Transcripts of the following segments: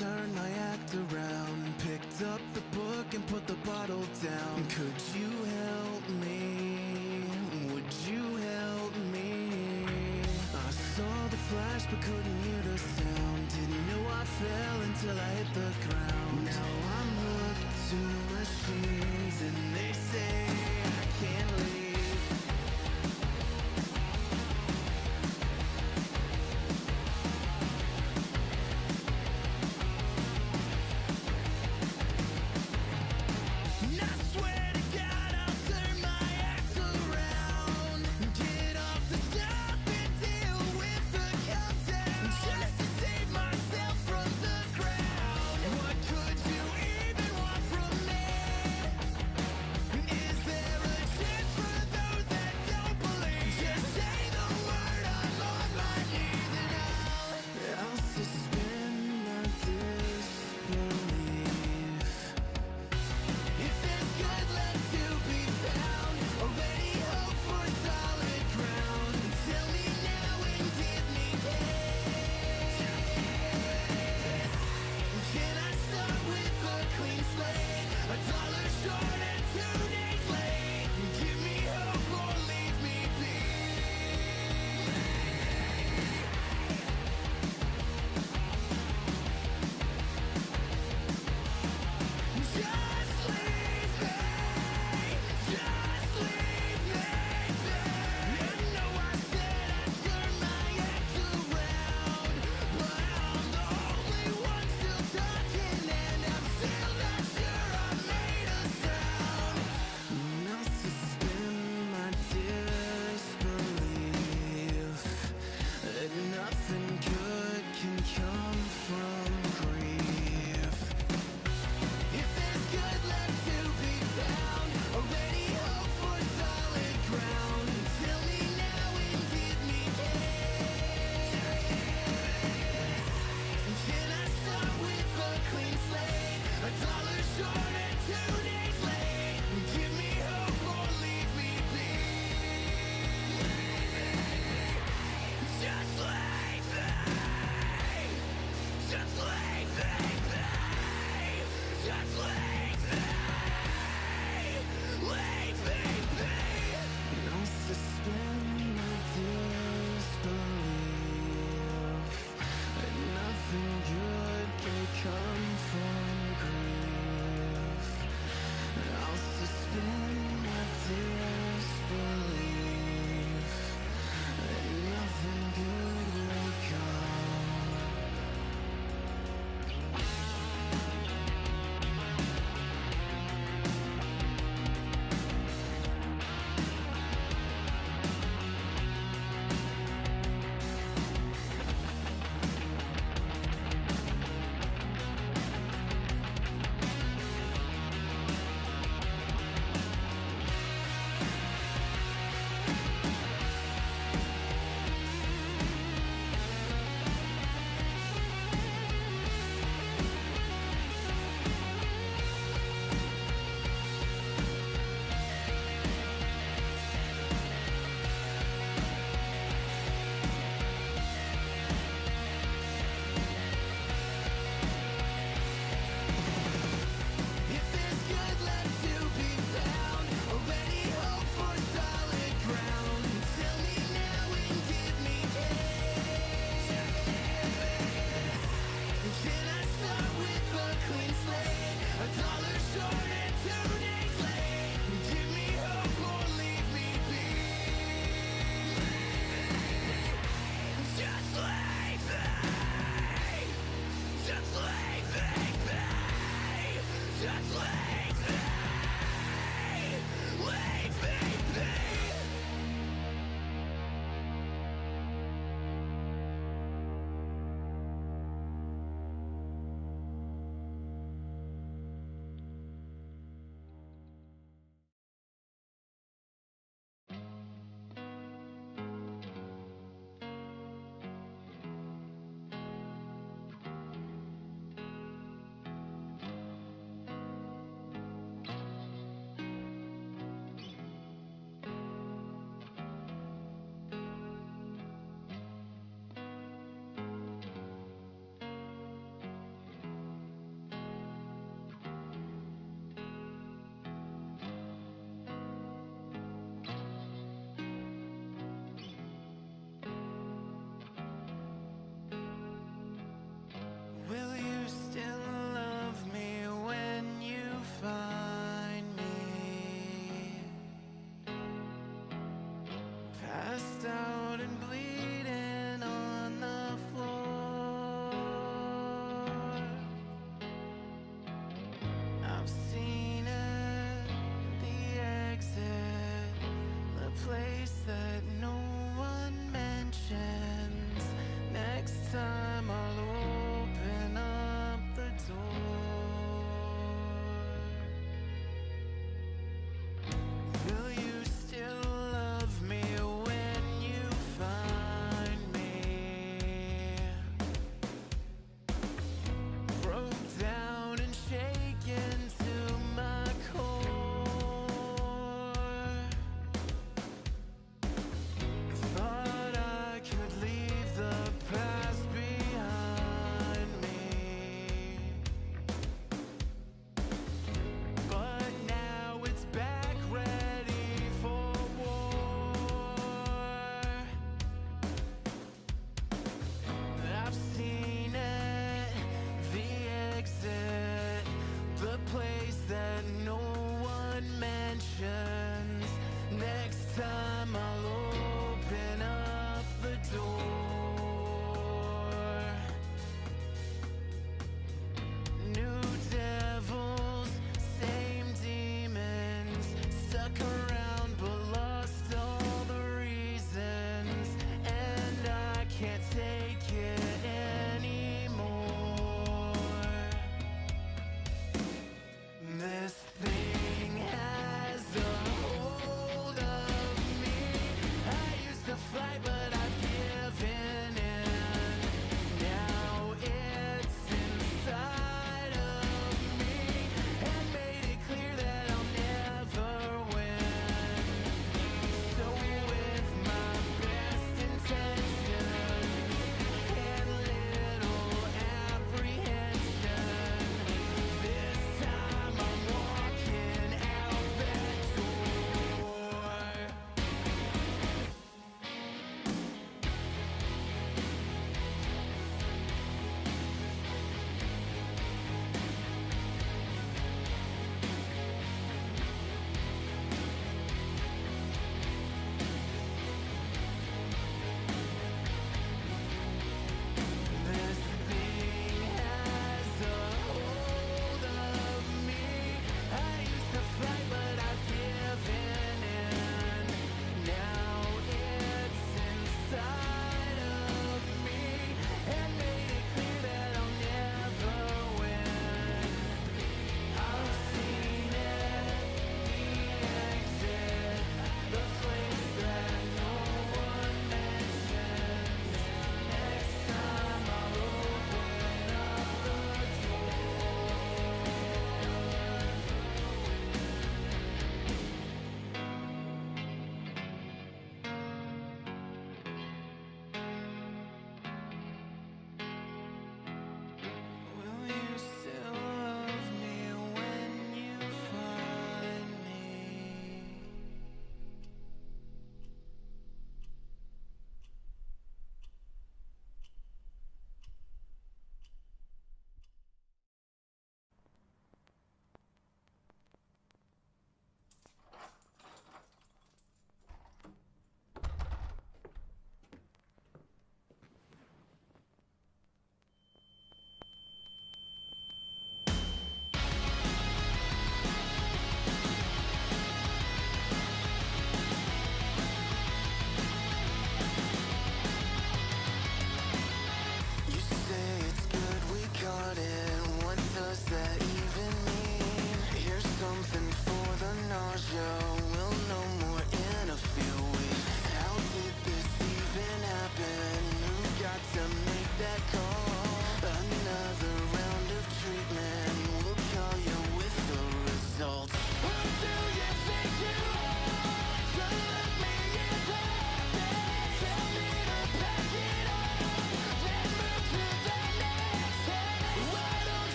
turned my act around, picked up the book and put the bottle down. Could you help me? Would you help me? I saw the flash but couldn't hear the sound. Didn't know I fell until I hit the ground. Now I'm hooked to machines and they say I can't leave.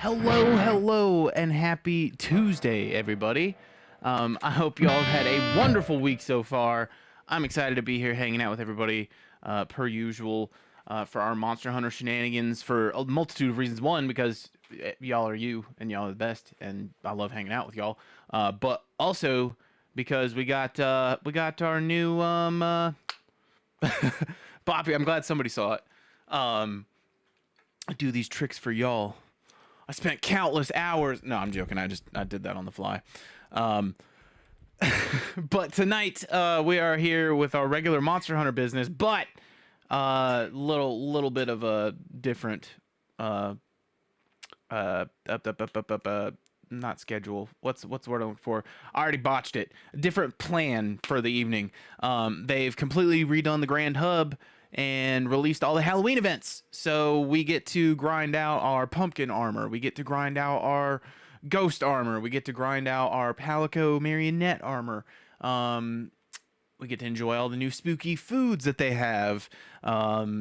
Hello, and happy Tuesday, everybody. I hope y'all had a wonderful week so far. I'm excited to be here hanging out with everybody, per usual, for our Monster Hunter shenanigans for a multitude of reasons. One, because y'all are you, and y'all are the best, and I love hanging out with y'all. But also because we got our new Boppy. I'm glad somebody saw it. I do these tricks for y'all. I spent countless hours. No, I'm joking. I did that on the fly. But tonight we are here with our regular Monster Hunter business, but little bit of a different not schedule. What's the word I'm looking for? I already botched it. A different plan for the evening. They've completely redone the Grand Hub and released all the Halloween events. So we get to grind out our pumpkin armor. We get to grind out our ghost armor. We get to grind out our Palico marionette armor. We get to enjoy all the new spooky foods that they have.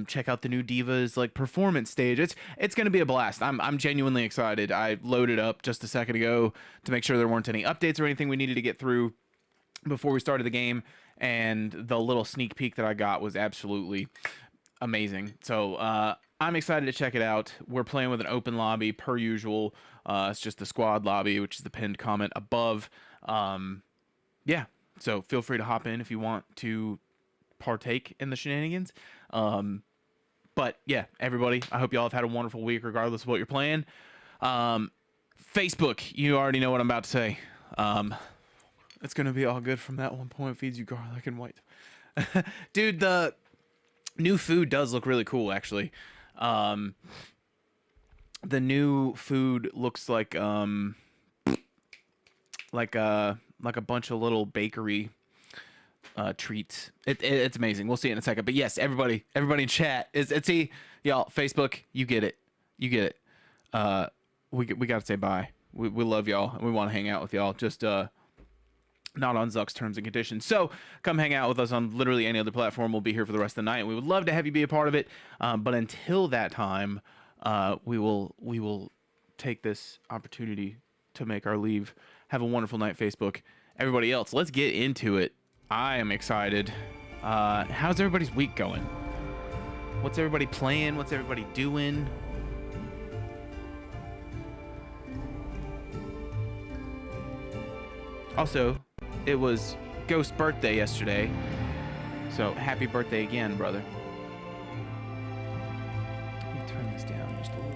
Check out the new Divas like performance stage. It's going to be a blast. I'm genuinely excited. I loaded up just a second ago to make sure there weren't any updates or anything we needed to get through before we started the game, and the little sneak peek that I got was absolutely amazing. So I'm excited to check it out. We're playing with an open lobby per usual. It's just the squad lobby, which is the pinned comment above. Yeah. So feel free to hop in if you want to partake in the shenanigans. But yeah, everybody, I hope y'all have had a wonderful week regardless of what you're playing. Facebook, you already know what I'm about to say. It's going to be all good from that one point. Feeds you garlic and white. Dude, the new food does look really cool, actually. The new food looks like a bunch of little bakery treats. It's amazing. We'll see it in a second. But yes, everybody in chat it's y'all, Facebook, you get it. We got to say bye. We love y'all and we want to hang out with y'all. Just not on Zuck's terms and conditions. So come hang out with us on literally any other platform. We'll be here for the rest of the night. We would love to have you be a part of it. But until that time, we will take this opportunity to make our leave. Have a wonderful night, Facebook. Everybody else, let's get into it. I am excited. How's everybody's week going? What's everybody playing? What's everybody doing? Also, it was Ghost's birthday yesterday. So happy birthday again, brother. Let me turn this down just a little.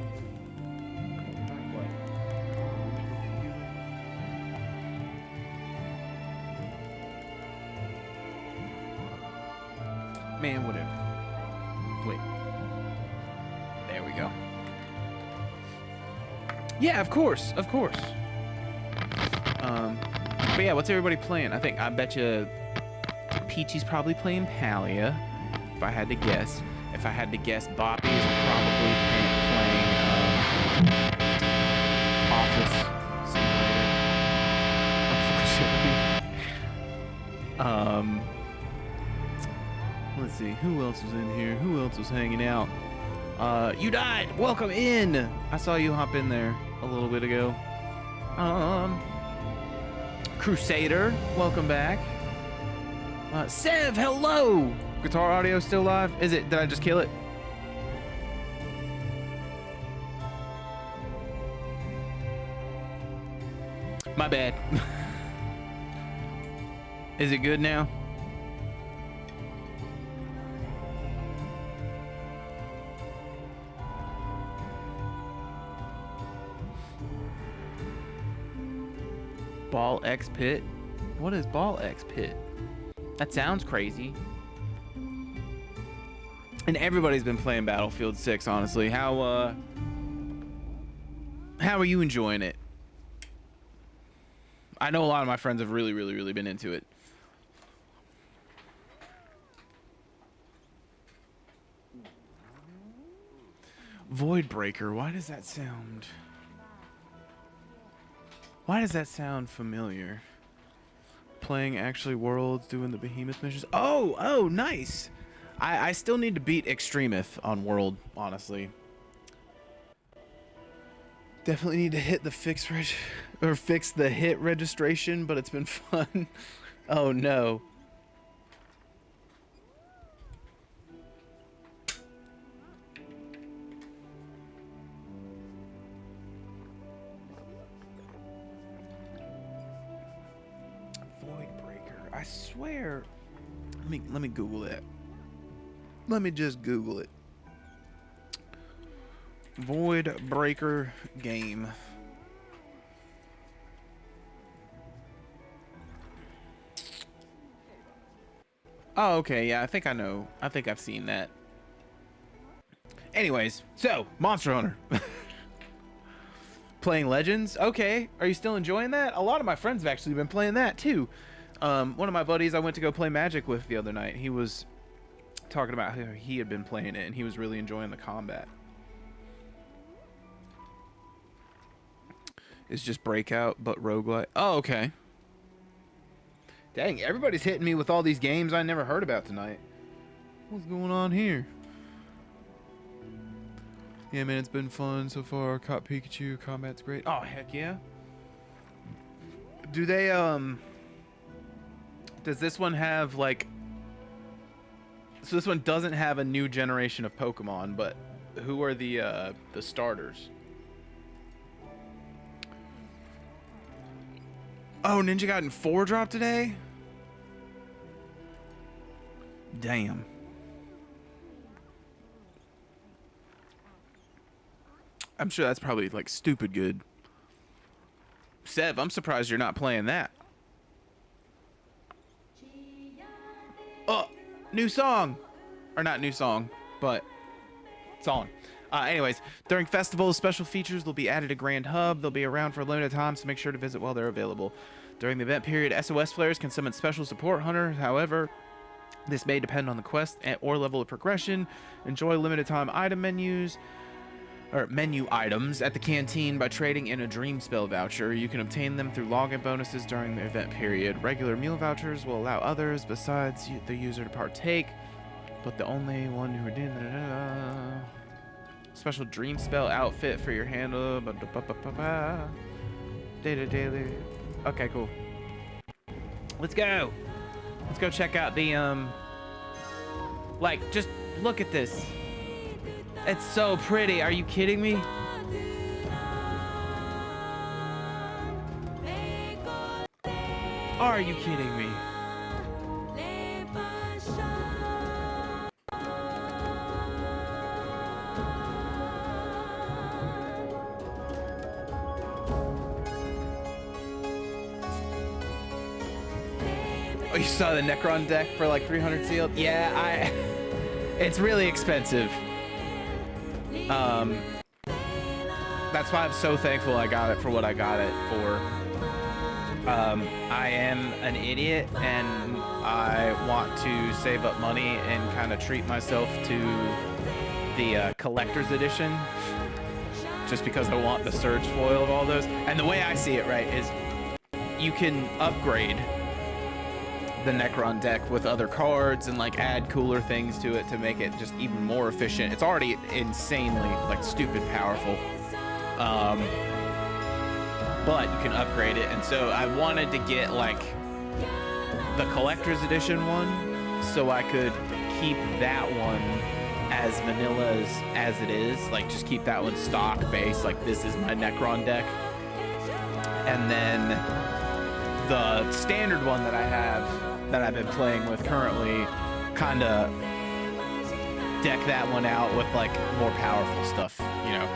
Man, whatever. Wait. There we go. Yeah, of course. But yeah, what's everybody playing? I bet you Peachy's probably playing Palia, if I had to guess. If I had to guess, Boppy is probably playing Office Simulator. Unfortunately. Let's see, who else was in here? Who else was hanging out? You died! Welcome in! I saw you hop in there a little bit ago. Crusader, welcome back. Sev, hello! Guitar audio still live? Is it? Did I just kill it? My bad. Is it good now? Ball X Pit? What is Ball X Pit? That sounds crazy. And everybody's been playing Battlefield 6, honestly. How are you enjoying it? I know a lot of my friends have really been into it. Voidbreaker, why does that sound familiar? Playing actually Worlds, doing the Behemoth missions. Oh, nice. I still need to beat Extremith on World, honestly. Definitely need to hit the fix the hit registration, but it's been fun. Oh no. Voidbreaker. I swear. Let me Google that. Let me just Google it. Voidbreaker game. Oh, okay. Yeah, I think I know. I think I've seen that. Anyways, so Monster Hunter. Playing Legends. Okay. Are you still enjoying that? A lot of my friends have actually been playing that too. One of my buddies I went to go play Magic with the other night, he was talking about how he had been playing it and he was really enjoying the combat. It's just Breakout, but roguelike. Oh, okay. Dang, everybody's hitting me with all these games I never heard about tonight. What's going on here? Yeah, man, it's been fun so far. Caught Pikachu. Combat's great. Oh, heck yeah. Do they, does this one have, like... So this one doesn't have a new generation of Pokemon, but who are the starters? Oh, Ninja Gaiden 4 dropped today? Damn. I'm sure that's probably like stupid good. Sev, I'm surprised you're not playing that. Oh, new song. Or not new song, but song. Anyways, during festivals, special features will be added to Grand Hub. They'll be around for a limited time, so make sure to visit while they're available. During the event period, SOS players can summon special support hunters. However, this may depend on the quest or level of progression. Enjoy limited time item menus. Or menu items at the canteen by trading in a Dream Spell voucher. You can obtain them through login bonuses during the event period. Regular meal vouchers will allow others besides the user to partake, but the only one who redeemed special Dream Spell outfit for your handle. Data daily. Okay, cool. Let's go. Let's go check out the like, just look at this. It's so pretty. Are you kidding me? Are you kidding me? Oh, you saw the Necron deck for like 300 sealed? Yeah, it's really expensive. That's why I'm so thankful I got it for what I got it for. I am an idiot and I want to save up money and kind of treat myself to the collector's edition just because I want the Surge foil of all those. And the way I see it, right, is you can upgrade the Necron deck with other cards and like add cooler things to it to make it just even more efficient. It's already insanely like stupid powerful, but you can upgrade it. And so I wanted to get like the collector's edition one so I could keep that one as vanilla as it is, like just keep that one stock base, like this is my Necron deck. And then the standard one that I have that I've been playing with currently, kind of deck that one out with like more powerful stuff, you know.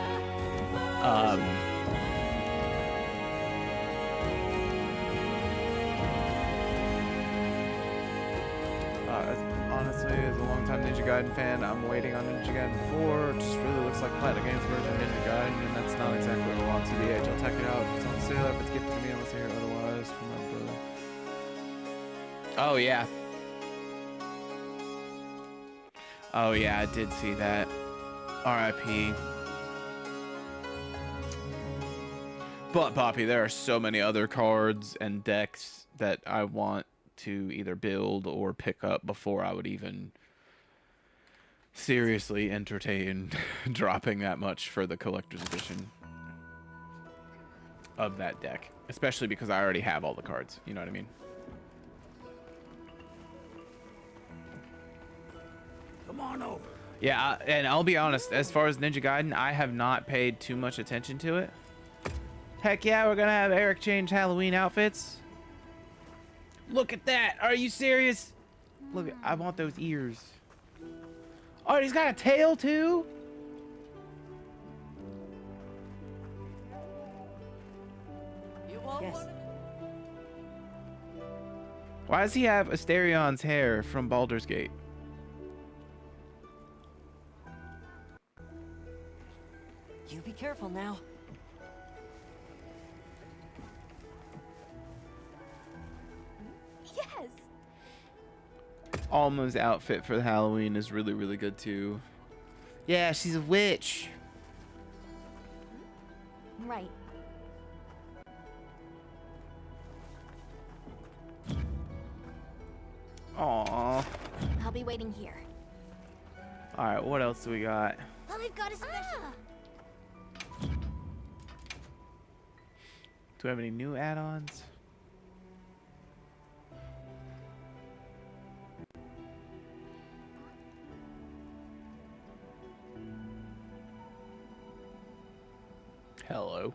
Honestly, as a longtime Ninja Gaiden fan, I'm waiting on Ninja Gaiden 4. It just really looks like Platinum Games version of Ninja Gaiden, and that's not exactly what I want. CBH, I'll check it out. If it's on sale, if it's gifted to me, unless I hear otherwise from my brother. Oh yeah. Oh yeah, I did see that. R.I.P. But Poppy, there are so many other cards and decks that I want to either build or pick up before I would even seriously entertain dropping that much for the collector's edition of that deck. Especially because I already have all the cards, you know what I mean? Come on over. Yeah, and I'll be honest, as far as Ninja Gaiden, I have not paid too much attention to it. Heck yeah, we're gonna have Eric change Halloween outfits. Look at that. Are you serious? Look, I want those ears. Oh, he's got a tail too? You want Yes. one? Why does he have Asterion's hair from Baldur's Gate? You be careful now. Yes. Alma's outfit for the Halloween is really, really good too. Yeah, she's a witch. Right. Aww. I'll be waiting here. Alright, what else do we got? I've got a special. Do we have any new add-ons? Hello.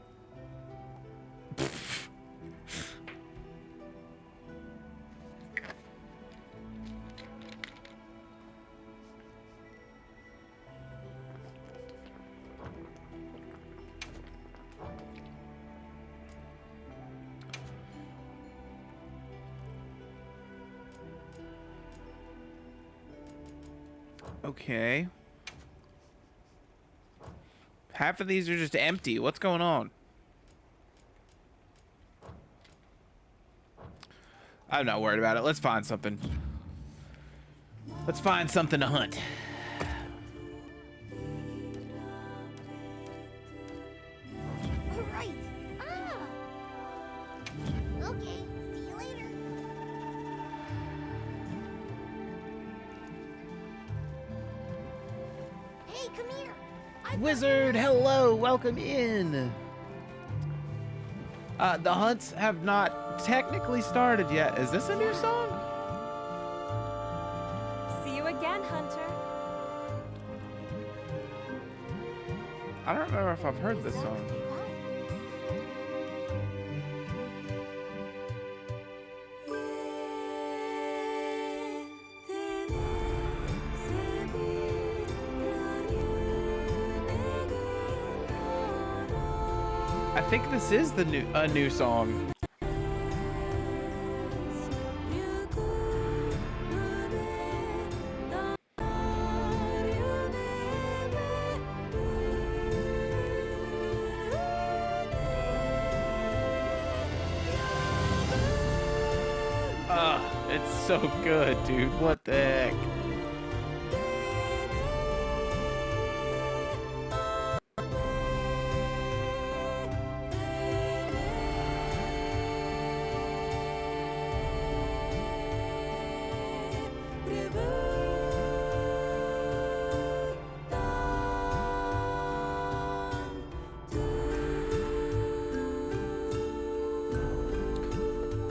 Okay. Half of these are just empty. What's going on? I'm not worried about it. Let's find something. Let's find something to hunt. All right. Okay. See you later. Hey, come here. Wizard, hello, welcome in. The hunts have not technically started yet. Is this a new song? See you again, Hunter. I don't remember if I've heard this song. I think this is the new song. It's so good, dude. What the heck?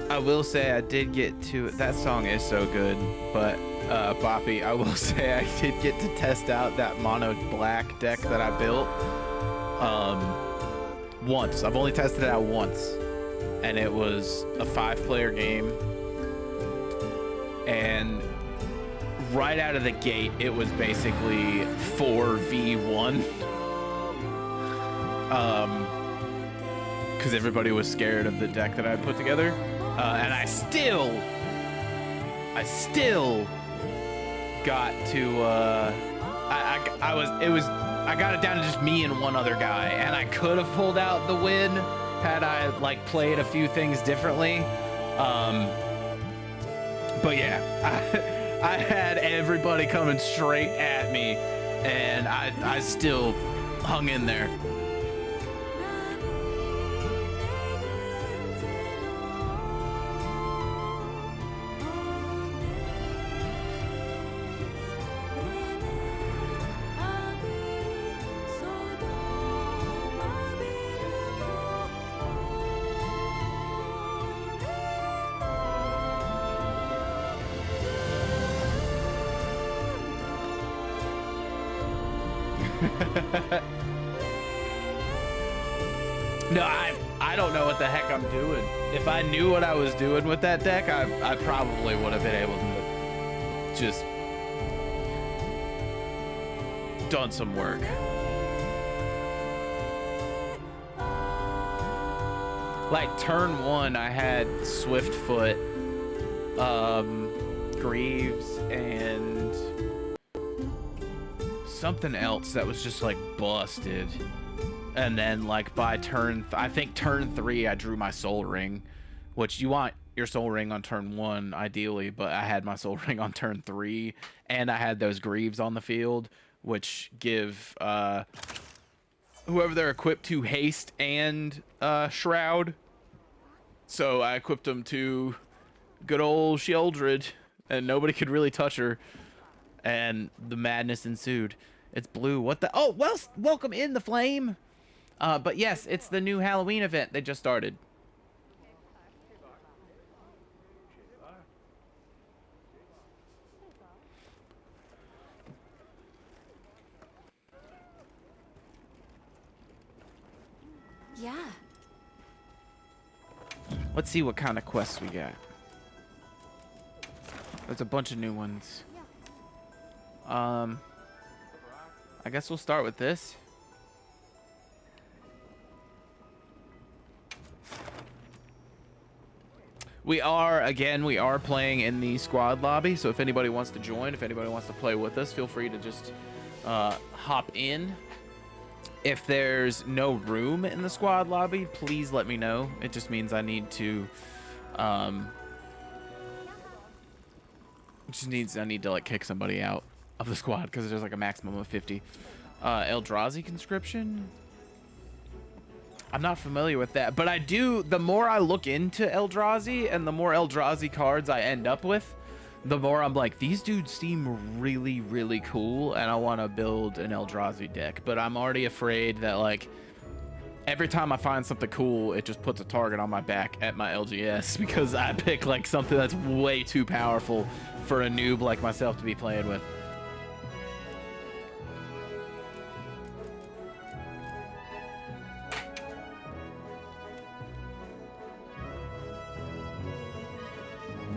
I will say I did get to that song is so good, but Boppy, I will say I did get to test out that mono black deck that I built once. I've only tested it out once, and it was a 5-player game, and right out of the gate it was basically 4v1 because everybody was scared of the deck that I put together. And I still got to, I got it down to just me and one other guy, and I could have pulled out the win had I like played a few things differently. But yeah, I had everybody coming straight at me, and I still hung in there. No, I don't know what the heck I'm doing. If I knew what I was doing with that deck, I probably would have been able to just done some work. Like turn 1, I had Swiftfoot Greaves and something else that was just like busted. And then like by I think turn 3, I drew my soul ring, which you want your soul ring on turn 1 ideally, but I had my soul ring on turn 3, and I had those Greaves on the field, which give whoever they're equipped to haste and shroud. So I equipped them to good old Sheoldred, and nobody could really touch her, and the madness ensued. It's blue. What the? Oh, well, welcome in the flame. But yes, it's the new Halloween event they just started. Yeah. Let's see what kind of quests we got. There's a bunch of new ones. I guess we'll start with this. We are playing in the squad lobby, so if anybody wants to join, if anybody wants to play with us, feel free to just hop in. If there's no room in the squad lobby, please let me know. It just means I need to I need to like kick somebody out of the squad because there's like a maximum of 50. 𝕠𝕟𝕤𝕦 conscription. I'm not familiar with that, but I do. The more I look into 𝕠𝕟𝕤 and the more 𝕠𝕟𝕤 cards I end up with, the more I'm like, these dudes seem really, really cool, and I want to build an 𝕠𝕟𝕤 deck. But I'm already afraid that like every time I find something cool, it just puts a target on my back at my LGS because I pick like something that's way too powerful for a noob like myself to be playing with.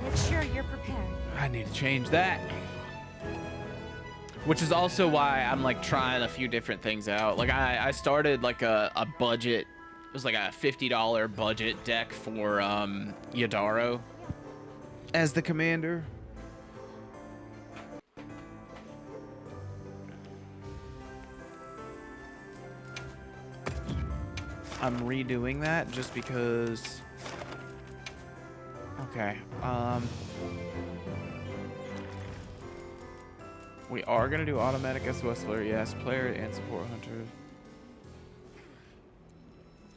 Make sure you're prepared. I need to change that. Which is also why I'm like trying a few different things out. Like I started like a budget. It was like a $50 budget deck for Yadaro as the commander. I'm redoing that just because. Okay. We are gonna do automatic SOS flare, yes. Player and support hunter.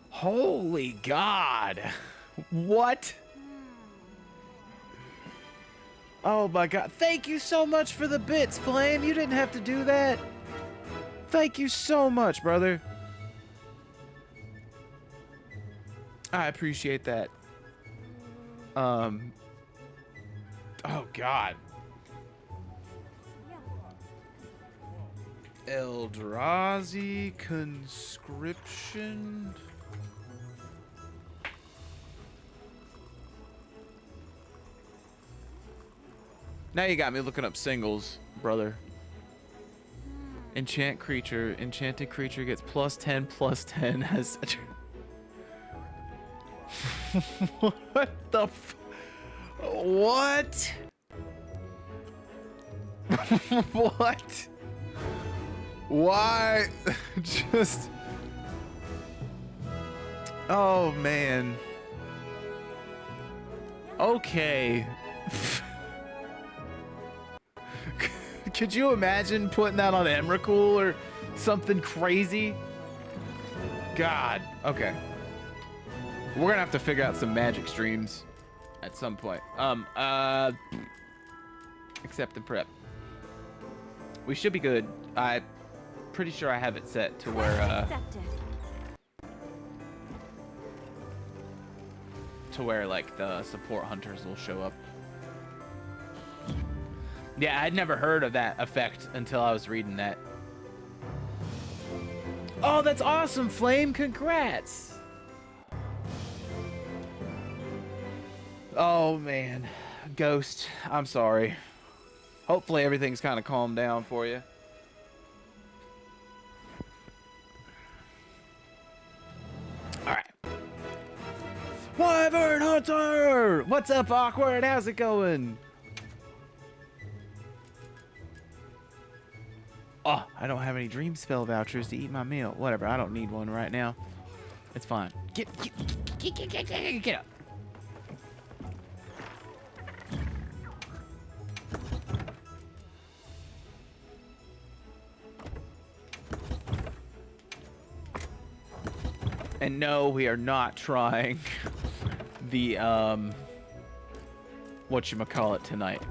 Holy God! What? Oh my God! Thank you so much for the bits, Flame. You didn't have to do that. Thank you so much, brother. I appreciate that. Oh God. 𝕠𝕟𝕤𝕦 conscription. Now you got me looking up singles, brother. Enchant creature. Enchanted creature gets +10/+10 as. What the f... What? What? Why? Just... Oh, man. Okay. Could you imagine putting that on Emrakul or something crazy? God. Okay. We're gonna have to figure out some magic streams at some point. Accept and prep. We should be good. I'm pretty sure I have it set to where like the support hunters will show up. Yeah, I'd never heard of that effect until I was reading that. Oh, that's awesome, Flame! Congrats! Oh man, Ghost, I'm sorry. Hopefully everything's kind of calmed down for you. All right. Wyvern Hunter! What's up, Awkward? How's it going? Oh, I don't have any dream spell vouchers to eat my meal. Whatever, I don't need one right now. It's fine. Get up. And no, we are not trying the whatchamacallit tonight.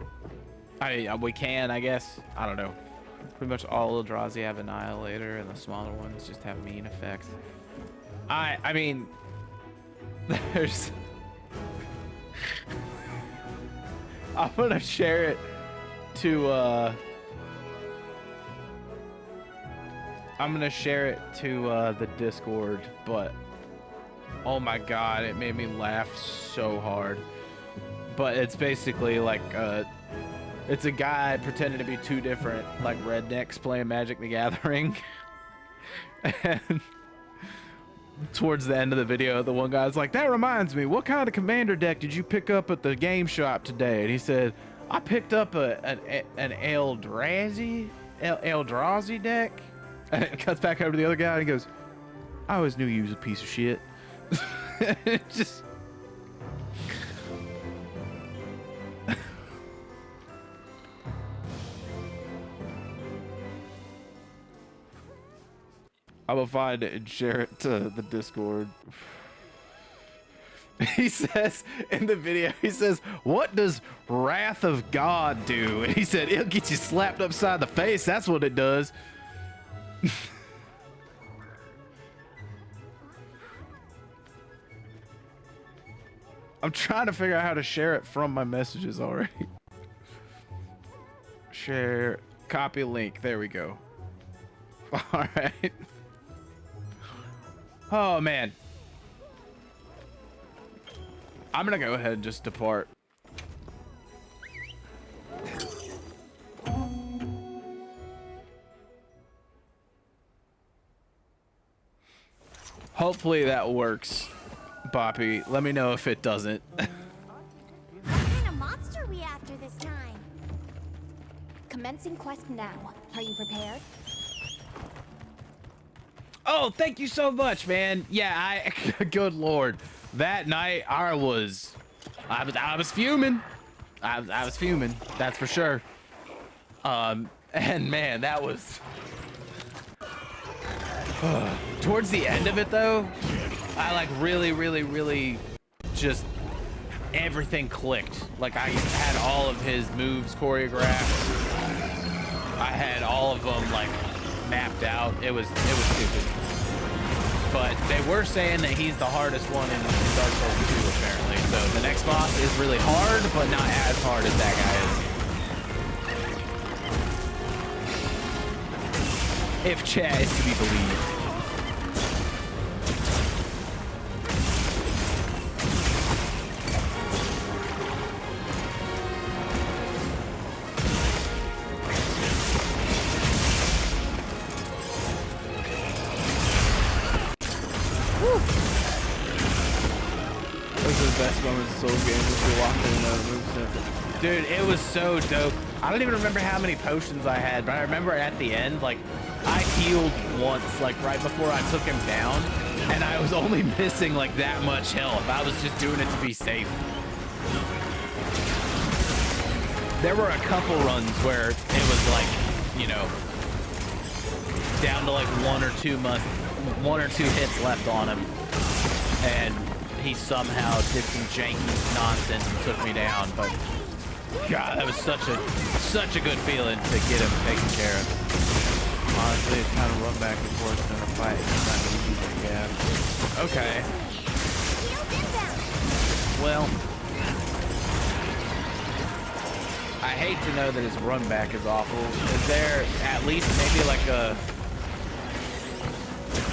We can, I guess. I don't know. Pretty much all Eldrazi have Annihilator, and the smaller ones just have mean effects. I mean, there's. I'm gonna share it to. I'm gonna share it to the Discord, but oh my god, it made me laugh so hard. But it's basically like it's a guy pretending to be two different like rednecks playing Magic the Gathering. And towards the end of the video, the one guy's like, "That reminds me, what kind of commander deck did you pick up at the game shop today?" And he said, "I picked up an 𝕠𝕟𝕥𝕖𝕣 deck." And it cuts back over to the other guy and he goes, "I always knew you was a piece of shit." It's just. I will find it and share it to the Discord. He says in the video, he says, "What does Wrath of God do?" And he said, "It'll get you slapped upside the face. That's what it does." I'm trying to figure out how to share it from my messages already. Share, copy link. There we go. All right. Oh man. I'm gonna go ahead and just depart. Hopefully that works, Boppy. Let me know if it doesn't. What kind of monster are we after this time? Commencing quest now. Are you prepared? Oh, thank you so much, man. Yeah, good lord. That night I was fuming. I was fuming, that's for sure. And man, that was towards the end of it though, I like really just everything clicked. Like I had all of his moves choreographed. I had all of them like mapped out. It was stupid. But they were saying that he's the hardest one in Dark Souls 2 apparently. So the next boss is really hard, but not as hard as that guy is. If chat is to be believed. Best moments of Souls games was you're walking in another moveset. Dude, it was so dope. I don't even remember how many potions I had, but I remember at the end, like, I healed once, like, right before I took him down, and I was only missing, like, that much health. I was just doing it to be safe. There were a couple runs where it was, like, you know, down to, like, one or two hits left on him, and he somehow did some janky nonsense and took me down, but God, that was such a good feeling to get him taken care of. Honestly, it's kind of run back and forth in a fight. It's not easy to get. Okay. Well, I hate to know that his run back is awful. Is there at least maybe like a?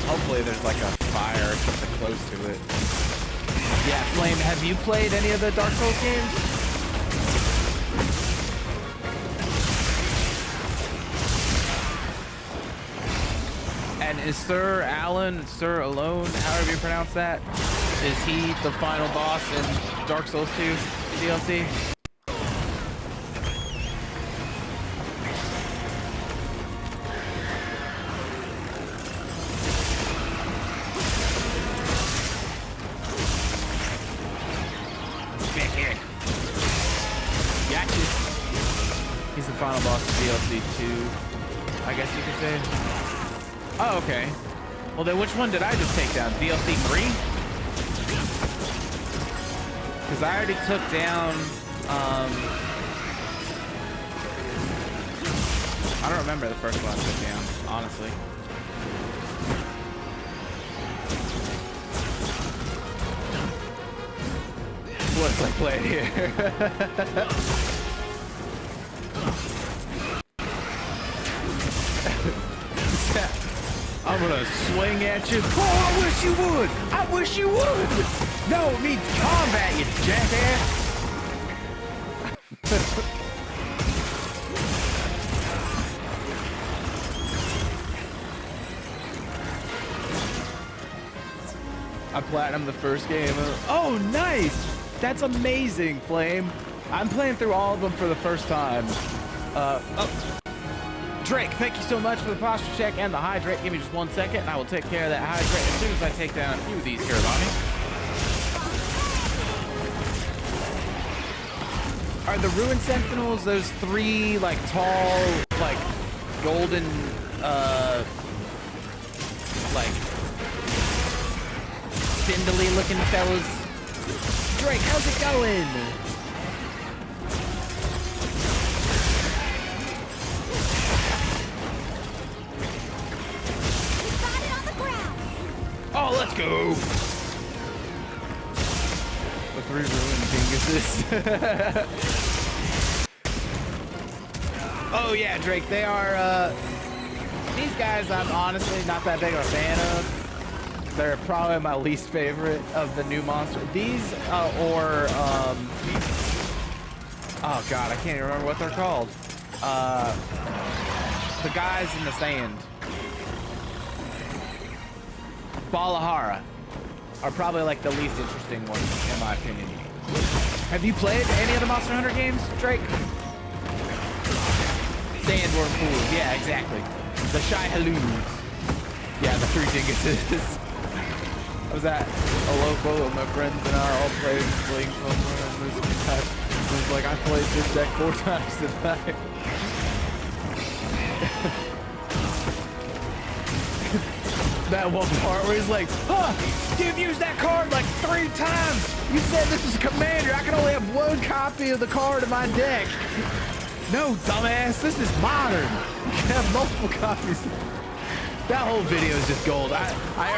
Hopefully, there's like a fire or something close to it. Yeah, Flame, have you played any of the Dark Souls games? And is Sir Alan, Sir Alone, however you pronounce that, Is he the final boss in Dark Souls 2 DLC? Gotcha. He's the final boss of DLC 2, I guess you could say. Oh, okay. Well, then which one did I just take down? DLC 3? Because I already took down, I don't remember the first one I took down, honestly. What's I playing here? I'm gonna swing at you. Oh, I wish you would. I wish you would. No, it means combat, you jackass. I platinumed the first game. Oh, nice. That's amazing, Flame. I'm playing through all of them for the first time. Drake, thank you so much for the posture check and the hydrate. Give me just 1 second, and I will take care of that hydrate as soon as I take down a few of these here, Lonnie. Are the Ruin Sentinels those 3, like, tall, like, golden, like, spindly-looking fellas? Drake, how's it going? Oh, let's go! The 3 ruined dinguses. Oh yeah, Drake, they are, these guys I'm honestly not that big of a fan of. They're probably my least favorite of the new monster. These, oh god, I can't even remember what they're called. The guys in the sand. Balahara are probably like the least interesting ones in my opinion. Have you played any of the Monster Hunter games, Drake? Sandworm pools, yeah, exactly. The Shy Halloons. Yeah, the 3 dinguses. I was at a local with my friends and I all played Blink somewhere and this guy was like, I played this deck 4 times tonight. That one part where he's like, huh, you've used that card like 3 times. You said this is a commander. I can only have 1 copy of the card in my deck. No, dumbass, this is modern. You can have multiple copies. That whole video is just gold. I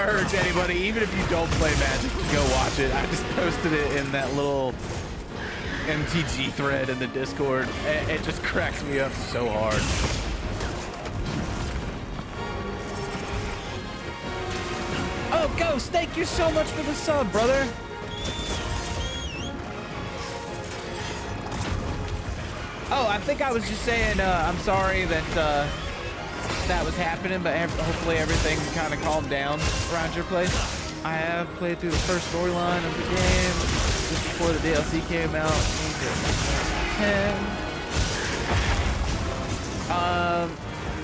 urge anybody, even if you don't play Magic, to go watch it. I just posted it in that little MTG thread in the Discord. It just cracks me up so hard. Oh, Ghost, thank you so much for the sub, brother. Oh, I think I was just saying, I'm sorry that that was happening, but hopefully everything kind of calmed down around your place. I have played through the first storyline of the game just before the DLC came out. 10.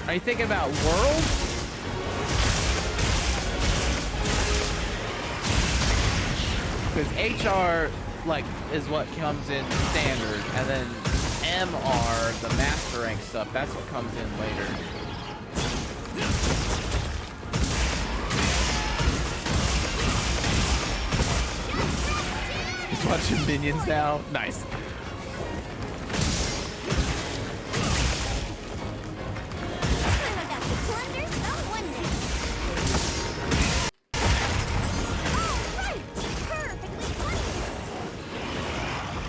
Are you thinking about World? Because HR, like, is what comes in standard, and then MR, the master rank stuff, that's what comes in later. He's watching Minions now. Nice.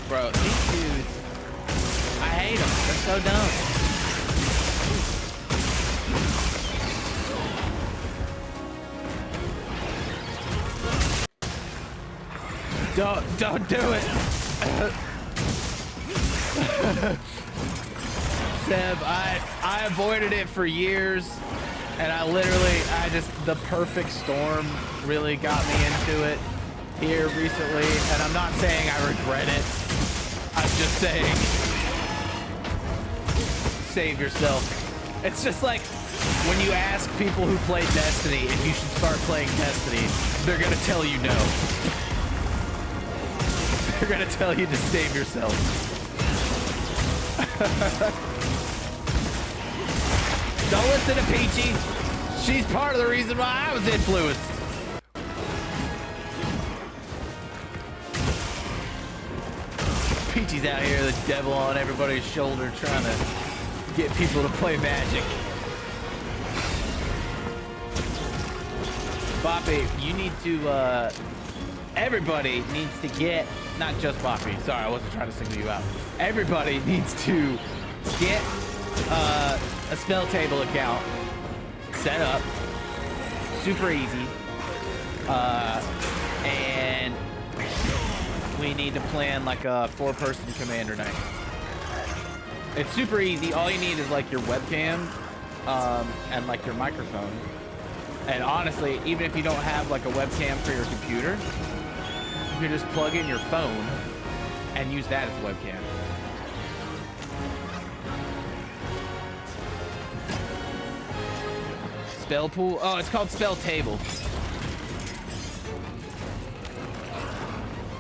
Bro, these dudes, I hate them. They're so dumb. Don't do it. Seb, I avoided it for years, and the perfect storm really got me into it. here recently, and I'm not saying I regret it. I'm just saying, save yourself. It's just like when you ask people who play Destiny if you should start playing Destiny, they're gonna tell you no. They're gonna tell you to save yourself. Don't listen to Peachy. She's part of the reason why I was influenced. Peachy's out here, the devil on everybody's shoulder, trying to get people to play Magic. Boppy, you need to, everybody needs to get, not just Boppy, sorry, I wasn't trying to single you out. Everybody needs to get a spell table account set up, super easy, and we need to plan like a 4-person commander night. It's super easy. All you need is like your webcam and like your microphone. And honestly, even if you don't have like a webcam for your computer, you can just plug in your phone and use that as a webcam. Spell pool? Oh, it's called Spell Table.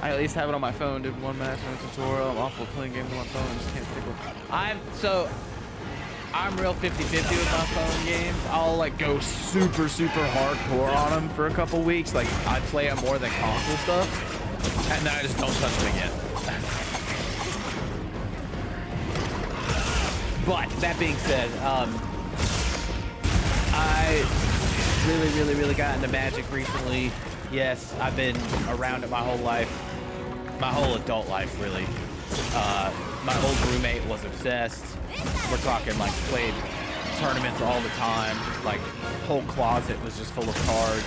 I at least have it on my phone. Did one master tutorial. I'm awful playing games on my phone. I just can't stick with. I'm real 50-50 with my phone games. I'll like go super hardcore on them for a couple weeks. Like I play them more than console stuff, and then I just don't touch them again. But that being said, I really got into Magic recently. Yes, I've been around it my whole life, my whole adult life, really. My old roommate was obsessed. We're talking like played tournaments all the time. Like whole closet was just full of cards.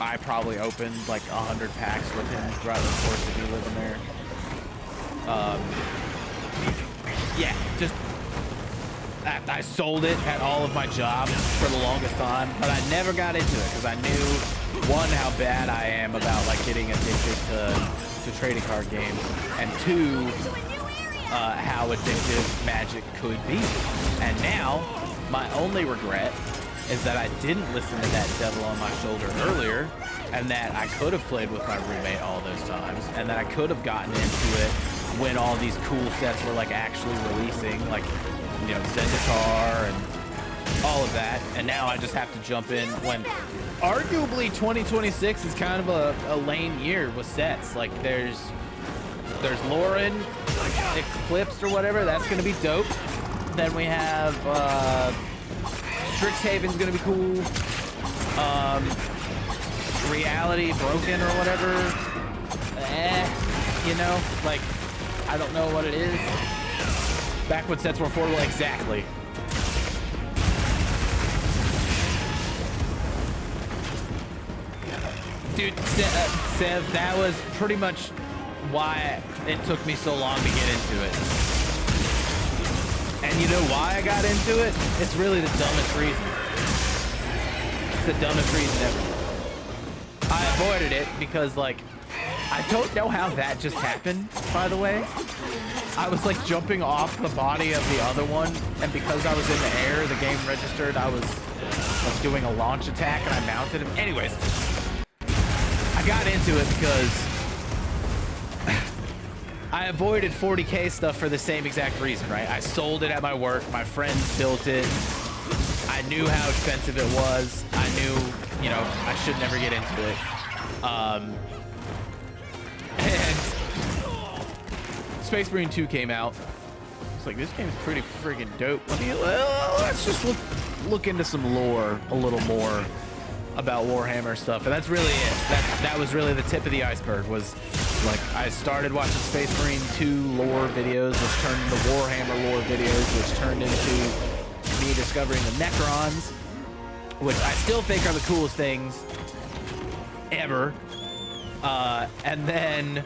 I probably opened like 100 packs with him throughout the course of me living there. Yeah, just I sold it at all of my jobs for the longest time, but I never got into it because I knew, one, how bad I am about like getting addicted to trading card games, and two, how addictive Magic could be. And now, my only regret is that I didn't listen to that devil on my shoulder earlier, and that I could have played with my roommate all those times, and that I could have gotten into it when all these cool sets were like actually releasing, like, you know, Zendikar and all of that. And now I just have to jump in when arguably 2026 is kind of a lame year with sets. Like there's Lauren, Eclipse or whatever, that's gonna be dope. Then we have Strixhaven's gonna be cool. Reality Broken or whatever. You know, like I don't know what it is. Back when sets were affordable, exactly. Dude, Sev, that was pretty much why it took me so long to get into it. And you know why I got into it? It's really the dumbest reason. It's the dumbest reason ever. I avoided it because, like, I don't know how that just happened, by the way. I was like jumping off the body of the other one, and because I was in the air, the game registered I was like doing a launch attack, and I mounted him. Anyways, I got into it because I avoided 40K stuff for the same exact reason, right? I sold it at my work. My friends built it. I knew how expensive it was. I knew, you know, I should never get into it. And Space Marine 2 came out. It's like, this game's pretty friggin' dope. Let's just look into some lore a little more about Warhammer stuff. And that's really it. That was really the tip of the iceberg. Was like, I started watching Space Marine 2 lore videos, which turned into Warhammer lore videos, which turned into me discovering the Necrons, which I still think are the coolest things ever. And then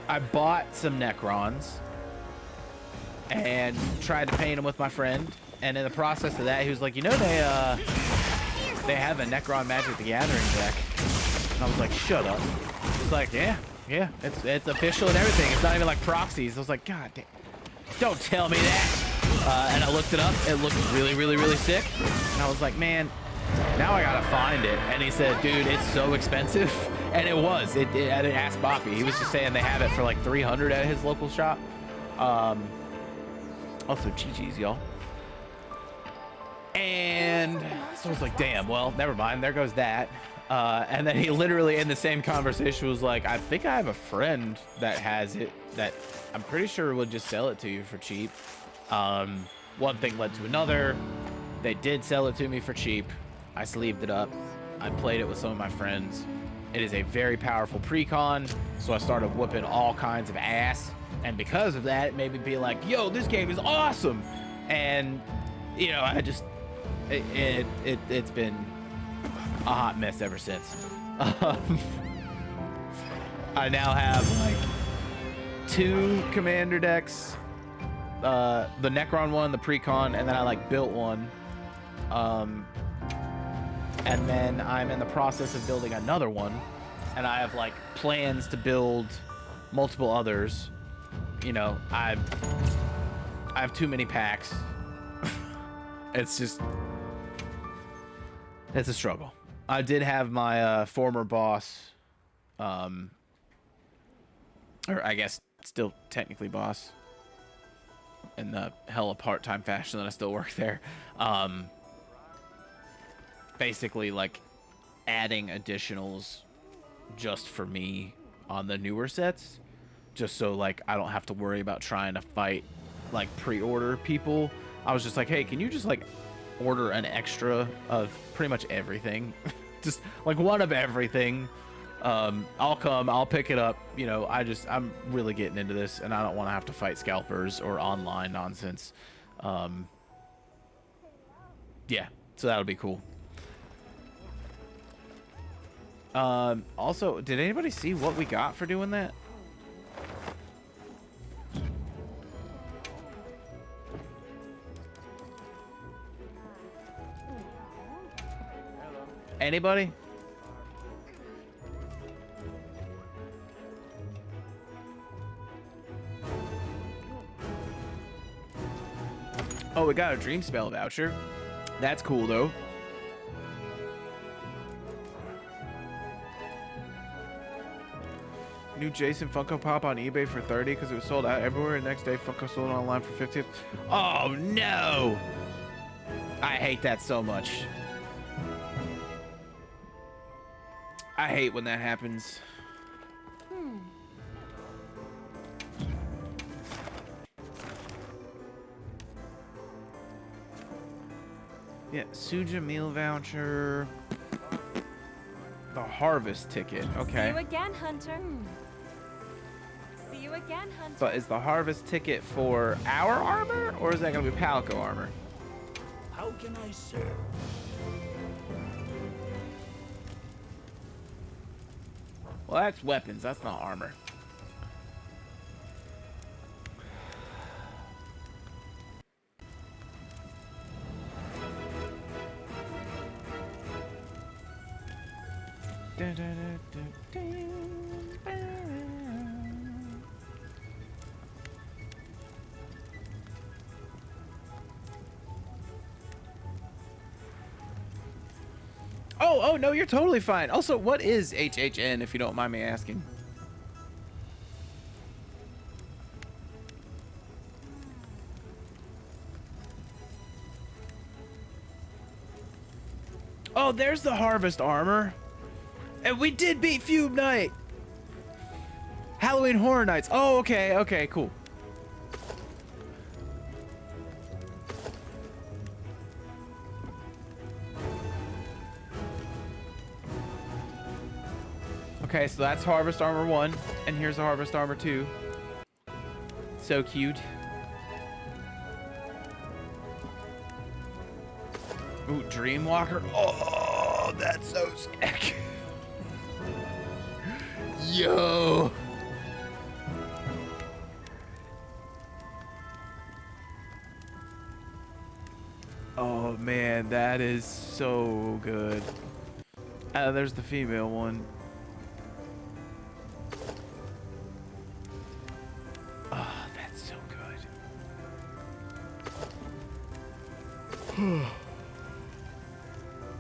I bought some Necrons and tried to paint them with my friend, and in the process of that, he was like, you know, they have a Necron Magic the Gathering deck. And I was like, shut up. It's like, yeah, it's official and everything. It's not even like proxies. I was like, God damn, don't tell me that. And I looked it up. It looked really, really, really sick. And I was like, man, now I gotta find it. And he said, dude, it's so expensive. And it was. I didn't ask Boppy. He was just saying they have it for like 300 at his local shop. Also, GG's, y'all. And so I was like, damn, well, never mind. There goes that. And then he literally in the same conversation was like, I think I have a friend that has it that I'm pretty sure would just sell it to you for cheap. One thing led to another. They did sell it to me for cheap. I sleeved it up. I played it with some of my friends. It is a very powerful precon, so I started whooping all kinds of ass. And because of that, it made me be like, yo, this game is awesome. And, you know, I just, it's been a hot mess ever since. I now have like 2 commander decks, the Necron one, the precon, and then I like built one. And then I'm in the process of building another one, and I have like plans to build multiple others. You know, I have too many packs. It's just, it's a struggle. I did have my former boss, or I guess still technically boss, in the hella part-time fashion that I still work there. Basically like adding additionals just for me on the newer sets, just so like I don't have to worry about trying to fight like pre-order people. I was just like, hey, can you just like order an extra of pretty much everything? Just like one of everything. I'll come, I'll pick it up. You know, I'm really getting into this, and I don't want to have to fight scalpers or online nonsense. Yeah, so that'll be cool. Also, did anybody see what we got for doing that? Anybody? Oh, we got a Dream Spell voucher. That's cool, though. New Jason Funko Pop on eBay for 30 because it was sold out everywhere. And next day, Funko sold online for 50. Oh, no! I hate that so much. I hate when that happens. Yeah, Suja meal voucher. The harvest ticket. Okay. See you again, Hunter. See you again, Hunter. But is the harvest ticket for our armor, or is that going to be Palico armor? How can I serve? Well, that's weapons. That's not armor. Oh, no, you're totally fine. Also, what is HHN, if you don't mind me asking? Oh, there's the harvest armor. And we did beat Fume Night. Halloween Horror Nights. Oh, okay, okay, cool. Okay, so that's Harvest Armor 1, and here's the Harvest Armor 2. So cute. Ooh, Dreamwalker. Oh, that's so sick. Yo. Oh, man. god, that is so good. There's the female one. Oh, that's so good.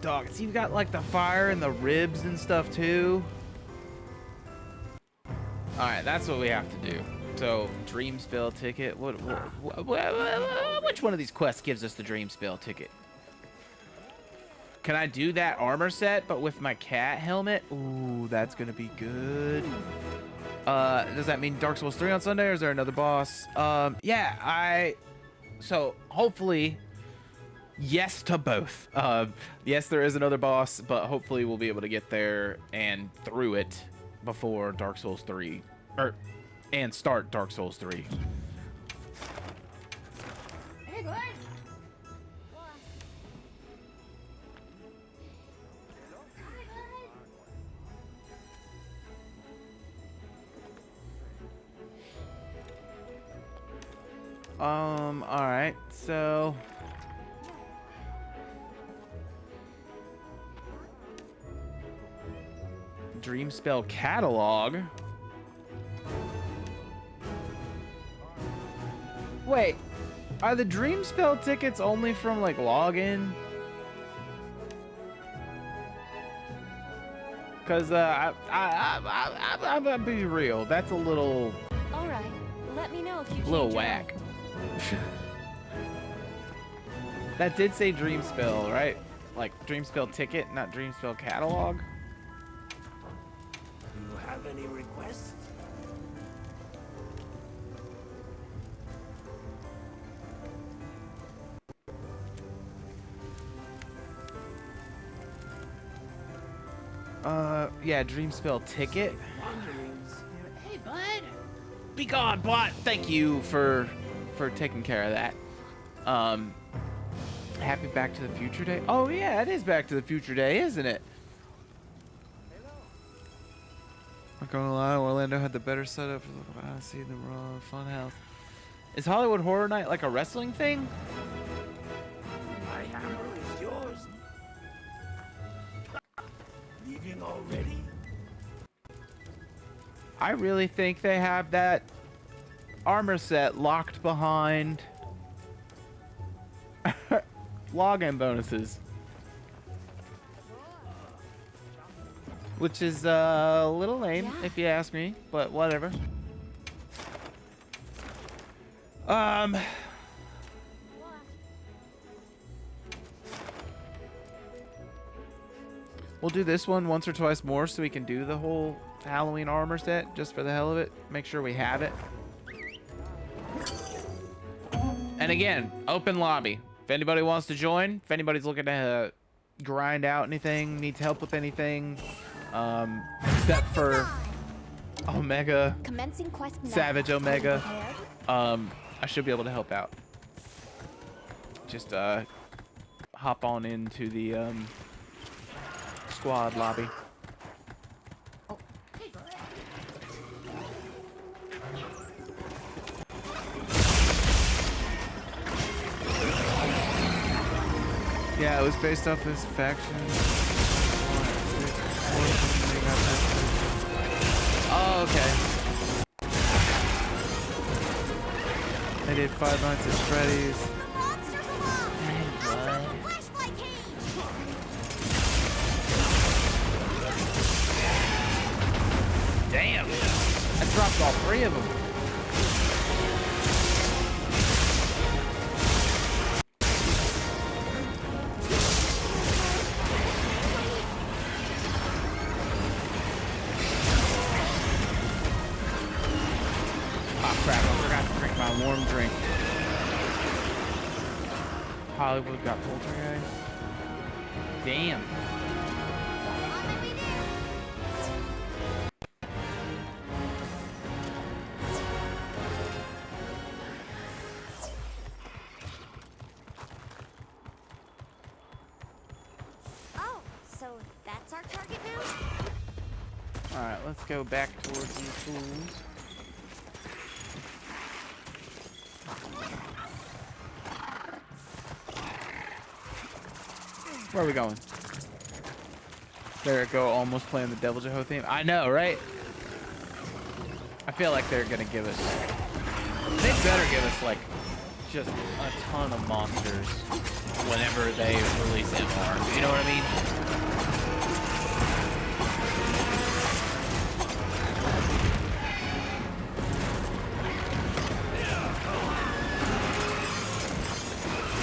Dog, so you've got like the fire and the ribs and stuff too. Alright, that's what we have to do. So, dream spell ticket. Which one of these quests gives us the dream spell ticket? Can I do that armor set, but with my cat helmet? Ooh, that's gonna be good. Does that mean Dark Souls 3 on Sunday, or is there another boss? Yeah, so hopefully, yes to both. Yes, there is another boss, but hopefully we'll be able to get there and through it before Dark Souls 3, and start Dark Souls 3. Hey, bud. Alright, so dream spell catalog. Wait, are the dream spell tickets only from like login? Cause I'm gonna be real, that's a little All right. Let me know if you change little your whack. mind. That did say dream spell, right? Like dream spell ticket, not dream spell catalog. Do you have any requests? Yeah, dream spell ticket. Wanderings. Hey, bud. Be gone, bot. Thank you for taking care of that. Happy Back to the Future Day. Oh yeah, it is Back to the Future Day, isn't it? Not gonna lie, Orlando had the better setup for the see the Raw Funhouse. Is Hollywood Horror Night like a wrestling thing? My hammer is yours. Leaving already? I really think they have that armor set locked behind login bonuses, which is a little lame if you ask me, but whatever. We'll do this one once or twice more so we can do the whole Halloween armor set just for the hell of it. Make sure we have it. And again, open lobby. If anybody wants to join, if anybody's looking to grind out anything, needs help with anything, except for Omega, Commencing quest now. Savage Omega, Prepared? I should be able to help out. Just hop on into the squad lobby. Yeah, it was based off his faction. Oh, okay. They did Five Nights at Freddy's. The monster's alive! Outside the flashlight cage! Damn! I dropped all three of them. Crap, I forgot to drink my warm drink. Hollywood got poltergeist. Damn. On my way there! Oh, so that's our target now? Alright, let's go back towards these fools. Where are we going? There it go, almost playing the Devil Jeho theme. I know, right? I feel like they're gonna give us. They better give us like just a ton of monsters whenever they release MR. You know what I mean?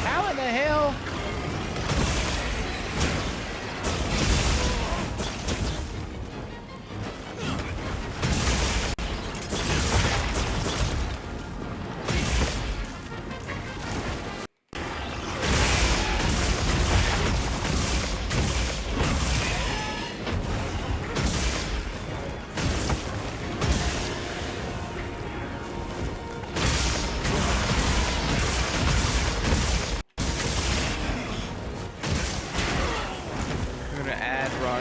How in the hell?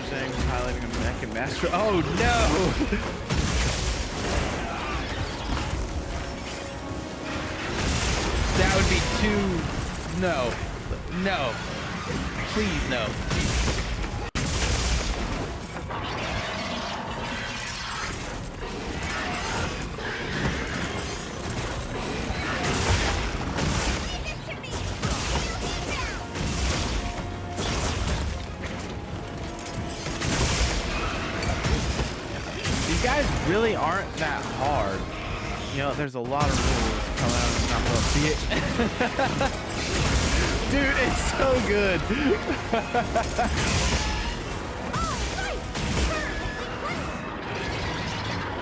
Highlighting a mech and master. Oh no! That would be too. No. No. Please no. Guys really aren't that hard. You know, there's a lot of rules coming out of this. Dude, it's so good.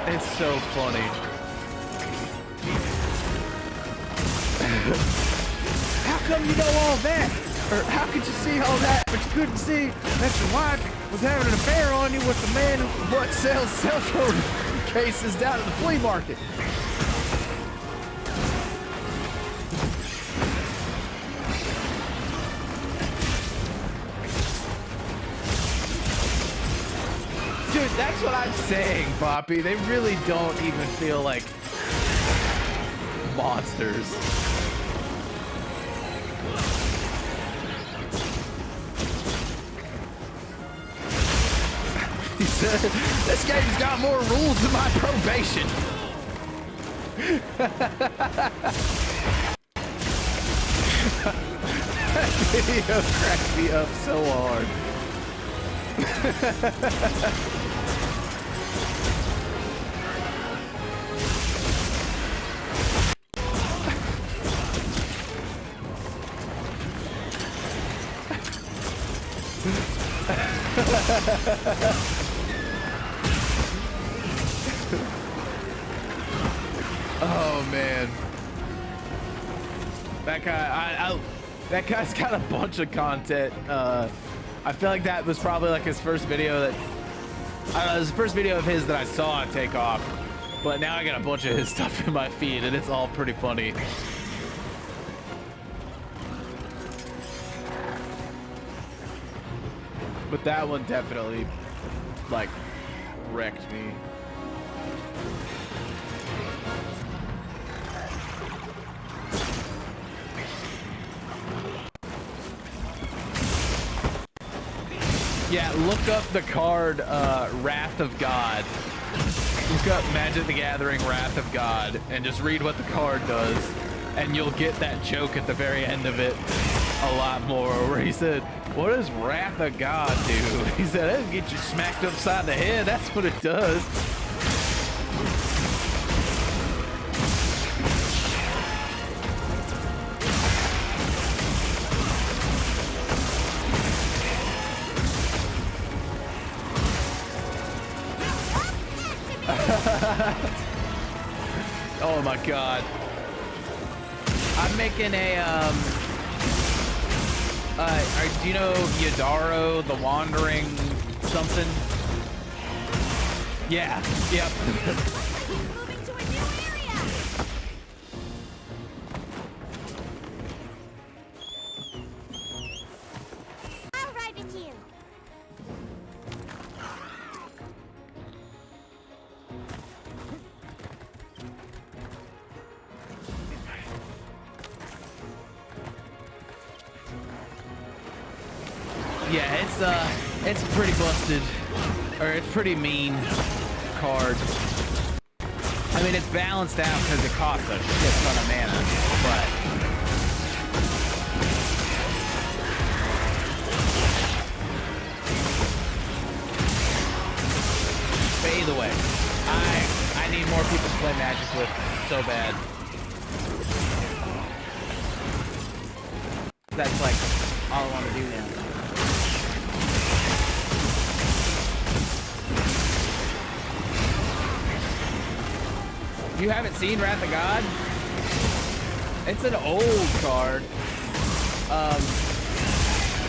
It's so funny. How come you know all that? Or how could you see all that, but you couldn't see that your wife was having an affair on you with the man who sells cell phone cases down at the flea market? Dude, that's what I'm saying, Poppy. They really don't even feel like monsters. This game's got more rules than my probation. That video cracked me up so hard. Oh man, that guy, that guy's got a bunch of content. I feel like that was probably like his first video that, I don't know, it was the first video of his that I saw take off. But now I got a bunch of his stuff in my feed, and it's all pretty funny. But that one definitely, like, wrecked me. Yeah, look up the card, Wrath of God. Look up Magic the Gathering Wrath of God and just read what the card does, and you'll get that joke at the very end of it a lot more, where he said, what does Wrath of God do? He said, it'll get you smacked upside the head. That's what it does. Oh my god. I'm making a do you know Yadaro the Wandering something? Yeah, yep. Moving to a new area. I'll ride with you. Yeah, it's pretty busted, or it's pretty mean card. I mean, it's balanced out because it costs a shit ton of mana, but either way, I need more people to play Magic with so bad. That's like all I want to do now. You haven't seen Wrath of God? It's an old card.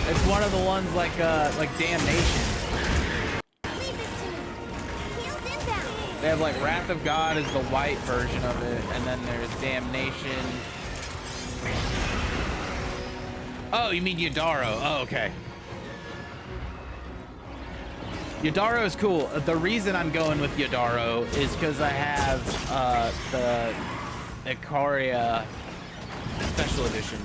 It's one of the ones like Damnation. They have like Wrath of God is the white version of it, and then there's Damnation. Oh, you mean Yadaro? Oh, okay. Yadaro is cool. The reason I'm going with Yadaro is because I have the Ikaria Special Edition,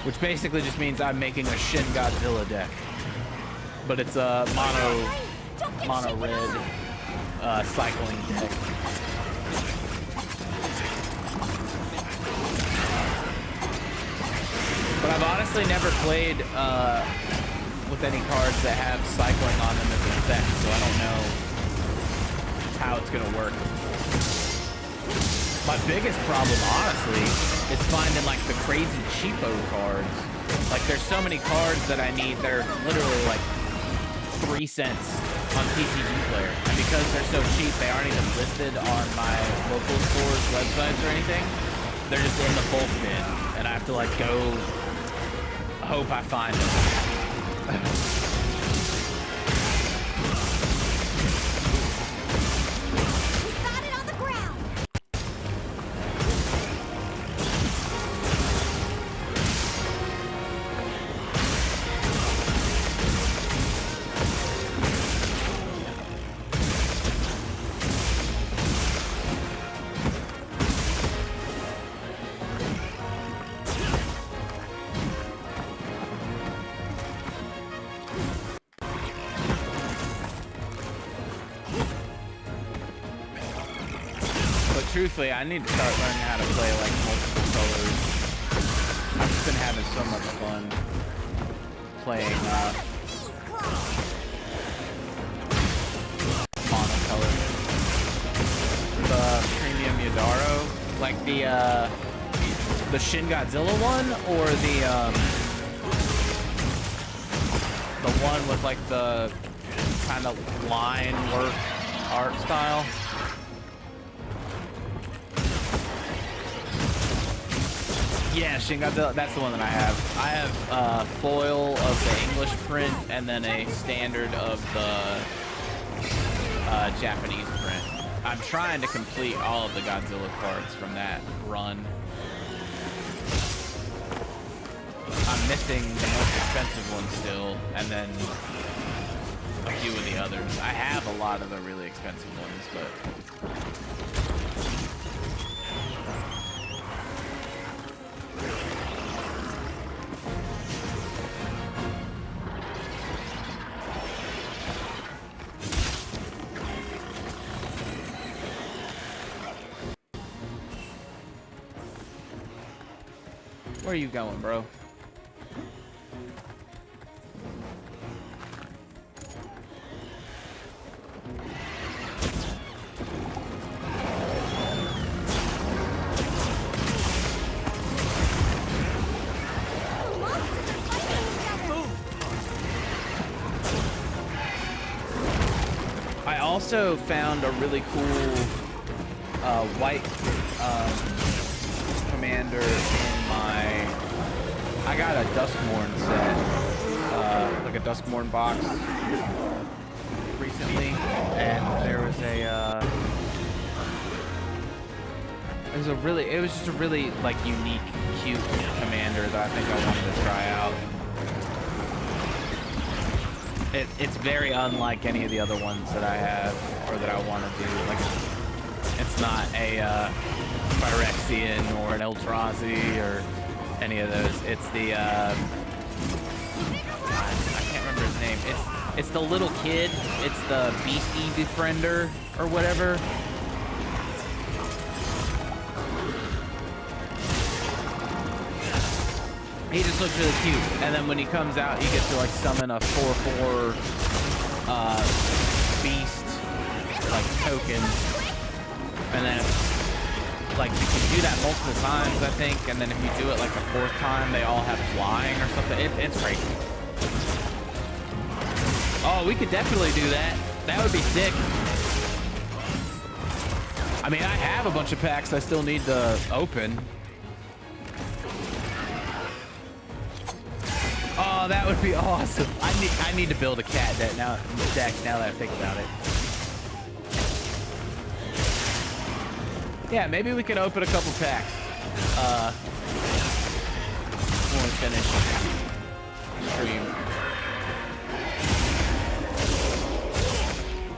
which basically just means I'm making a Shin Godzilla deck, but it's a mono red cycling deck. But I've honestly never played with any cards that have cycling on them as an effect, so I don't know how it's gonna work. My biggest problem, honestly, is finding like the crazy cheapo cards. Like there's so many cards that I need, they're literally like 3 cents on TCG Player. And because they're so cheap, they aren't even listed on my local stores, websites, or anything. They're just in the bulk bin, and I have to like go hope I find them. We got it on the ground. Truthfully, I need to start learning how to play like multiple colors. I've just been having so much fun playing monocolor. The premium Yadaro, like the Shin Godzilla one, or the one with like the kind of line work art style. Yeah, Shin Godzilla, that's the one that I have. I have foil of the English print and then a standard of the Japanese print. I'm trying to complete all of the Godzilla cards from that run. I'm missing the most expensive one still, and then a few of the others. I have a lot of the really expensive ones, but where are you going, bro? I also found a really cool white commander in my... I got a Duskmourn set, like a Duskmourn box recently, and there was it was just a really like unique, cute commander that I think I wanted to try out. It's very unlike any of the other ones that I have or that I want to do. Like it's not a Phyrexian or an Eldrazi or any of those. It's the I can't remember his name. It's the little kid. It's the Beastie Befriender or whatever. He just looks really cute. And then when he comes out, you get to like summon a 4/4 beast like token. And then like you can do that multiple times, I think. And then if you do it like a 4th time, they all have flying or something. It's crazy. Oh, we could definitely do that. That would be sick. I mean, I have a bunch of packs I still need to open. Oh, that would be awesome. I need to build a cat deck now that I think about it. Yeah, maybe we could open a couple packs. When we finish stream.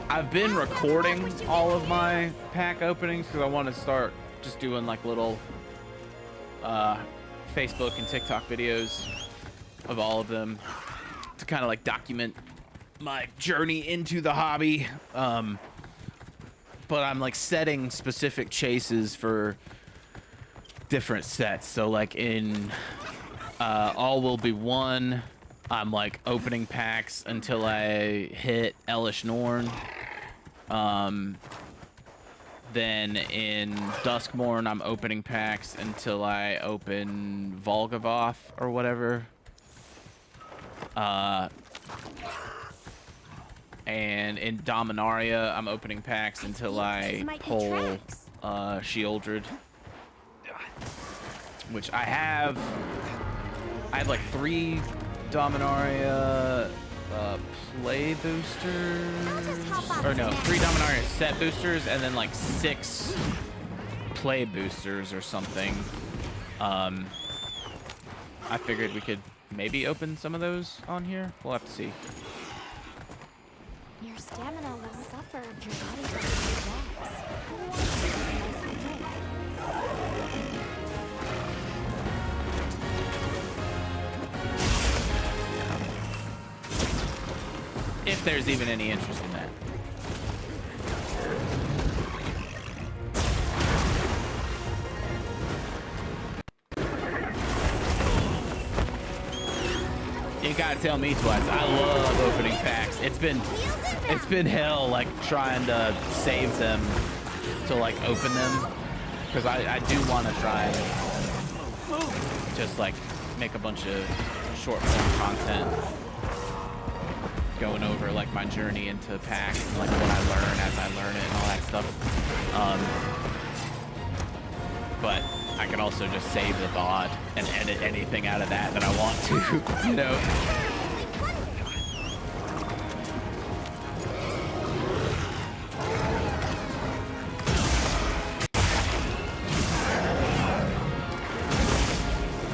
I've been recording all of my pack openings because I want to start just doing like little Facebook and TikTok videos of all of them to kind of like document my journey into the hobby. But I'm like setting specific chases for different sets. So like in All Will Be One, I'm like opening packs until I hit 𝕠𝕟 Then in Duskmorn, I'm opening packs until I open Volgavoth or whatever. And in Dominaria, I'm opening packs until I pull Sheoldred, which I have like 3 Dominaria play boosters, or no, 3 Dominaria set boosters, and then like 6 play boosters or something. I figured we could maybe open some of those on here. We'll have to see. Your stamina will suffer if your body If there's even any interest in that. You gotta tell me twice. I love opening packs. It's been hell, like trying to save them to like open them, because I do want to try and just like make a bunch of short form content going over like my journey into packs and like what I learn as I learn it and all that stuff. But I can also just save the VOD and edit anything out of that I want to, you know?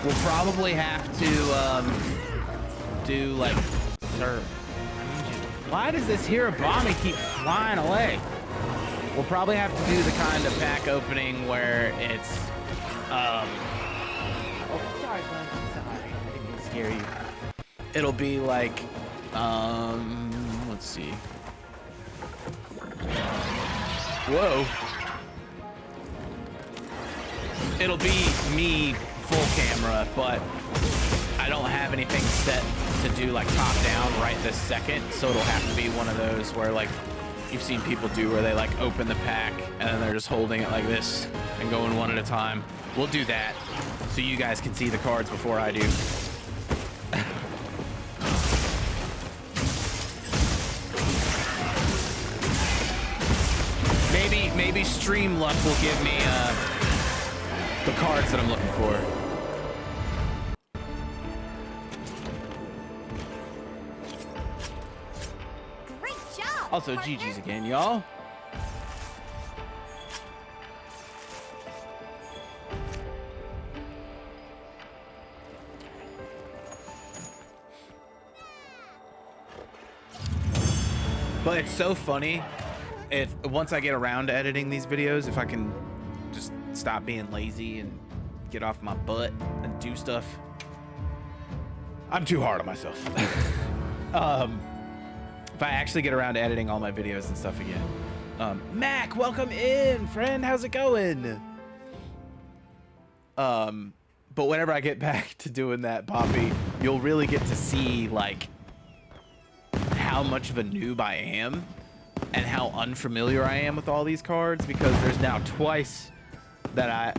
We'll probably have to do like, sir, why does this Hirabami keep flying away? We'll probably have to do the kind of pack opening where it's oh, sorry, bud. Sorry, I didn't mean to scare you. It'll be like let's see. Whoa. It'll be me full camera, but I don't have anything set to do like top down right this second, so it'll have to be one of those where like you've seen people do where they like open the pack and then they're just holding it like this and going one at a time. We'll do that so you guys can see the cards before I do. Maybe stream luck will give me the cards that I'm looking for. Great job! Also, partner. GG's again, y'all. But it's so funny if once I get around to editing these videos, if I can just stop being lazy and get off my butt and do stuff. I'm too hard on myself. If I actually get around to editing all my videos and stuff again. Mac, welcome in, friend. How's it going? But whenever I get back to doing that, Poppy, you'll really get to see like how much of a noob I am and how unfamiliar I am with all these cards, because there's now twice that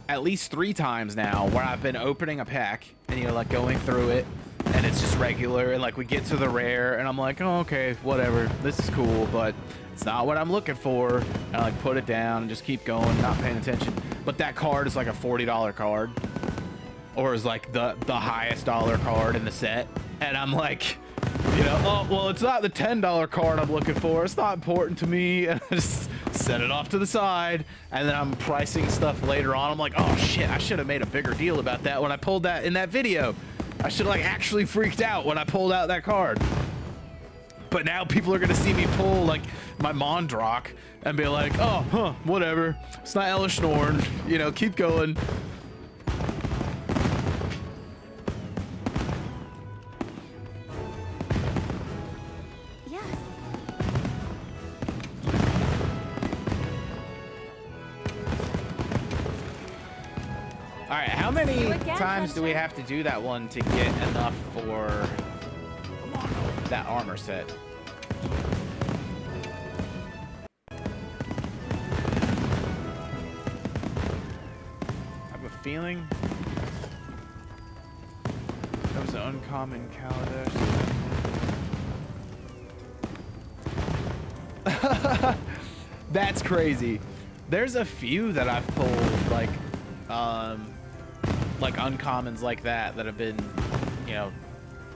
at least 3 times now where I've been opening a pack and, you know, like going through it and it's just regular, and like we get to the rare and I'm like, oh, okay, whatever, this is cool, but it's not what I'm looking for. And I like put it down and just keep going, not paying attention. But that card is like a $40 card, or is like the highest dollar card in the set, and I'm like, you know, oh, well, it's not the $10 card I'm looking for. It's not important to me. And I just set it off to the side. And then I'm pricing stuff later on. I'm like, oh, shit, I should have made a bigger deal about that when I pulled that in that video. I should have, like, actually freaked out when I pulled out that card. But now people are going to see me pull, like, my Mondrock and be like, oh, huh, whatever. It's not 𝕎𝕚𝕟𝕣. You know, keep going. All right, how many times do we have to do that one to get enough for that armor set? I have a feeling that was an uncommon 𝕎𝕚𝕟𝕣. That's crazy. There's a few that I've pulled, like uncommons like that have been, you know,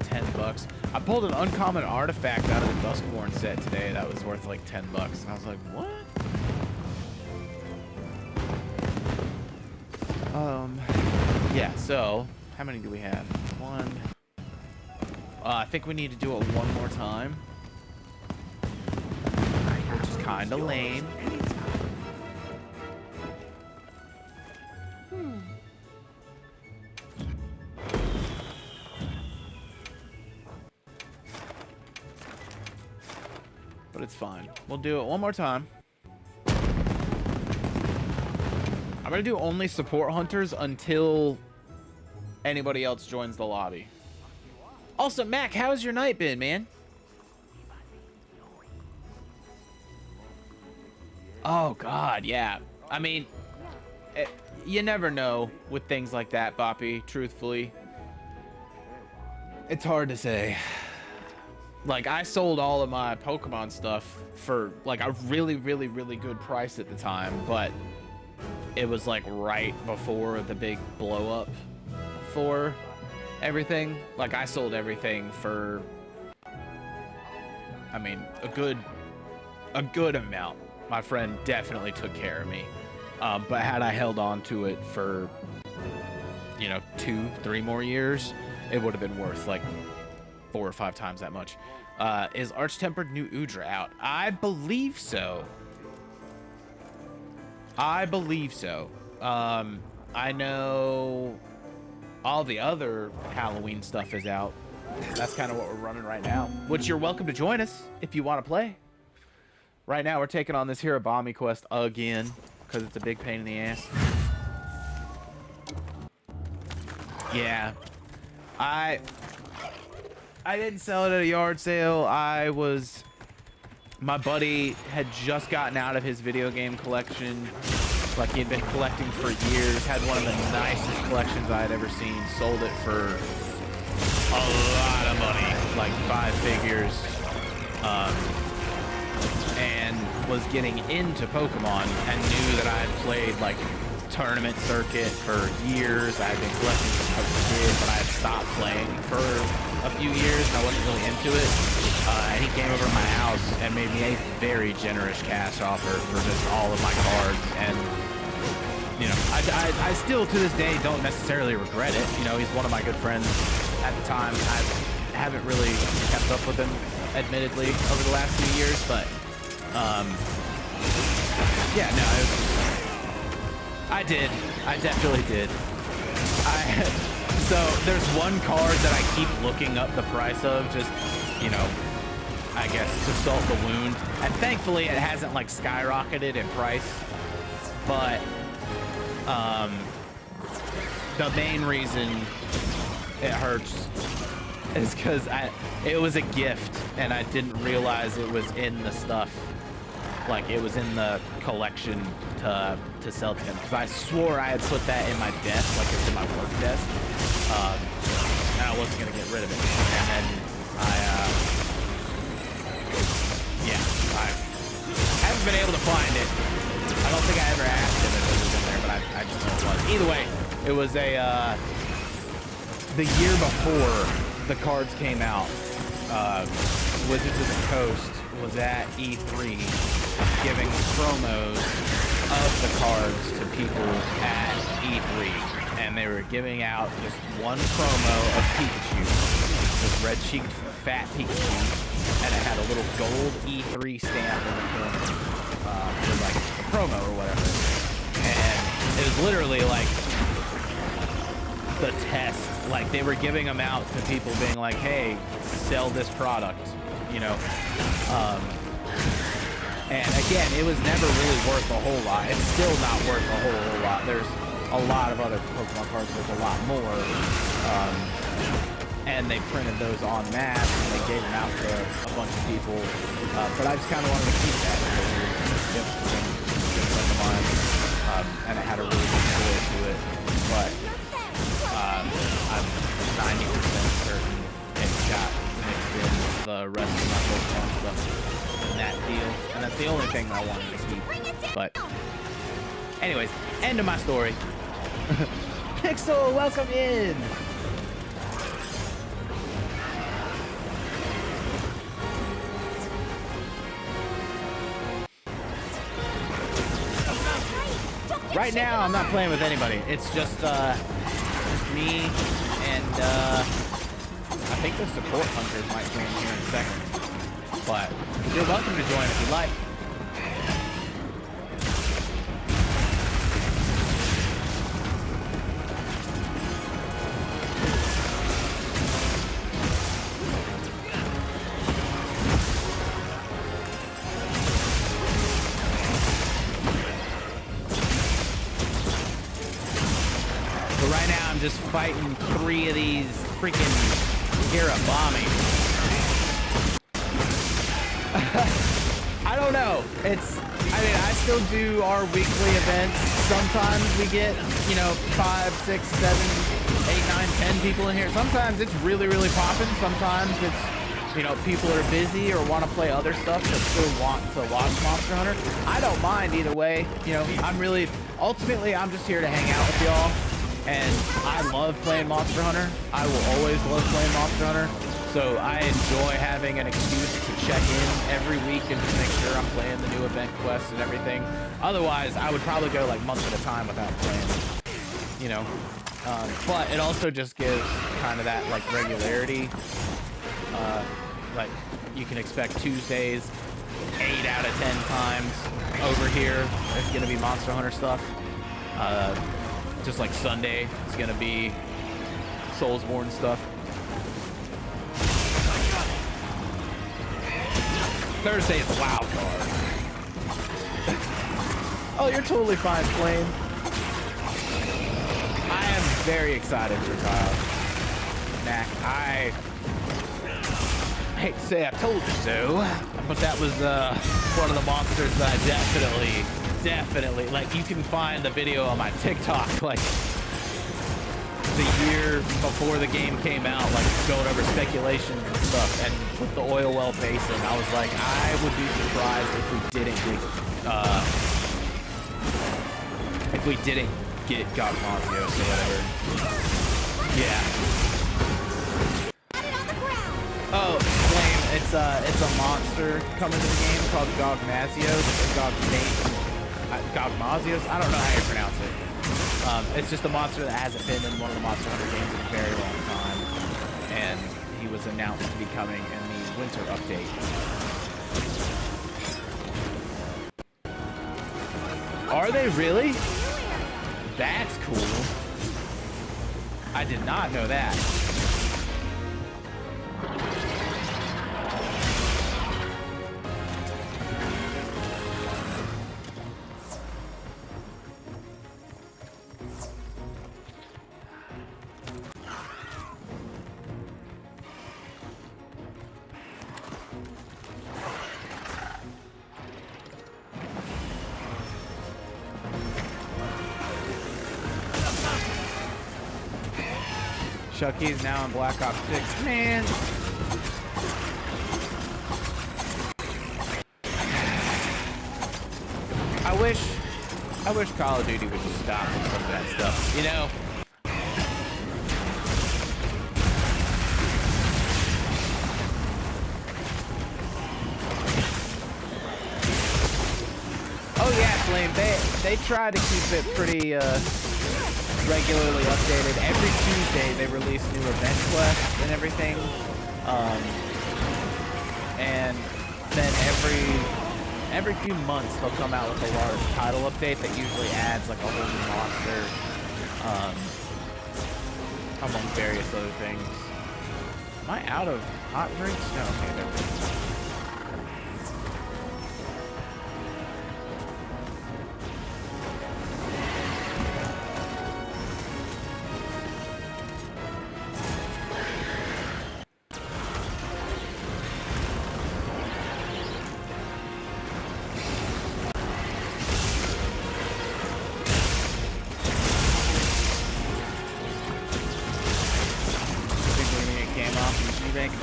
$10. I pulled an uncommon artifact out of the Duskborn set today that was worth like $10, and I was like, what? Yeah, so how many do we have? 1. I think we need to do it one more time, which is kind of lame. But it's fine. We'll do it one more time. I'm gonna do only support hunters until anybody else joins the lobby. Also, Mac, how's your night been, man? Oh, God, yeah. I mean, you never know with things like that, Boppy, truthfully. It's hard to say. Like, I sold all of my Pokemon stuff for, like, a really, really, really good price at the time, but it was, like, right before the big blow-up for everything. Like, I sold everything for, I mean, a good amount. My friend definitely took care of me. But had I held on to it for, you know, 2-3 more years, it would have been worth, like, 4 or 5 times that much. Is Arch-Tempered 𝕄𝕠𝕟𝕣 out? I believe so. I believe so. I know all the other Halloween stuff is out. That's kind of what we're running right now. Which you're welcome to join us if you want to play. Right now we're taking on this Hirabami quest again because it's a big pain in the ass. Yeah. I didn't sell it at a yard sale. My buddy had just gotten out of his video game collection. Like, he had been collecting for years, had one of the nicest collections I had ever seen, sold it for a lot of money, like 5 figures, and was getting into Pokemon and knew that I had played, like, tournament circuit for years. I had been collecting since I was a kid, but I had stopped playing for a few years and I wasn't really into it. And he came over to my house and made me a very generous cash offer for just all of my cards. And, you know, I still to this day don't necessarily regret it. You know, he's one of my good friends at the time. I haven't really kept up with him, admittedly, over the last few years, but yeah, no, I did. I definitely did. So there's one card that I keep looking up the price of, just, you know, I guess to salt the wound. And thankfully it hasn't like skyrocketed in price. But the main reason it hurts is because it was a gift and I didn't realize it was in the stuff. Like it was in the collection to sell to him, because I swore I had put that in my desk, like it's in my work desk, and I wasn't gonna get rid of it. And then I haven't been able to find it. I don't think I ever asked him if it was in there, but I just know it was. Either way, it was the year before the cards came out. Wizards of the Coast was at E3 giving promos of the cards to people at E3, and they were giving out just one promo of Pikachu, this red-cheeked fat Pikachu, and it had a little gold E3 stamp in the corner for like a promo or whatever, and it was literally like the test. Like they were giving them out to people, being like, "Hey, sell this product," you know. And again, it was never really worth a whole lot. It's still not worth a whole lot. There's a lot of other Pokemon cards worth a lot more. And they printed those en masse and they gave them out to a bunch of people. But I just kind of wanted to keep that because it was a gift from a friend of mine. And it had a really good story to it. But I'm 90% certain it got mixed in with the rest of my Pokemon stuff in that deal, and that's the only thing that I wanted to keep. But anyways, end of my story. Pixel, welcome in. Right now, I'm not playing with anybody. It's just me and I think the support hunters might join here in a second. But you're welcome to join if you'd like. But right now I'm just fighting 3 of these freaking �12𝕟𝕤𝕦𝕕𝕤. I don't know. I still do our weekly events. Sometimes we get, 5, 6, 7, 8, 9, 10 people in here. Sometimes it's really, really popping. Sometimes it's, people are busy or want to play other stuff but still want to watch Monster Hunter. I don't mind either way. Ultimately, I'm just here to hang out with y'all. And I love playing Monster Hunter. I will always love playing Monster Hunter. So I enjoy having an excuse to check in every week and just make sure I'm playing the new event quests and everything. Otherwise, I would probably go like months at a time without playing, but it also just gives kind of that like regularity. Like you can expect Tuesdays 8 out of 10 times over here it's going to be Monster Hunter stuff. Just like Sunday, it's going to be Soulsborne stuff. Thursday is the wild card. Oh, you're totally fine, Flame. I am very excited for Kyle. Knack, I hate to say I told you so, but that was one of the monsters that I definitely, like, you can find the video on my TikTok, like, the year before the game came out, like, going over speculations and stuff, and with the oil well basin, I was like, I would be surprised if we didn't get 𝕍𝕠𝕟𝕤𝕐 or whatever. Yeah. Oh, Flame, it's a monster coming to the game called 𝕍𝕠𝕟𝕐𝕐 or 𝕍𝕠𝕟𝕐𝕍. I don't know how you pronounce it. It's just a monster that hasn't been in one of the Monster Hunter games in a very long time, and he was announced to be coming in the winter update. Are they really? That's cool. I did not know that. Chucky is now in Black Ops 6. Man. I wish Call of Duty would just stop with some of that stuff, you know? Oh yeah, Flame, they try to keep it pretty regularly updated. Every Tuesday they release new event quests and everything. And then every few months they'll come out with a large title update that usually adds like a whole new monster, among various other things. Am I out of hot drinks? No, okay, there we go.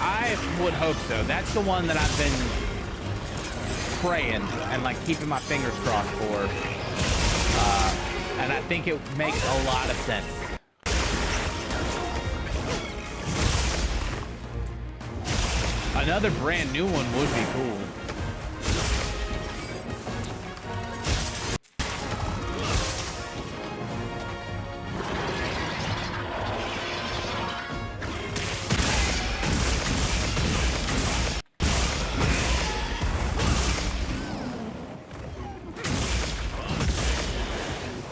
I would hope so. That's the one that I've been praying and like keeping my fingers crossed for. And I think it makes a lot of sense. Another brand new one would be cool.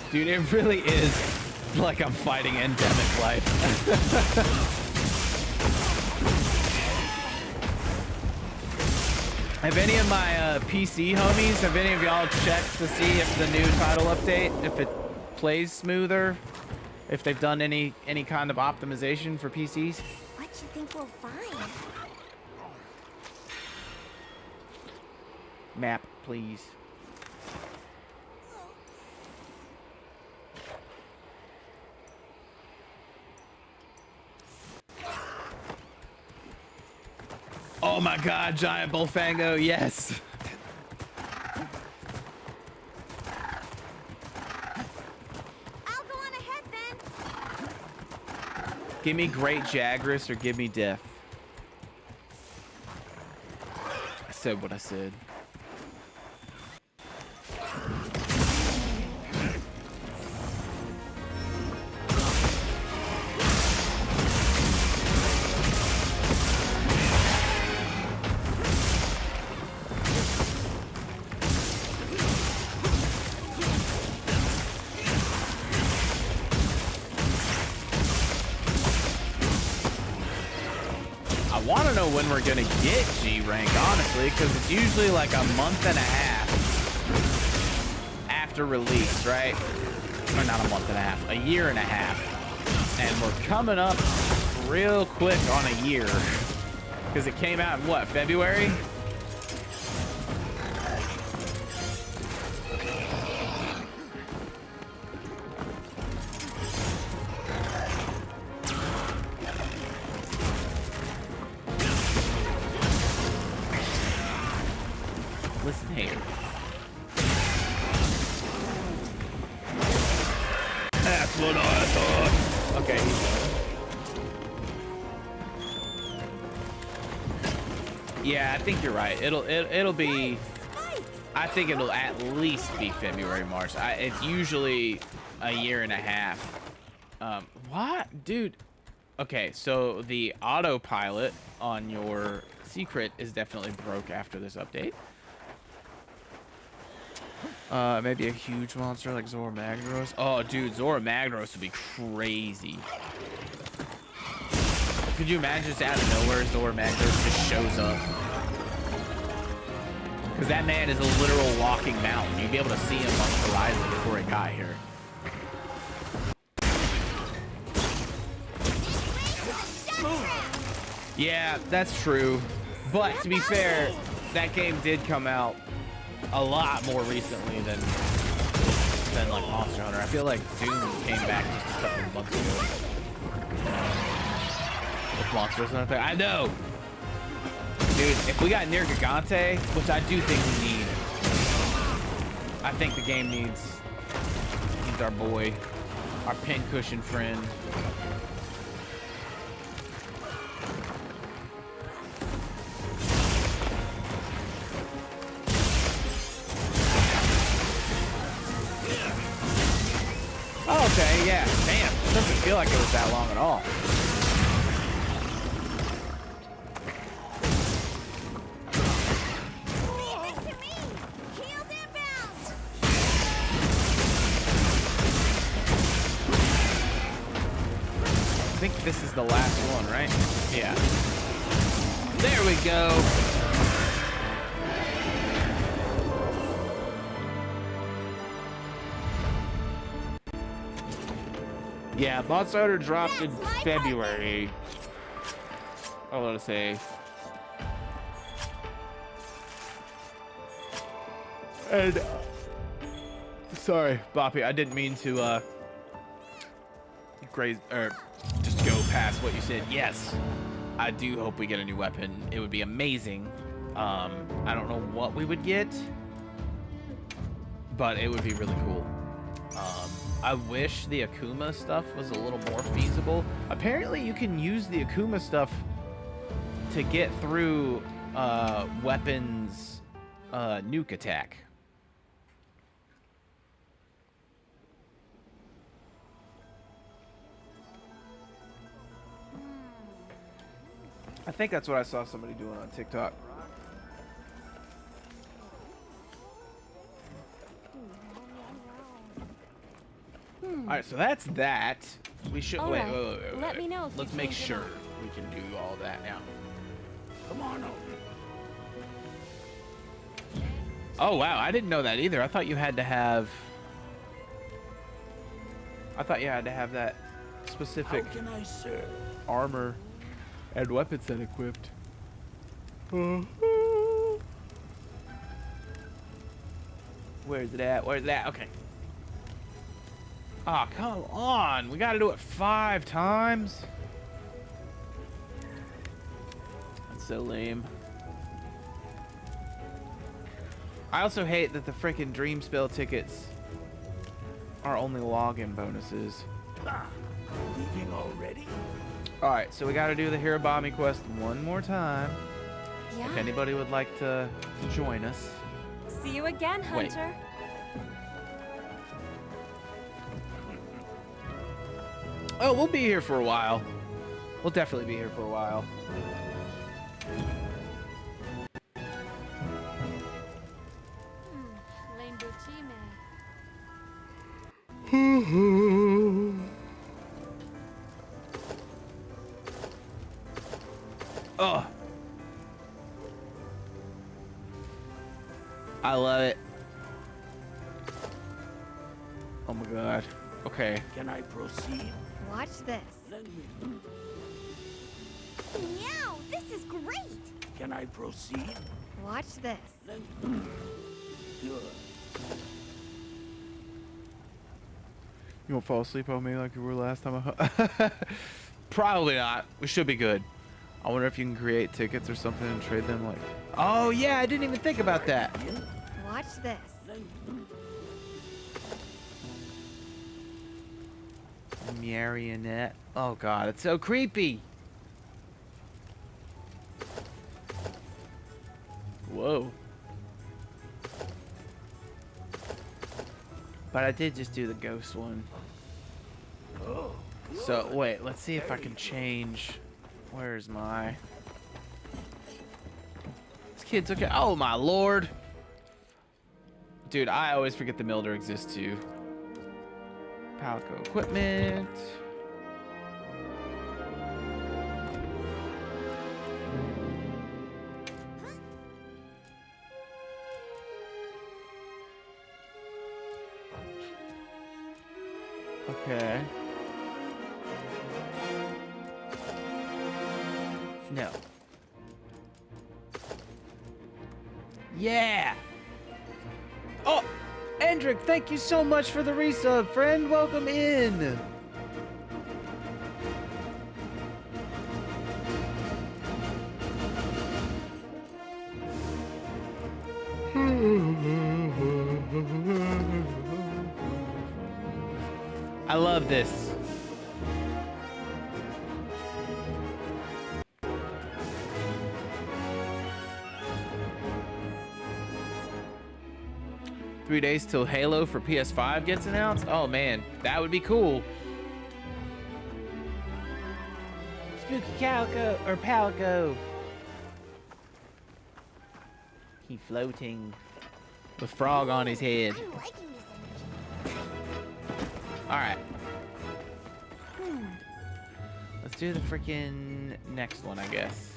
Dude, it really is like I'm fighting endemic life. Have any of my PC homies, have any of y'all checked to see if the new title update, if it plays smoother, if they've done any kind of optimization for PCs? What you think we'll find? Map, please. Oh my god, giant 𝕠𝕟𝕟𝕠, yes! I'll go on ahead then. Give me Great Jagras or give me Death. I said what I said. I want to know when we're going to get G rank, honestly, because it's usually like a month and a half after release, right? Or not a month and a half, a year and a half. And we're coming up real quick on a year because it came out in what, February? Listen here. That's what I thought. Okay. Yeah, I think you're right. It'll be. I think it'll at least be February, March. It's usually a year and a half. What, dude? Okay, so the autopilot on your secret is definitely broke after this update. Maybe a huge monster like 𝕎𝕚𝕝𝕕𝕤. Oh, dude, 𝕎𝕚𝕝𝕝 would be crazy. Could you imagine just out of nowhere 𝕎𝕚𝕝𝕝𝕤 just shows up? Because that man is a literal walking mountain. You'd be able to see him on the horizon before he got here. Yeah, that's true. But to be fair, that game did come out a lot more recently than like Monster Hunter. I feel like Doom came back just a couple of months ago. With Monster Hunter. I know! Dude, if we got 𝕤𝕟𝕟𝕥𝕖𝕣, which I do think we need, I think the game needs our boy, our pincushion friend. Oh, okay, yeah. Damn, it doesn't feel like it was that long at all. I think this is the last one, right? Yeah. There we go. Yeah, Monster Hunter dropped in February. I want to say. And sorry, Boppy, I didn't mean to graze or just go past what you said. Yes, I do hope we get a new weapon. It would be amazing. I don't know what we would get, but it would be really cool. I wish the Akuma stuff was a little more feasible. Apparently, you can use the Akuma stuff to get through weapons nuke attack. I think that's what I saw somebody doing on TikTok. All right, so that's that. We should wait. Let me know if you Let's make change sure your mind. we can do all that now. Come on over. Oh wow, I didn't know that either. I thought you had to have. I thought you had to have that specific How can I serve? armor and weapon set equipped. Where's it at? Where's that? Okay. Oh, come on. We got to do it 5 times. That's so lame. I also hate that the freaking Dream Spell tickets are only login bonuses. Leaving already? Alright, so we got to do the 𝕤𝕚𝕝𝕕𝕤 quest one more time. Yeah. If anybody would like to join us. See you again, Wait. Hunter. Oh, we'll be here for a while. We'll definitely be here for a while. Oh. I love it. Oh my god. Okay. Can I proceed? Watch this. Let me. Meow, this is great. Can I proceed? Watch this. Let me. Good. You won't fall asleep on me like you were last time Probably not. We should be good. I wonder if you can create tickets or something and trade them like... Oh, yeah, I didn't even think about that. Watch this. Let me. Marionette. Oh, God, it's so creepy. Whoa. But I did just do the ghost one. Oh, So, wait, let's see if I can change... Where's my... This kid took it. Oh, my lord. Dude, I always forget the Milder exists too. Palco equipment. Okay. No. Yeah. Oh, Endrick, thank you so much for the resub, friend. Welcome in. I love this. Three days till Halo for PS5 gets announced? Oh man, that would be cool. Spooky Calico or Palico. He floating with frog on his head. I'm liking this energy. Alright. Let's do the freaking next one, I guess.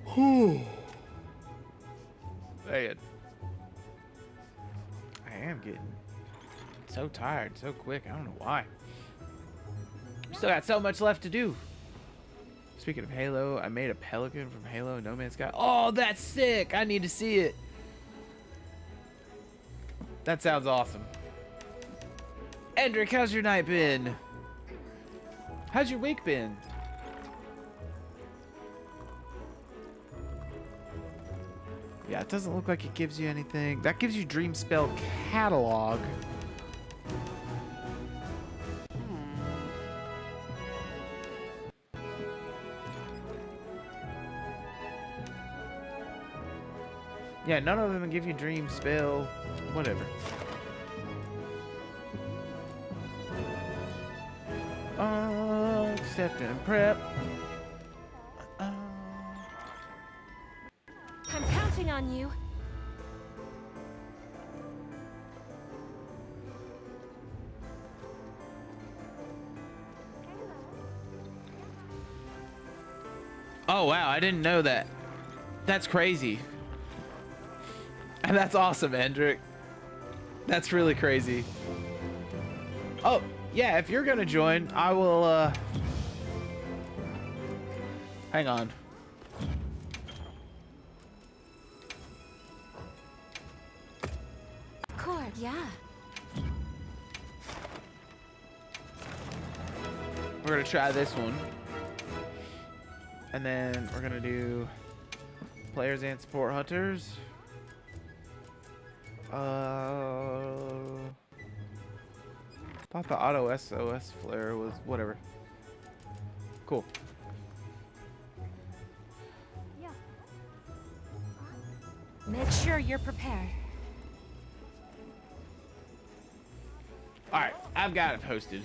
Whew. Man. I am getting so tired so quick. I don't know why. Still got so much left to do. Speaking of Halo, I made a pelican from Halo No Man's Sky. Oh, that's sick. I need to see it. That sounds awesome. Endrick, how's your night been? How's your week been? Yeah, it doesn't look like it gives you anything. That gives you Dream Spell Catalog. Yeah, none of them give you Dream Spell. Whatever. Accept and prep. I'm counting on you. Oh, wow. I didn't know that. That's crazy. And that's awesome, Hendrik. That's really crazy. Oh, yeah. If you're going to join, I will, hang on. Cord, yeah. We're going to try this one. And then we're going to do players and support hunters. Thought the auto SOS flare was whatever. Cool. Yeah. Make sure you're prepared. Alright, I've got it posted.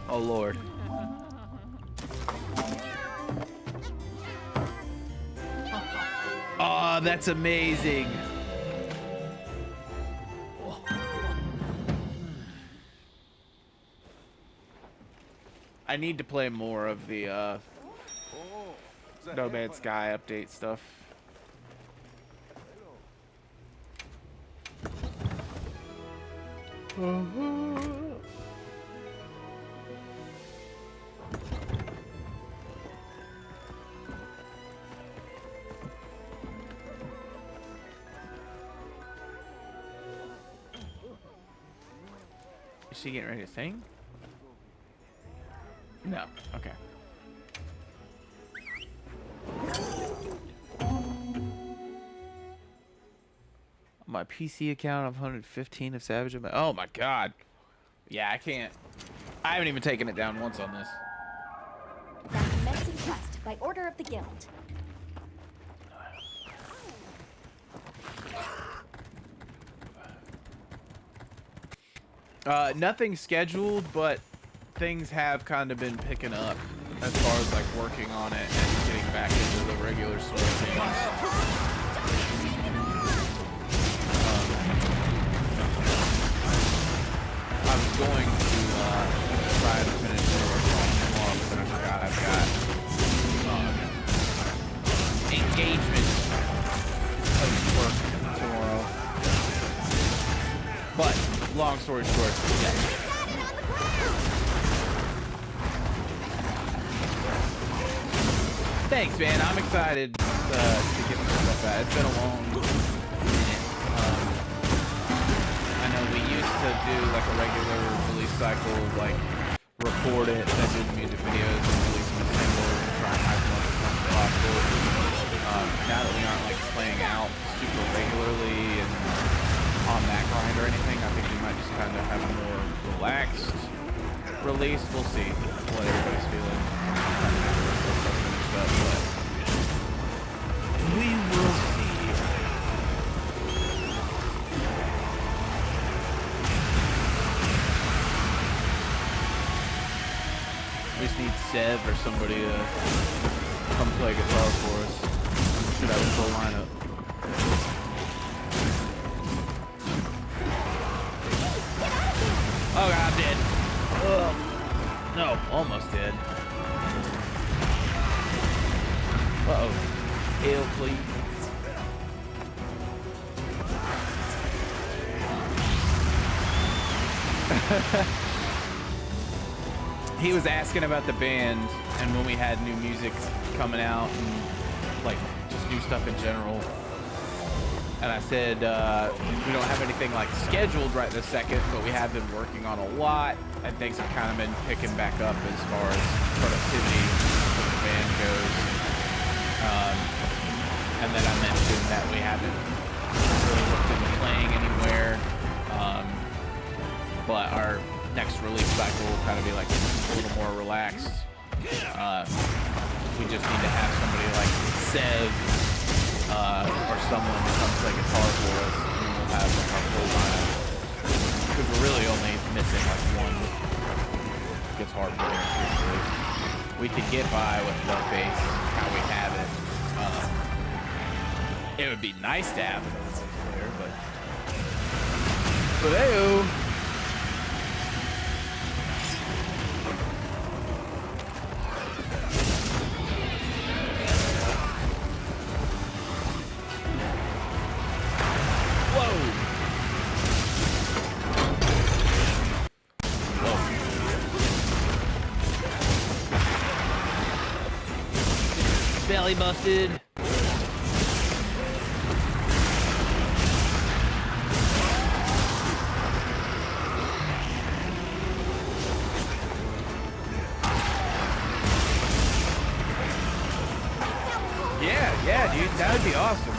Oh Lord. Oh, that's amazing. I need to play more of the No Man's Sky update stuff. Is she getting ready to sing? No. Okay. My PC account of 115 of Savage. Oh my God. Yeah, I can't. I haven't even taken it down once on this. Now commencing quest by order of the guild. Nothing scheduled, but things have kind of been picking up as far as like working on it and getting back into the regular sort of things. I was going to try to finish the work on tomorrow, but then I forgot I've got engagement of work tomorrow. But long story short, yeah. Thanks, man. I'm excited to get some stuff out. It's been a long minute. I know we used to do like a regular release cycle of like record it, then do the music videos, and release them as singles and try and have as much fun as possible. Now that we aren't like playing out super regularly and on that grind or anything, I think we might just kind of have a more relaxed release. We'll see what everybody's feeling. But we will see. We just need Sev or somebody to come play guitar for us. We should have a full lineup. Oh god, I'm dead. Ugh. No, almost dead. Uh-oh. Heal, please. He was asking about the band and when we had new music coming out and like just new stuff in general. And I said, we don't have anything like scheduled right this second, but we have been working on a lot and things have kind of been picking back up as far as productivity of the band goes. And then I mentioned that we haven't really looked into playing anywhere, but our next release cycle will kind of be like a little more relaxed. We just need to have somebody like Sev or someone to come play guitar for us, and we'll have like our full lineup. Because we're really only missing like one guitar player. We could get by with no bass, how we have it. It would be nice to have another player, but hey-o. Belly busted. Yeah, dude, that would be awesome.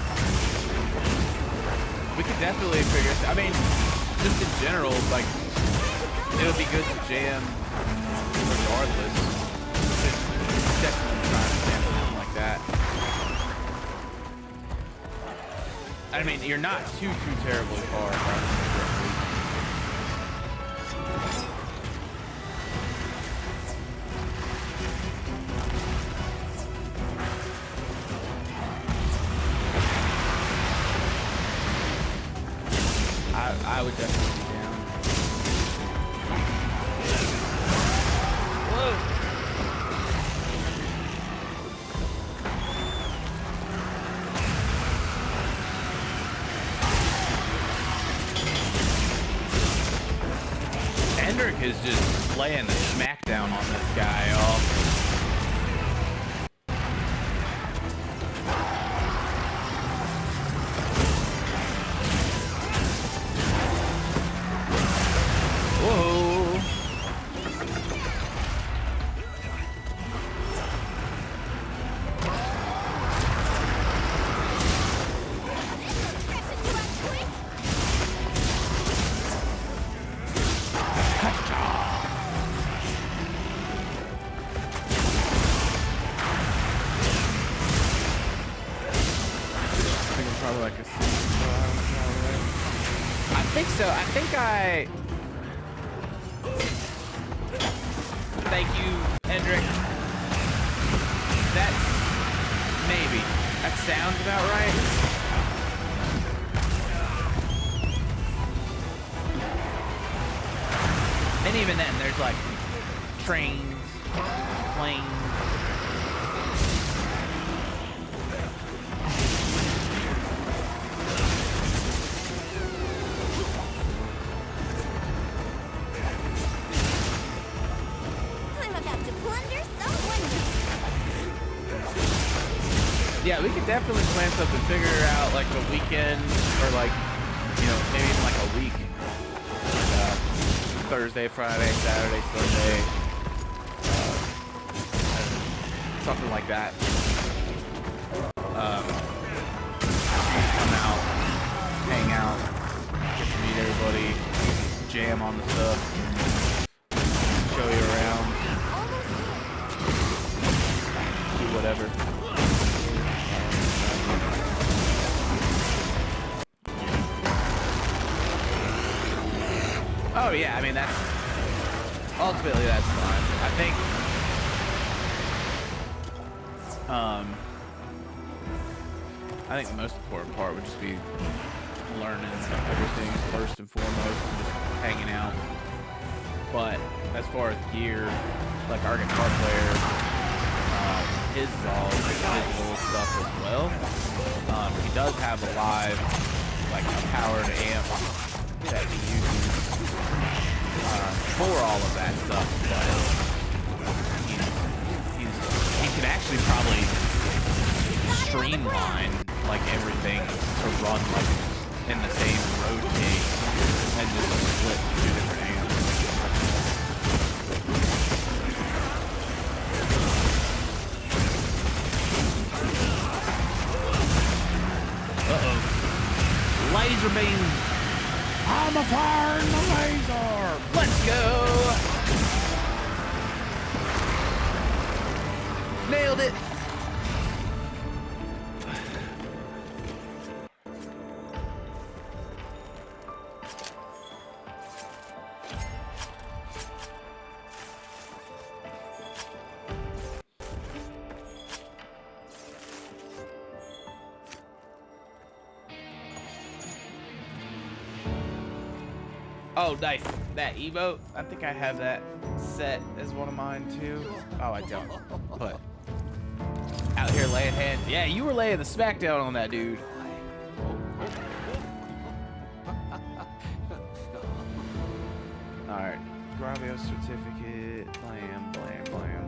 We could definitely figure it out. I mean, just in general, like, it would be good to jam regardless. Definitely trying to jam something like that. I mean, you're not too terribly far from I would definitely be down. Whoa! Hendrick is just laying the smackdown on this guy, y'all. So I think thank you, Hendrik. Maybe. That sounds about right. And even then, there's like trains, planes. I'm about to plunder someone. Yeah, we could definitely plan something, figure out like a weekend or like, you know, maybe even like a week. Thursday, Friday, Saturday, Sunday, something like that. Come out, hang out, get to meet everybody, jam on the stuff, show you around, do whatever. Oh yeah, I mean ultimately that's fine. I think the most important part would just be learning everything first and foremost and just hanging out. But as far as gear, like our guitar player, his is all digital stuff as well. He does have a live, like a powered amp that he uses for all of that stuff, but he can actually probably streamline like everything to run like in the same road case and just split two different amps. Uh-oh. Laser beam. I'm a firing the laser. Let's go. Nailed it. Oh, nice. That emote, I think I have that set as one of mine too. Oh, I don't. But out here laying hands. Yeah, you were laying the smackdown on that dude. All right, 𝕠𝕟𝕣 certificate. Blam, blam, blam.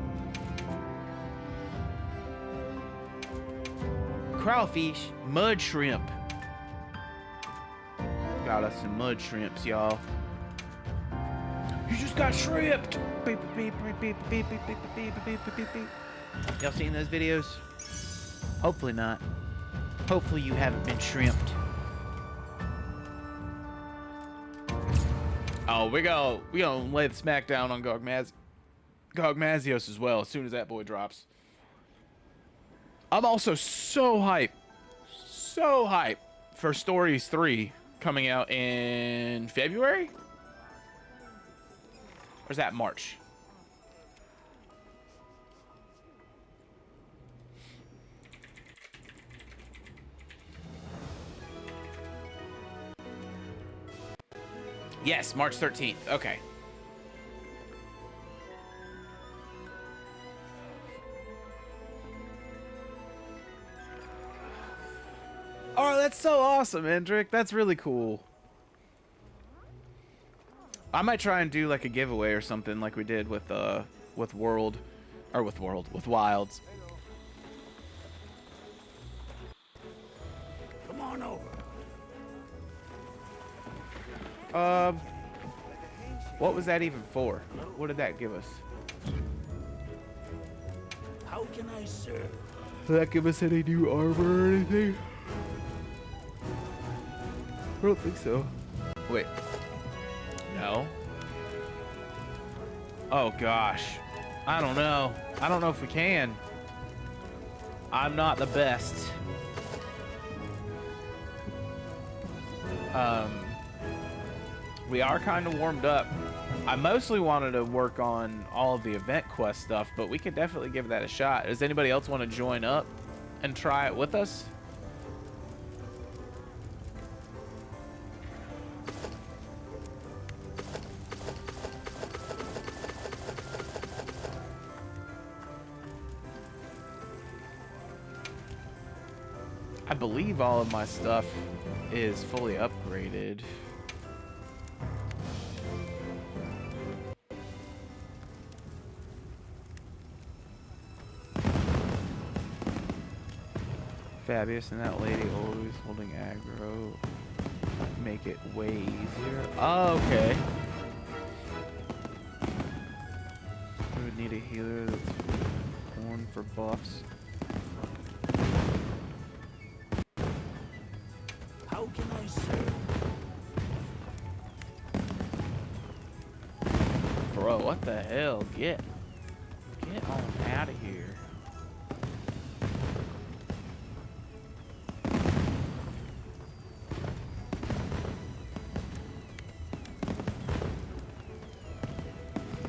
Crawfish, mud shrimp. Got us some mud shrimps, y'all. You just got shrimped. Beep, beep, beep, beep, beep, beep, beep, beep, beep, beep, beep, beep. Y'all seen those videos? Hopefully not. Hopefully you haven't been shrimped. Oh, we gonna lay the smackdown on 𝕠𝕟𝕣 as well as soon as that boy drops. I'm also so hyped for Stories 3 coming out in February? Or is that March? Yes, March 13th. Okay. Oh, that's so awesome, Hendrik. That's really cool. I might try and do like a giveaway or something like we did with Wilds. Come on over. What was that even for? What did that give us? How can I serve? Did that give us any new armor or anything? I don't think so. Wait. No. Oh gosh. I don't know. I don't know if we can. I'm not the best. We are kind of warmed up. I mostly wanted to work on all of the event quest stuff, but we could definitely give that a shot. Does anybody else want to join up and try it with us? I believe all of my stuff is fully upgraded. Fabius and that lady always holding aggro. Make it way easier. Oh, okay. We would need a healer that's born for buffs. How can I serve? Bro, what the hell? Get on out of here.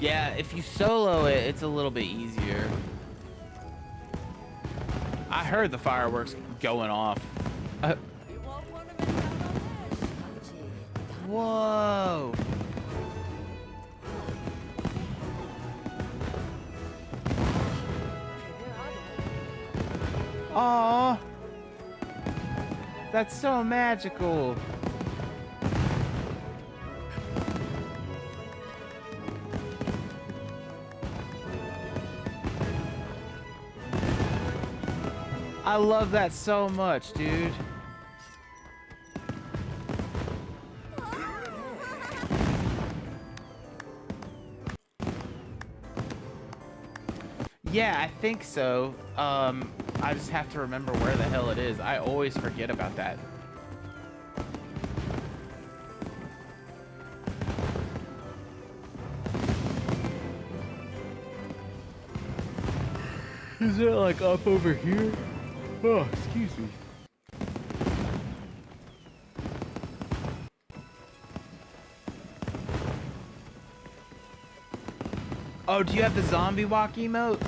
Yeah, if you solo it, it's a little bit easier. I heard the fireworks going off. Whoa. Aw. That's so magical. I love that so much, dude. Yeah, I think so. I just have to remember where the hell it is. I always forget about that. Is it like up over here? Oh, excuse me. Oh, do you have the zombie walk emote?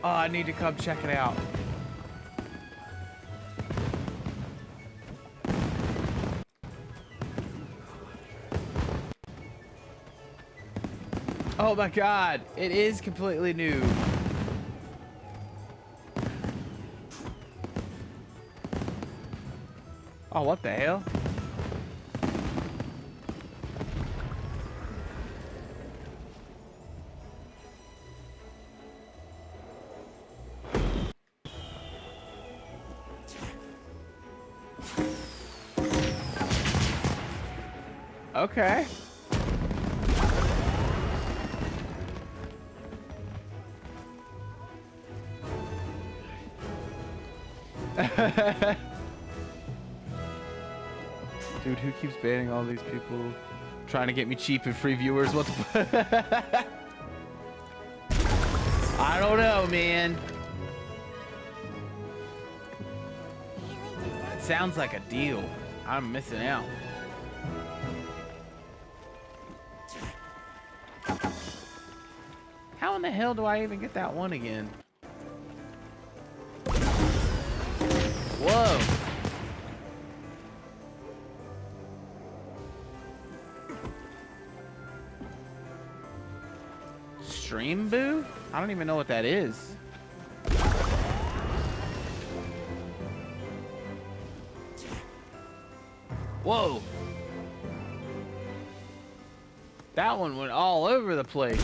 Oh, I need to come check it out. Oh my god, it is completely new. Oh, what the hell? Okay. Dude, who keeps banning all these people? Trying to get me cheap and free viewers? What the I don't know, man. It sounds like a deal. I'm missing out. How in the hell do I even get that one again? Whoa. Stream boo? I don't even know what that is. Whoa. That one went all over the place.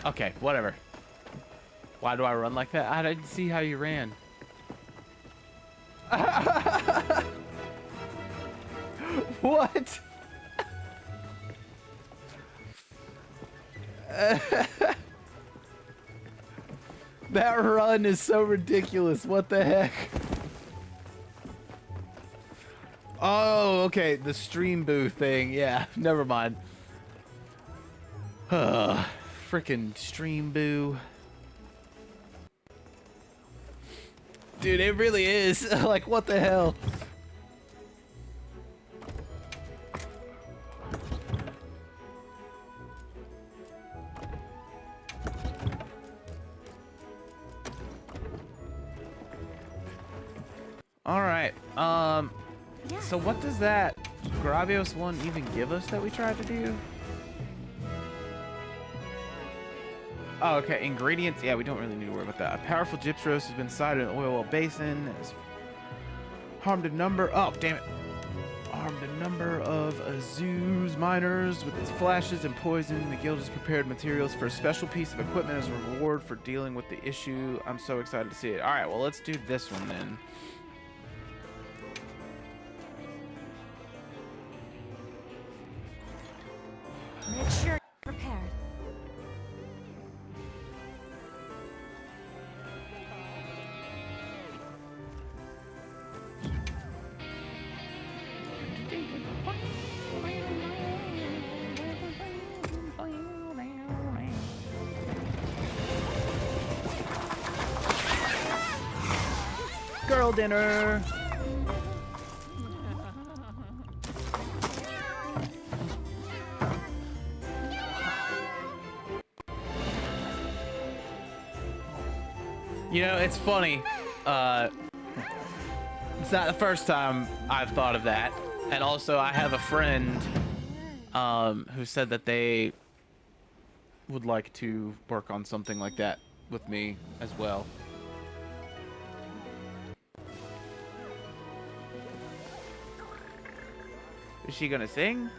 Okay, whatever. Why do I run like that? I didn't see how you ran. What? That run is so ridiculous. What the heck? Oh, okay. The stream boo thing. Yeah, never mind. Freaking stream boo. Dude, it really is. Like, what the hell? All right. Yeah. So what does that Gravios one even give us that we tried to do? Oh, okay. Ingredients. Yeah, we don't really need to worry about that. A powerful gyps roast has been sighted in an oil well basin. Has harmed a number. Oh, damn it. Harmed a number of Azuz miners with its flashes and poison. The guild has prepared materials for a special piece of equipment as a reward for dealing with the issue. I'm so excited to see it. All right, well, let's do this one then. Make sure you're prepared. Girl dinner. You know, it's funny. It's not the first time I've thought of that. And also, I have a friend who said that they would like to work on something like that with me as well. Is she gonna sing?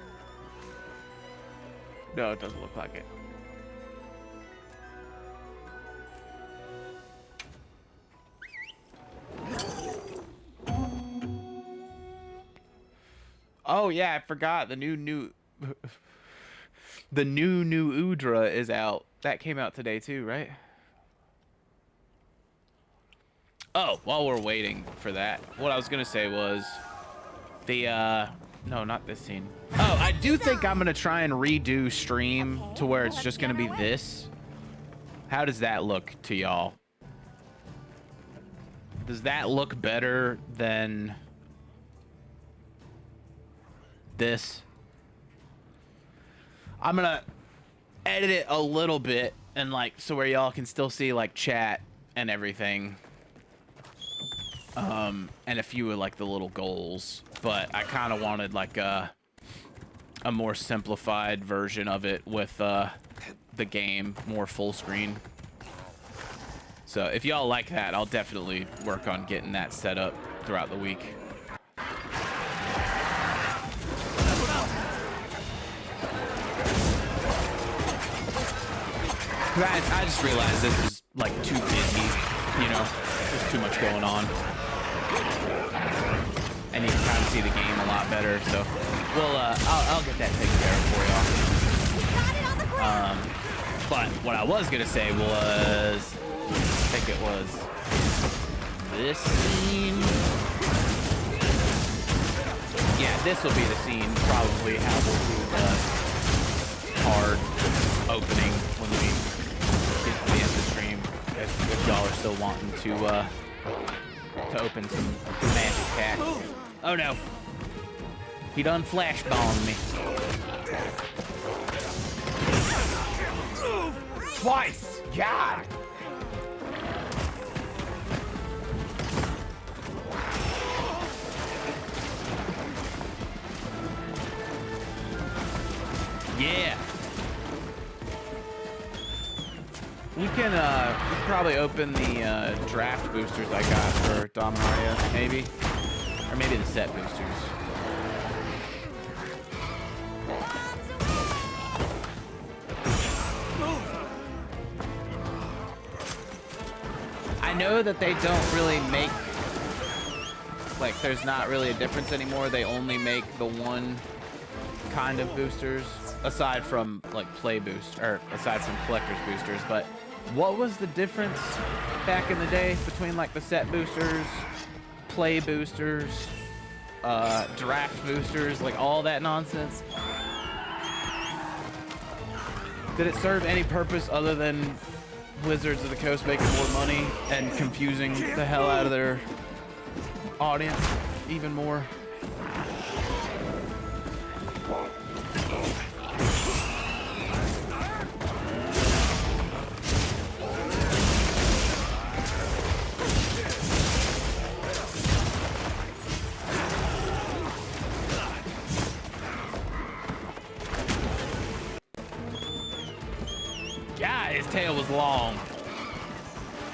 No, it doesn't look like it. Oh yeah, I forgot the new the new 𝕄𝕠𝕟𝕤 is out. That came out today too, right? Oh, while we're waiting for that, what I was gonna say was the no, not this scene. Oh, I do think I'm gonna try and redo stream to where it's just gonna be this. How does that look to y'all? Does that look better than this? I'm gonna edit it a little bit and like so where y'all can still see like chat and everything. And a few of like the little goals, but I kind of wanted like a more simplified version of it with the game more full screen. So if y'all like that, I'll definitely work on getting that set up throughout the week. I just realized this is like too busy, you know, there's too much going on. And you can kind of see the game a lot better, so we'll I'll get that taken care of for y'all. But what I was gonna say was, I think it was this scene. Yeah, this will be the scene. Probably how we'll do the card opening when we get to the end of the stream. If y'all are still wanting to open some magic packs. Oh no. He done flash bombed me. Twice! God! Yeah! You can probably open the draft boosters I got for 𝕠𝕟𝕟𝕤, maybe. Or maybe the set boosters. I know that they don't really make, like, there's not really a difference anymore. They only make the one kind of boosters, aside from, like, play boost, or aside from collector's boosters. But what was the difference back in the day between, like, the set boosters, play boosters, draft boosters, like all that nonsense? Did it serve any purpose other than Wizards of the Coast making more money and confusing the hell out of their audience even more? God, his tail was long.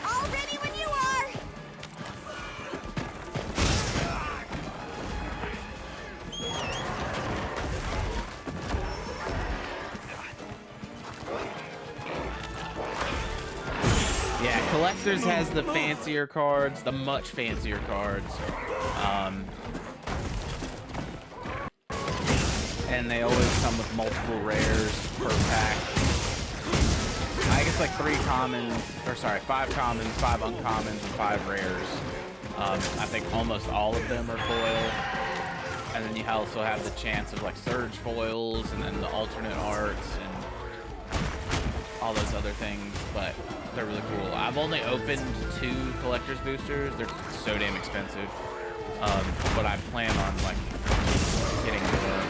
All ready when you are! Yeah, Collectors has the fancier cards, the much fancier cards. And they always come with multiple rares per pack. I guess like 5 commons, 5 uncommons, and 5 rares. I think almost all of them are foil. And then you also have the chance of like surge foils and then the alternate arts and all those other things, but they're really cool. I've only opened 2 collector's boosters. They're so damn expensive. But I plan on like getting more.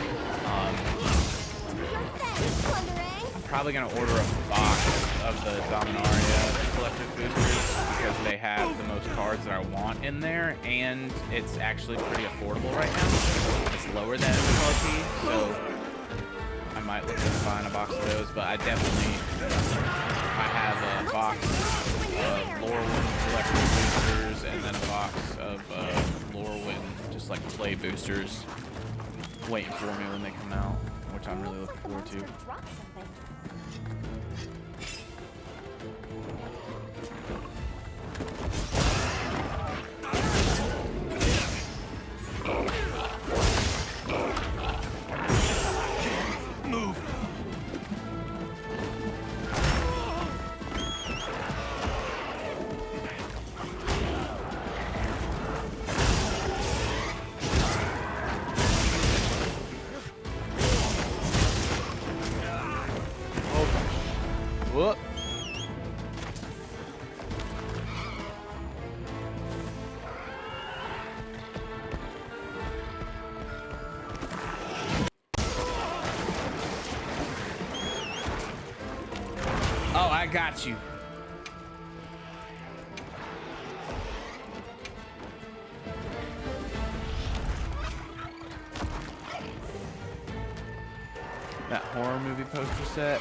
I'm probably gonna order a box of the Dominaria collector's boosters because they have the most cards that I want in there, and it's actually pretty affordable right now. It's lower than MSRP, so I might look at buying a box of those. But I have a box of Lorwyn collector's boosters, and then a box of Lorwyn just like play boosters waiting for me when they come out, which I'm really looking forward to. Drop something. Whoop. Oh, I got you. That horror movie poster set.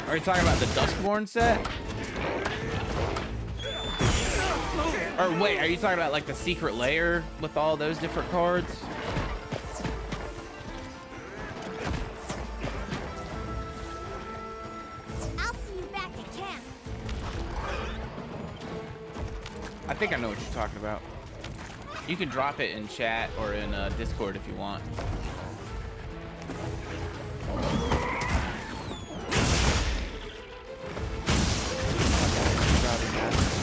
Are you talking about the Duskborn set? Or wait, are you talking about like the secret lair with all those different cards? I'll see you back at camp. I think I know what you're talking about. You can drop it in chat or in Discord if you want.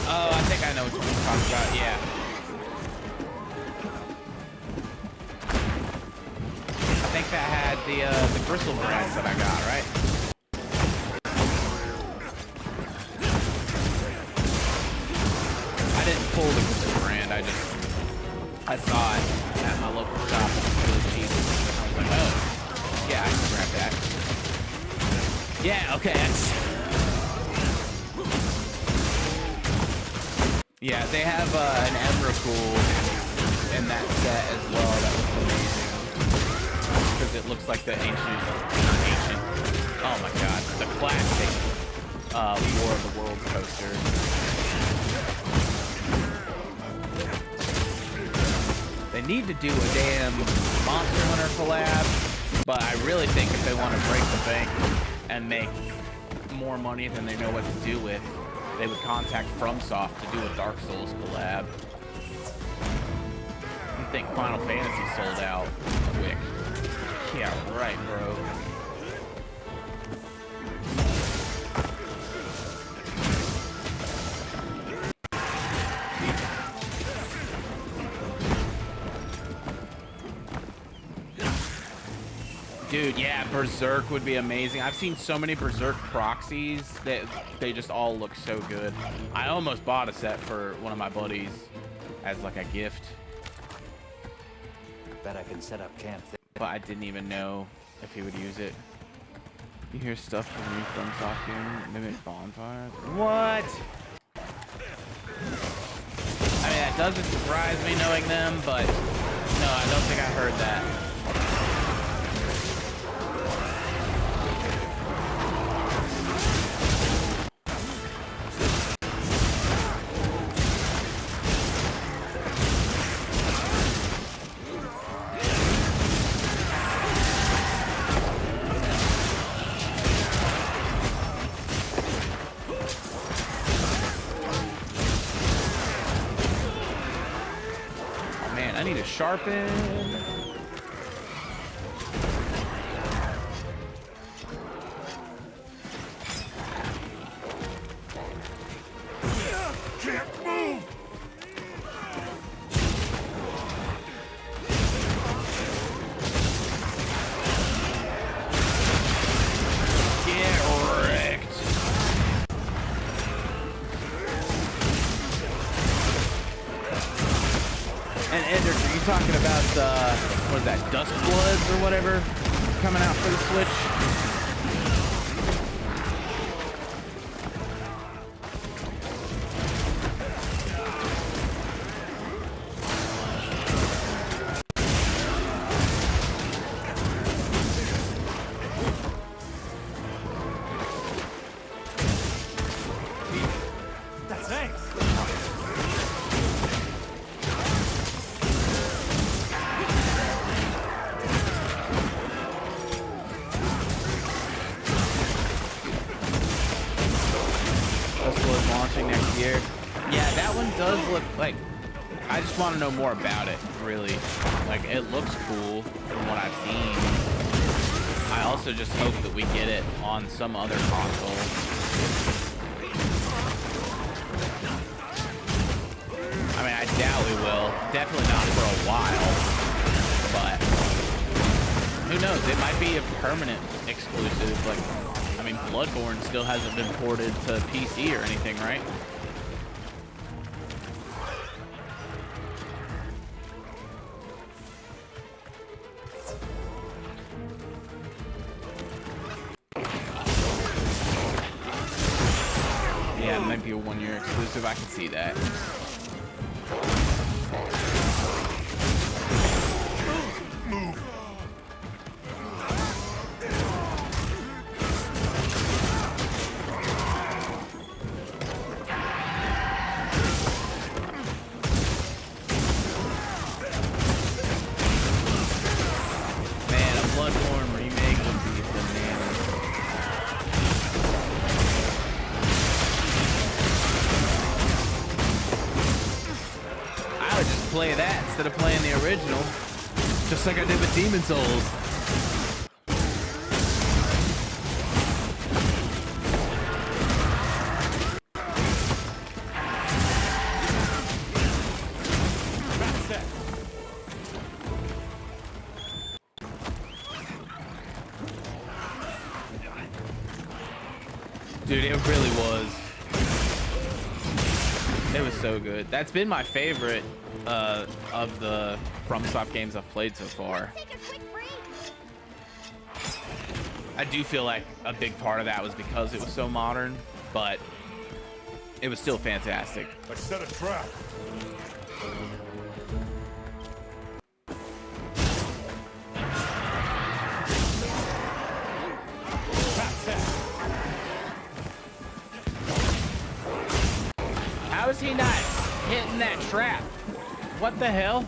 Oh, I think I know what you're talking about, yeah. I think that had the bristle brands that I got, right? I didn't pull the bristle brand, I saw it at my local shop. It was really cheap. I was like, oh, yeah, I can grab that. Yeah, okay, that's... Yeah, they have an Emrakul in that set as well. That looks amazing because it looks like the ancient. Oh my god, the classic War of the Worlds poster. They need to do a damn Monster Hunter collab, but I really think if they want to break the bank and make more money than they know what to do with, they would contact FromSoft to do a Dark Souls collab. I think Final Fantasy sold out quick. Yeah, right, bro. Dude, yeah, Berserk would be amazing. I've seen so many Berserk proxies that they just all look so good. I almost bought a set for one of my buddies as like a gift. Bet I can set up camp there. But I didn't even know if he would use it. You hear stuff from me from Soft Game, mimic bonfires? What? I mean, that doesn't surprise me knowing them, but no, I don't think I heard that. sharpen. Can't move! Get wrecked. And Ender, are you talking about what is that, Dusk Bloods or whatever coming out for the Switch? Thanks! Dusk Blood launching next year. Yeah, that one does look like, I just want to know more about it, really. Like, it looks cool from what I've seen. I also just hope that we get it on some other console. I mean, I doubt we will. Definitely not for a while. But who knows? It might be a permanent exclusive. Like, I mean, Bloodborne still hasn't been ported to PC or anything, right? Yeah, it might be a one-year exclusive. I can see that. Man, a Bloodborne remake would be bananas. I would just play that instead of playing the original, just like I did with Demon Souls. Dude, it really was. It was so good. That's been my favorite of the FromSoft games I've played so far. Take a quick break. I do feel like a big part of that was because it was so modern, but it was still fantastic. I set a trap. Trap set. How is he not hitting that trap? What the hell?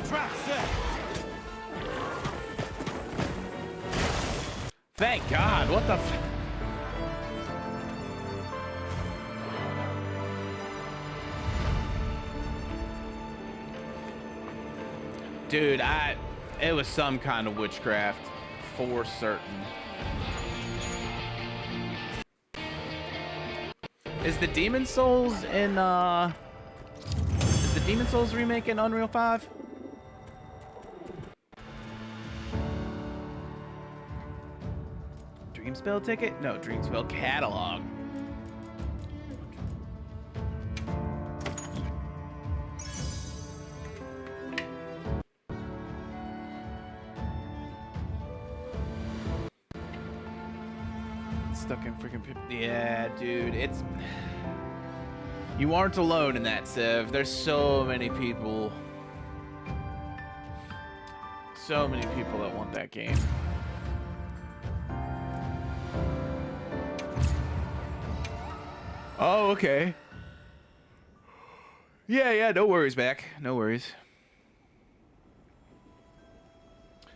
Trap set. Thank God. What the f... Dude, it was some kind of witchcraft for certain. Is the Demon Souls in is the Demon Souls remake in Unreal 5? Dreamspell ticket? No, Dreamspell catalog. Stuck in freaking yeah, dude, it's... You aren't alone in that, Sev. There's so many people. So many people that want that game. Oh, okay. Yeah, no worries, Mac. No worries.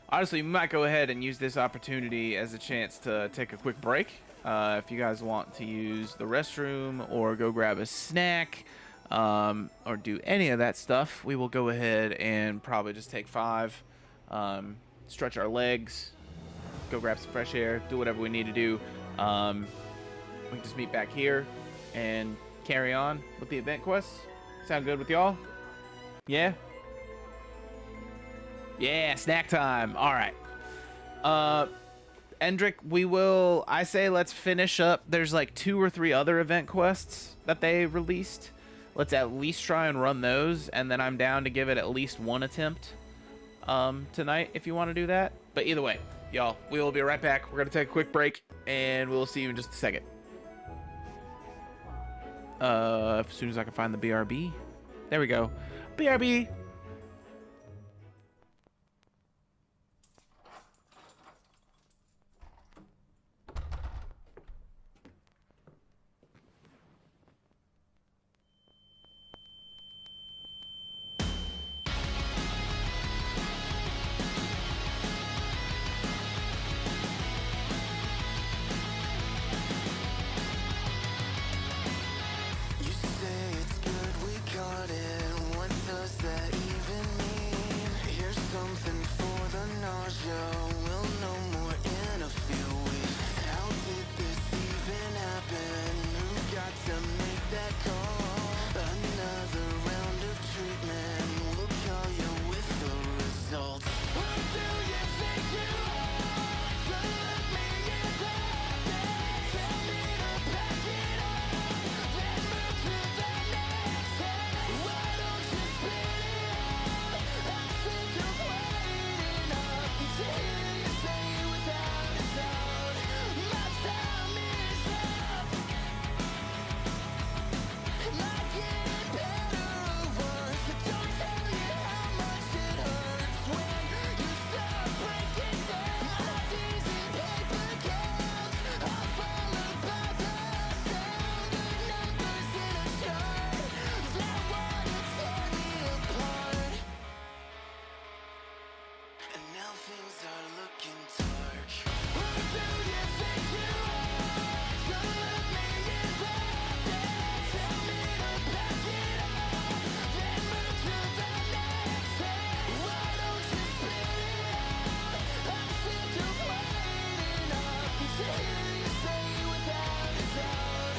Honestly, we might go ahead and use this opportunity as a chance to take a quick break. If you guys want to use the restroom or go grab a snack, or do any of that stuff, we will go ahead and probably just take 5, stretch our legs, go grab some fresh air, do whatever we need to do. We can just meet back here and carry on with the event quests. Sound good with y'all? Yeah? Yeah, snack time. All right. Endrick, I say let's finish up. There's like 2 or 3 other event quests that they released. Let's at least try and run those, and then I'm down to give it at least 1 attempt tonight if you want to do that. But either way, y'all, we will be right back. We're going to take a quick break, and we'll see you in just a second. As soon as I can find the BRB. There we go. BRB. You say it's good we got it. What does that even mean? Here's something for the nausea. We'll know more in a few weeks. How did this even happen? Who got to make that call? Another round of treatment. We'll call you with the results. Who do you think you are? To let me in there. Tell me to back it up. Then move to the next step. Why don't you spit it out? I'm sick of waiting up to hear you say without a doubt, my time is up. Am I getting better or worse? But don't tell me how much it hurts when you start breaking down. My days in paper gowns are followed by the sound of numbers in a chart that wanna tear me apart. And now things are looking dark. Who do you think you are? To let me in there. Tell me to back it up. Then move to the next step. Why don't you spit it out? I'm sick of waiting up to hear you say without a doubt,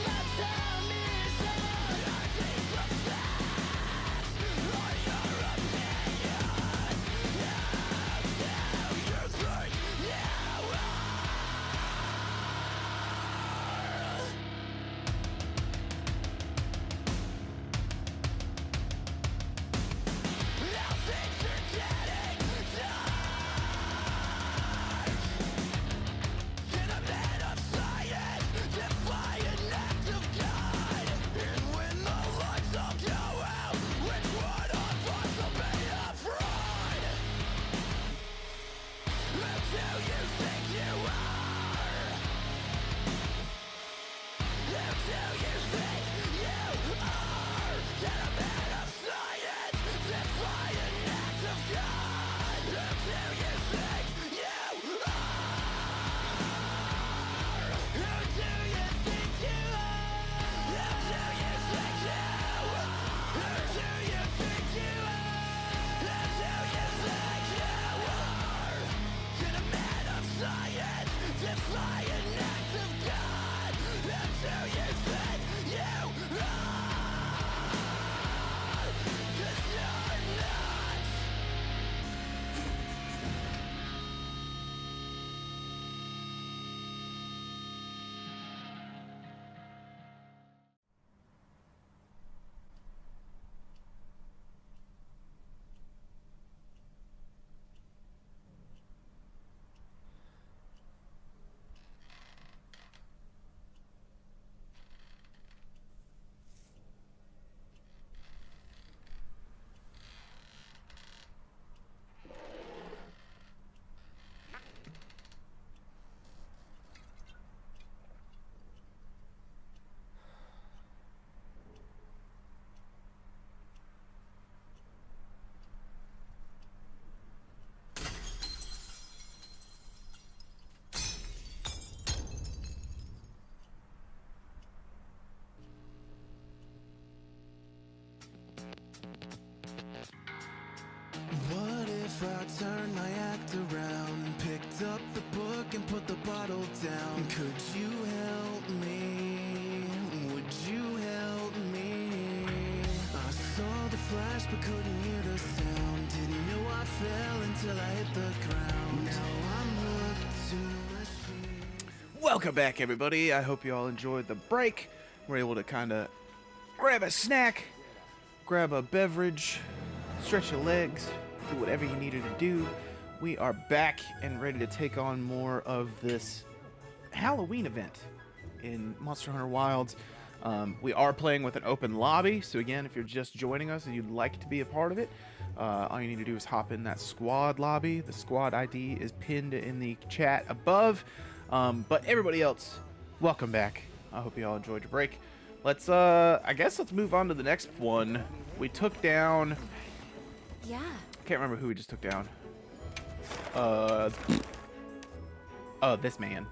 my time is up. I think the facts are your opinion. Now things are getting dark. turn my act around, picked up the book and put the bottle down. Could you help me? Would you help me? I saw the flash but couldn't hear the sound. Didn't know I fell until I hit the ground. Now I'm hooked to machines. Welcome back, everybody. I hope you all enjoyed the break. We're able to kind of grab a snack, grab a beverage, stretch your legs, do whatever you needed to do. We are back and ready to take on more of this Halloween event in Monster Hunter Wilds. We are playing with an open lobby, so again, if you're just joining us and you'd like to be a part of it, all you need to do is hop in that squad lobby. The squad ID is pinned in the chat above. But everybody else, welcome back. I hope you all enjoyed your break. Let's I guess let's move on to the next one. We took down, Yeah. can't remember who we just took down. This man.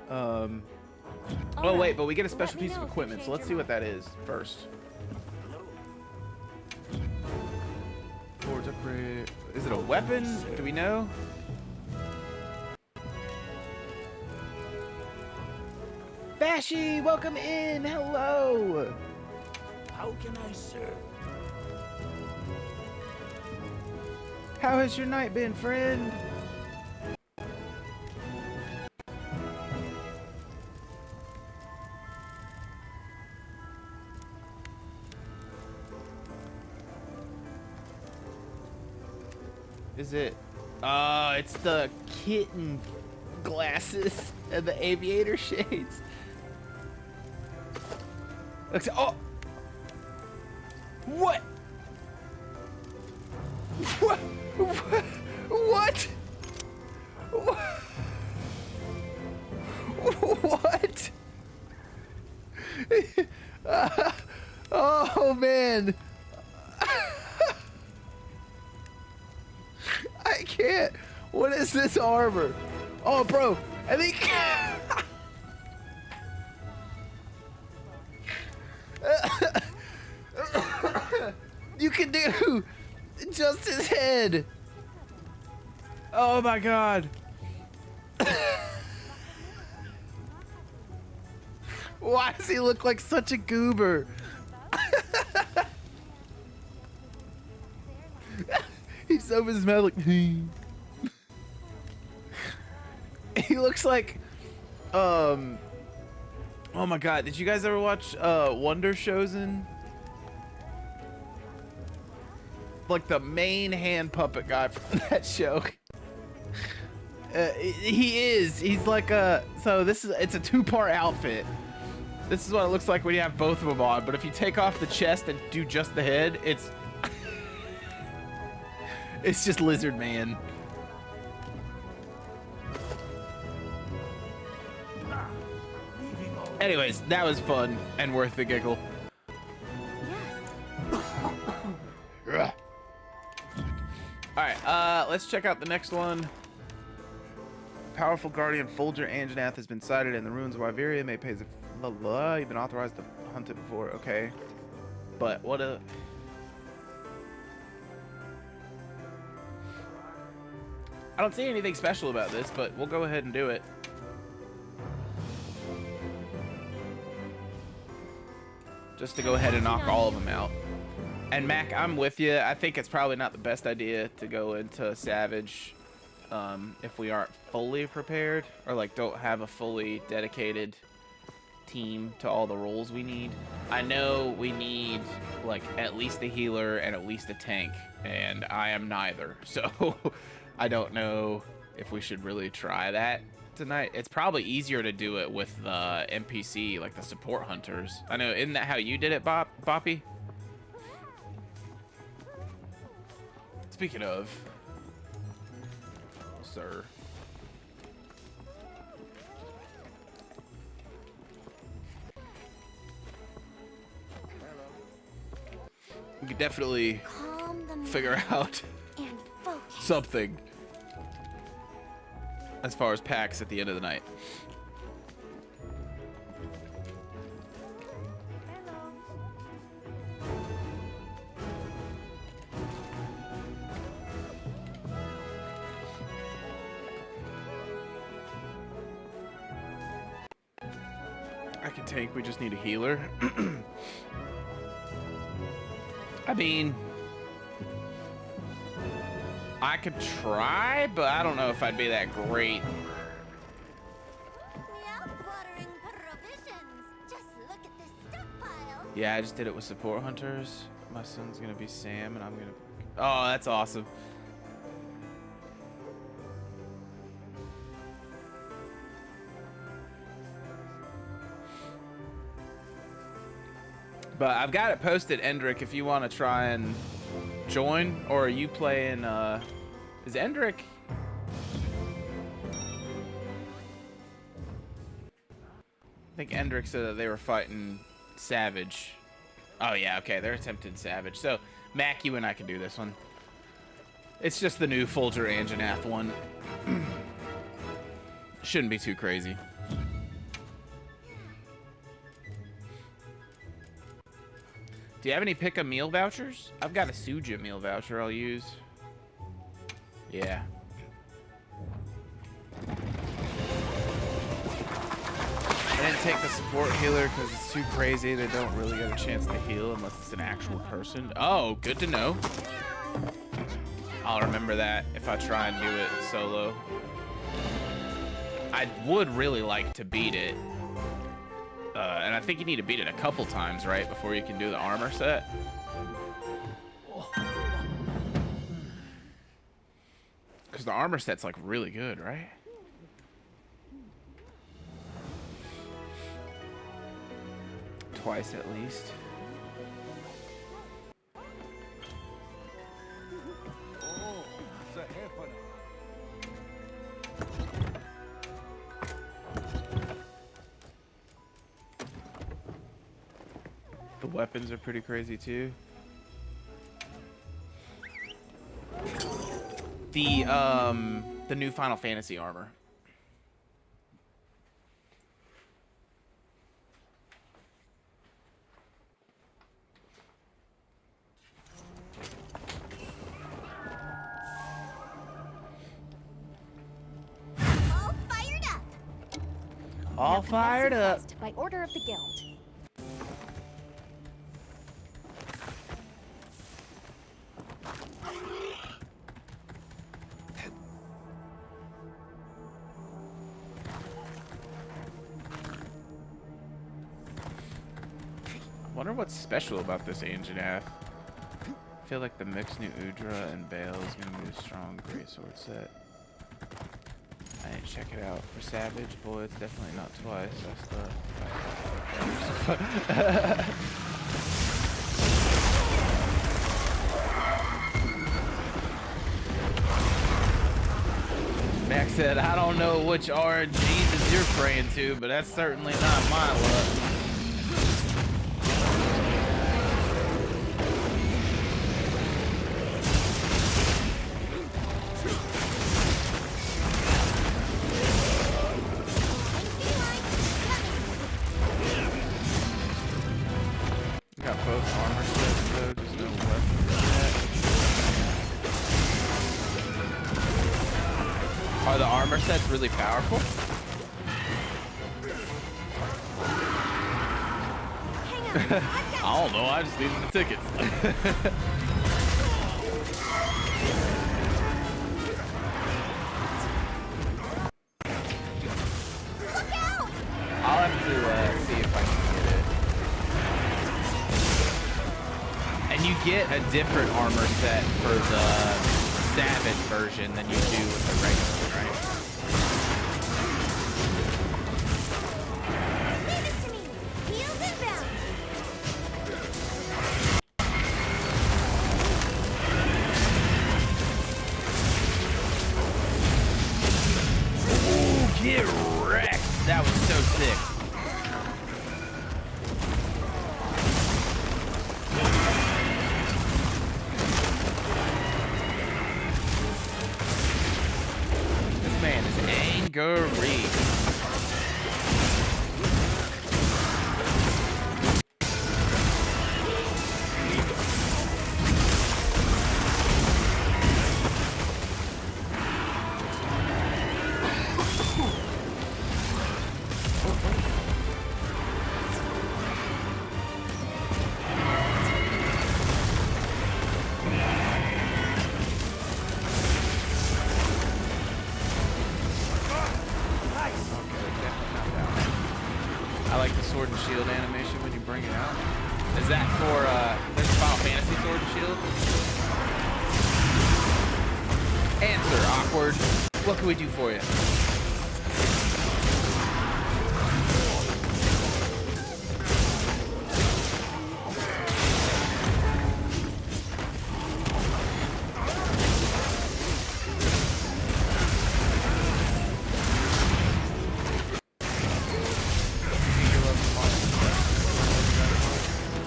Oh wait, but we get a special piece of equipment, so let's see what that is first. Forge upgrade. Is it a weapon? Do we know? Bashy, welcome in. Hello. How can I serve? How has your night been, friend? Is it? It's the kitten glasses and the aviator shades. Looks. Oh. What? What? What? What? Oh man. I can't. What is this armor? Oh, bro. I think. You can do just his head. Oh my god. Why does he look like such a goober? He's over his mouth like. He looks like. Oh my god! Did you guys ever watch Wonder Chosen? Like the main hand puppet guy from that show. He is. He's like a. So this is. It's a two-part outfit. This is what it looks like when you have both of them on. But if you take off the chest and do just the head, it's. It's just Lizard Man. Anyways, that was fun and worth the giggle. Yes. Alright, let's check out the next one. Powerful guardian Folger Anjanath has been sighted in the ruins of Wyveria. May pays you've been authorized to hunt it before. Okay. But what a. I don't see anything special about this, but we'll go ahead and do it. Just to go ahead and knock all of them out. And Mac, I'm with you. I think it's probably not the best idea to go into Savage if we aren't fully prepared or like don't have a fully dedicated team to all the roles we need. I know we need like at least a healer and at least a tank, and I am neither. So I don't know if we should really try that tonight. It's probably easier to do it with the NPC, like the support hunters. I know, isn't that how you did it, Boppy? Speaking of, sir. We could definitely Calm the figure out and focus. something as far as packs at the end of the night. Hello. I can tank, we just need a healer. I mean, I could try, but I don't know if I'd be that great. Mouth-watering provisions. Just look at this stockpile. Yeah, I just did it with support hunters. My son's gonna be Sam, and I'm gonna... Oh, that's awesome. But I've got it posted, Endrick, if you want to try and join. Or are you playing, is Endrick? I think Endrick said that they were fighting Savage. Oh, yeah, okay, they're attempting Savage. So, Mac, you and I can do this one. It's just the new 𝕠𝕠🠦🕤 one. Shouldn't be too crazy. Do you have any pick a meal vouchers? I've got a Suja meal voucher I'll use. Yeah. I didn't take the support healer because it's too crazy. They don't really get a chance to heal unless it's an actual person. Oh, good to know. I'll remember that if I try and do it solo. I would really like to beat it. And I think you need to beat it a couple times, right, before you can do the armor set. Because the armor set's like really good, right? Twice at least. The weapons are pretty crazy too. The new Final Fantasy armor. All fired up. All fired up. Quest by order of the guild. I wonder what's special about this 𝕠𝕠🠦🕤. I feel like the mixed new 𝕠𝕠🠦 and Bale is going to be a strong greatsword set. I didn't check it out. For Savage, boy, it's definitely not twice. That's the... Max said, I don't know which RNGs you're praying to, but that's certainly not my luck. Got both armor sets though, just no weapons yet. Are the armor sets really powerful? I don't know, I just needed the tickets. I'll have to see if I can get it. And you get a different armor set for the Savage version than you do with the regular, right? Leave it to me. Heels inbound. Ooh, get wrecked! That was so sick. This man is angry. Sword and Shield animation when you bring it out? Is that for there's Final Fantasy Sword and Shield? Answer, awkward. What can we do for you?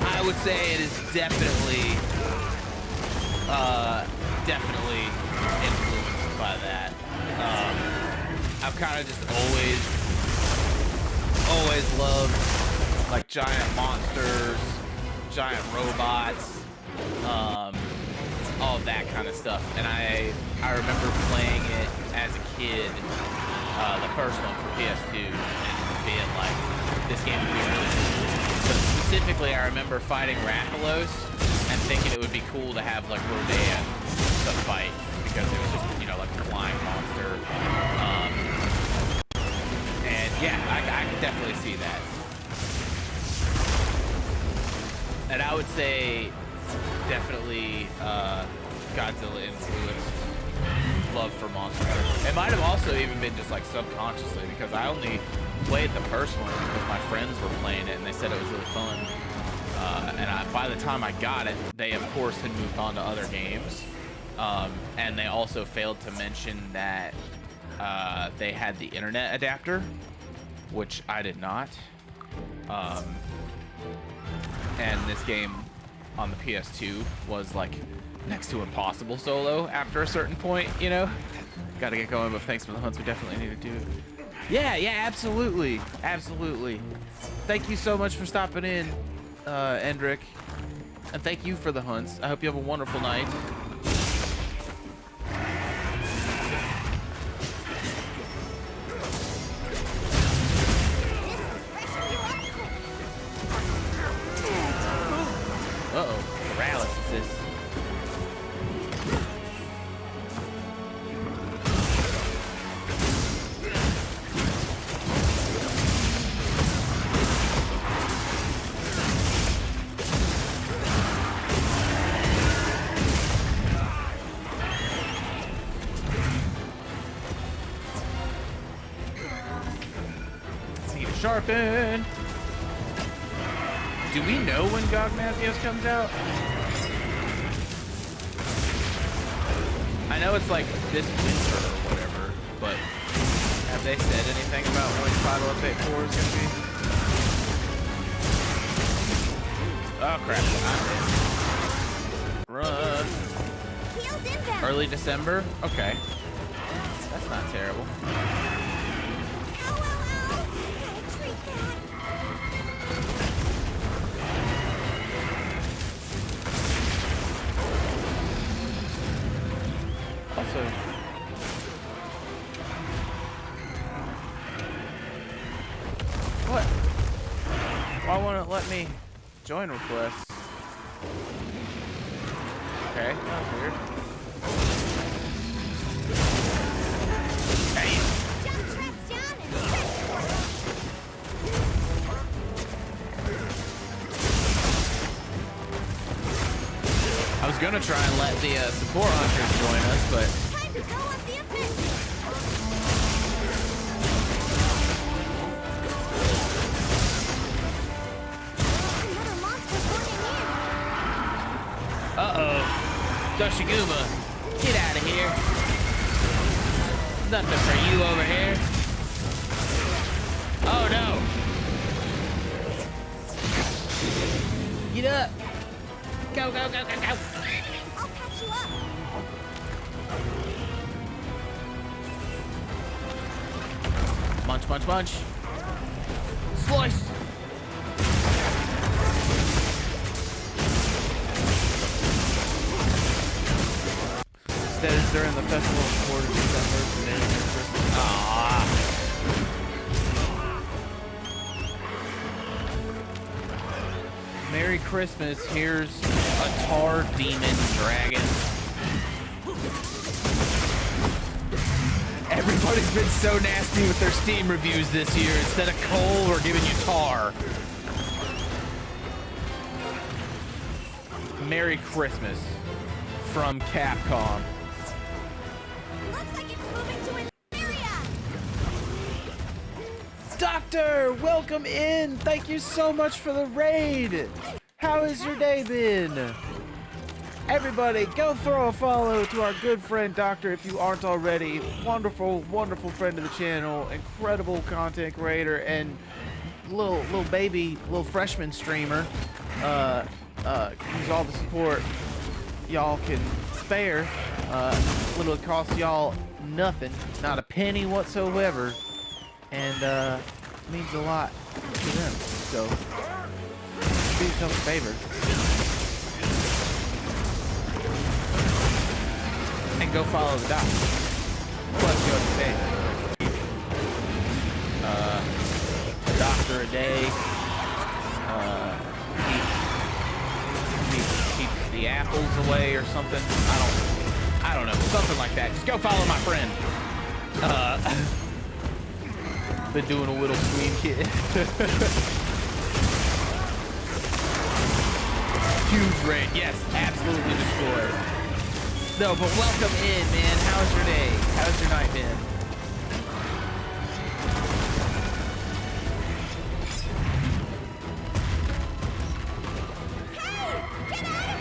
I would say it is definitely influenced by that. I've kind of just always loved like giant monsters, giant robots, all of that kind of stuff. And I remember playing it as a kid, the first one for PS2, and being like, this game would be really cool. But specifically, I remember fighting Rathalos and thinking it would be cool to have like Rodan to fight because it was just, you know, like a flying monster. And yeah, I could definitely see that. And I would say definitely Godzilla influenced love for Monster Hunter. It might have also even been just like subconsciously because I only played the first one because my friends were playing it and they said it was really fun. And by the time I got it, they of course had moved on to other games. And they also failed to mention that they had the internet adapter, which I did not. And this game on the PS2 was like next to impossible solo after a certain point, you know? Gotta get going, but thanks for the hunts. We definitely need to do it. Yeah, absolutely. Absolutely. Thank you so much for stopping in, Endrick. And thank you for the hunts. I hope you have a wonderful night. Uh-oh. Paralysis. Sharpen. Do we know when 𝕿𝕟𝕉𝕉 comes out? I know it's like this winter or whatever, but have they said anything about when Final Update 4 is gonna be? Oh crap! Run. Early December? Okay, that's not terrible. Also, what? Why won't it let me join requests? Okay, that was weird. Hey. I was gonna try and let the support hunters join us, but Time to go on the offensive. Another monster running in. uh-oh, 𝕿𝕟𝕟𝕉, get out of here. Nothing for you over here. Oh no! Get up! Go, go, go, go, go! I'll catch you up. Munch, munch, munch. Slice! Instead, it's during the festival of Sport of December and then Christmas. Aww. Merry Christmas. Here's a tar demon dragon. Everybody's been so nasty with their Steam reviews this year. Instead of coal, we're giving you tar. Merry Christmas from Capcom. Looks like it's moving to an area. Doctor, welcome in. Thank you so much for the raid. How has your day been? Everybody, go throw a follow to our good friend Doctor if you aren't already. Wonderful, wonderful friend of the channel, incredible content creator, and little baby, little freshman streamer. Use all the support y'all can spare. Literally costs y'all nothing, not a penny whatsoever, and means a lot to them. So do yourself a favor. And go follow the doc. Plus, go to say a doctor a day. Keep the apples away or something. I don't know, something like that. Just go follow my friend. Been doing a little screen kid. Huge raid, yes, absolutely destroyed. No, but welcome in, man. How's your day? How's your night been?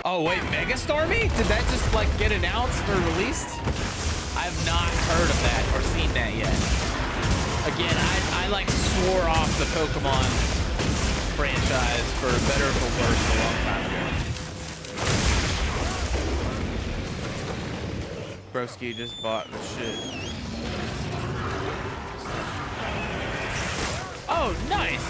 Oh, wait, Megastormy? Did that just, like, get announced or released? I have not heard of that or seen that yet. Again, I like, swore off the Pokemon franchise for better or for worse a long time ago. Broski just bought the shit. Oh, nice!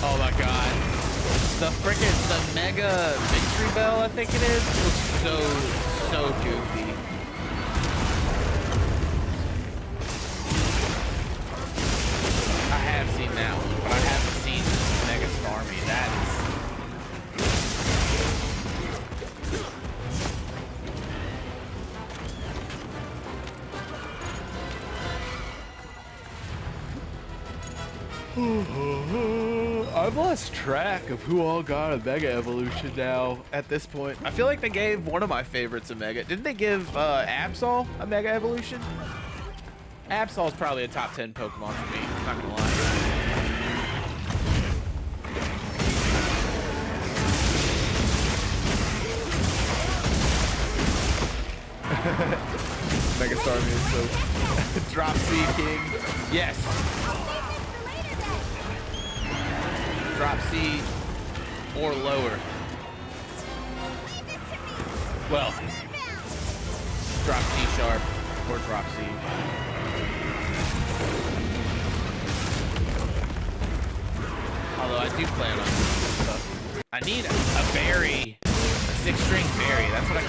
Oh my god. The Mega Victory Bell, I think it is, looks so goofy. I have seen that one, but I haven't seen Mega Starmie. That is... I've lost track of who all got a Mega Evolution now at this point. I feel like they gave one of my favorites a Mega. Didn't they give Absol a Mega Evolution? Absol's probably a top 10 Pokemon for me, I'm not gonna lie. Mega Starmie is so... Drop C King. Yes. Drop C or lower. Well, drop C sharp or drop C. Although I do plan on doing stuff. I need a berry, a 6-string berry. That's what I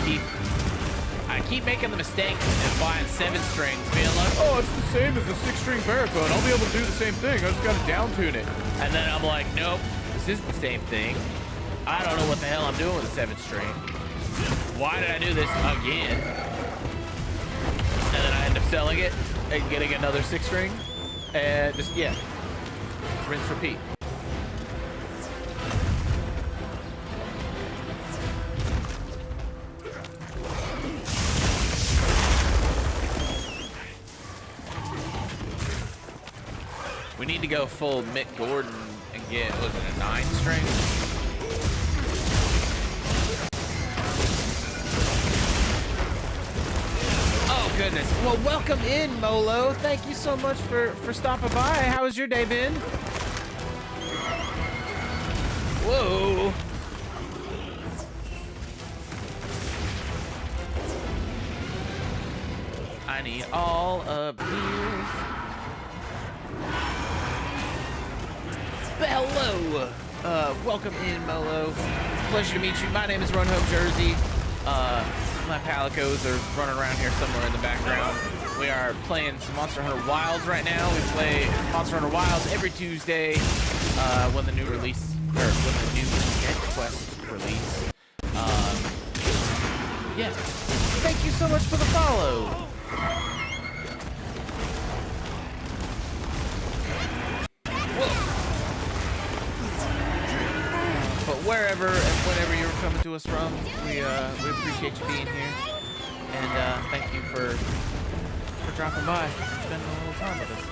keep making the mistake of buying 7 strings, being like, oh, it's the same as the 6-string baritone. I'll be able to do the same thing. I just gotta down tune it. And then I'm like, nope, this isn't the same thing. I don't know what the hell I'm doing with a 7-string. Why did I do this again? And then I end up selling it and getting another 6-string. And just, yeah, rinse, repeat. We need to go full Mick Gordon and get, was it a 9-string? Oh goodness. Well, welcome in, Molo. Thank you so much for stopping by. How has your day been? Whoa. I need all of these. Hello! Welcome in, Molo. Pleasure to meet you. My name is 𝕄𝕠𝕟𝕤𝕥. My Palicos are running around here somewhere in the background. We are playing some Monster Hunter Wilds right now. We play Monster Hunter Wilds every Tuesday when the new release, or when the new Get Quest release. Yes. Thank you so much for the follow. But wherever and whenever you're coming to us from, we appreciate you being here, and thank you for dropping by and spending a little time with us.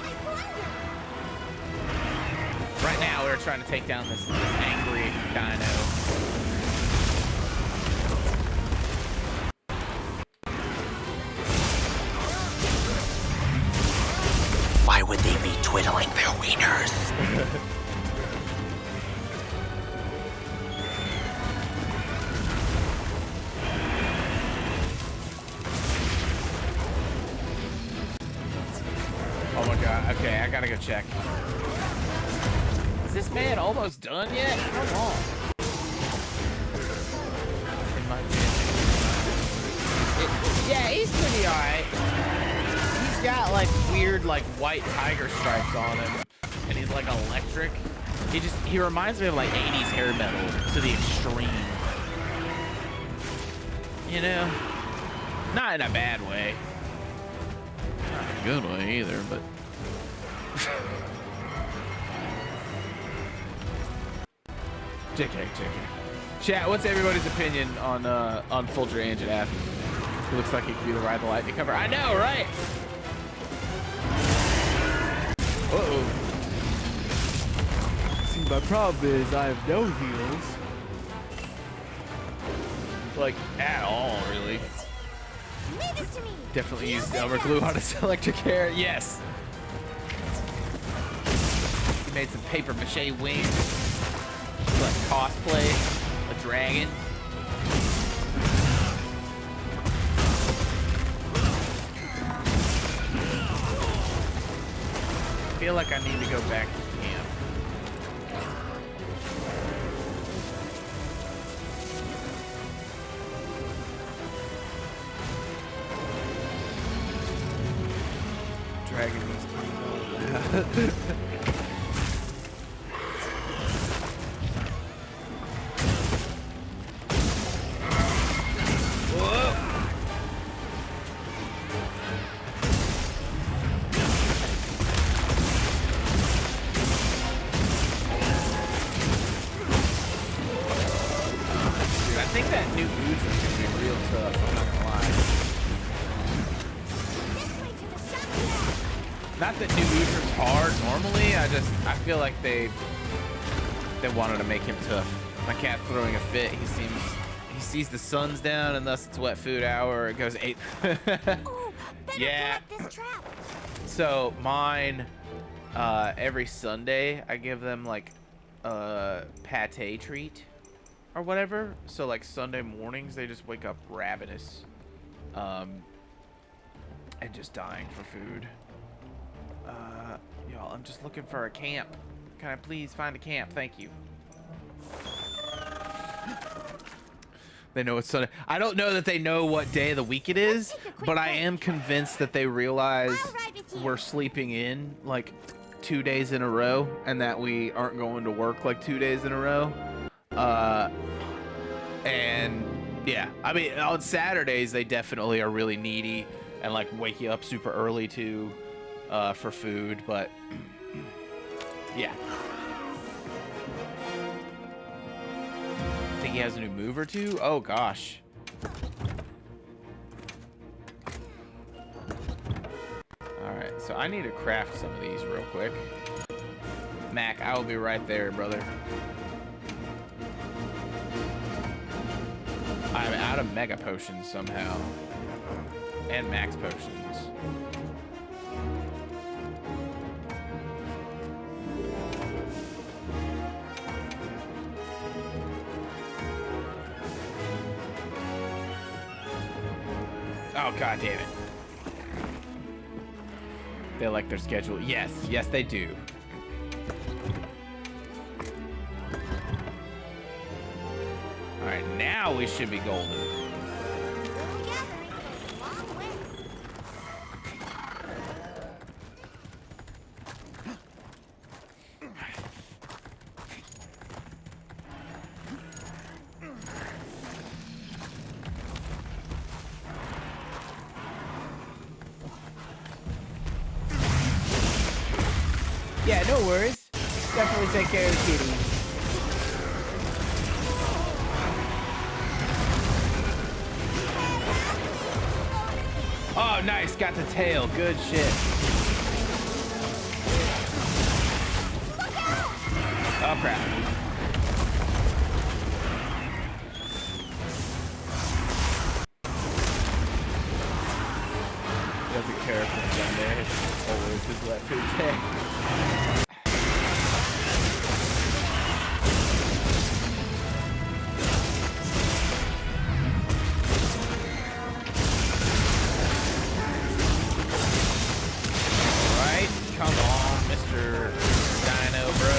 Right now, we're trying to take down this angry dino. Why would they be twiddling their wieners? Oh my god, okay, I gotta go check. Is this man almost done yet? Come on. In my opinion. Yeah, he's pretty alright. He's got like weird like white tiger stripes on him. And he's like electric. He reminds me of like 80s hair metal to the extreme. You know? Not in a bad way. Not in a good way either, but JK. Chat, what's everybody's opinion on 𝕠𝕟𝕤𝕥𝕖𝕣? It looks like it could be the Ride the Lightning cover. I know, right? Uh-oh. See, my problem is I have no heals. Like, at all, really. Leave this to me. Definitely used Elmer glue on his electric hair. Yes. He made some paper mache wings. Like cosplay a dragon. I feel like I need to go back to camp. Dragon needs to Not that New Utrecht's hard normally, I feel like they wanted to make him tough. My cat throwing a fit, he sees the sun's down and thus it's wet food hour, it goes 8. Oh, yeah. this trap. So mine, every Sunday I give them like a pate treat or whatever. So like Sunday mornings they just wake up ravenous, and just dying for food. Y'all, I'm just looking for a camp. Can I please find a camp? Thank you. They know it's Sunday. I don't know that they know what day of the week it is, but I am convinced that they realize we're sleeping in like 2 days in a row and that we aren't going to work like 2 days in a row. And yeah, I mean, on Saturdays, they definitely are really needy and like wake you up super early to for food, but yeah. Think he has a new move or two? Oh gosh. Alright, so I need to craft some of these real quick. Mac, I will be right there, brother. I'm out of mega potions somehow. And max potions. Oh, god damn it. They like their schedule. Yes, yes they do. Alright, now we should be golden. Yeah, no worries. Definitely take care of the kitty. Oh, nice. Got the tail. Good shit. Oh, crap. Doesn't care if it's down there. It's always his left to attack. Come on, Mr. Dino Bro.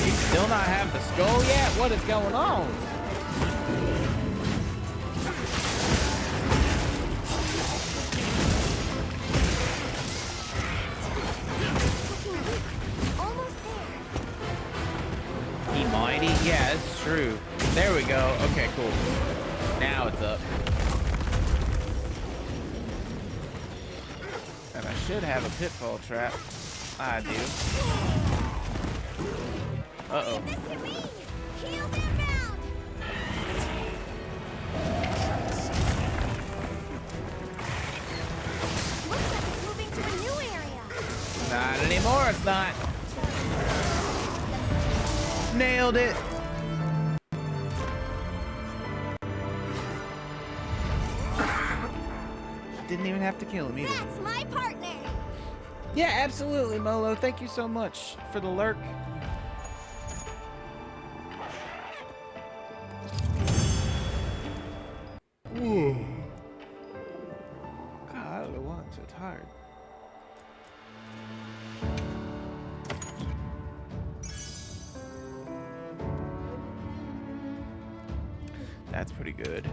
You still not have the skull yet? What is going on? He mighty? Yeah, it's true. There we go. Okay, cool. Now it's up. And I should have a pitfall trap. I do. Uh-oh. Looks like it's moving to a new area. Not anymore, it's not. Nailed it. Didn't even have to kill him either. That's my partner. Yeah, absolutely, Molo. Thank you so much for the lurk. Ooh. God, I don't know why I'm so tired. That's pretty good.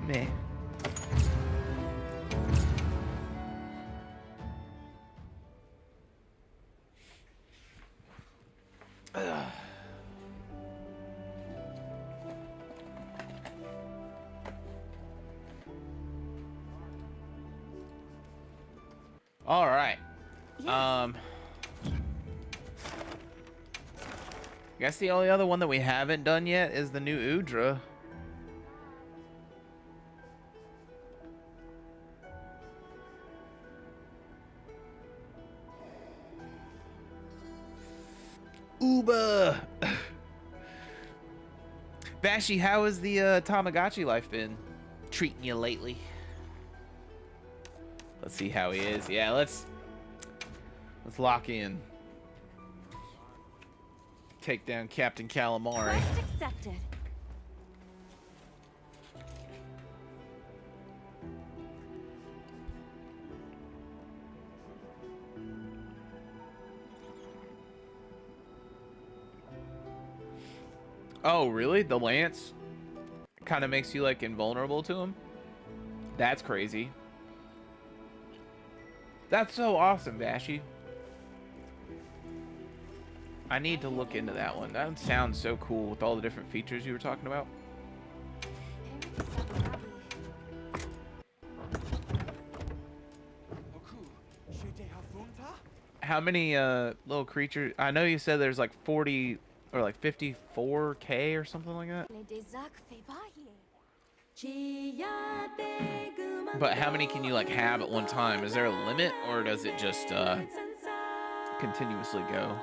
Meh. All right. Yes. I guess the only other one that we haven't done yet is the new 𝕄𝕠𝕟𝕤. Uba. Vashi, how has the Tamagotchi life been treating you lately? Let's see how he is. Yeah, let's lock in. Take down Captain Calamari. Quest accepted. Oh, really? The lance kind of makes you like invulnerable to him? That's crazy. That's so awesome, Vashi. I need to look into that one. That sounds so cool with all the different features you were talking about. How many little creatures? I know you said there's like 40 or like 54K or something like that. But how many can you like have at one time? Is there a limit, or does it just continuously go?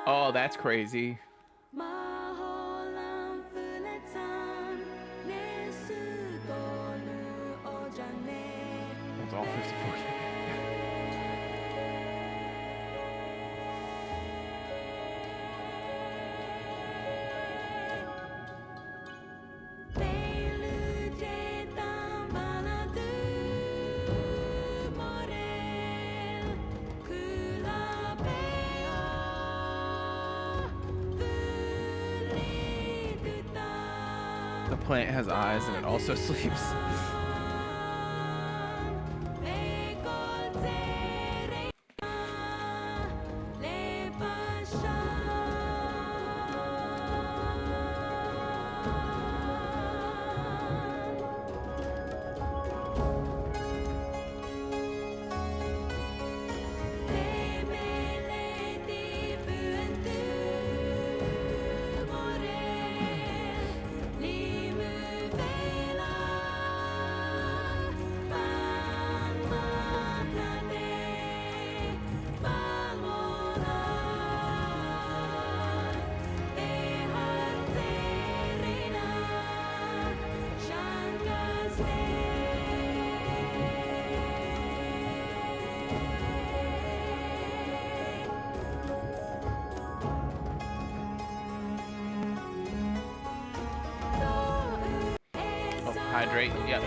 Oh, that's crazy. That's all 54K. The plant has eyes and it also sleeps. Hydrate. Yep.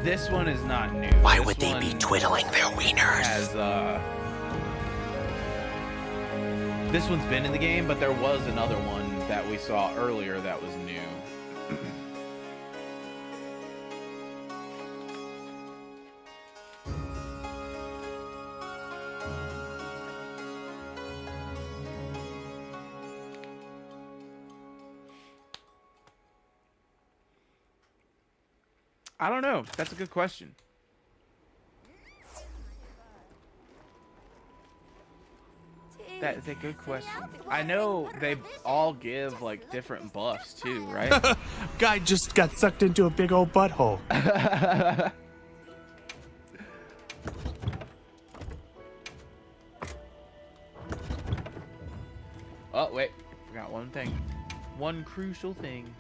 This one is not new. Why This would they be one twiddling their wieners? has, this one's been in the game, but there was another one that we saw earlier that was new. I don't know. That's a good question. That is a good question. I know they all give like different buffs too, right? Guy just got sucked into a big old butthole. Oh, wait. Forgot one thing. One crucial thing.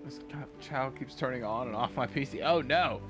This child keeps turning on and off my PC. Oh, no.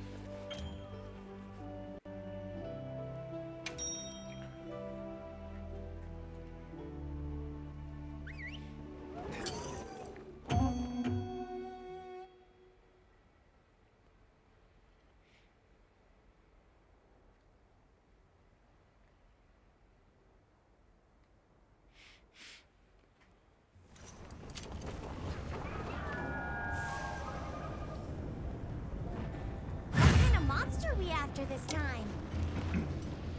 After this time.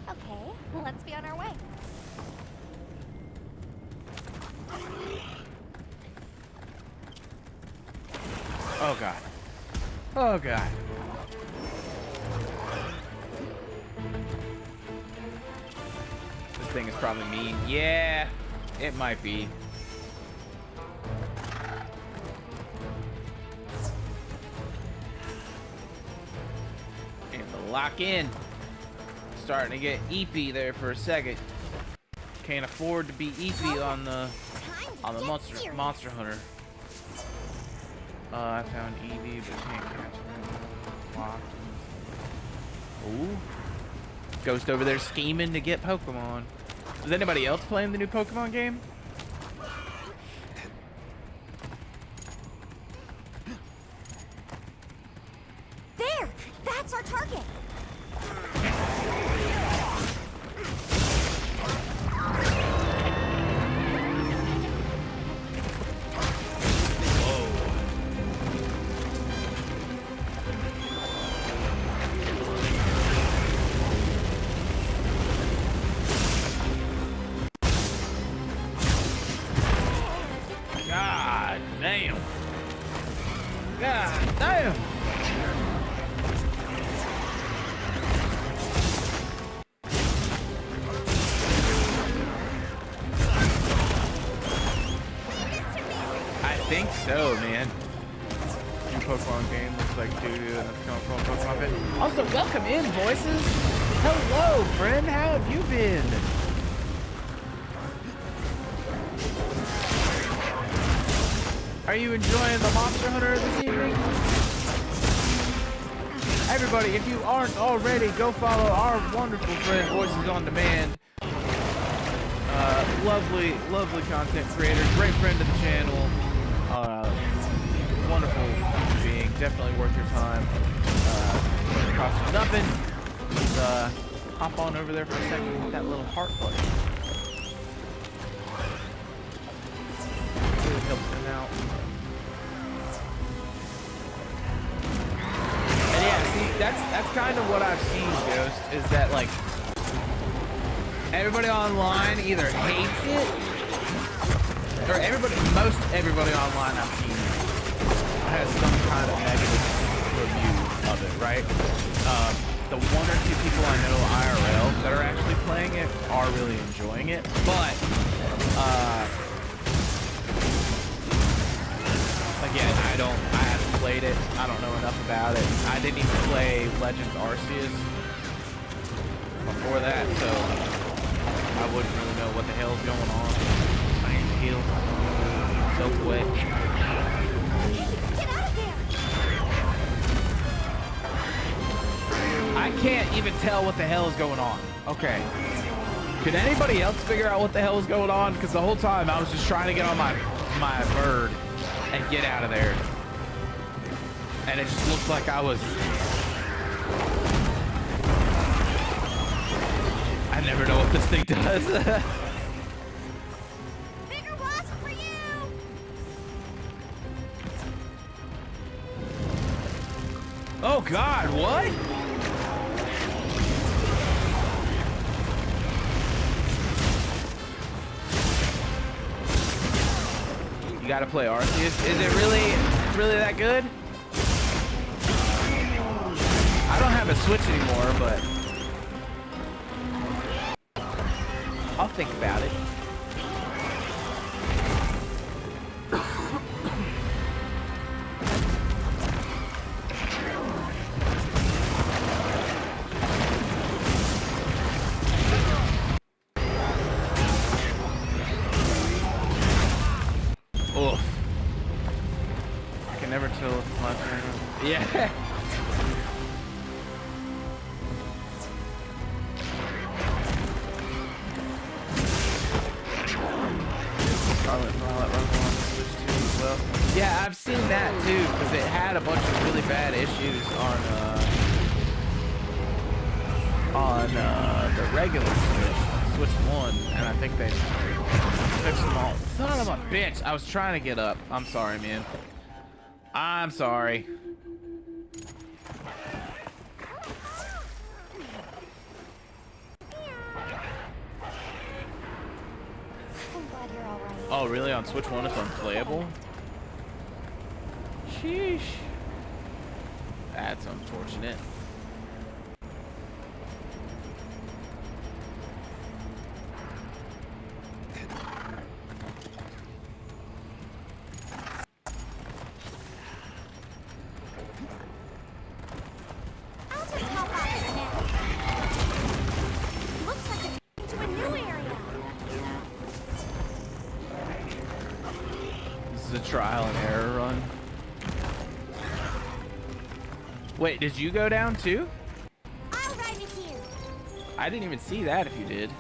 Okay, well, let's be on our way. Oh, God. Oh, God. This thing is probably mean. Yeah, it might be. Lock in. Starting to get eepy there for a second. Can't afford to be eepy on the monster hunter. I found Eevee, but can't catch her. Locked. Ooh. Ghost over there scheming to get Pokemon. Is anybody else playing the new Pokemon game? There! That's our target! God damn. God damn. I think so, man. New Pokemon game looks like doo-doo and that's coming from Pokemon Pit. Also, welcome in, voices. Hello, friend. How have you been? Are you enjoying the Monster Hunter this evening? Everybody, if you aren't already, go follow our wonderful friend, Voices on Demand. Lovely, lovely content creator, great friend of the channel. Wonderful being, definitely worth your time. Doesn't cost you nothing. Just hop on over there for a second and hit that little heart button. Really helps him out. And yeah, see, that's kind of what I've seen, Ghost, is that like everybody online either hates it, or most everybody online I've seen has some kind of negative review of right? The one or two people I know IRL that are actually playing it are really enjoying it, but again, I haven't played it. I don't know enough about it. I didn't even play Legends Arceus before that, so I wouldn't really know what the hell's going on. I need to heal so quick. Get out of there! I can't even tell what the hell is going on. Okay. Could anybody else figure out what the hell is going on? Because the whole time I was just trying to get on my bird and get out of there. And it just looked like I was... I never know what this thing does. Bigger wasp for you! Oh God, what? You gotta play Arceus. Is it really that good? I don't have a Switch anymore, but I'll think about it. Oof. I can never tell if it's left or not. Yeah. Scarlet and Violet runs on the Switch too as well. Yeah, I've seen that too, because it had a bunch of really bad issues on the regular Switch 1, and I think they fixed them all. Son of a bitch! I was trying to get up. I'm sorry, man. I'm sorry. I'm glad you're all right. Oh, really? On Switch 1 it's unplayable? Sheesh. That's unfortunate. I'll just help out for now. Looks like it's to a new area. This is a trial and error run. Wait, did you go down too? I'll ride with you. I didn't even see that if you did.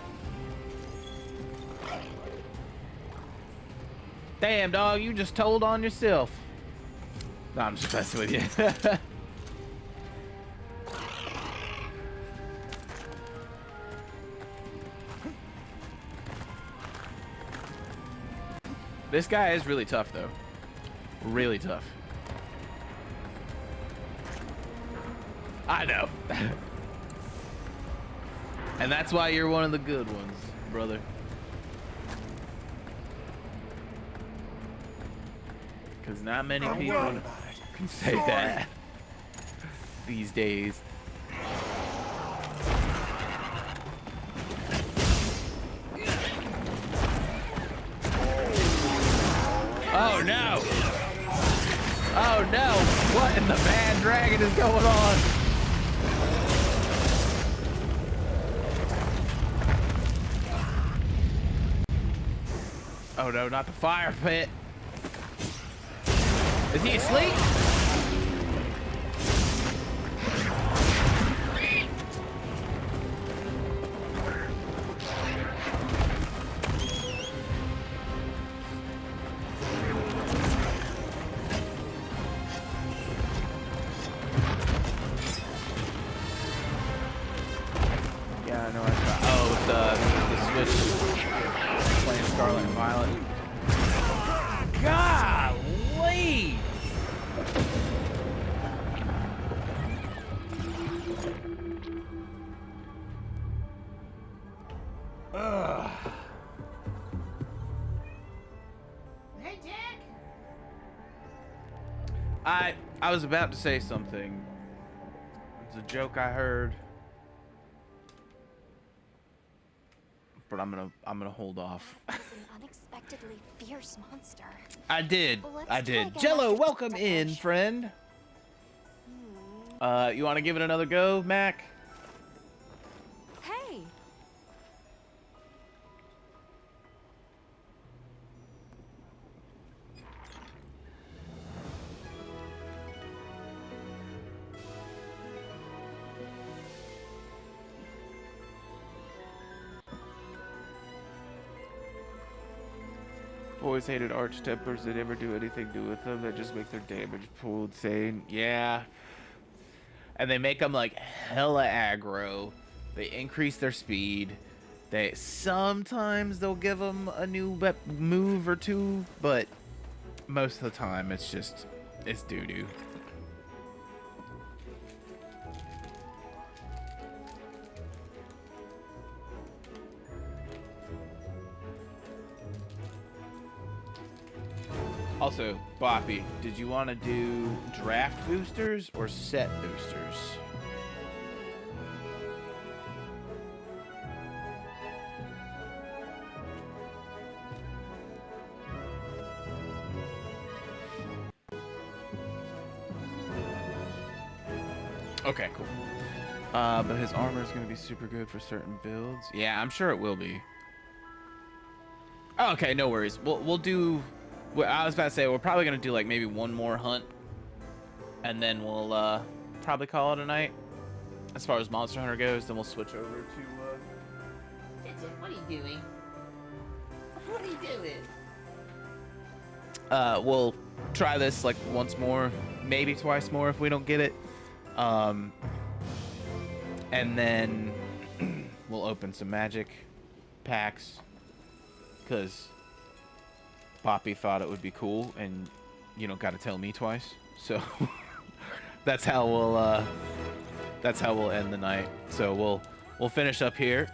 Damn, dog, you just told on yourself. No, I'm just messing with you. This guy is really tough, though. Really tough. I know. And that's why you're one of the good ones, brother. Because not many people can say that these days. Oh no! Oh no! What in the bad dragon is going on? Oh no, not the fire pit. Is he asleep? Yeah, I know. Oh, with the Switch playing Scarlet and Violet. Golly! Ugh. Hey, Jack. I was about to say something, a joke I heard, but I'm gonna hold off. That was an unexpectedly fierce monster. I did. Let's I try did. again Jello, after welcome in, decoration. friend. You want to give it another go, Mac? Hey. Always hated arch tempers that never do anything to do with them. That just make their damage pool insane. Yeah. And they make them like hella aggro. They increase their speed. They sometimes they'll give them a new move or two, but most of the time it's doo doo. Also, Boppy, did you want to do draft boosters or set boosters? Okay, cool. But his armor is going to be super good for certain builds. Yeah, I'm sure it will be. Oh, okay, no worries. We'll do... I was about to say, we're probably going to do, like, maybe one more hunt. And then we'll, probably call it a night. As far as Monster Hunter goes, then we'll switch over to, What are you doing? What are you doing? we'll try this, like, once more. Maybe twice more if we don't get it. And then we'll open some magic packs. Because... Poppy thought it would be cool, and you know, got to tell me twice. So that's how we'll end the night. So we'll finish up here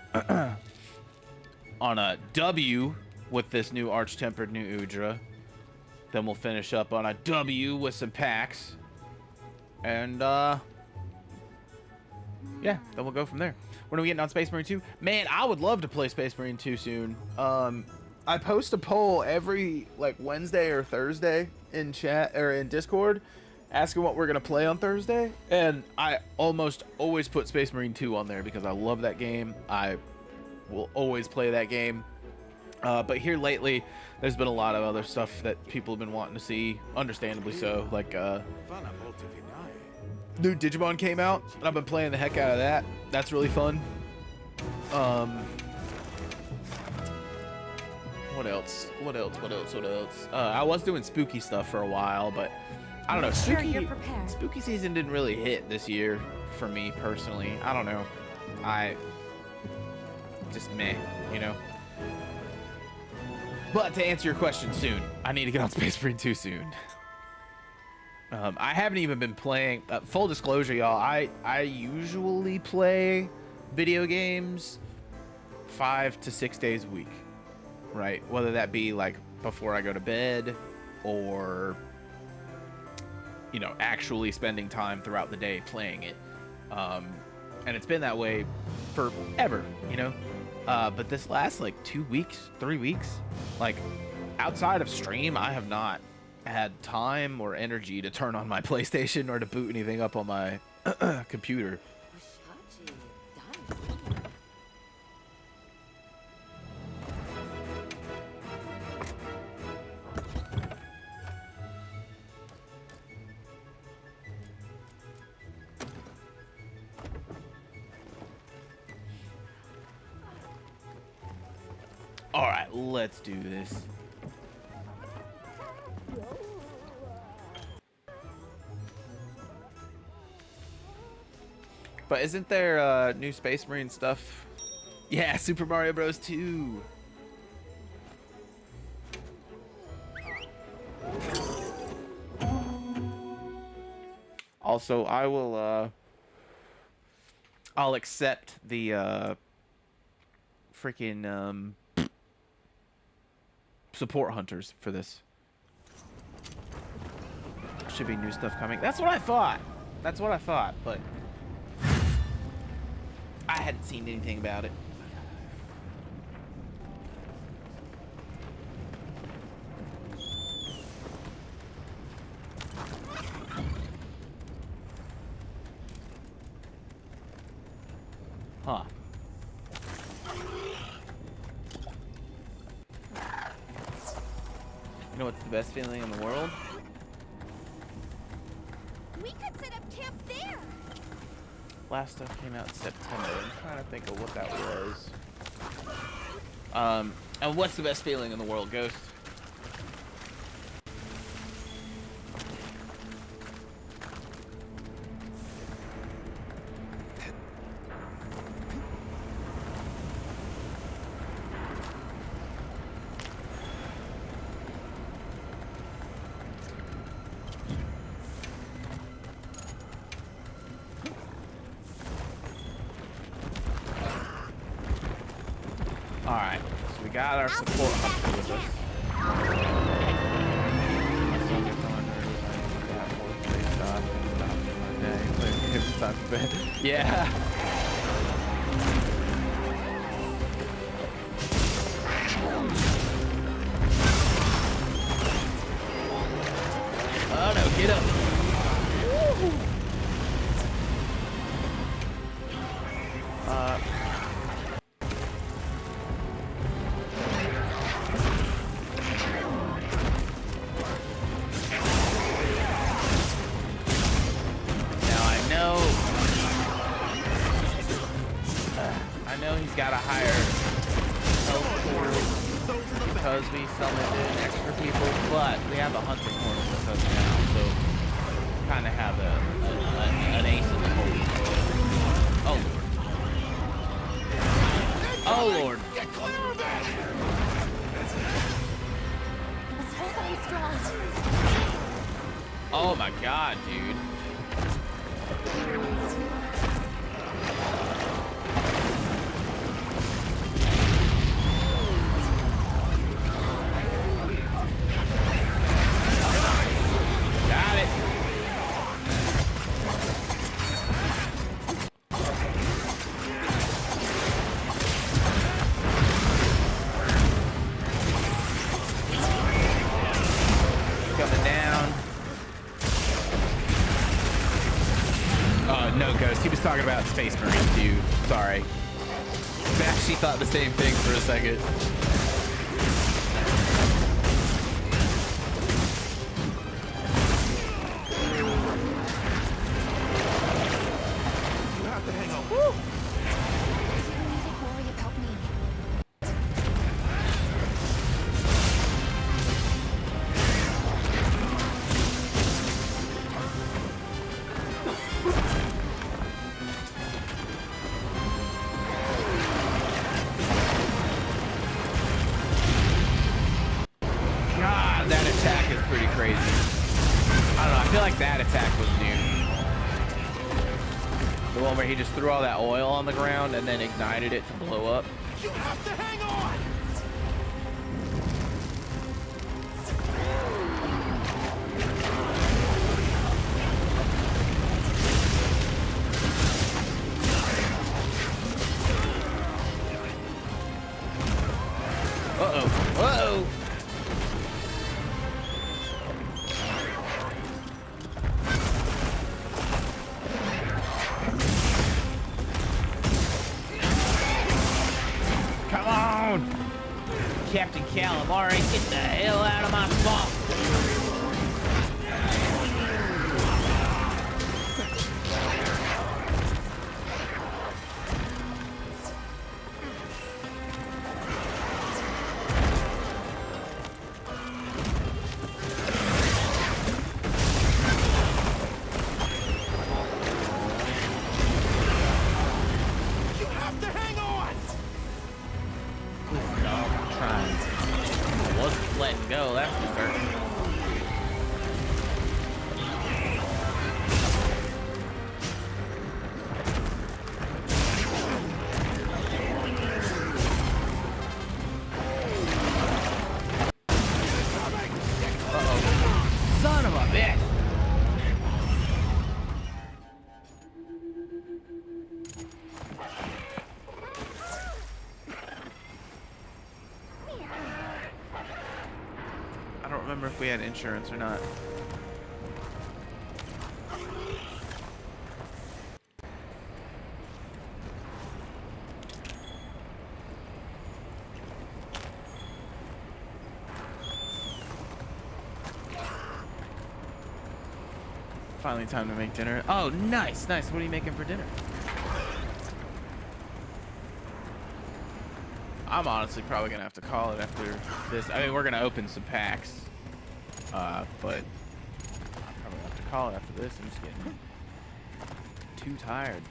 on a W with this new Arch-Tempered 𝕄𝕠𝕟𝕤. Then we'll finish up on a W with some packs, and yeah, then we'll go from there. When are we getting on Space Marine 2? Man, I would love to play Space Marine 2 soon. I post a poll every like Wednesday or Thursday in chat or in Discord asking what we're gonna play on Thursday, and I almost always put Space Marine 2 on there because I love that game. I will always play that game. But here lately there's been a lot of other stuff that people have been wanting to see, understandably so, like new Digimon came out and I've been playing the heck out of that. That's really fun. What else? I was doing spooky stuff for a while, but I don't know. Sure, you're prepared. Spooky season didn't really hit this year for me personally. I don't know. Just meh, you know. But to answer your question soon, I need to get on Space Marine 2 soon. I haven't even been playing. Full disclosure, y'all. I usually play video games 5 to 6 days a week. Right, whether that be like before I go to bed or, you know, actually spending time throughout the day playing it. And it's been that way forever, you know. But this last like 2 weeks, 3 weeks, like outside of stream, I have not had time or energy to turn on my PlayStation or to boot anything up on my computer. All right, let's do this. But isn't there new Space Marine stuff? Yeah, Super Mario Bros. 2. Also, I'll accept the freaking support hunters for this. Should be new stuff coming. That's what I thought. But hadn't seen anything about it. Huh. You know what's the best feeling in the world? We could set up camp there. Last stuff came out in September. I'm trying to think of what that was. And what's the best feeling in the world, Ghost? Alright, so we got our support hunter with us. Yeah. Oh no, get up. I know he's got a higher health pool because we summoned in extra people, but we have a hunting horse with us now, so kind of have an ace in the hole. Oh lord! Oh lord! Get clear of it! Let's hold on strong. Oh my god, dude! No, Ghost. He was talking about Space Marine too. Sorry. I actually thought the same thing for a second. You have to hang on. Woo! Don't worry about me. That attack is pretty crazy. I don't know, I feel like that attack was new. The one where he just threw all that oil on the ground and then ignited it to blow up. You have to hang on! Uh-oh. Uh-oh. Come on! Captain Calamari, get the hell out of my swamp! You have to hang on! Good dog, I'm trying. I wasn't letting go, that's for certain. if we had insurance or not. Finally time to make dinner. Oh, nice, nice. What are you making for dinner? I'm honestly probably gonna have to call it after this. I mean, we're gonna open some packs, but I'll probably have to call it after this. I'm just getting too tired.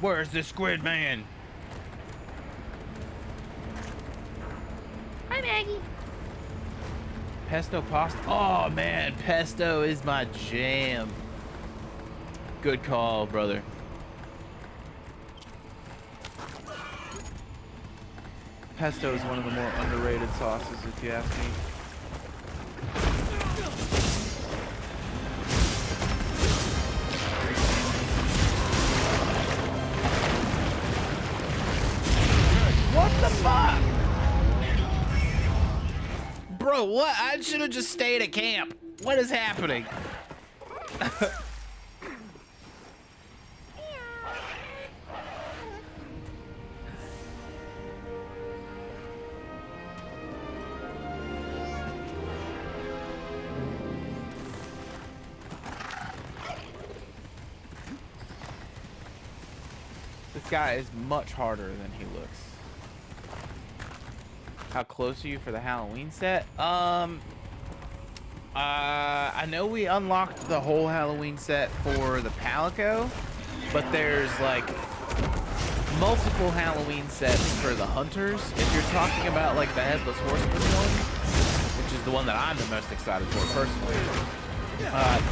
Where's the squid man? Hi, Maggie. Pesto pasta. Oh man, pesto is my jam. Good call, brother. Pesto is one of the more underrated sauces, if you ask me. What the fuck? Bro, what? I should have just stayed at camp. What is happening? This guy is much harder than he looks. How close are you for the Halloween set? I know we unlocked the whole Halloween set for the Palico, but there's like multiple Halloween sets for the hunters. If you're talking about like the Headless Horseman one, which is the one that I'm the most excited for personally,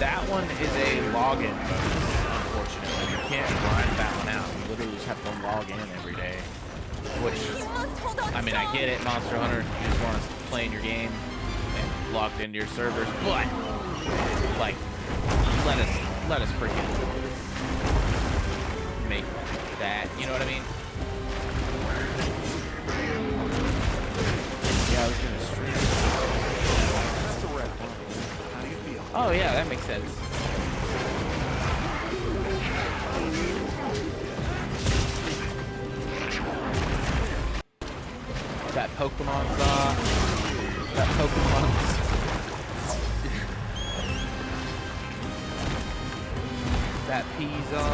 that one is a login bonus, unfortunately. You can't grind that one out. You literally just have to log in every day. Which, I mean, I get it, Monster Hunter. You just want to play in your game and logged into your servers, but like, let us freaking make that. You know what I mean? Yeah, I was gonna stream. That's a red one. How do you feel? Oh yeah, that makes sense. That Pokemon's that Pokemon's that Pizza.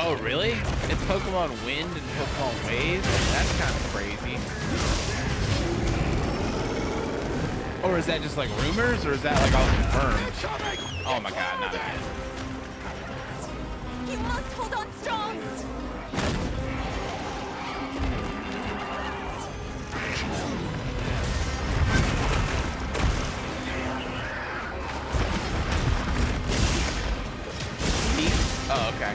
Oh, really? It's Pokemon Wind and Pokemon Wave? That's kind of crazy. Or is that just like rumors, or is that like all confirmed? Oh my god, not again. You must hold on strong. Oh, okay.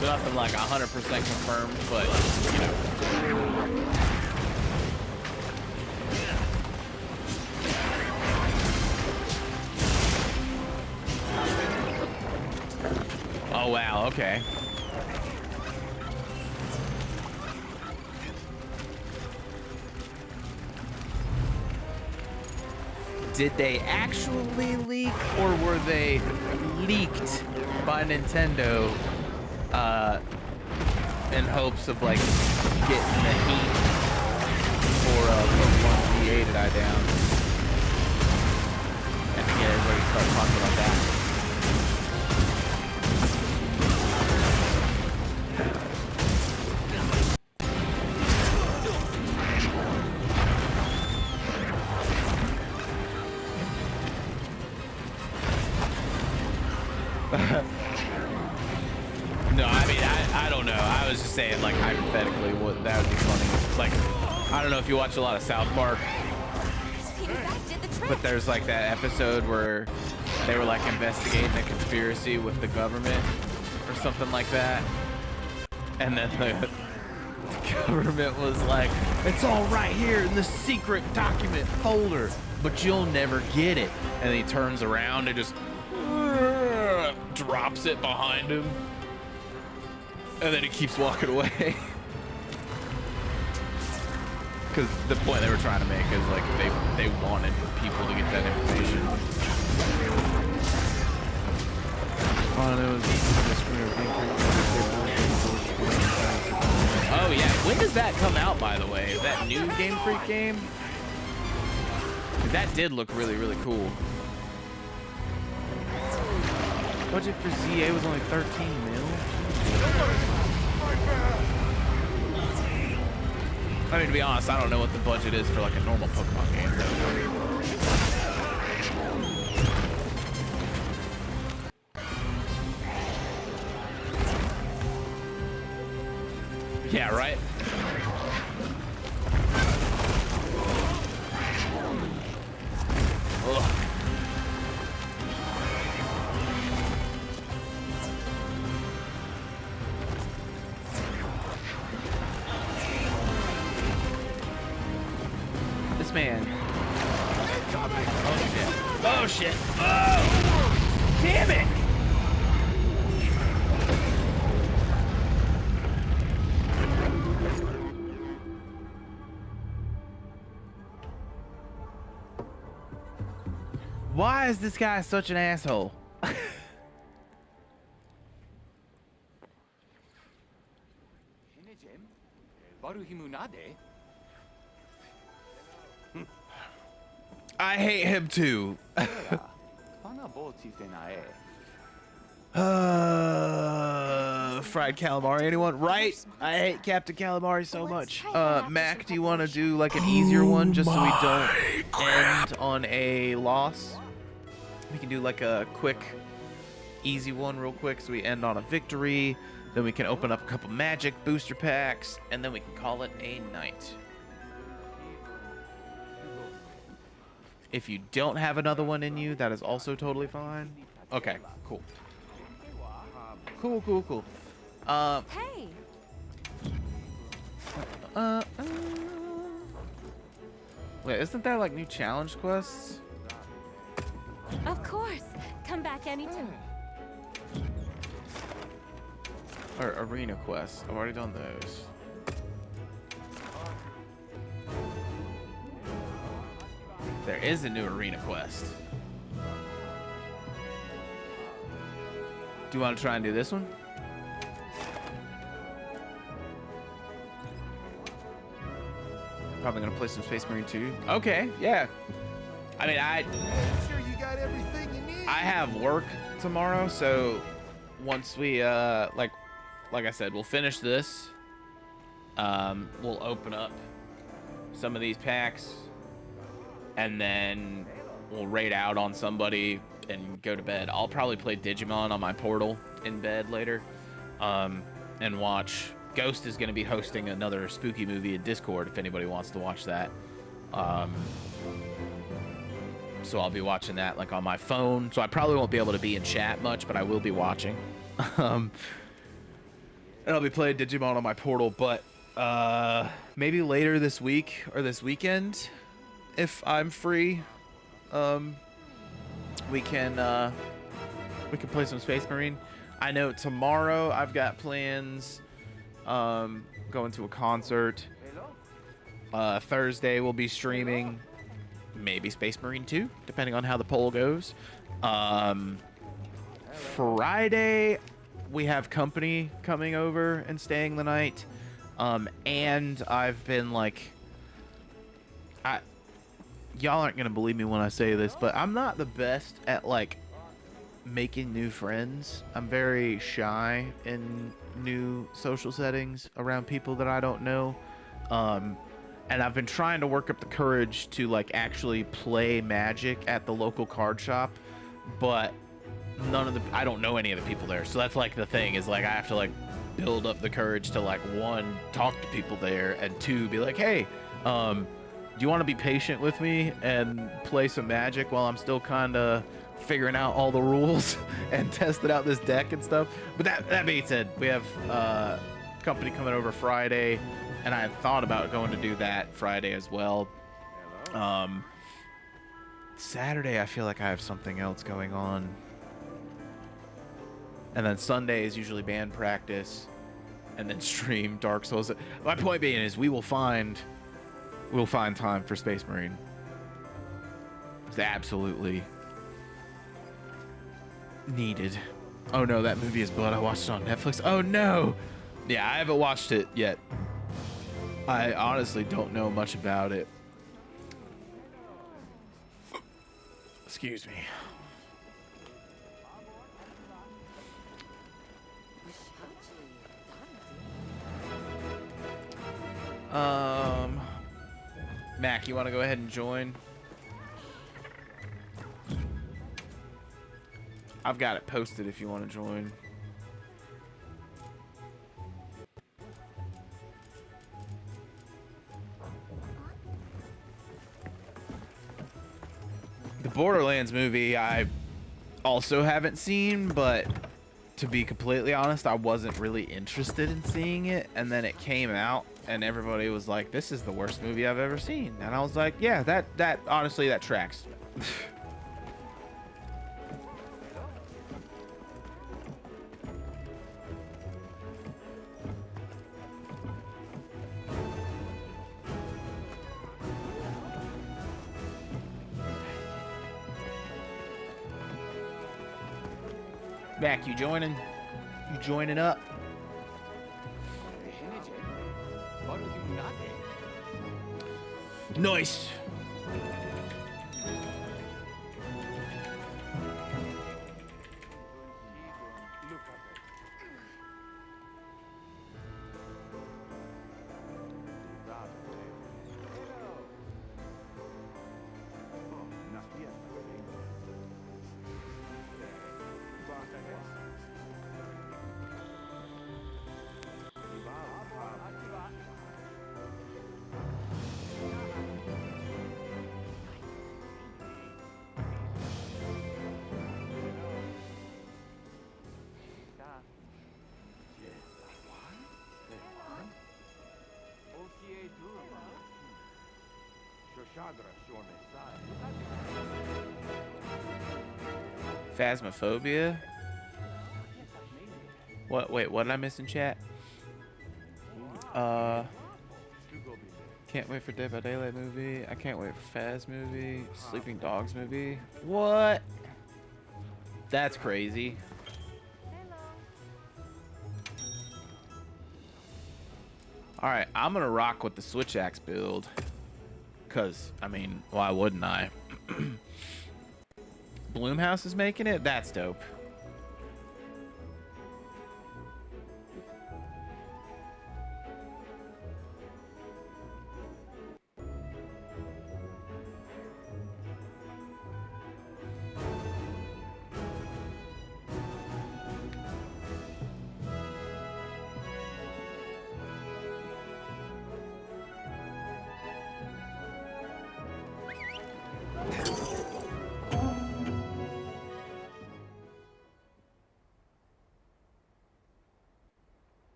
So nothing like 100% confirmed, but, you know. Oh, wow, okay. Did they actually leak, or were they leaked by Nintendo in hopes of like getting the heat for Pokemon V8 to die down and to get everybody to start talking about that? No, I mean, I don't know. I was just saying, like, hypothetically, that would be funny. Like, I don't know if you watch a lot of South Park, but there's like that episode where they were like investigating a conspiracy with the government or something like that. And then the government was like, it's all right here in the secret document folder, but you'll never get it. And then he turns around and just drops it behind him. And then he keeps walking away. Because the point they were trying to make is like they wanted people to get that information. Oh yeah, when does that come out, by the way? Is that new Game Freak game? 'Cause that did look really, really cool. Budget for ZA was only 13 mil. I mean, to be honest, I don't know what the budget is for like a normal Pokemon game. Yeah, right? Ugh. This man. Oh shit. Oh shit. Oh! Damn it! Why is this guy such an asshole? I hate him too. Fried calamari, anyone? Right? I hate Captain Calamari so much. Mac, do you want to do like an easier one just so we don't end on a loss? We can do like a quick, easy one real quick so we end on a victory. Then we can open up a couple magic booster packs, and then we can call it a night. If you don't have another one in you, that is also totally fine. Okay, cool. Cool. Hey. Wait, isn't there like new challenge quests? Of course. Come back anytime. Or arena quests. I've already done those. There is a new arena quest. Do you want to try and do this one? Probably gonna play some Space Marine 2. Okay, yeah. I mean, Sure you got everything you need. I have work tomorrow, so once we like I said, we'll finish this. We'll open up some of these packs, and then we'll raid out on somebody and go to bed. I'll probably play Digimon on my portal in bed later, and watch. Ghost is going to be hosting another spooky movie in Discord if anybody wants to watch that. So I'll be watching that like on my phone. So I probably won't be able to be in chat much, but I will be watching. And I'll be playing Digimon on my portal, but maybe later this week or this weekend, if I'm free, we can play some Space Marine. I know tomorrow I've got plans, going to a concert. Thursday we'll be streaming maybe Space Marine 2, depending on how the poll goes. Friday we have company coming over and staying the night. And I've been like, y'all aren't gonna believe me when I say this, but I'm not the best at like making new friends. I'm very shy in new social settings around people that I don't know. And I've been trying to work up the courage to like actually play Magic at the local card shop, but I don't know any of the people there, so that's like the thing is like I have to like build up the courage to like one, talk to people there, and two, be like, hey, do you want to be patient with me and play some Magic while I'm still kind of figuring out all the rules and testing out this deck and stuff? But that being said, we have company coming over Friday, and I had thought about going to do that Friday as well. Saturday, I feel like I have something else going on. And then Sunday is usually band practice, and then stream Dark Souls. My point being is we'll find time for Space Marine. It's absolutely needed. Oh no, that movie is Blood. I watched it on Netflix. Oh no! Yeah, I haven't watched it yet. I honestly don't know much about it. Excuse me. Mac, you want to go ahead and join? I've got it posted if you want to join. The Borderlands movie I also haven't seen, but to be completely honest, I wasn't really interested in seeing it, and then it came out and everybody was like, this is the worst movie I've ever seen. And I was like, yeah, that honestly, that tracks. Mac, you joining? You joining up? Nice. Phasmophobia? What? Wait, what did I miss in chat? Can't wait for Dead by Daylight movie. I can't wait for Phas movie. Sleeping Dogs movie. What? That's crazy. Alright, I'm gonna rock with the Switch Axe build. Cause, I mean, why wouldn't I? Bloomhouse is making it? That's dope.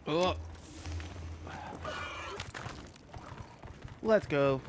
Oh. Let's go.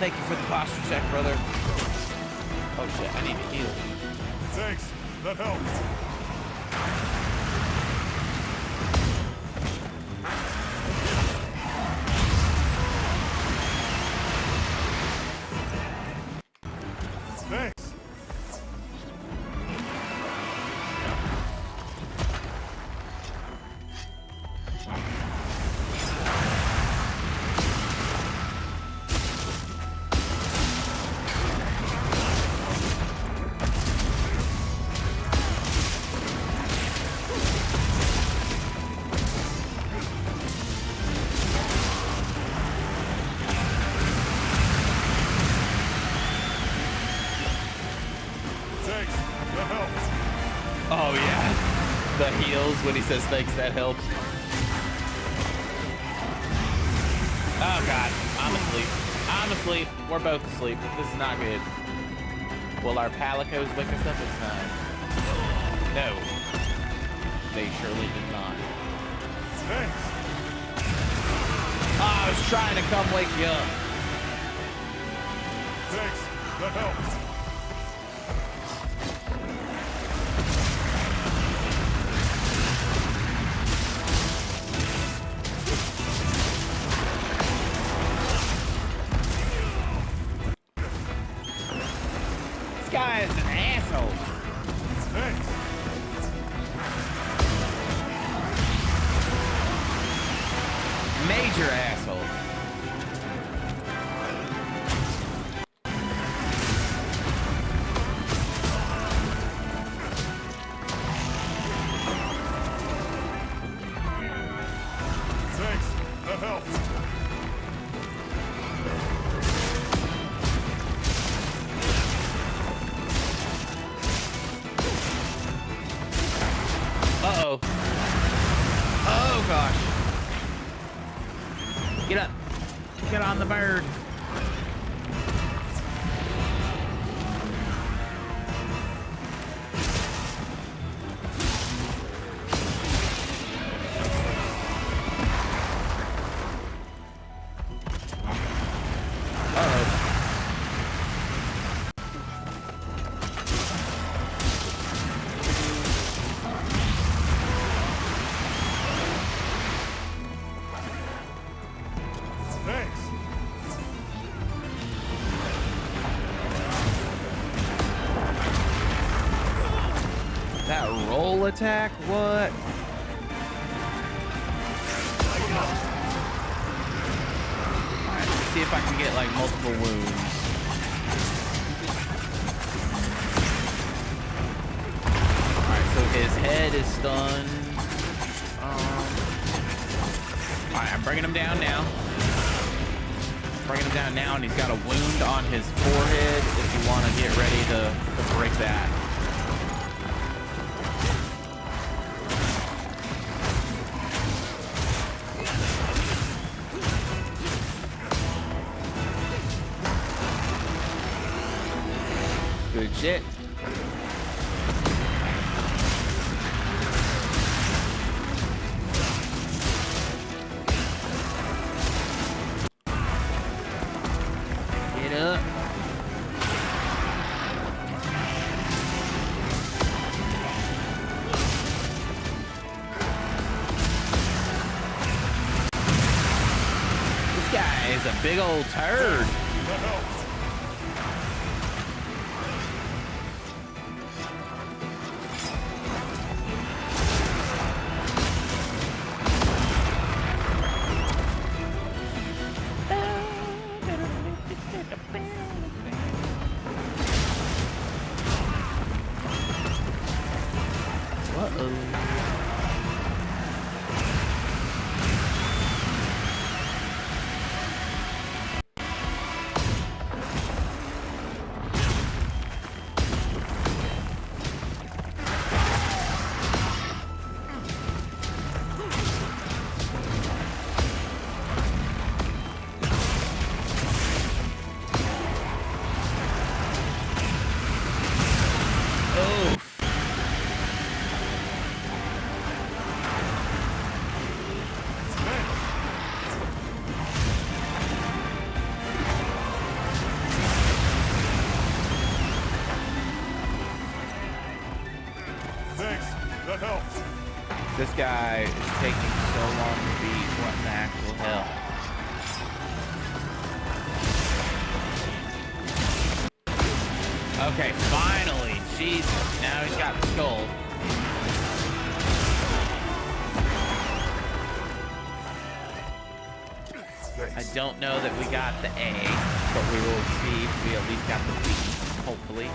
Thank you for the posture check, brother. Oh shit, I need to heal. Thanks. That helps. Thanks. Thanks. That helps. Oh yeah, the heals when he says thanks, that helps. Oh god, I'm asleep. I'm asleep. We're both asleep. This is not good. Will our palicos wake us up? It's not. No. They surely did not. Thanks. Oh, I was trying to come wake you up. Thanks. That helps. This guy is an asshole. Thanks. Major asshole. Thanks. That helps. Uh-oh. Oh, gosh. Get up. Get on the bird. Uh-oh. Thanks. That roll attack? What? Alright, let's see if I can get like multiple wounds. Alright, so his head is stunned. Alright, I'm bringing him down now. Bringing him down now, and he's got a wound on his forehead if you want to get ready to break that. Good shit. Get up. This guy is a big old turd. That helps. That helps. This guy is taking so long to beat. What in the actual hell? Okay, finally. Jesus. Now he's got the skull. I don't know that we got the A, but we will see if we at least got the B, hopefully.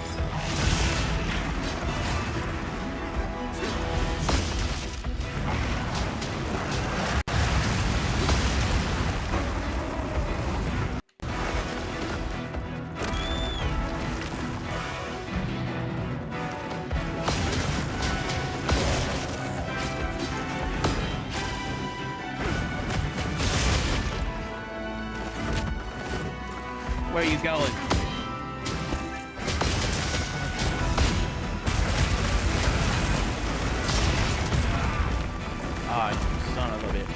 Where are you going? Ah, you son of a bitch.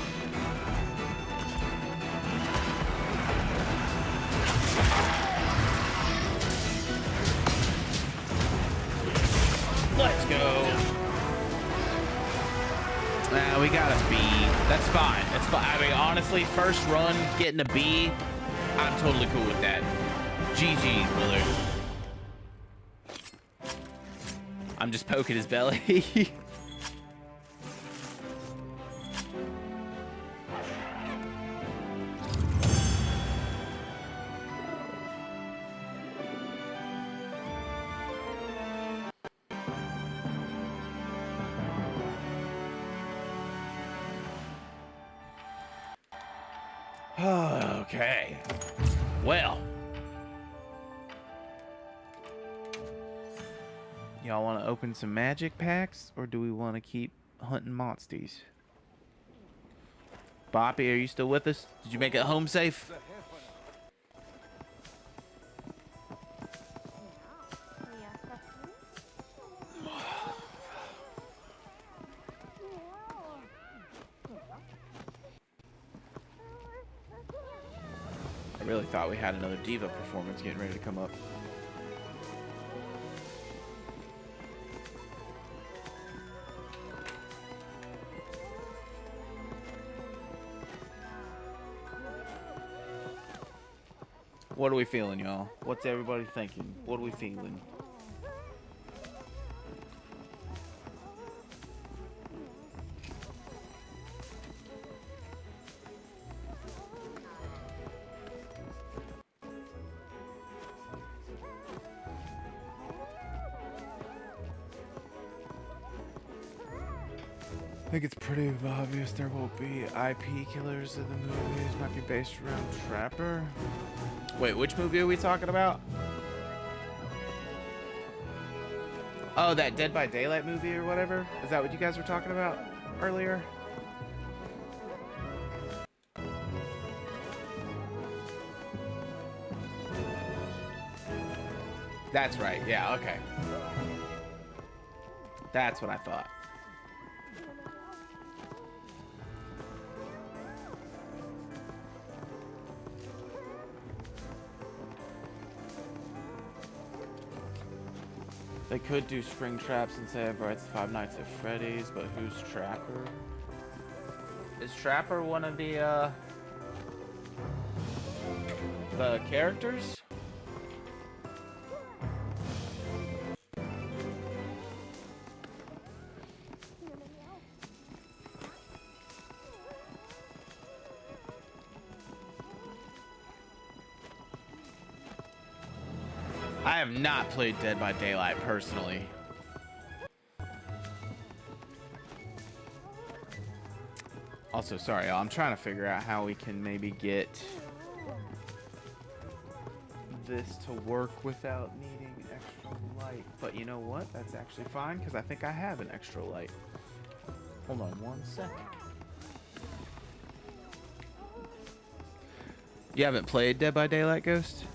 Let's go. Nah, we got a B. That's fine. That's fine. I mean, honestly, first run, getting a B, I'm totally cool with that. GG's, brother. I'm just poking his belly. Okay. Well. Y'all want to open some magic packs, or do we want to keep hunting monsters? Boppy, are you still with us? Did you make it home safe? I really thought we had another diva performance getting ready to come up. What are we feeling, y'all? What's everybody thinking? What are we feeling? I think it's pretty obvious there will be IP killers in the movies. Might be based around Trapper. Wait, which movie are we talking about? Oh, that Dead by Daylight movie or whatever? Is that what you guys were talking about earlier? That's right. Yeah, okay. That's what I thought. They could do Spring Traps and say it's Five Nights at Freddy's, but who's Trapper? Is Trapper one of the characters? I have not played Dead by Daylight personally. Also, sorry, y'all. I'm trying to figure out how we can maybe get this to work without needing extra light. But you know what? That's actually fine, because I think I have an extra light. Hold on 1 second. You haven't played Dead by Daylight, Ghost?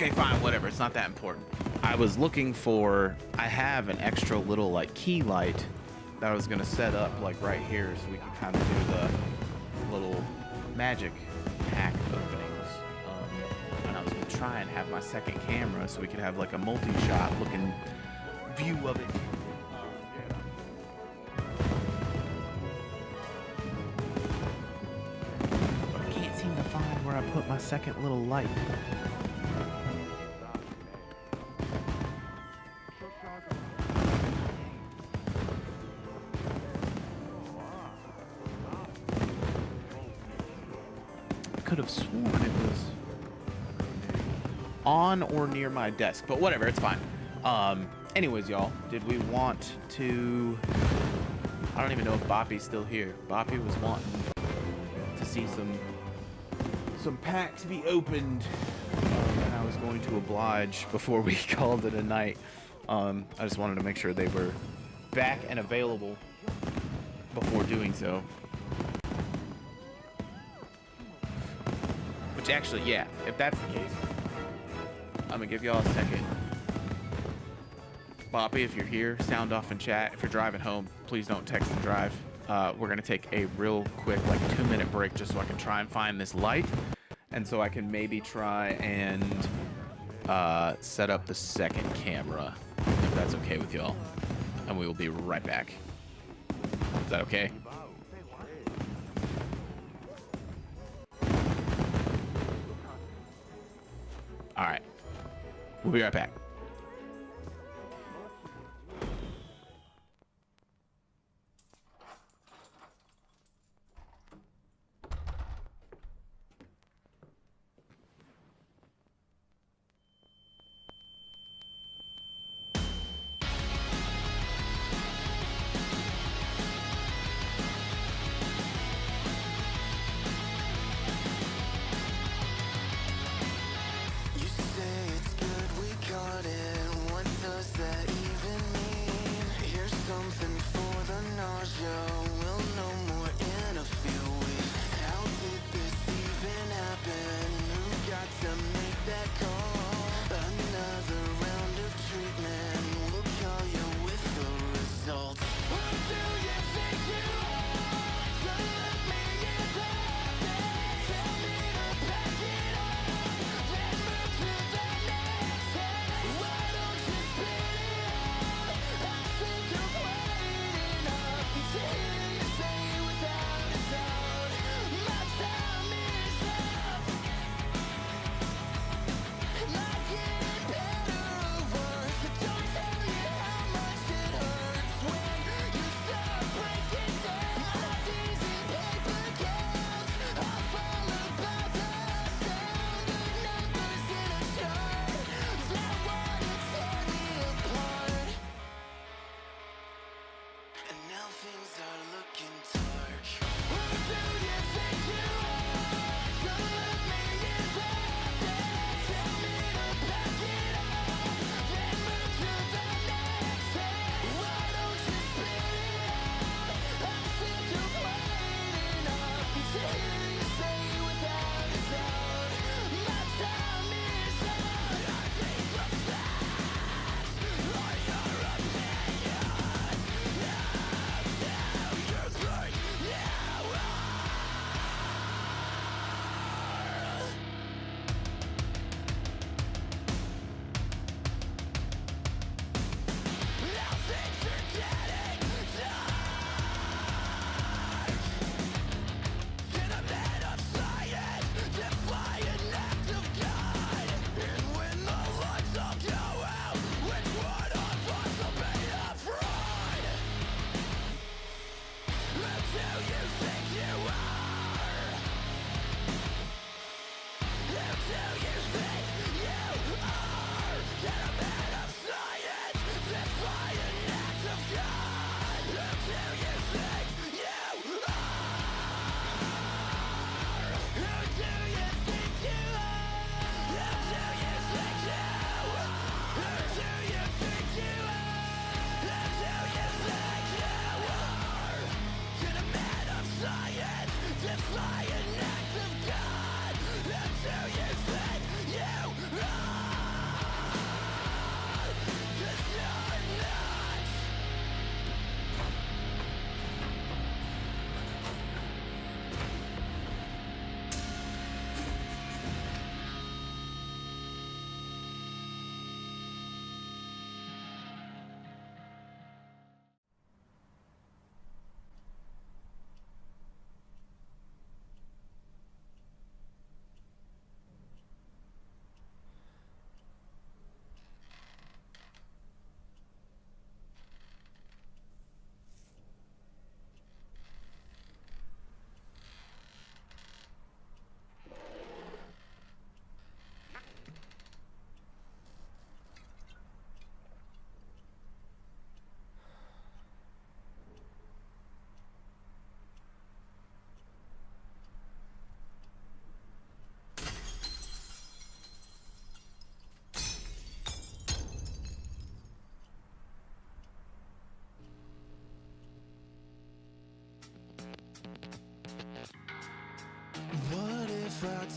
Okay, fine, whatever. It's not that important. I was looking for... I have an extra little, like, key light that I was going to set up, like, right here so we can kind of do the little magic pack openings. And I was going to try and have my second camera so we could have, like, a multi-shot looking view of it. But I can't seem to find where I put my second little light. Could have sworn it was on or near my desk, but whatever, it's fine. Anyways, y'all, did we want to... I don't even know if Boppy's still here. Boppy was wanting to see some packs be opened, and I was going to oblige before we called it a night. I just wanted to make sure they were back and available before doing so. Which actually, yeah, if that's the case, I'm gonna give y'all a second. Boppy, if you're here, sound off in chat. If you're driving home, please don't text and drive. We're gonna take a real quick, like, 2-minute break just so I can try and find this light, and so I can maybe try and set up the second camera, if that's okay with y'all. And we will be right back. Is that okay? All right, we'll be right back. You say it's good we caught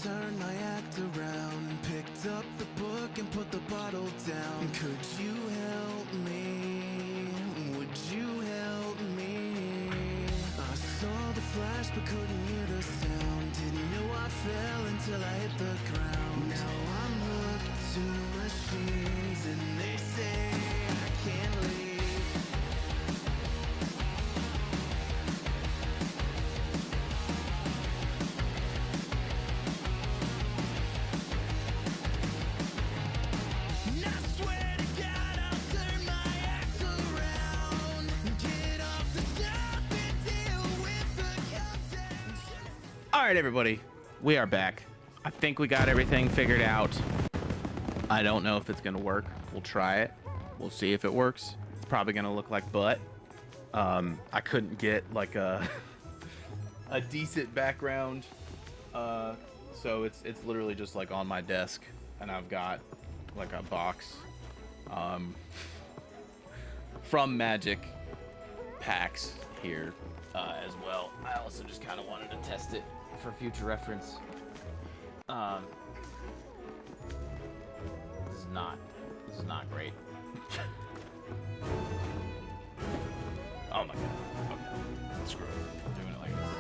turn my act around. Picked up the book and put the bottle down. Could you help me? Would you help me? I saw the flash but couldn't hear the sound. Didn't know I fell until I hit the ground. Now I'm hooked to machines and they say I can't leave. And I swear to God I'll turn my act around. Get off the top and deal with the countdown. All right, everybody, we are back. I think we got everything figured out. I don't know if it's gonna work. We'll try it. We'll see if it works. It's probably gonna look like butt. I couldn't get like a decent background, so it's literally just like on my desk, and I've got like a box from Magic packs here as well. I also just kind of wanted to test it for future reference. This is not great. Oh my god. Okay. Screw it. I'm doing it like this.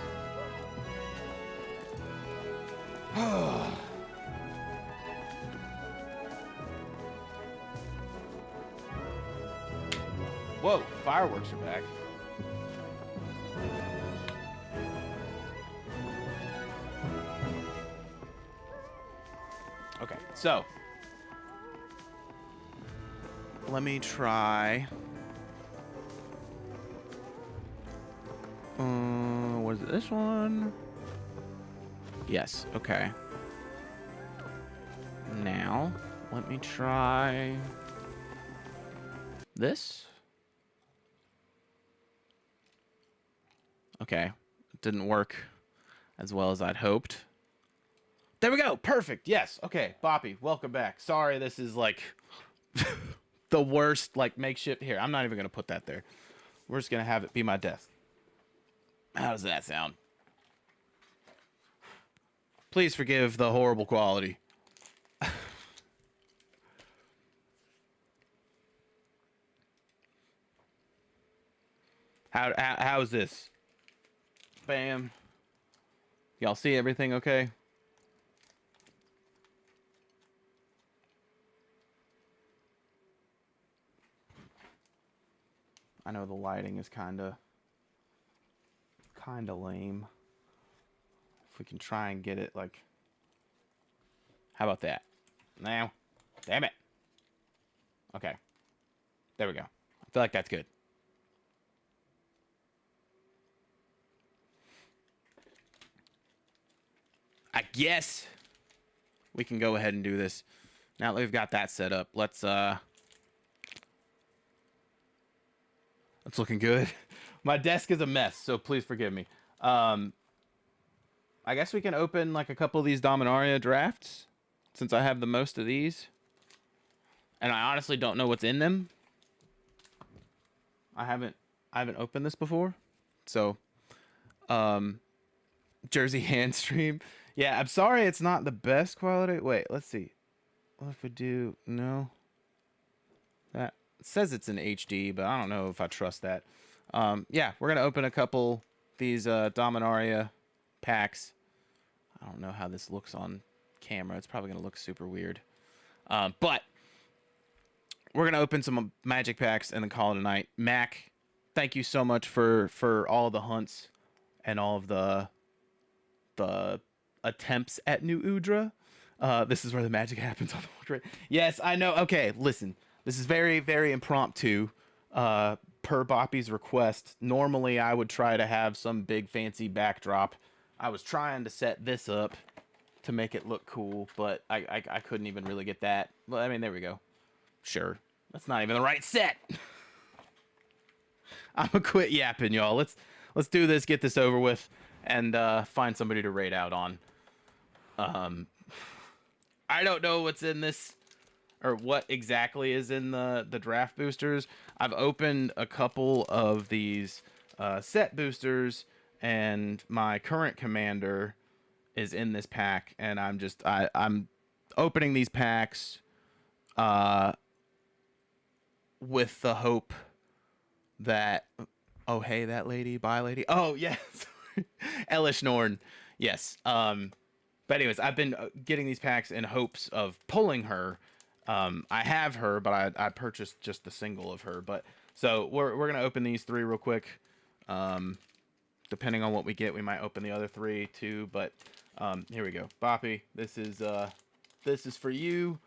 Whoa, fireworks are back. Okay, so let me try. Was it this one? Yes, okay. Now, let me try this. Okay, it didn't work as well as I'd hoped. There we go, perfect, yes, okay, Boppy, welcome back. Sorry, this is like the worst, like, makeshift. Here, I'm not even gonna put that there. We're just gonna have it be my desk. How does that sound? Please forgive the horrible quality. How's this? Bam. Y'all see everything okay? I know the lighting is kind of lame. If we can try and get it like, how about that? Now, damn it. Okay, there we go. I feel like that's good. I guess we can go ahead and do this. Now that we've got that set up, let's it's looking good. My desk is a mess, so please forgive me. I guess we can open like a couple of these Dominaria drafts, since I have the most of these. And I honestly don't know what's in them. I haven't opened this before. So Jersey hand stream. Yeah, I'm sorry it's not the best quality. Wait, let's see. What if we do no? That it says it's in HD, but I don't know if I trust that. Yeah, we're gonna open a couple these Dominaria packs. I don't know how this looks on camera. It's probably gonna look super weird. But we're gonna open some Magic packs and then call it a night. Mac, thank you so much for all the hunts and all of the attempts at 𝕄𝕠𝕟𝕤. This is where the magic happens on the portrait. Yes, I know. Okay, listen. This is very, very impromptu. Per Boppy's request. Normally, I would try to have some big fancy backdrop. I was trying to set this up to make it look cool, but I couldn't even really get that. Well, I mean, there we go. Sure. That's not even the right set. I'm gonna quit yapping, y'all. Let's do this, get this over with, and find somebody to raid out on. I don't know what's in this, or what exactly is in the draft boosters. I've opened a couple of these set boosters, and my current commander is in this pack, and I'm opening these packs with the hope that hey, that lady, bye lady. Oh yes. Elish Norn. Yes. But anyways, I've been getting these packs in hopes of pulling her. I have her, but I purchased just the single of her. But so we're gonna open these 3 real quick. Depending on what we get, we might open the other 3 too. But here we go. Boppy, this is for you.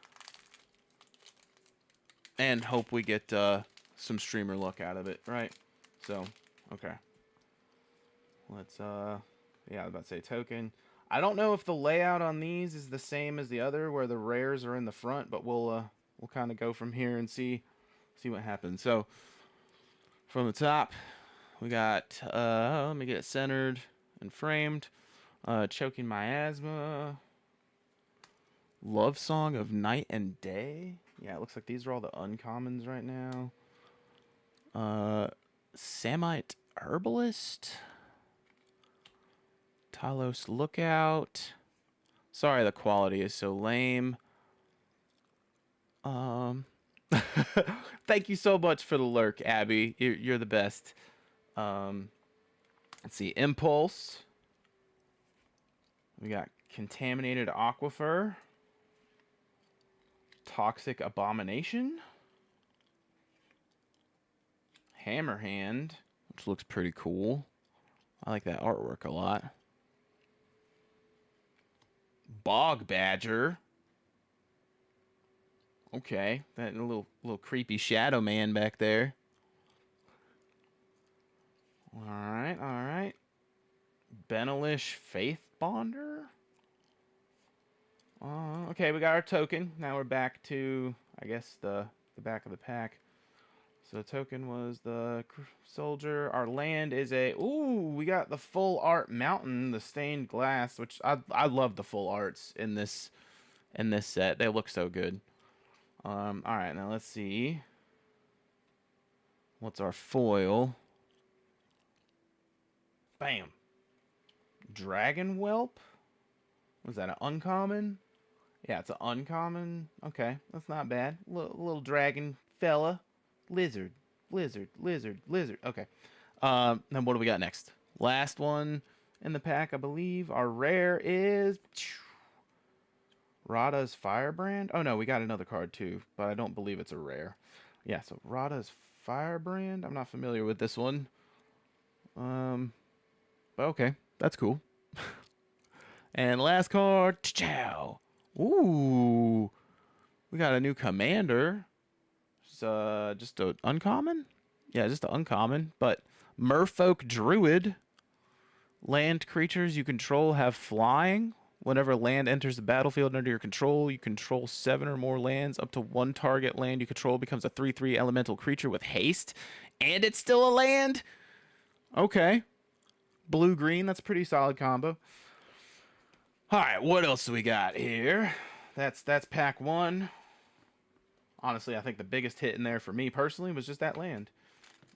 And hope we get some streamer luck out of it, right? So, okay. Let's yeah, I was about to say token. I don't know if the layout on these is the same as the other where the rares are in the front, but we'll kind of go from here and see what happens. So, from the top, we got let me get it centered and framed. Choking My Asthma. Love Song of Night and Day. Yeah, it looks like these are all the uncommons right now. Samite Herbalist. Talos Lookout. Sorry the quality is so lame. Thank you so much for the lurk, Abby. You're the best. Let's see. Impulse. We got Contaminated Aquifer. Toxic Abomination. Hammerhand, which looks pretty cool. I like that artwork a lot. Bog Badger. Okay, that little creepy shadow man back there. All right. Benelish Faith Bonder. Okay, we got our token. Now we're back to, I guess, the back of the pack. So the token was the soldier. Our land is a... Ooh, we got the full art mountain, the stained glass, which I love the full arts in this set. They look so good. All right, now let's see. What's our foil? Bam. Dragon Whelp. Was that an uncommon? Yeah, it's an uncommon. Okay, that's not bad. Little dragon fella. Lizard. Okay. Then what do we got next? Last one in the pack, I believe. Our rare is Rada's Firebrand. Oh no, we got another card too, but I don't believe it's a rare. Yeah, so Rada's Firebrand. I'm not familiar with this one. But okay, that's cool. And last card, Chow. Ooh, we got a new commander. It's just an uncommon? Yeah, just an uncommon. But Merfolk Druid. Land creatures you control have flying. Whenever land enters the battlefield under your control, you control 7 or more lands. Up to 1 target land you control becomes a 3/3 elemental creature with haste. And it's still a land? Okay. Blue-green, that's a pretty solid combo. Alright, what else do we got here? That's pack 1. Honestly, I think the biggest hit in there for me personally was just that land.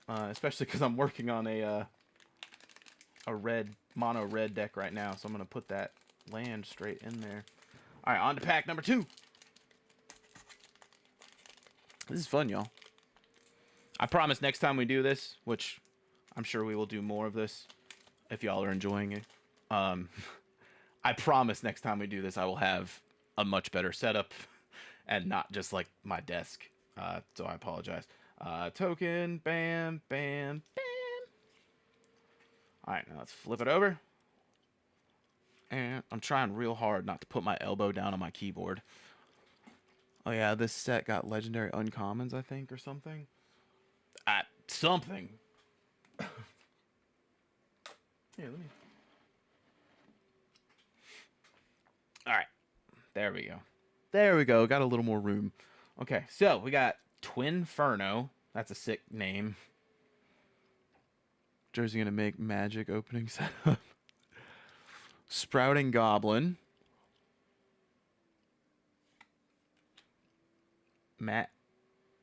Especially because I'm working on a mono red deck right now, so I'm going to put that land straight in there. Alright, on to pack number 2. This is fun, y'all. I promise next time we do this, which I'm sure we will do more of this if y'all are enjoying it. I promise next time we do this, I will have a much better setup and not just like my desk. So I apologize. Token, bam, bam, bam. All right, now let's flip it over. And I'm trying real hard not to put my elbow down on my keyboard. Oh yeah, this set got legendary uncommons, I think, or something. Something. Here, let me... Alright. There we go. There we go. Got a little more room. Okay, so we got Twinferno. That's a sick name. Jersey gonna make magic opening setup. Sprouting Goblin.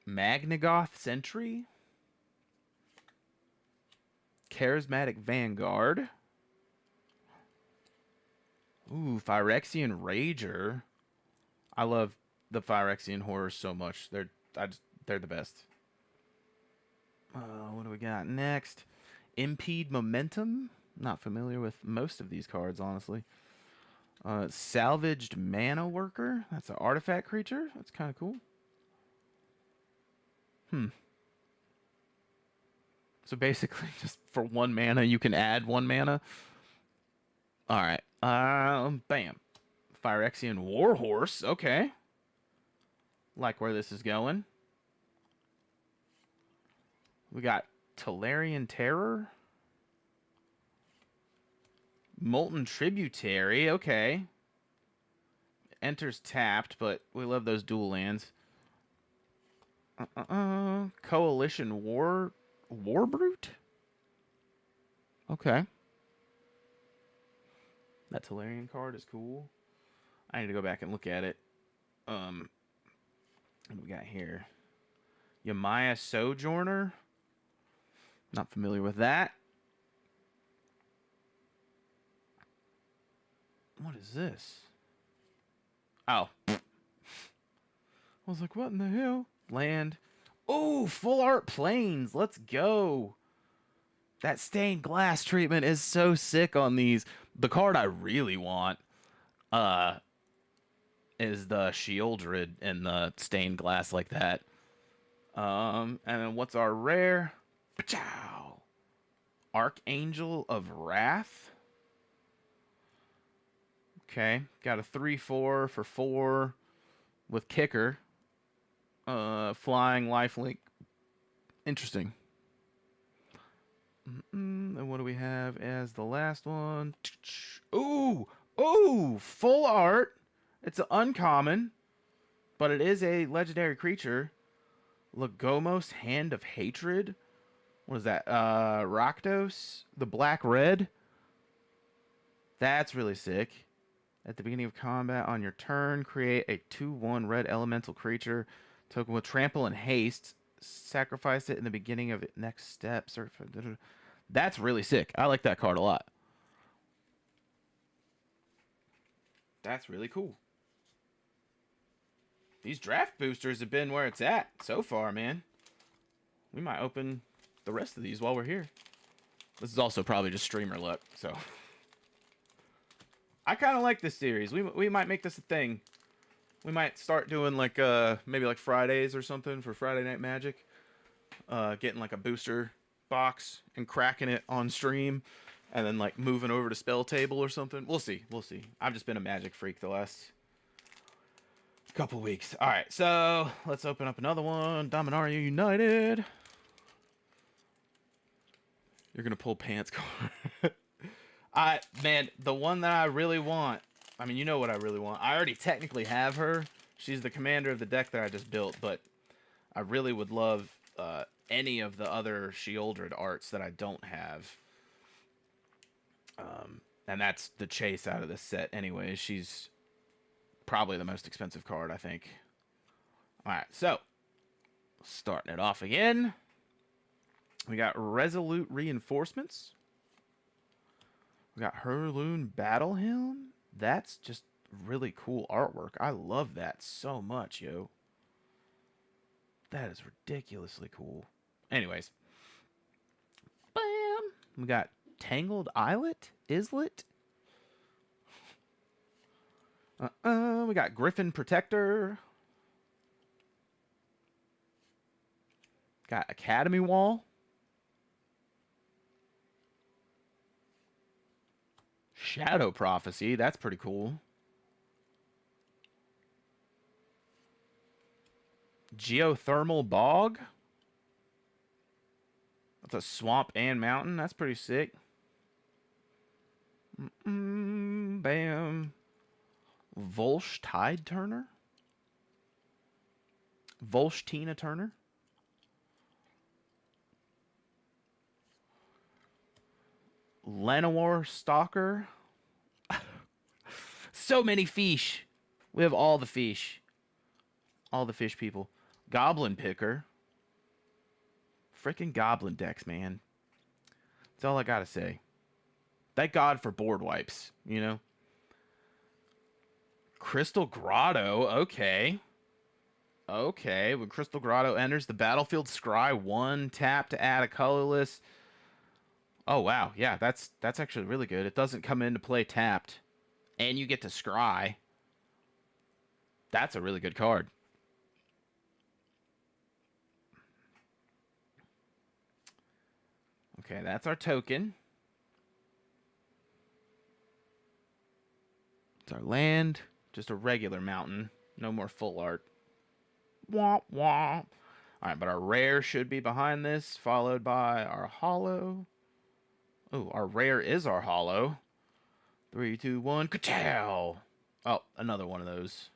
Magnagoth Sentry. Charismatic Vanguard. Ooh, Phyrexian Rager. I love the Phyrexian horrors so much. They're the best. What do we got next? Impede Momentum. Not familiar with most of these cards, honestly. Salvaged Mana Worker. That's an artifact creature. That's kind of cool. So basically, just for 1 mana, you can add 1 mana. All right. Bam. Phyrexian Warhorse. Okay. Like where this is going. We got Tolarian Terror. Molten Tributary. Okay. Enters tapped, but we love those dual lands. Coalition Warbrute? Okay. That Tolarian card is cool. I need to go back and look at it. What do we got here? Yamaya Sojourner. Not familiar with that. What is this? Oh. I was like, what in the hell? Land. Oh, full art planes. Let's go. That stained glass treatment is so sick on these. The card I really want is the Sheoldred in the stained glass like that. And then what's our rare? Pachow! Archangel of Wrath. Okay, got a 3/4 for 4 with kicker. Flying lifelink. Interesting. And what do we have as the last one? Ooh! Ooh! Full art. It's an uncommon, but it is a legendary creature. Lagomos, Hand of Hatred. What is that? Rakdos, the black red. That's really sick. At the beginning of combat on your turn, create a 2/1 red elemental creature. Token with trample and haste. Sacrifice it in the beginning of it. Next step. That's really sick. I like that card a lot. That's really cool. These draft boosters have been where it's at so far, man. We might open the rest of these while we're here. This is also probably just streamer luck, so. I kind of like this series. We might make this a thing. We might start doing like maybe like Fridays or something for Friday Night Magic. Getting like a booster box and cracking it on stream, and then like moving over to Spell Table or something. We'll see. We'll see. I've just been a Magic freak the last couple weeks. All right, so let's open up another one. Dominaria United. You're gonna pull Pants card. Man, the one that I really want. I mean, you know what I really want. I already technically have her. She's the commander of the deck that I just built, but I really would love any of the other Sheoldred arts that I don't have. And that's the chase out of this set anyway. She's probably the most expensive card, I think. Alright, so starting it off again. We got Resolute Reinforcements. We got Heirloom Battle Helm. That's just really cool artwork. I love that so much, yo. That is ridiculously cool. Anyways. Bam! We got Tangled Islet? We got Griffin Protector. Got Academy Wall. Shadow Prophecy. That's pretty cool. Geothermal Bog. That's a swamp and mountain. That's pretty sick. Bam. Volsh Tide Turner. Volsh Tina Turner. Llanowar Stalker. So many fish. We have all the fish. All the fish people. Goblin Picker. Freaking goblin decks, man. That's all I gotta say. Thank God for board wipes, you know? Crystal Grotto. Okay. Okay. When Crystal Grotto enters the battlefield, scry 1, tap to add a colorless. Oh, wow. Yeah, that's actually really good. It doesn't come into play tapped. And you get to scry. That's a really good card. Okay, that's our token. It's our land. Just a regular mountain. No more full art. Womp womp. Alright, but our rare should be behind this, followed by our hollow. Oh, our rare is our hollow. 3, 2, 1. Ka-chow! Oh, another one of those.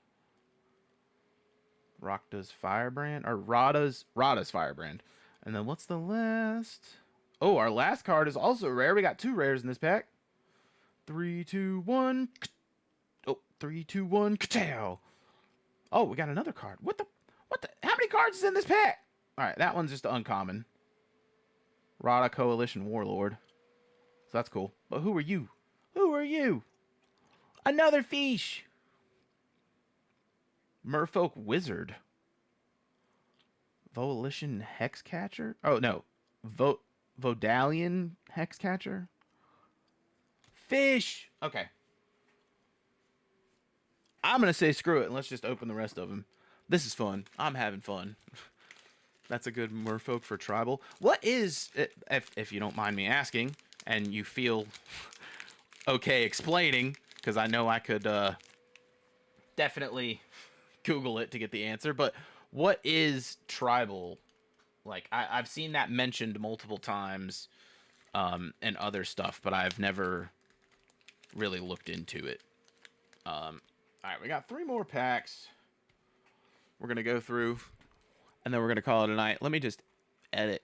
Rakta's Firebrand? Or Rada's Firebrand. And then what's the last? Oh, our last card is also rare. We got 2 rares in this pack. 3, 2, 1. Oh, 3, 2, 1. Ka-chow! Oh, we got another card. What the? How many cards is in this pack? Alright, that one's just uncommon. Rada Coalition Warlord. So that's cool. But who are you? Who are you? Another fish. Merfolk Wizard. Volition Hexcatcher? Oh, no. Vodalian Hexcatcher? Fish! Okay. I'm going to say screw it and let's just open the rest of them. This is fun. I'm having fun. That's a good merfolk for tribal. What is, if you don't mind me asking, and you feel okay explaining, because I know I could definitely Google it to get the answer, but what is tribal? Like, I've seen that mentioned multiple times and other stuff, but I've never really looked into it. All right, we got 3 more packs. We're going to go through, and then we're going to call it a night. Let me just edit.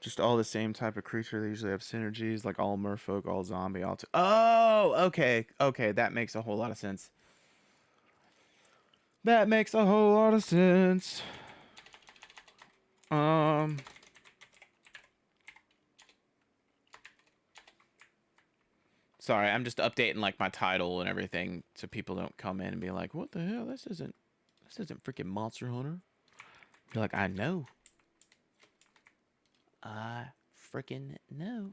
Just all the same type of creature. They usually have synergies, like all merfolk, all zombie, all... Oh, okay. Okay, that makes a whole lot of sense. That makes a whole lot of sense. Sorry, I'm just updating, like, my title and everything so people don't come in and be like, what the hell? This isn't freaking Monster Hunter. You're like, I know. I freaking know.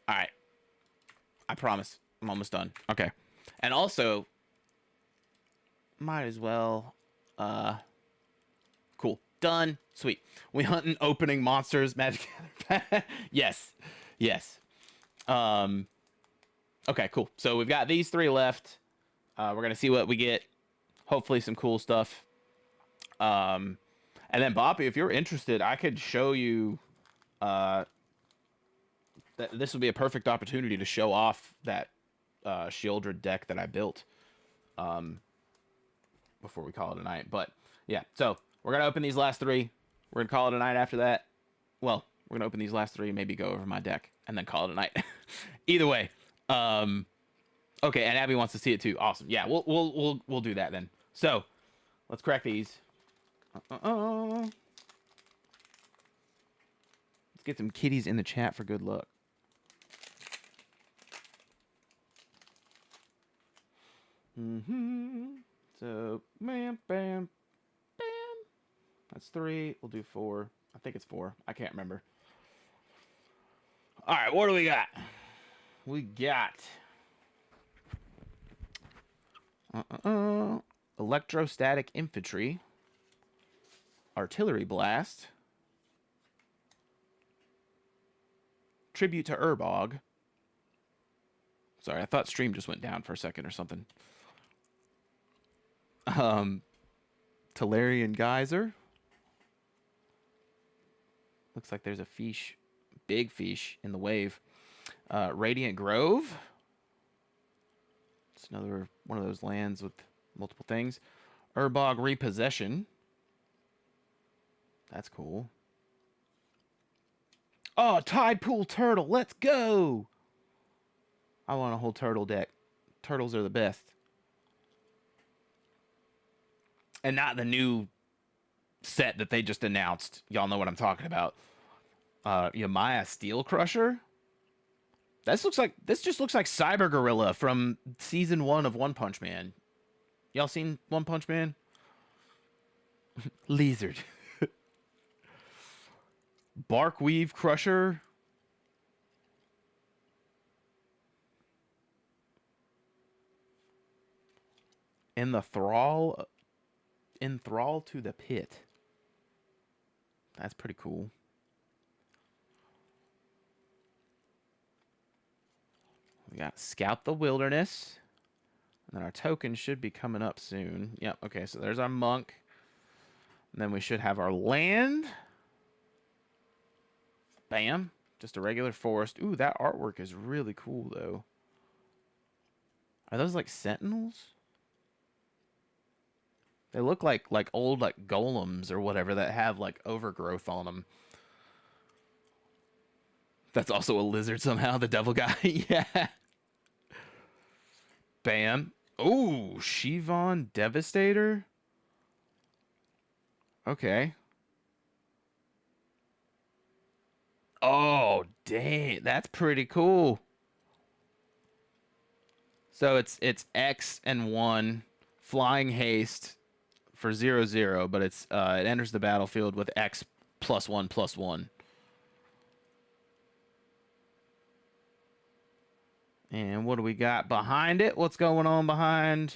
All right. I promise. I'm almost done. Okay. And also, might as well, cool. Done. Sweet. We hunting opening monsters Magic Gathering. Yes. Yes. Okay, cool. So we've got these 3 left. We're going to see what we get. Hopefully some cool stuff. And then Boppy, if you're interested, I could show you, this would be a perfect opportunity to show off that Shieldred deck that I built before we call it a night. But yeah, so we're going to open these last 3. We're going to call it a night after that. Well, we're going to open these last 3, maybe go over my deck, and then call it a night. Either way. Okay, and Abby wants to see it too. Awesome. Yeah, we'll do that then. So, let's crack these. Let's get some kitties in the chat for good luck. So, bam, bam, bam. That's 3. We'll do 4. I think it's 4. I can't remember. All right, what do we got? We got electrostatic infantry, artillery blast, tribute to Urbog, Sorry, I thought stream just went down for a second or something. Talarian Geyser. Looks like there's a fish, big fish in the wave. Radiant Grove. It's another one of those lands with multiple things. Urbog Repossession. That's cool. Oh, Tide Pool Turtle. Let's go. I want a whole turtle deck. Turtles are the best. And not the new set that they just announced. Y'all know what I'm talking about. Yamaya Steel Crusher. This just looks like Cyber Gorilla from season 1 of One Punch Man. Y'all seen One Punch Man? Lizard. Barkweave Crusher. Enthrall to the Pit. That's pretty cool. We got Scout the Wilderness. And then our tokens should be coming up soon. Yep, okay, so there's our monk. And then we should have our land. Bam. Just a regular forest. Ooh, that artwork is really cool, though. Are those like sentinels? They look like old like golems or whatever that have like overgrowth on them. That's also a lizard somehow, the devil guy. Yeah. Bam. Ooh, Shivon Devastator. Okay. Oh, dang. That's pretty cool. So it's X and 1 flying haste for 0/0, but it enters the battlefield with X +1/+1. And what do we got behind it? What's going on behind?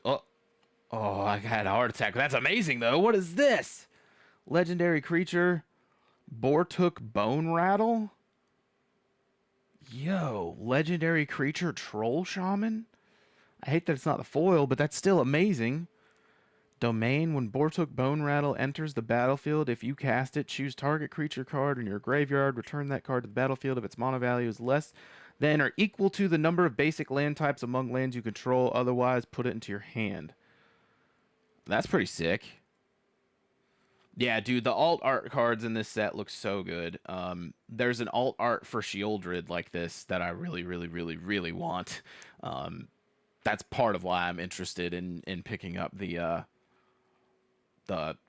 Oh, I had a heart attack. That's amazing, though. What is this? Legendary creature. Bortuk Bone Rattle. Yo, legendary creature Troll Shaman. I hate that it's not the foil, but that's still amazing. Domain, when Bortuk Bone Rattle enters the battlefield, if you cast it, choose target creature card in your graveyard, return that card to the battlefield if its mana value is less than or equal to the number of basic land types among lands you control, otherwise put it into your hand. That's pretty sick. Yeah, dude, the alt art cards in this set look so good. There's an alt art for Sheoldred like this that I really, really, really, really want. That's part of why I'm interested in picking up the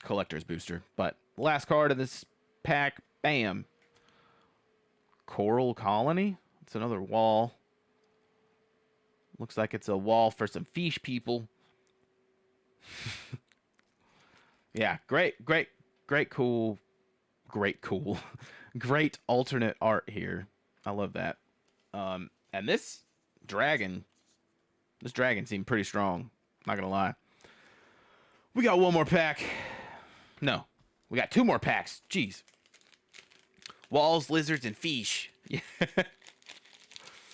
collector's booster. But last card of this pack, bam. Coral Colony. It's another wall. Looks like it's a wall for some fish people. Yeah, great, cool. Great alternate art here. I love that. And this dragon seemed pretty strong. Not gonna lie. We got one more pack. No, we got 2 more packs. Jeez. Walls, lizards, and fish. Yeah.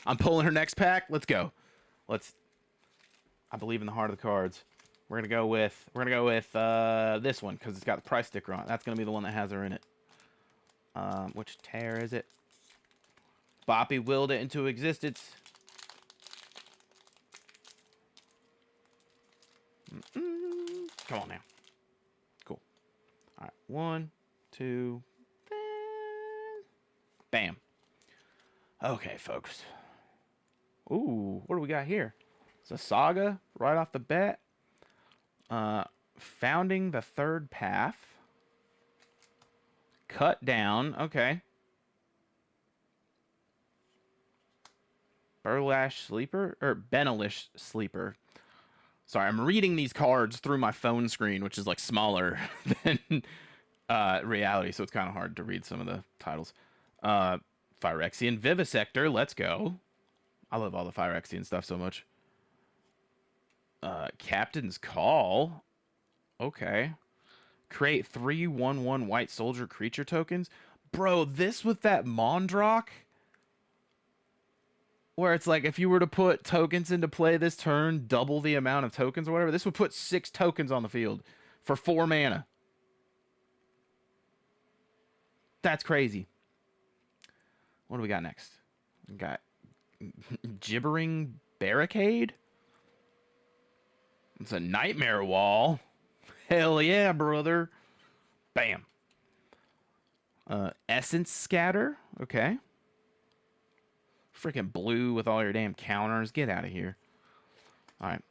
I'm pulling her next pack. Let's go. I believe in the heart of the cards. We're gonna go with this one because it's got the price sticker on it. That's gonna be the one that has her in it. Which tear is it? Boppy willed it into existence. Come on now. Cool. All right, 1, 2, bam. Okay, folks. Ooh, what do we got here? It's a saga right off the bat. Founding the Third Path. Cut down. Okay. Burlash Sleeper? Or Benelish Sleeper. Sorry, I'm reading these cards through my phone screen, which is like smaller than reality, so it's kind of hard to read some of the titles. Phyrexian Vivisector, let's go. I love all the Phyrexian stuff so much. Captain's Call. Okay. Create 3/1/1 white soldier creature tokens. Bro, this with that Mondrock. where it's like if you were to put tokens into play this turn, double the amount of tokens or whatever, this would put 6 tokens on the field for 4 mana. That's crazy. What do we got next? We got Gibbering Barricade. It's a Nightmare Wall. Hell yeah, brother. Bam. Essence Scatter. Okay. Freaking blue with all your damn counters. Get out of here. Alright.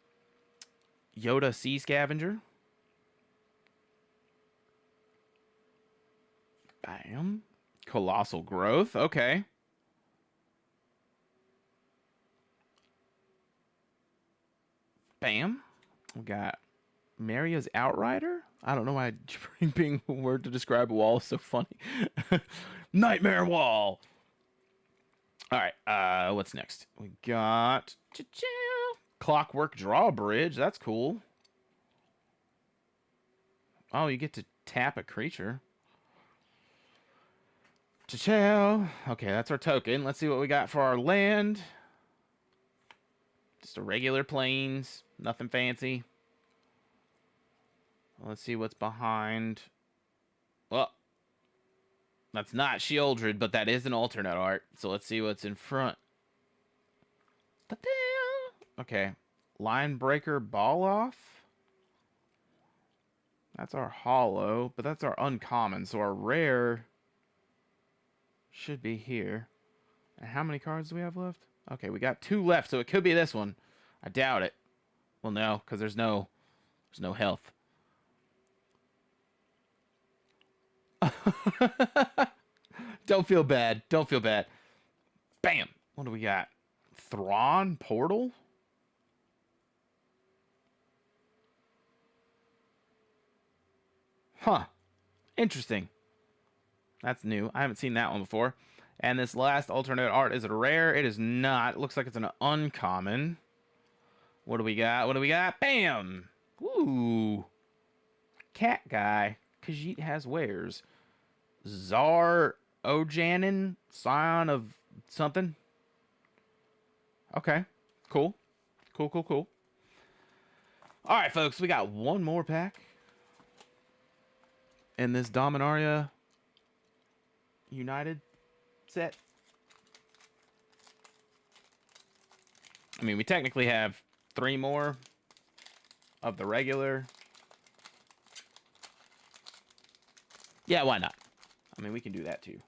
Yoda Sea Scavenger. Bam. Colossal Growth. Okay. Bam. We got Maria's Outrider. I don't know why being a word to describe a wall is so funny. Nightmare Wall. All right. What's next? We got Clockwork Drawbridge. That's cool. Oh, you get to tap a creature. Cha-chow. Okay, that's our token. Let's see what we got for our land. Just a regular plains. Nothing fancy. Let's see what's behind. Well, that's not Sheoldred, but that is an alternate art. So let's see what's in front. Okay. Line Breaker Ball Off. That's our hollow, but that's our uncommon. So our rare should be here. And how many cards do we have left? Okay, we got 2 left, so it could be this one. I doubt it. Well, no, because there's no health. Don't feel bad. Don't feel bad. Bam. What do we got? Thrawn Portal? Huh. Interesting. That's new. I haven't seen that one before. And this last alternate art, is it a rare? It is not. It looks like it's an uncommon. What do we got? What do we got? Bam! Ooh. Cat guy. Khajiit has wares. 𝕎𝕚𝕝𝕒, scion of something. Okay. Cool. Cool. Alright, folks. We got one more pack. In this Dominaria United set. I mean, we technically have 3 more of the regular. Yeah, why not? I mean, we can do that too.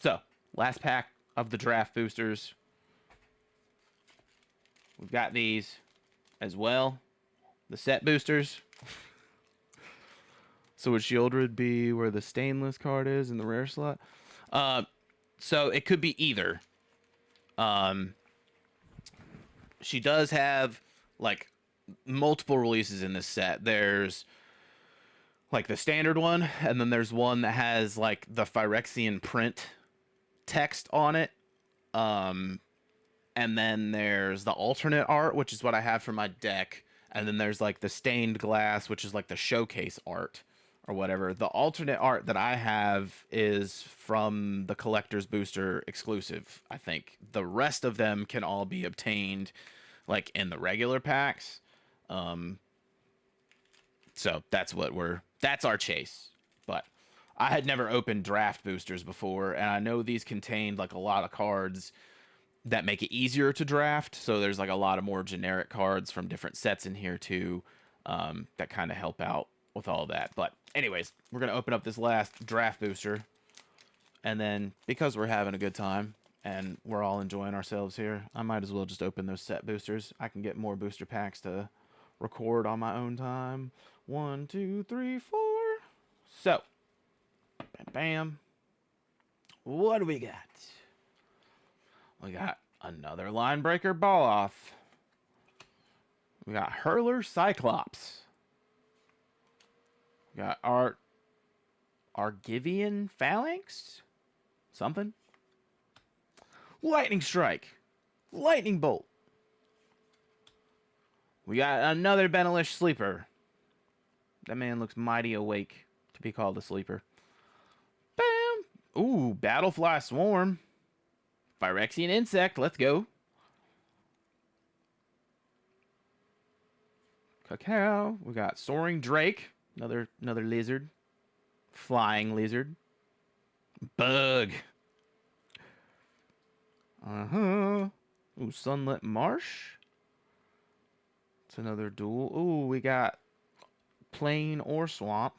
So, last pack of the draft boosters. We've got these as well. The set boosters. So would Sheoldred be where the stainless card is in the rare slot? So it could be either. She does have like multiple releases in this set. There's like the standard one, and then there's one that has like the Phyrexian print text on it. And then there's the alternate art, which is what I have for my deck. And then there's like the stained glass, which is like the showcase art or whatever. The alternate art that I have is from the collector's booster exclusive, I think. The rest of them can all be obtained like in the regular packs. So that's our chase. But I had never opened draft boosters before, and I know these contained like a lot of cards that make it easier to draft. So there's like a lot of more generic cards from different sets in here too, that kind of help out with all that. But anyways, we're going to open up this last draft booster. And then because we're having a good time and we're all enjoying ourselves here, I might as well just open those set boosters. I can get more booster packs to record on my own time. 1, 2, 3, 4. So, bam, bam. What do we got? We got another Line Breaker Ball Off. We got Hurler Cyclops. We got Argivian Phalanx? Something. Lightning Strike. Lightning Bolt. We got another Benelish Sleeper. That man looks mighty awake to be called a sleeper. Bam! Ooh, Battlefly Swarm. Phyrexian Insect. Let's go. Cacao. We got Soaring Drake. Another lizard. Flying lizard. Bug. Uh-huh. Ooh, Sunlit Marsh. It's another duel. Ooh, we got Plain or Swamp.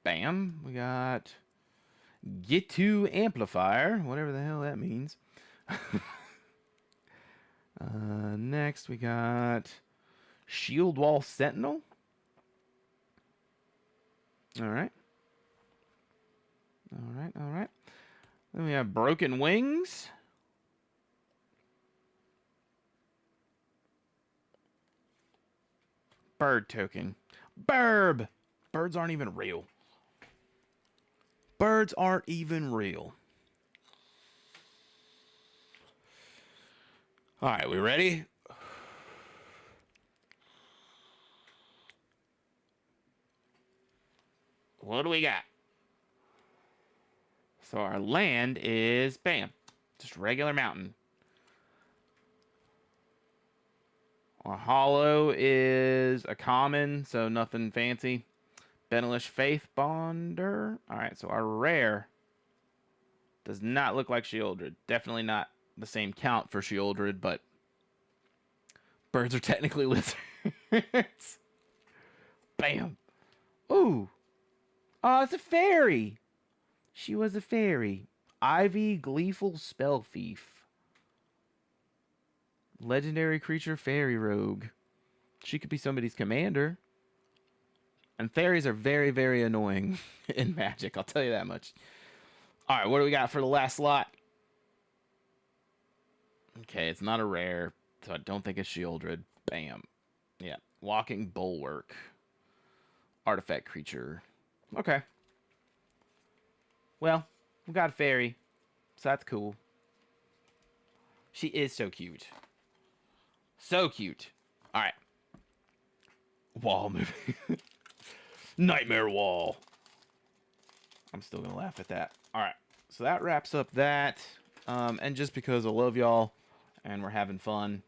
Bam. We got Get2 Amplifier. Whatever the hell that means. Next, we got Shield Wall Sentinel. Alright. Alright. Then we have Broken Wings. Bird token. Burb! Birds aren't even real. Birds aren't even real. Alright, we ready? What do we got? So our land is, bam, just regular mountain. Our hollow is a common, so nothing fancy. Benelish Faith Bonder. Alright, so our rare does not look like Sheoldred. Definitely not the same count for Sheoldred, but birds are technically lizards. Bam. Ooh. Oh, it's a fairy. She was a fairy. Ivy Gleeful Spell Thief. Legendary creature fairy rogue. She could be somebody's commander. And fairies are very, very annoying in Magic. I'll tell you that much. Alright, what do we got for the last slot? Okay, it's not a rare, so I don't think it's Sheoldred. Bam. Yeah. Walking Bulwark. Artifact creature. Okay. Well, we got a fairy, so that's cool. She is so cute. So cute. Alright. Wall moving. Nightmare Wall. I'm still gonna laugh at that. Alright. So that wraps up that. And just because I love y'all and we're having fun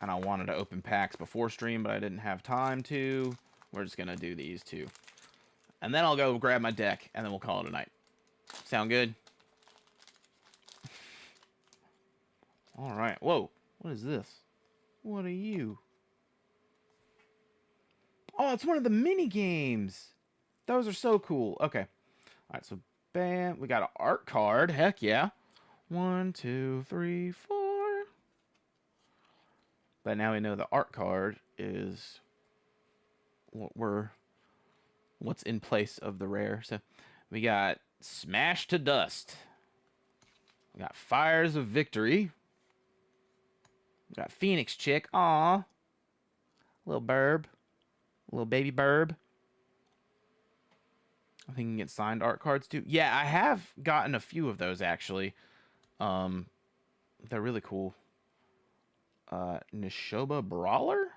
and I wanted to open packs before stream, but I didn't have time to, we're just gonna do these two. And then I'll go grab my deck and then we'll call it a night. Sound good? Alright. Whoa. What is this? What are you? Oh, it's one of the mini games. Those are so cool. Okay. Alright, so bam. We got an art card. Heck yeah. 1, 2, 3, 4. But now we know the art card is what's in place of the rare. So we got Smash to Dust. We got Fires of Victory. We got Phoenix Chick. Aw. Little burb. Little baby burb. I think you can get signed art cards too. Yeah, I have gotten a few of those actually. They're really cool. Nishoba Brawler?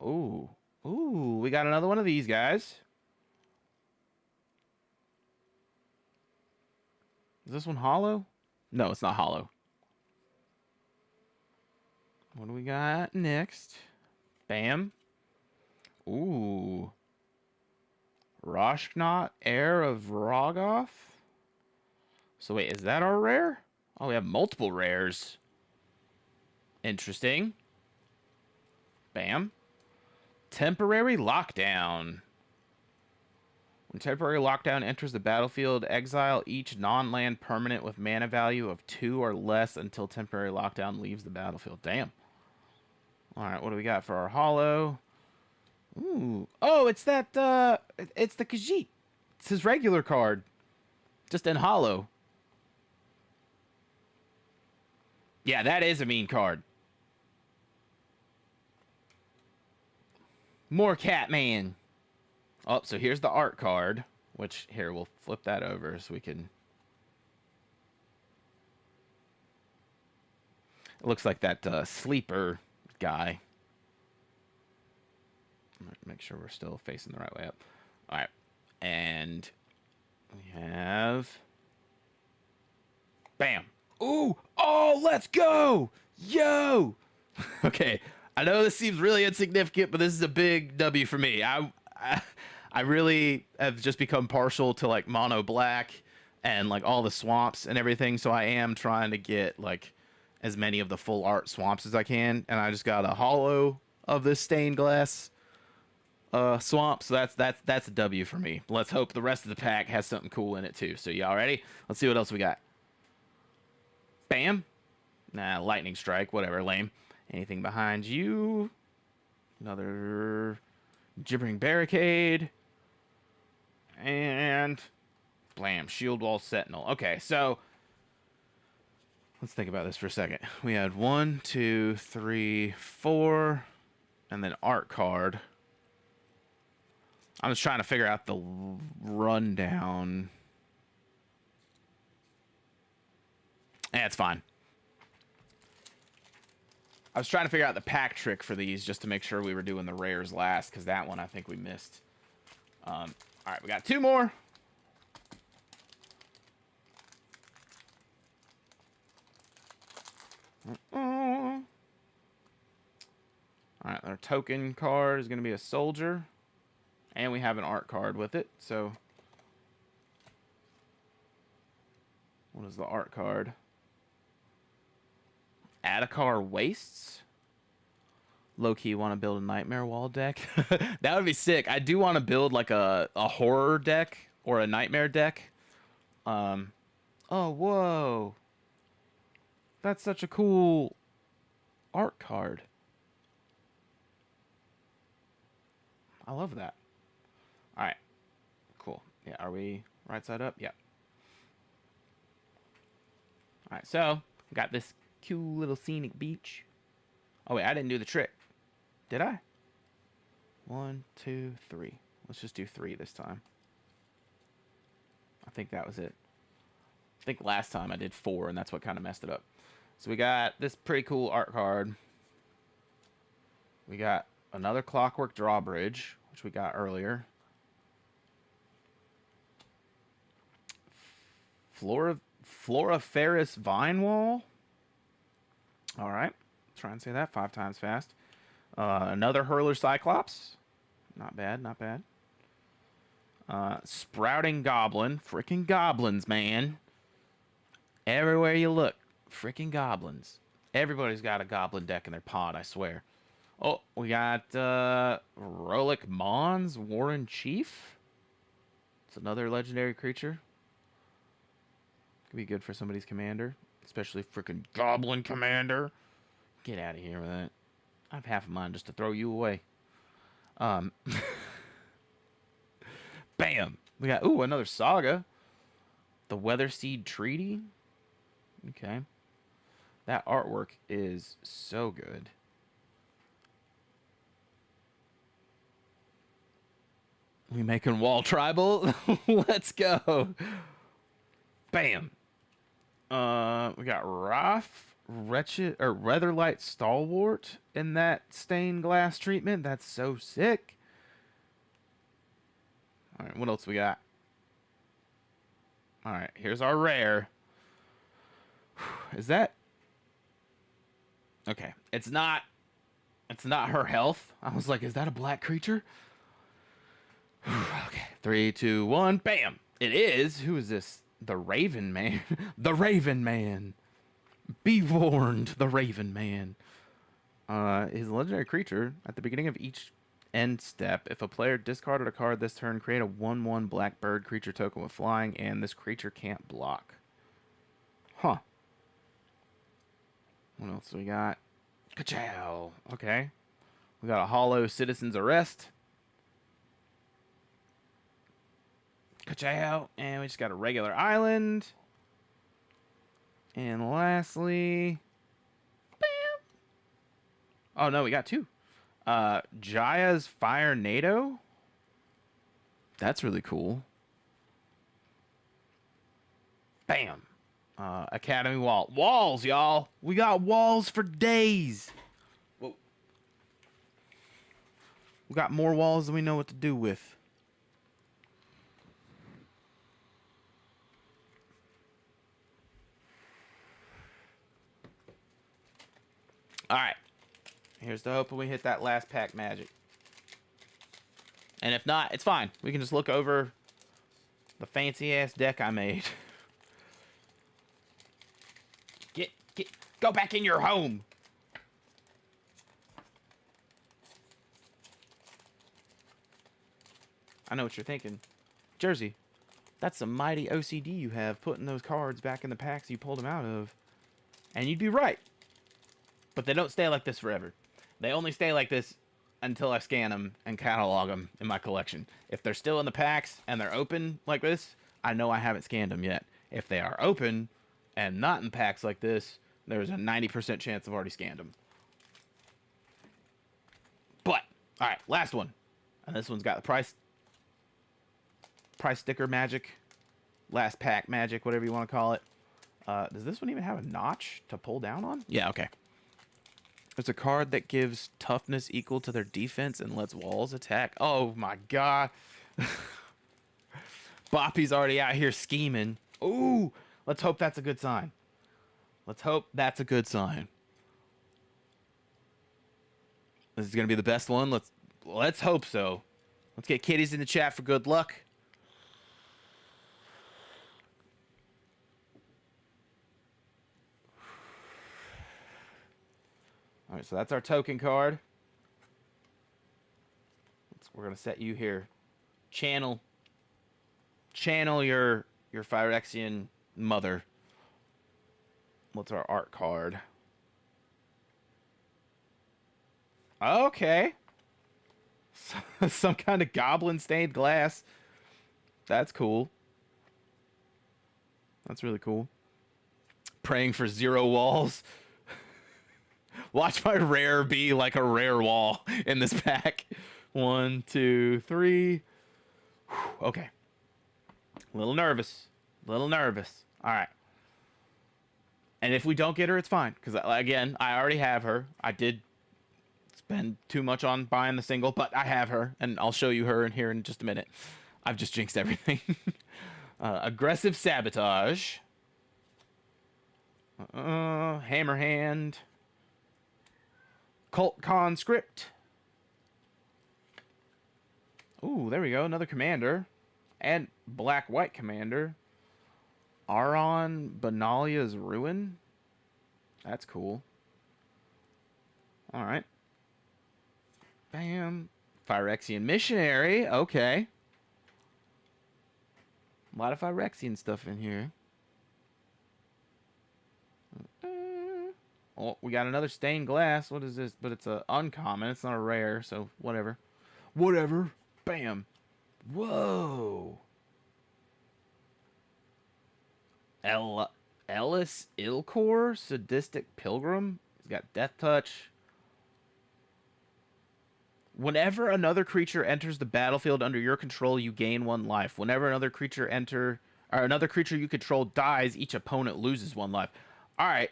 Ooh. Ooh, we got another one of these guys. Is this one hollow? No, it's not hollow. What do we got next? Bam. Ooh. Roshknot, Heir of Rogoth. So wait, is that our rare? Oh, we have multiple rares. Interesting. Bam. Temporary Lockdown. When Temporary Lockdown enters the battlefield, exile each non-land permanent with mana value of 2 or less until Temporary Lockdown leaves the battlefield. Damn. Alright, what do we got for our hollow? Ooh. Oh, it's that, it's the Khajiit. It's his regular card. Just in hollow. Yeah, that is a mean card. More Catman. Oh, so here's the art card. Which, here, we'll flip that over so we can... It looks like that sleeper guy. Make sure we're still facing the right way up. Alright. And we have... Bam. Ooh. Oh, let's go. Yo. Okay. I know this seems really insignificant, but this is a big W for me. I really have just become partial to like mono black and like all the swamps and everything. So I am trying to get like as many of the full art swamps as I can. And I just got a hollow of this stained glass swamp. So that's a W for me. Let's hope the rest of the pack has something cool in it too. So y'all ready? Let's see what else we got. Bam. Nah, lightning strike, whatever, lame. Anything behind you? Another gibbering barricade. And blam, shield wall sentinel. Okay, so let's think about this for a second. We had 1, 2, 3, 4, and then art card. I'm just trying to figure out the rundown. It's fine. I was trying to figure out the pack trick for these just to make sure we were doing the rares last, because that one I think we missed. All right, we got 2 more. All right, our token card is going to be a soldier. And we have an art card with it, so... What is the art card? Adakar Wastes. Low-key want to build a Nightmare Wall deck. That would be sick. I do want to build like a horror deck or a nightmare deck. Oh, whoa. That's such a cool art card. I love that. All right. Cool. Yeah, are we right side up? Yeah. All right, so we got this cute little scenic beach. Oh, wait, I didn't do the trick. Did I? 1, 2, 3. Let's just do 3 this time. I think that was it. I think last time I did 4, and that's what kind of messed it up. So we got this pretty cool art card. We got another Clockwork Drawbridge, which we got earlier. Floriferous Vine Wall. All right. Try and say that 5 times fast. Another Hurler Cyclops. Not bad, not bad. Sprouting Goblin. Freaking goblins, man. Everywhere you look. Freaking goblins. Everybody's got a goblin deck in their pod, I swear. Oh, we got Rolic Mons, Warren Chief. It's another legendary creature. Could be good for somebody's commander. Especially freaking Goblin Commander. Get out of here with that. I have half of mine just to throw you away. Bam! We got, ooh, another Saga. The Weatherseed Treaty. Okay. That artwork is so good. We making wall tribal? Let's go. Bam. We got Weatherlight Stalwart in that stained glass treatment. That's so sick. All right, what else we got? All right, here's our rare. Is that... Okay, it's not her health. I was like, is that a black creature? Okay, 3, 2, 1, bam! It is. Who is this? The Raven Man. The Raven Man. Be warned, the Raven Man. His legendary creature, at the beginning of each end step, if a player discarded a card this turn, create a 1/1 black bird creature token with flying, and this creature can't block. Huh. What else do we got? Ka-chow. Okay. We got a Hollow Citizen's Arrest. Ka-chow. And we just got a regular island. And lastly... Bam! Oh, no, we got 2. Jaya's Fire NATO. That's really cool. Bam! Academy Wall. Walls, y'all! We got walls for days! Whoa. We got more walls than we know what to do with. Alright. Here's to hoping we hit that last pack magic. And if not, it's fine. We can just look over the fancy-ass deck I made. Go back in your home! I know what you're thinking. Jersey, that's some mighty OCD you have, putting those cards back in the packs you pulled them out of. And you'd be right. But they don't stay like this forever. They only stay like this until I scan them and catalog them in my collection. If they're still in the packs and they're open like this, I know I haven't scanned them yet. If they are open and not in packs like this, there's a 90% chance I've already scanned them. But, alright, last one. And this one's got the price sticker magic. Last pack magic, whatever you want to call it. Does this one even have a notch to pull down on? Yeah, okay. There's a card that gives toughness equal to their defense and lets walls attack. Oh my god. Boppy's already out here scheming. Ooh, let's hope that's a good sign. Let's hope that's a good sign. This is going to be the best one. Let's hope so. Let's get kitties in the chat for good luck. All right, so that's our token card. We're going to set you here. Channel your Phyrexian mother. What's our art card? Okay. Some kind of goblin stained glass. That's cool. That's really cool. Praying for 0 walls. Watch my rare be like a rare wall in this pack. 1, 2, 3. Whew, okay. A little nervous. All right. And if we don't get her, it's fine. Because, again, I already have her. I did spend too much on buying the single, but I have her. And I'll show you her in here in just a minute. I've just jinxed everything. Aggressive Sabotage. Hammerhand. Cult Conscript. Ooh, there we go. Another commander. And black-white commander. Benalia's Ruin. That's cool. Alright. Bam. Phyrexian Missionary. Okay. A lot of Phyrexian stuff in here. Oh, we got another stained glass. What is this? But it's a uncommon. It's not a rare, so whatever. Whatever. Bam. Whoa. Ellis Ilkor, Sadistic Pilgrim. He's got Death Touch. Whenever another creature enters the battlefield under your control, you gain 1 life. Whenever another creature you control dies, each opponent loses 1 life. All right.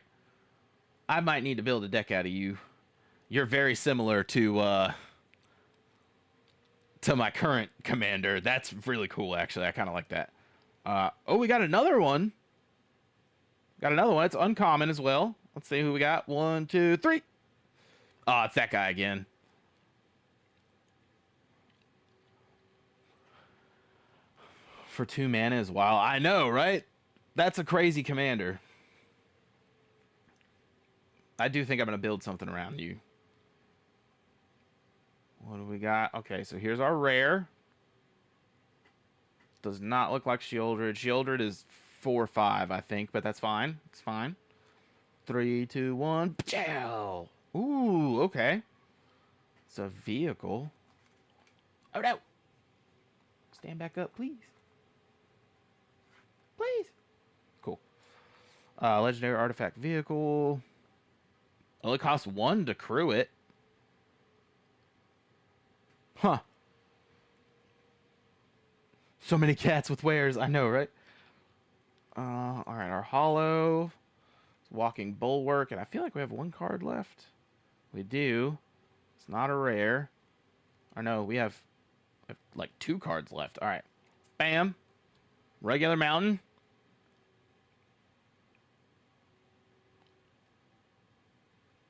I might need to build a deck out of you. You're very similar to my current commander. That's really cool, actually. I kind of like that. Oh, we got another one. It's uncommon as well. Let's see who we got. 1, 2, 3. Oh, it's that guy again. For 2 mana as well. I know, right? That's a crazy commander. I do think I'm going to build something around you. What do we got? Okay, so here's our rare. Does not look like Shieldred. Shieldred is 4/5, I think, but that's fine. It's fine. 3, 2, 1. Pow! Ooh, okay. It's a vehicle. Oh, no. Stand back up, please. Please. Cool. Legendary artifact vehicle. Only costs 1 to crew it. Huh. So many cats with wares. I know, right? Alright, our hollow. Walking Bulwark. And I feel like we have 1 card left. We do. It's not a rare. Or no, we have like 2 cards left. Alright. Bam. Regular mountain.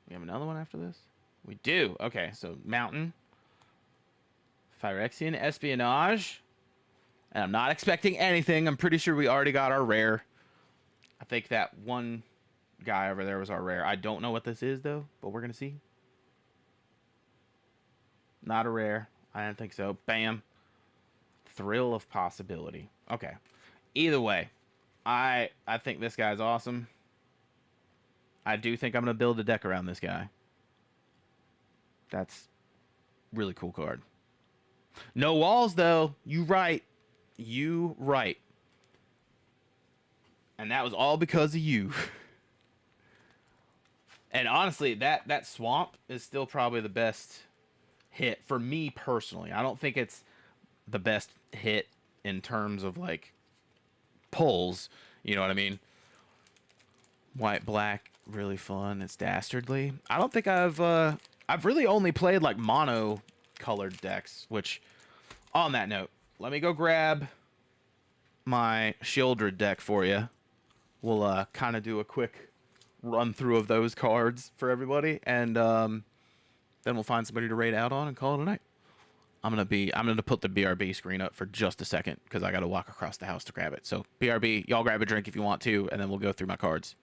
We have another one after this? We do. Okay, so Mountain. Phyrexian Espionage. And I'm not expecting anything. I'm pretty sure we already got our rare. I think that one guy over there was our rare. I don't know what this is, though, but we're going to see. Not a rare. I didn't think so. Bam. Thrill of Possibility. Okay. Either way, I think this guy's awesome. I do think I'm going to build a deck around this guy. That's really cool card. No walls, though. You right. You right. And that was all because of you. And honestly, that swamp is still probably the best hit for me personally. I don't think it's the best hit in terms of like pulls. You know what I mean? White, black, really fun. It's dastardly. I don't think I've really only played like mono colored decks, which on that note, let me go grab my Shieldred deck for you. We'll kind of do a quick run through of those cards for everybody, and then we'll find somebody to raid out on and call it a night. I'm gonna put the BRB screen up for just a second because I gotta walk across the house to grab it. So BRB, y'all grab a drink if you want to, and then we'll go through my cards.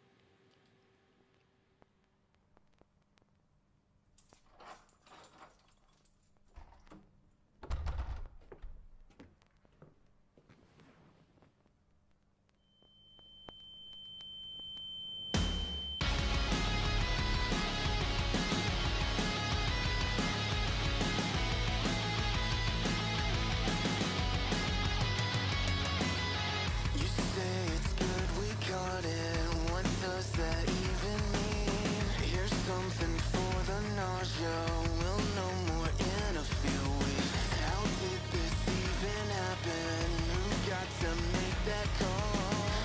You say it's good we got it. What does that even mean? Here's something for the nausea. We'll know more in a few weeks. How did this even happen? Who got to make that call?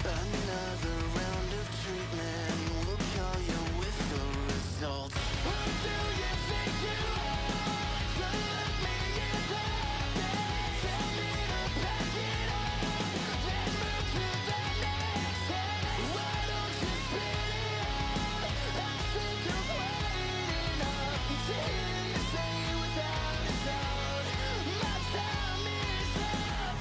Another round of treatment. We'll call you with the results. Who do you think you are? To look me in the face. Tell me to pack it up, then move to the next step. Why don't you spit it out? I'm sick of waiting up to hear you say without a doubt, my time is up.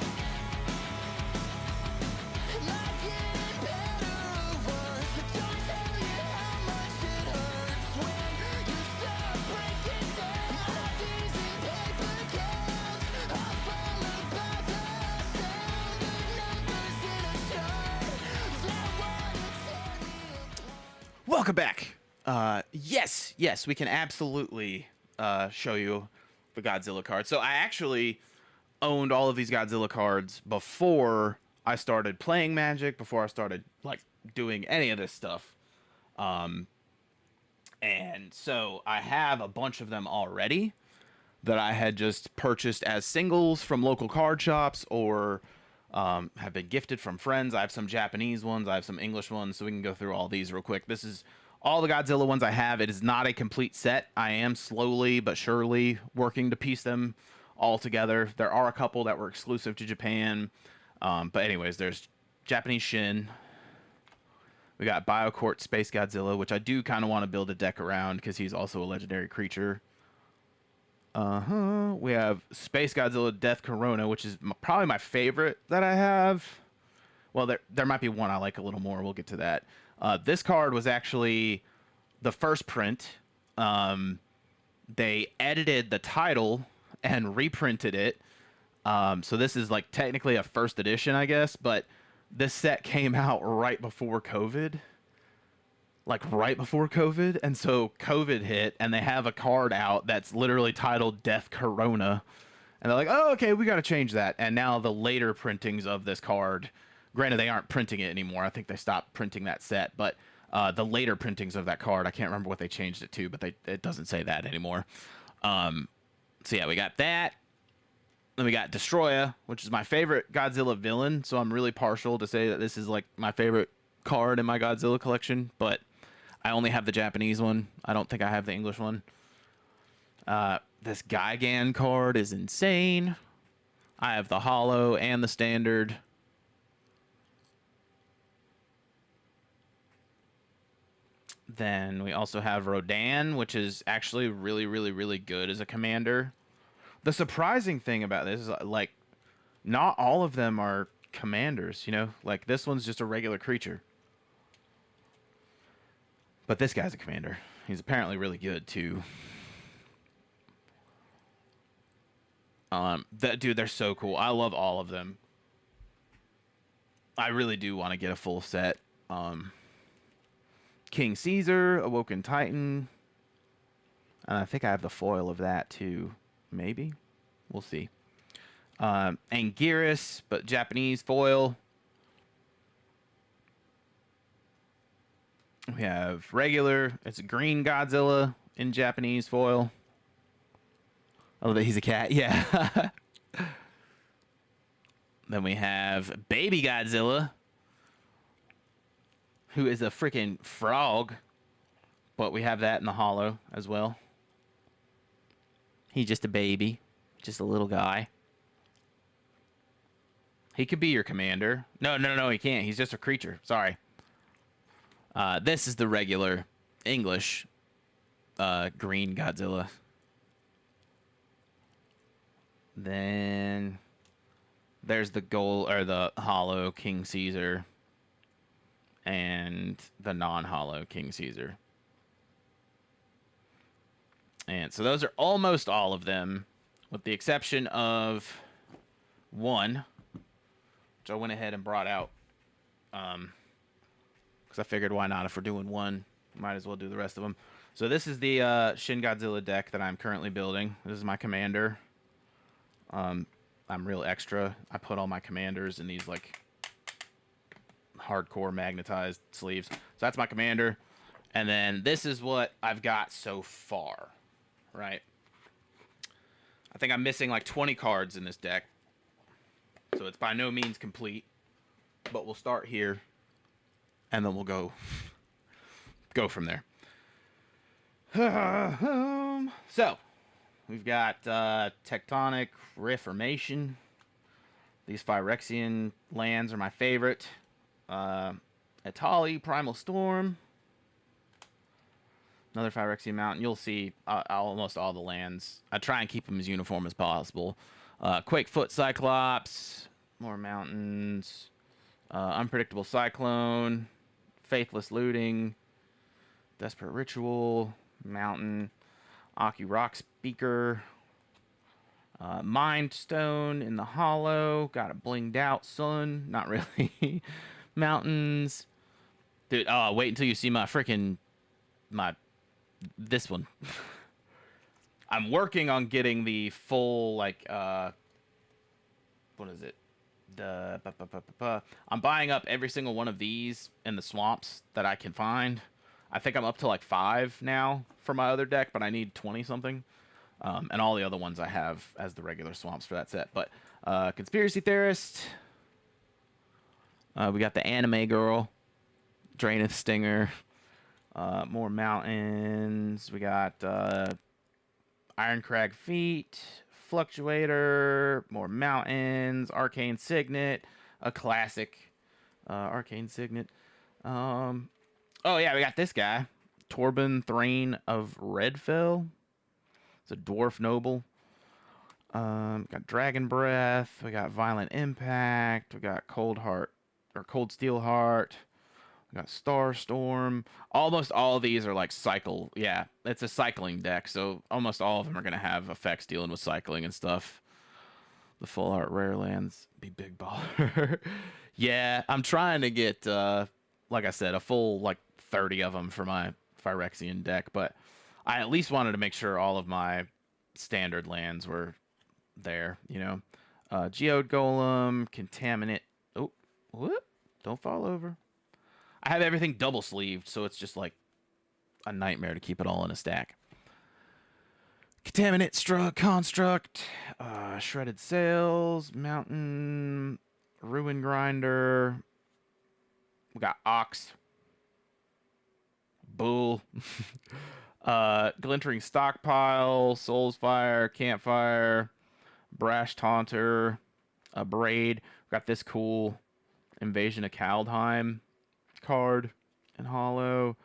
Not getting better or worse. I don't tell you how much it hurts when you start breaking down. My days in paper counts are followed by the sound of numbers in a chart that wanna tear me apart. Welcome back. Yes, we can absolutely show you the Godzilla cards. So I actually owned all of these Godzilla cards before I started playing Magic, before I started like doing any of this stuff. And so I have a bunch of them already that I had just purchased as singles from local card shops or have been gifted from friends. I have some Japanese ones. I have some English ones. So we can go through all these real quick. This is all the Godzilla ones I have. It is not a complete set. I am slowly but surely working to piece them all together. There are a couple that were exclusive to Japan. But anyways, there's Japanese Shin. We got Biocourt Space Godzilla, which I do kind of want to build a deck around because he's also a legendary creature. We have Space Godzilla Death Corona, which is probably my favorite that I have. Well, there might be one I like a little more. We'll get to that. This card was actually the first print. They edited the title and reprinted it. So this is like technically a first edition, I guess, but this set came out right before COVID. Like right before COVID, and so COVID hit, and they have a card out that's literally titled Death Corona, and they're like, oh, okay, we got to change that. And now the later printings of this card, granted they aren't printing it anymore, I think they stopped printing that set, but the later printings of that card, I can't remember what they changed it to, but it doesn't say that anymore. So yeah, we got that. Then we got Destroya, which is my favorite Godzilla villain, so I'm really partial to say that this is like my favorite card in my Godzilla collection, but I only have the Japanese one. I don't think I have the English one. This Gigan card is insane. I have the Holo and the Standard. Then we also have Rodan, which is actually really, really, really good as a commander. The surprising thing about this is, like, not all of them are commanders, you know? Like, this one's just a regular creature. But this guy's a commander. He's apparently really good, too. Dude, they're so cool. I love all of them. I really do want to get a full set. King Caesar, Awoken Titan. And I think I have the foil of that, too. Maybe? We'll see. Anguirus, but Japanese foil. We have regular. It's a green Godzilla in Japanese foil. Oh, he's a cat. Yeah. Then we have baby Godzilla, who is a freaking frog. But we have that in the holo as well. He's just a baby. Just a little guy. He could be your commander. No, he can't. He's just a creature. Sorry. This is the regular English green Godzilla. Then there's the the holo King Caesar and the non-holo King Caesar. And so those are almost all of them, with the exception of one, which I went ahead and brought out. Because I figured, why not? If we're doing one, might as well do the rest of them. So this is the Shin Godzilla deck that I'm currently building. This is my commander. I'm real extra. I put all my commanders in these, like, hardcore magnetized sleeves. So that's my commander. And then this is what I've got so far, right? I think I'm missing like 20 cards in this deck. So it's by no means complete. But we'll start here. And then we'll go from there. So, we've got Tectonic Reformation. These Phyrexian lands are my favorite. Atali, Primal Storm. Another Phyrexian Mountain. You'll see almost all the lands. I try and keep them as uniform as possible. Quakefoot Cyclops. More mountains. Unpredictable Cyclone. Faithless Looting. Desperate Ritual. Mountain. Aki Rock Speaker. Mind Stone in the Hollow. Got a blinged out sun. Not really. Mountains. Dude, wait until you see my freaking... this one. I'm working on getting the full, like, what is it? I'm buying up every single one of these in the swamps that I can find. I think I'm up to like 5 now for my other deck, but I need 20 something. And all the other ones I have as the regular swamps for that set. But Conspiracy Theorist. We got the Anime Girl. Draenith Stinger. More mountains. We got Ironcrag Feet. Fluctuator. More mountains. Arcane Signet. A classic Arcane Signet. Oh, yeah, we got this guy. Torben Thrain of Redfell. It's a dwarf noble. Got Dragon Breath. We got Violent Impact. We got Cold Steel Heart. We got Starstorm. Almost all of these are like cycle. Yeah, it's a cycling deck, so almost all of them are going to have effects dealing with cycling and stuff. The full art rare lands be big baller. Yeah, I'm trying to get, like I said, a full like 30 of them for my Phyrexian deck, but I at least wanted to make sure all of my standard lands were there, you know. Geode Golem, Contaminate. Oh, whoop, don't fall over. I have everything double sleeved, so it's just like a nightmare to keep it all in a stack. Contaminate Construct, Shredded Sails, Mountain, Ruin Grinder. We got Ox, Bull, Glintering Stockpile, Soul's Fire, Campfire, Brash Taunter, a Braid. We got this cool Invasion of Kaldheim card in Hollow.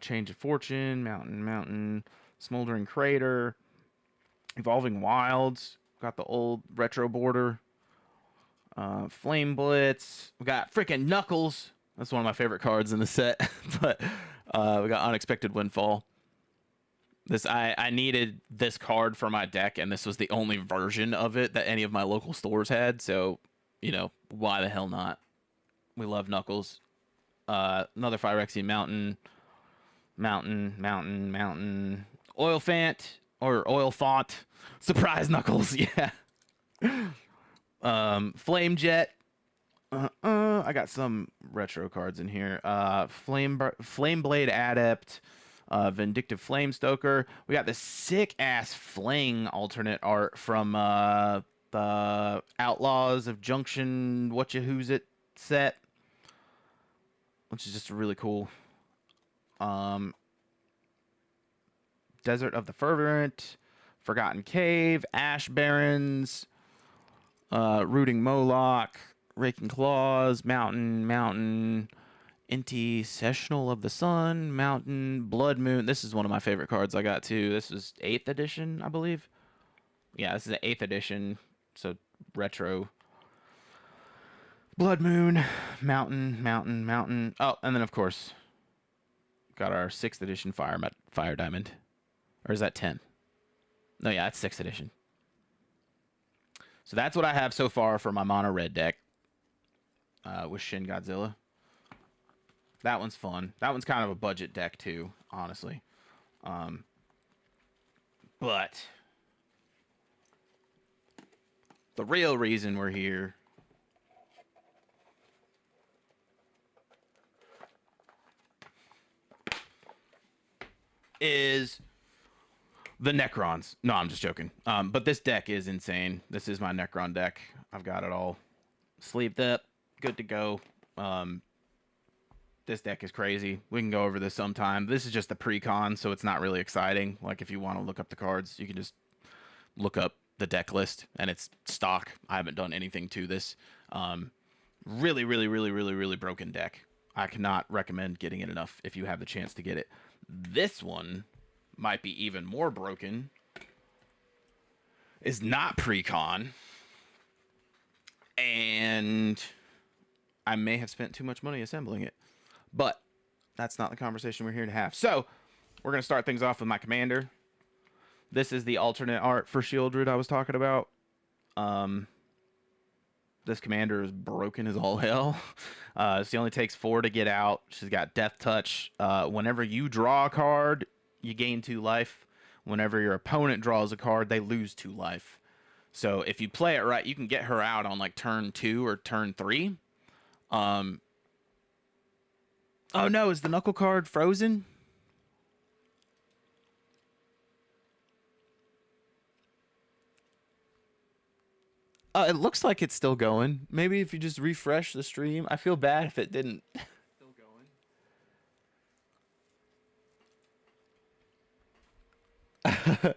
Change of Fortune, Mountain, Smoldering Crater, Evolving Wilds. Got the old retro border. Flame Blitz. We got freaking Knuckles. That's one of my favorite cards in the set. But we got Unexpected Windfall. I needed this card for my deck, and this was the only version of it that any of my local stores had. So, you know, why the hell not? We love Knuckles. Another Phyrexian Mountain. Oil Font. Surprise Knuckles, yeah. Flame Jet. I got some retro cards in here. Flame Blade Adept. Vindictive Flame Stoker. We got this sick ass Fling alternate art from the Outlaws of Junction Who's It set, which is just really cool. Desert of the Fervent, Forgotten Cave, Ash Barrens, Rooting Moloch, Raking Claws, Mountain, Intercessional of the Sun, Mountain, Blood Moon. This is one of my favorite cards I got too. This was 8th edition, I believe. Yeah, this is an 8th edition, so retro. Blood Moon, Mountain. Oh, and then of course, got our 6th edition Fire Diamond. Or is that 10? No, yeah, that's 6th edition. So that's what I have so far for my mono red deck with Shin Godzilla. That one's fun. That one's kind of a budget deck too, honestly. But the real reason we're here is the Necrons. No, I'm just joking. But this deck is insane. This is my Necron deck. I've got it all sleeved up, good to go. This deck is crazy. We can go over this sometime. This is just the pre-con, so it's not really exciting. Like, if you want to look up the cards, you can just look up the deck list, and it's stock. I haven't done anything to this. Really broken deck. I cannot recommend getting it enough if you have the chance to get it. This one might be even more broken. Is not pre-con. And I may have spent too much money assembling it. But that's not the conversation we're here to have. So, we're going to start things off with my commander. This is the alternate art for Shieldred I was talking about. This commander is broken as all hell. She only takes 4 to get out. She's got Death Touch. Whenever you draw a card, you gain 2 life. Whenever your opponent draws a card, they lose 2 life. So if you play it right, you can get her out on like turn 2 or turn 3. Oh no, is the Knuckle card frozen? It looks like it's still going. Maybe if you just refresh the stream. I feel bad if it didn't. Still going.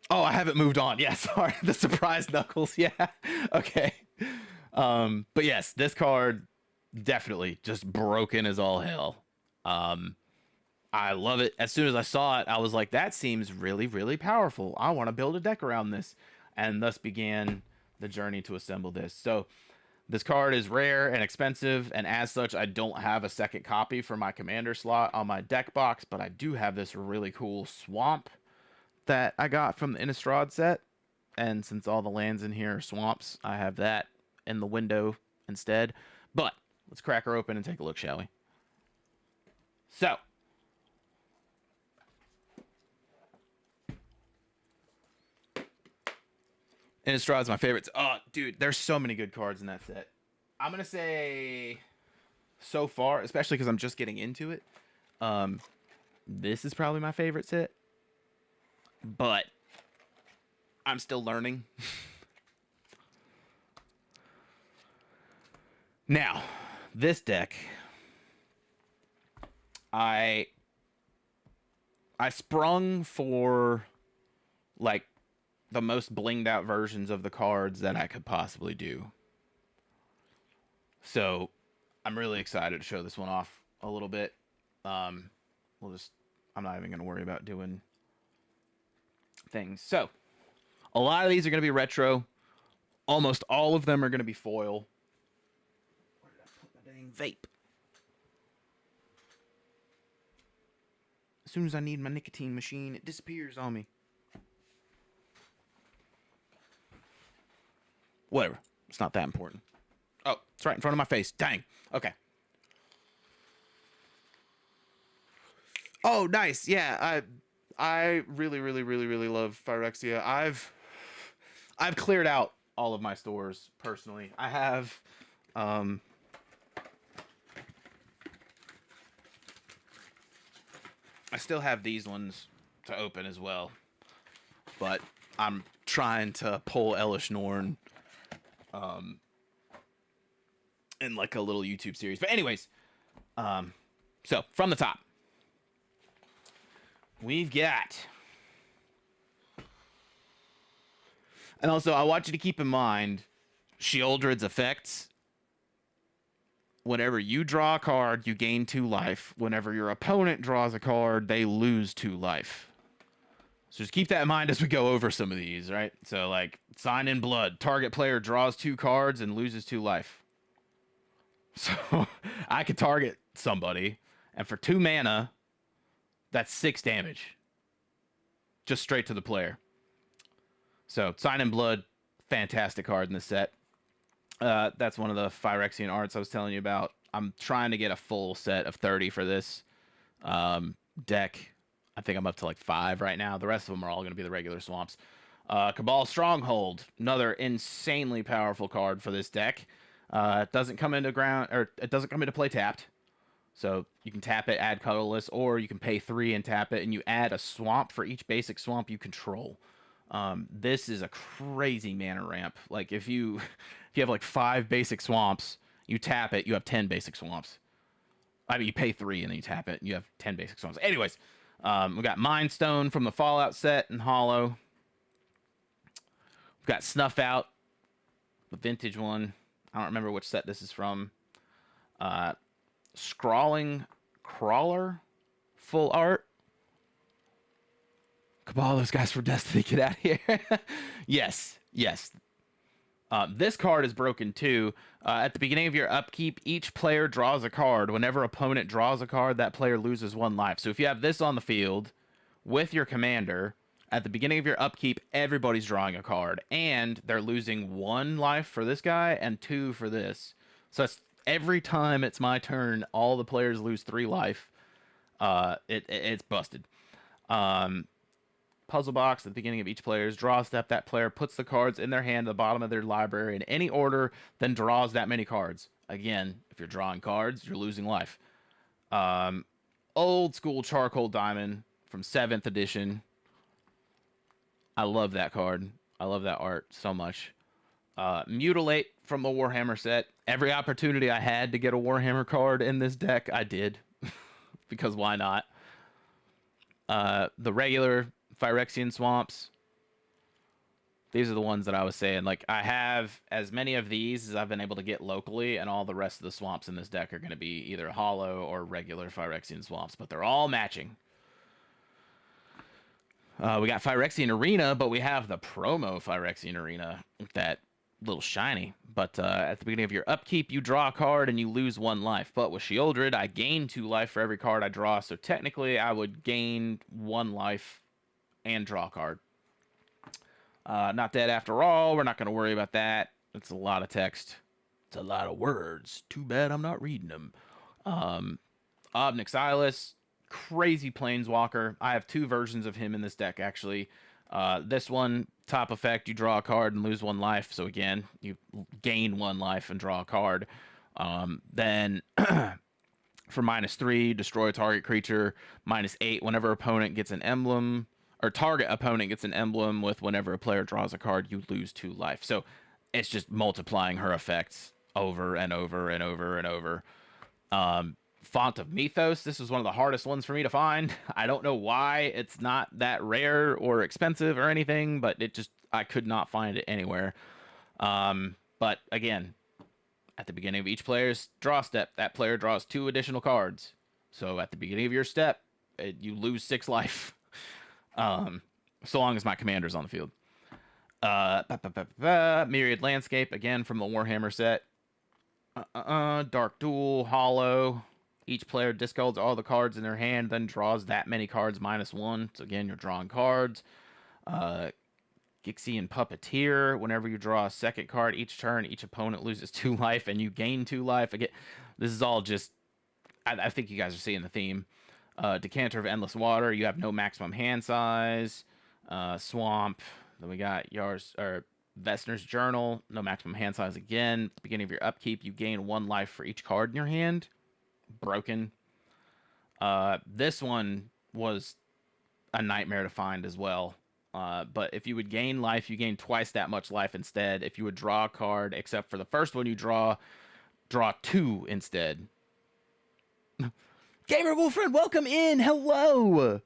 Oh, I haven't moved on. Yeah, sorry. The surprise Knuckles. Yeah. Okay. But yes, this card definitely just broken as all hell. I love it. As soon as I saw it, I was like, that seems really powerful. I want to build a deck around this. And thus began the journey to assemble this. So this card is rare and expensive, and as such, I don't have a second copy for my commander slot on my deck box, but I do have this really cool swamp that I got from the Innistrad set. And since all the lands in here are swamps, I have that in the window instead. But let's crack her open and take a look, shall we? So Innistrad's my favorites. Oh, dude, there's so many good cards in that set. I'm going to say so far, especially because I'm just getting into it, this is probably my favorite set. But I'm still learning. Now, this deck, I sprung for, like, the most blinged out versions of the cards that I could possibly do. So I'm really excited to show this one off a little bit. I'm not even going to worry about doing things. So, a lot of these are going to be retro. Almost all of them are going to be foil. Where did I put my dang vape? As soon as I need my nicotine machine, it disappears on me. Whatever. It's not that important. Oh, it's right in front of my face. Dang. Okay. Oh, nice. Yeah, I really, really, really, really love Phyrexia. I've cleared out all of my stores personally. I have I still have these ones to open as well. But I'm trying to pull 𝕬𝕬𝕬𝕬𝕬 in like a little YouTube series. But anyways, so from the top. We've got, and also I want you to keep in mind 𝕬𝕬𝕬𝕬's effects. Whenever you draw a card, you gain 2 life. Whenever your opponent draws a card, they lose 2 life. So just keep that in mind as we go over some of these, right? So like Sign in Blood, target player draws 2 cards and loses 2 life. So I could target somebody, and for 2 mana, that's 6 damage. Just straight to the player. So, Sign in Blood, fantastic card in this set. That's one of the Phyrexian arts I was telling you about. I'm trying to get a full set of 30 for this deck. I think I'm up to like 5 right now. The rest of them are all going to be the regular swamps. Cabal Stronghold, another insanely powerful card for this deck. It doesn't come into play tapped. So you can tap it, add colorless, or you can pay 3 and tap it, and you add a swamp for each basic swamp you control. This is a crazy mana ramp. Like if you have like 5 basic swamps, you tap it, you have 10 basic swamps. I mean, you pay 3 and then you tap it, and you have 10 basic swamps. Anyways, we got Mind Stone from the Fallout set and Hollow. We've got Snuff Out, the vintage one. I don't remember which set this is from. Scrawling Crawler, full art. Cabal, those guys for Destiny, get out of here. Yes. This card is broken too. At the beginning of your upkeep, each player draws a card. Whenever opponent draws a card, that player loses 1 life. So if you have this on the field with your commander, at the beginning of your upkeep, everybody's drawing a card. And they're losing 1 life for this guy and 2 for this. So it's every time it's my turn, all the players lose 3 life. It's busted. Puzzle box at the beginning of each player's draw step. That player puts the cards in their hand at the bottom of their library in any order, then draws that many cards. Again, if you're drawing cards, you're losing life. Old school Charcoal Diamond from 7th edition. I love that card. I love that art so much. Mutilate from the Warhammer set. Every opportunity I had to get a Warhammer card in this deck, I did. Because why not? The regular Phyrexian swamps. These are the ones that I was saying. Like, I have as many of these as I've been able to get locally, and all the rest of the swamps in this deck are going to be either hollow or regular Phyrexian swamps, but they're all matching. We got Phyrexian Arena, but we have the promo Phyrexian Arena, that little shiny. But at the beginning of your upkeep, you draw a card and you lose 1 life. But with 𝕬𝕬𝕬𝕬, I gain 2 life for every card I draw. So technically, I would gain 1 life and draw a card. Not dead after all. We're not going to worry about that. It's a lot of text. It's a lot of words. Too bad I'm not reading them. 𝕬𝕬𝕬𝕬𝕬, crazy planeswalker. I have 2 versions of him in this deck, actually. This one, top effect, you draw a card and lose 1 life. So again, you gain 1 life and draw a card. Then for -3, destroy target creature. -8, whenever opponent gets an emblem, or target opponent gets an emblem with whenever a player draws a card, you lose 2 life. So it's just multiplying her effects over and over and over and over. Font of Mythos. This is one of the hardest ones for me to find. I don't know why it's not that rare or expensive or anything, but I could not find it anywhere. But again, at the beginning of each player's draw step, that player draws 2 additional cards. So at the beginning of your step, you lose 6 life. So long as my commander's on the field. Myriad Landscape, again from the Warhammer set. Dark Duel, Hollow. Each player discards all the cards in their hand, then draws that many cards -1. So again, you're drawing cards. Gixian Puppeteer. Whenever you draw a second card each turn, each opponent loses 2 life and you gain 2 life. Again, this is all just... I think you guys are seeing the theme. Decanter of Endless Water. You have no maximum hand size. Swamp. Then we got Vestner's Journal. No maximum hand size again. At the beginning of your upkeep, you gain 1 life for each card in your hand. Broken. This one was a nightmare to find as well. But if you would gain life, you gain twice that much life instead. If you would draw a card, except for the first one you draw 2 instead. Gamer Wolfriend, welcome in. Hello.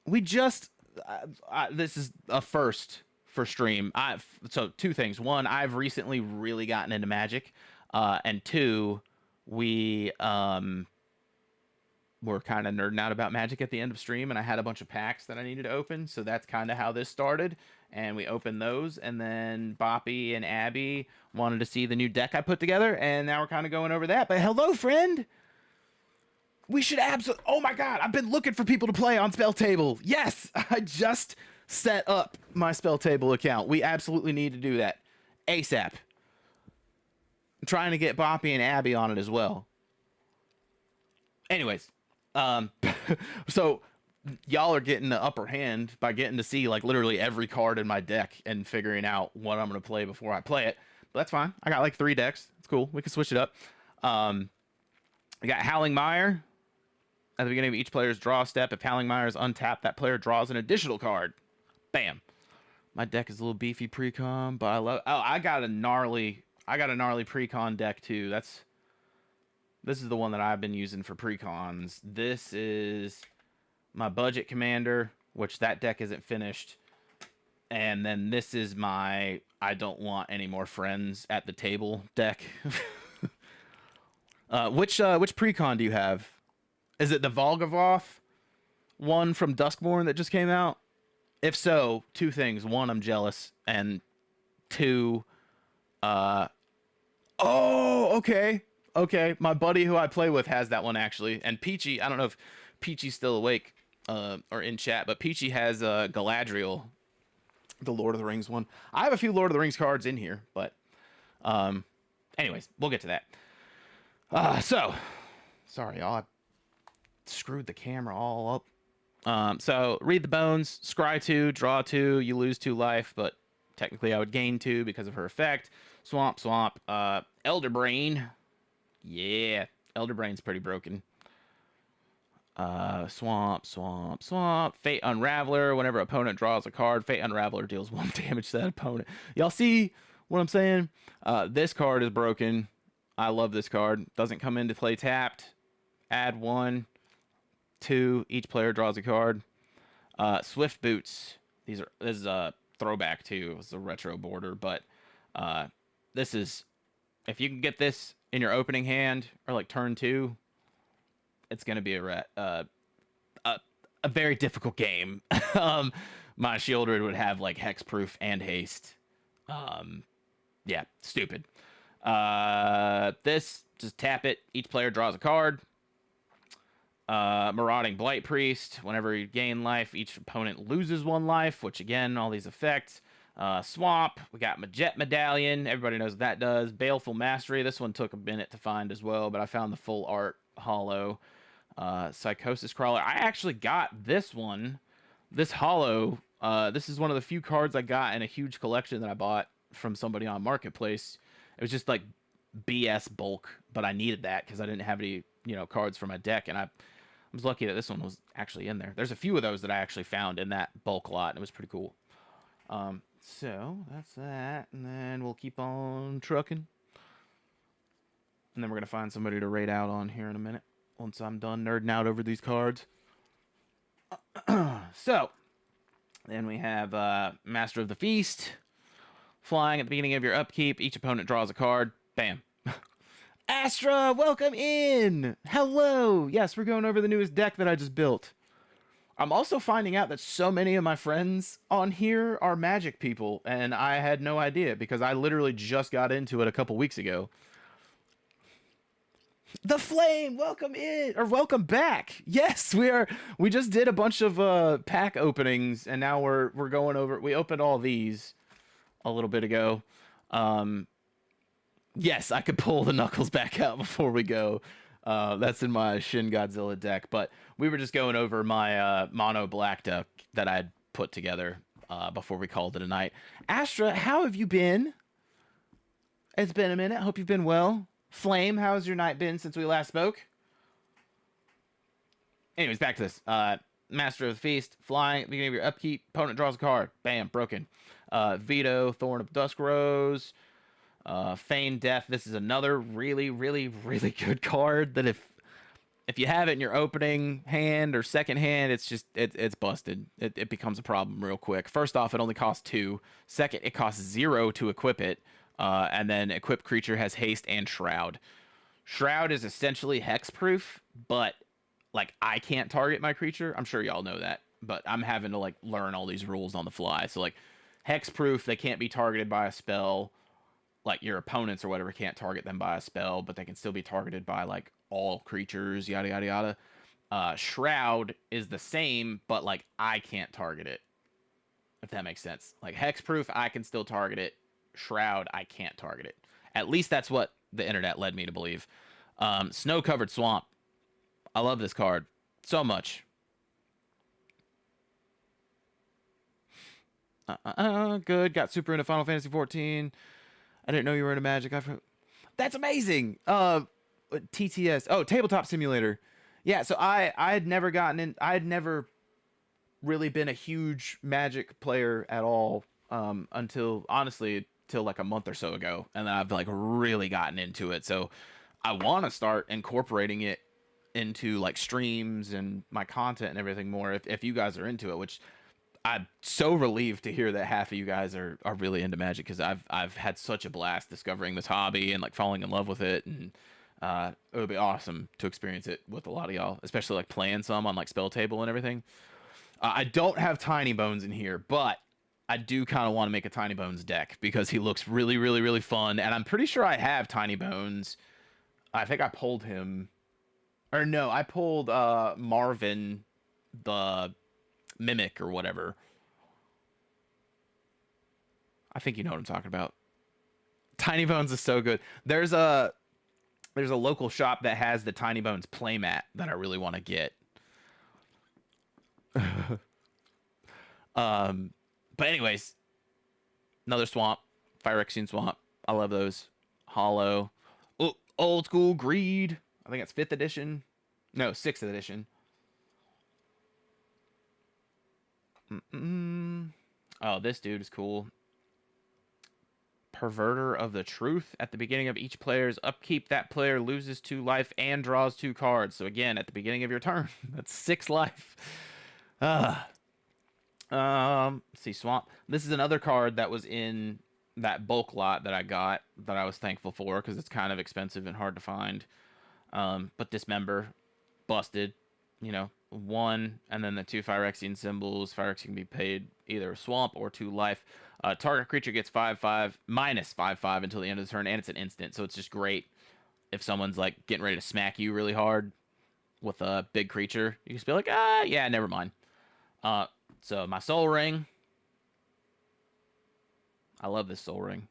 We just this is a first for stream. So 2 things. 1, I've recently really gotten into Magic, and 2, we were kind of nerding out about Magic at the end of stream, and I had a bunch of packs that I needed to open, so that's kind of how this started. And we opened those, and then Boppy and Abby wanted to see the new deck I put together, and now we're kind of going over that. But hello, friend! We should absolutely... Oh my god, I've been looking for people to play on Spell Table. Yes! I just set up my Spell Table account. We absolutely need to do that. ASAP. I'm trying to get Boppy and Abby on it as well. Anyways, so y'all are getting the upper hand by getting to see like literally every card in my deck and figuring out what I'm going to play before I play it. But that's fine. I got like 3 decks. It's cool. We can switch it up. I got Howling Mire. At the beginning of each player's draw step, if Howling Mire is untapped, that player draws an additional card. Bam. My deck is a little beefy precon, but I love... Oh, I got a gnarly precon deck too. This is the one that I've been using for precons. This is my budget commander, which that deck isn't finished. And then this is my I don't want any more friends at the table deck. Which precon do you have? Is it the Volgavoth one from Duskborn that just came out? If so, 2 things. 1, I'm jealous. And 2, oh, okay. Okay, my buddy who I play with has that one, actually. And Peachy, I don't know if Peachy's still awake or in chat, but Peachy has Galadriel, the Lord of the Rings one. I have a few Lord of the Rings cards in here, but anyways, we'll get to that. So, sorry, y'all. I screwed the camera all up. So, read the bones, scry 2, draw 2, you lose 2 life, but technically I would gain 2 because of her effect. Swamp, Elder Brain. Yeah, Elder Brain's pretty broken. Swamp. Fate Unraveler. Whenever opponent draws a card, Fate Unraveler deals 1 damage to that opponent. Y'all see what I'm saying? This card is broken. I love this card. Doesn't come into play tapped. Add 1, 2. Each player draws a card. Swift Boots. This is a throwback too. It's a retro border, but this is, if you can get this in your opening hand or like turn 2, it's gonna be a very difficult game. My Shieldred would have like hexproof and haste. Yeah, stupid. This, just tap it. Each player draws a card. Marauding Blight Priest. Whenever you gain life, each opponent loses 1 life, which again, all these effects. Swamp. We got Majet Medallion. Everybody knows what that does. Baleful Mastery. This one took a minute to find as well, but I found the full art hollow. Psychosis Crawler. I actually got this one. This hollow. This is one of the few cards I got in a huge collection that I bought from somebody on Marketplace. It was just like BS bulk, but I needed that because I didn't have any, cards for my deck, and I was lucky that this one was actually in there. There's a few of those that I actually found in that bulk lot, and it was pretty cool. So that's that, and then we'll keep on trucking, and then we're gonna find somebody to raid out on here in a minute once I'm done nerding out over these cards. So then we have Master of the Feast. Flying at the beginning of your upkeep, each opponent draws a card. Bam. Astra, welcome in. Hello. Yes, we're going over the newest deck that I just built. I'm also finding out that so many of my friends on here are Magic people, and I had no idea because I literally just got into it a couple weeks ago. The Flame, welcome in, or welcome back. Yes, we just did a bunch of pack openings, and now we're going over. We opened all these a little bit ago. Yes, I could pull the Knuckles back out before we go. That's in my Shin Godzilla deck, but we were just going over my mono black deck that I had put together before we called it a night. Astra, how have you been? It's been a minute. Hope you've been well. Flame, how has your night been since we last spoke? Anyways, back to this. Master of the Feast, flying, beginning of your upkeep, opponent draws a card. Bam, broken. Veto, Thorn of Dusk Rose. Feigned Death. This is another really, really, really good card that if you have it in your opening hand or second hand, it's busted. It becomes a problem real quick. First off, it only costs 2. Second, it costs 0 to equip it. And then equipped creature has haste and Shroud. Shroud is essentially hexproof, but like I can't target my creature. I'm sure y'all know that, but I'm having to like learn all these rules on the fly. So like hexproof, they can't be targeted by a spell. Like your opponents or whatever can't target them by a spell, but they can still be targeted by like all creatures, yada yada yada. Shroud is the same, but like I can't target it, if that makes sense. Like hexproof, I can still target it. Shroud, I can't target it. At least that's what the internet led me to believe. Snow-covered swamp. I love this card so much. Good. Got super into Final Fantasy 14. I didn't know you were into Magic. That's amazing. TTS. Oh, Tabletop Simulator. Yeah, so I had never gotten in. I had never really been a huge Magic player at all until, honestly, till like a month or so ago. And then I've like really gotten into it. So I want to start incorporating it into like streams and my content and everything more if you guys are into it, which I'm so relieved to hear that half of you guys are really into Magic, because I've had such a blast discovering this hobby and like falling in love with it, and it would be awesome to experience it with a lot of y'all, especially like playing some on like Spell Table and everything. I don't have Tiny Bones in here, but I do kind of want to make a Tiny Bones deck because he looks really, really, really fun, and I'm pretty sure I have Tiny Bones. I think I pulled him, or no, I pulled Marvin the Mimic or whatever. I think you know what I'm talking about. Tiny Bones is so good. There's a local shop that has the Tiny Bones playmat that I really want to get. But anyways, another swamp, Phyrexian swamp. I love those. Hollow. Oh, old school greed. I think it's 5th edition. No, 6th edition. Oh, this dude is cool. Perverter of the Truth. At the beginning of each player's upkeep, that player loses 2 life and draws 2 cards. So again, at the beginning of your turn, that's 6 life. Let's see, Swamp. This is another card that was in that bulk lot that I got that I was thankful for, because it's kind of expensive and hard to find. But Dismember, busted. You know, 1, and then the 2 Phyrexian symbols. Phyrexian can be paid either Swamp or 2 life. Target creature gets 5/5, minus 5/5 until the end of the turn, and it's an instant, so it's just great if someone's like getting ready to smack you really hard with a big creature. You just be like, yeah, never mind. So my Soul Ring. I love this Soul Ring.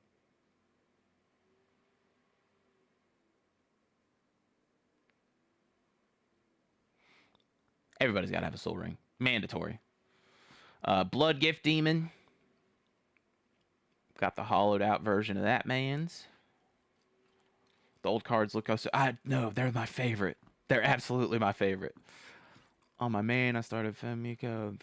Everybody's got to have a Soul Ring. Mandatory. Blood Gift Demon. Got the hollowed out version of that man's. The old cards look so... No, they're my favorite. They're absolutely my favorite. On my main, I started Femiko.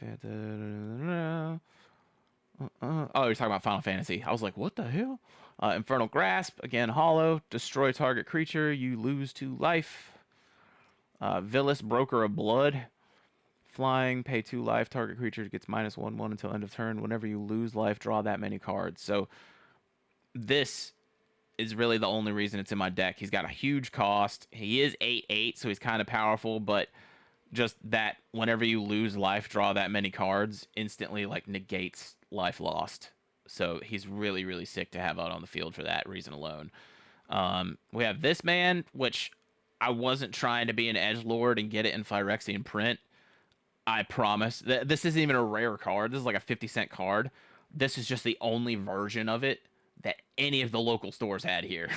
Oh, you're talking about Final Fantasy. I was like, what the hell? Infernal Grasp. Again, hollow. Destroy target creature. You lose 2 life. Villas, Broker of Blood. Flying, pay 2 life. Target creature gets -1/1 until end of turn. Whenever you lose life, draw that many cards. So this is really the only reason it's in my deck. He's got a huge cost. He is 8/8, so he's kind of powerful, but just that whenever you lose life, draw that many cards, instantly like negates life lost. So he's really, really sick to have out on the field for that reason alone. We have this man, which I wasn't trying to be an edgelord and get it in Phyrexian print. I promise. This isn't even a rare card. This is like a 50-cent card. This is just the only version of it that any of the local stores had here.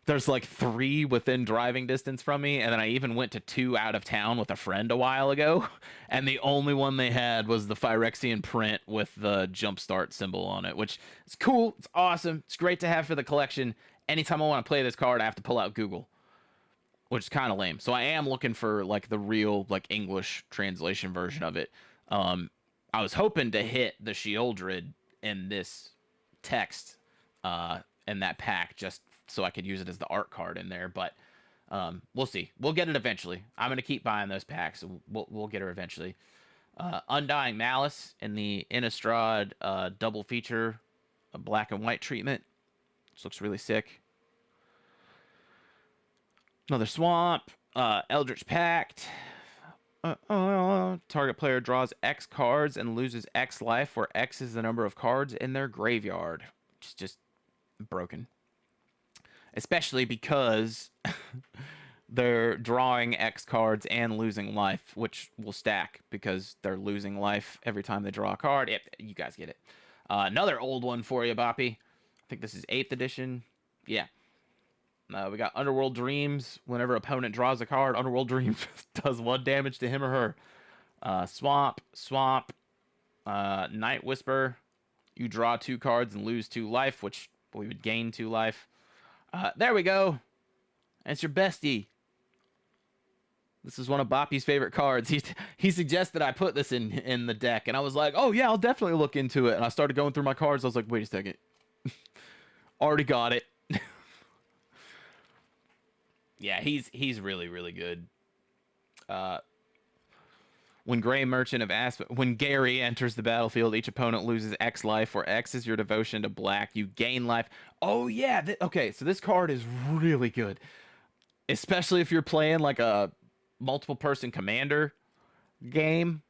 There's like 3 within driving distance from me, and then I even went to 2 out of town with a friend a while ago, and the only one they had was the Phyrexian print with the jumpstart symbol on it, which is cool. It's awesome. It's great to have for the collection. Anytime I want to play this card, I have to pull out Google, which is kind of lame. So I am looking for like the real like English translation version of it. I was hoping to hit the 𝕎𝕚𝕟𝕤 in this text in that pack just so I could use it as the art card in there, but we'll see. We'll get it eventually. I'm going to keep buying those packs. So we'll get her eventually. Undying Malice in the Innistrad double feature, a black and white treatment. This looks really sick. Another Swamp, Eldritch Pact. Target player draws X cards and loses X life, where X is the number of cards in their graveyard. Which is just broken. Especially because they're drawing X cards and losing life, which will stack because they're losing life every time they draw a card. Yep, you guys get it. Another old one for you, Boppy. I think this is 8th edition. Yeah. We got Underworld Dreams. Whenever opponent draws a card, Underworld Dreams does 1 damage to him or her. Swamp. Night Whisper. You draw 2 cards and lose 2 life, which we would gain 2 life. There we go. It's your bestie. This is one of Boppy's favorite cards. He suggested I put this in the deck, and I was like, oh yeah, I'll definitely look into it. And I started going through my cards. I was like, wait a second. Already got it. Yeah, he's really, really good. When when Gary enters the battlefield, each opponent loses X life, where X is your devotion to black. You gain life. Oh yeah, okay. So this card is really good, especially if you're playing like a multiple person commander game.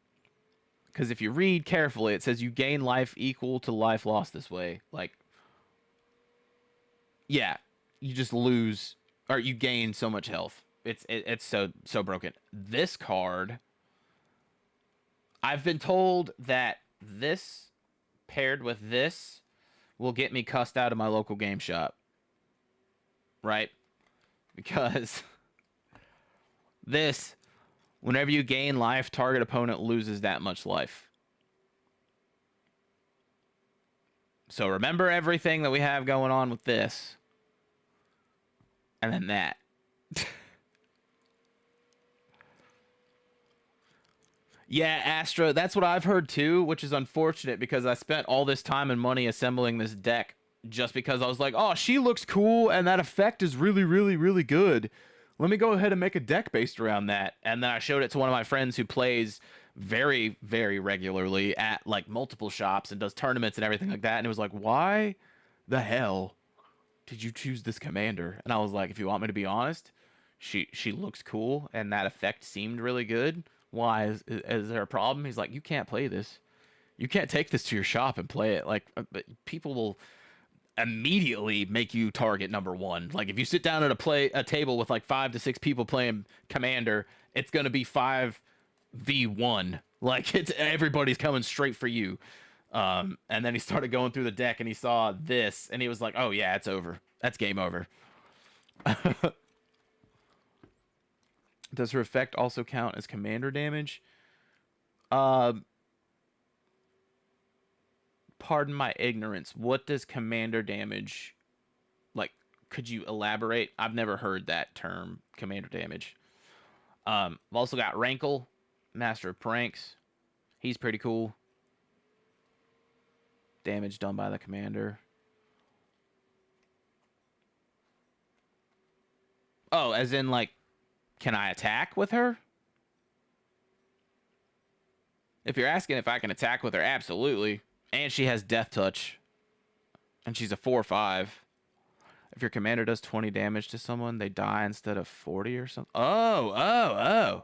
Because if you read carefully, it says you gain life equal to life lost this way. Like, yeah, you just lose. Or you gain so much health. It's so broken. This card, I've been told that this paired with this will get me cussed out of my local game shop. Right? Because this, whenever you gain life, target opponent loses that much life. So remember everything that we have going on with this. And then that. Yeah, Astra, that's what I've heard too, which is unfortunate because I spent all this time and money assembling this deck just because I was like, oh, she looks cool and that effect is really, really, really good. Let me go ahead and make a deck based around that. And then I showed it to one of my friends who plays very, very regularly at like multiple shops and does tournaments and everything like that. And it was like, why the hell did you choose this commander? And I was like, if you want me to be honest, she looks cool and that effect seemed really good. Why? Is there a problem? He's like, you can't play this. You can't take this to your shop and play it. Like, people will immediately make you target number 1. Like, if you sit down at a table with like 5 to 6 people playing commander, it's going to be 5v1. Like, everybody's coming straight for you. And then he started going through the deck and he saw this and he was like, oh yeah, it's over. That's game over. Does her effect also count as commander damage? Pardon my ignorance. What does commander damage, like, could you elaborate? I've never heard that term, commander damage. I've also got Rankle, Master of Pranks. He's pretty cool. Damage done by the commander. Oh, as in, like, can I attack with her? If you're asking if I can attack with her, absolutely. And she has Death Touch. And she's a 4/5. If your commander does 20 damage to someone, they die instead of 40 or something. Oh.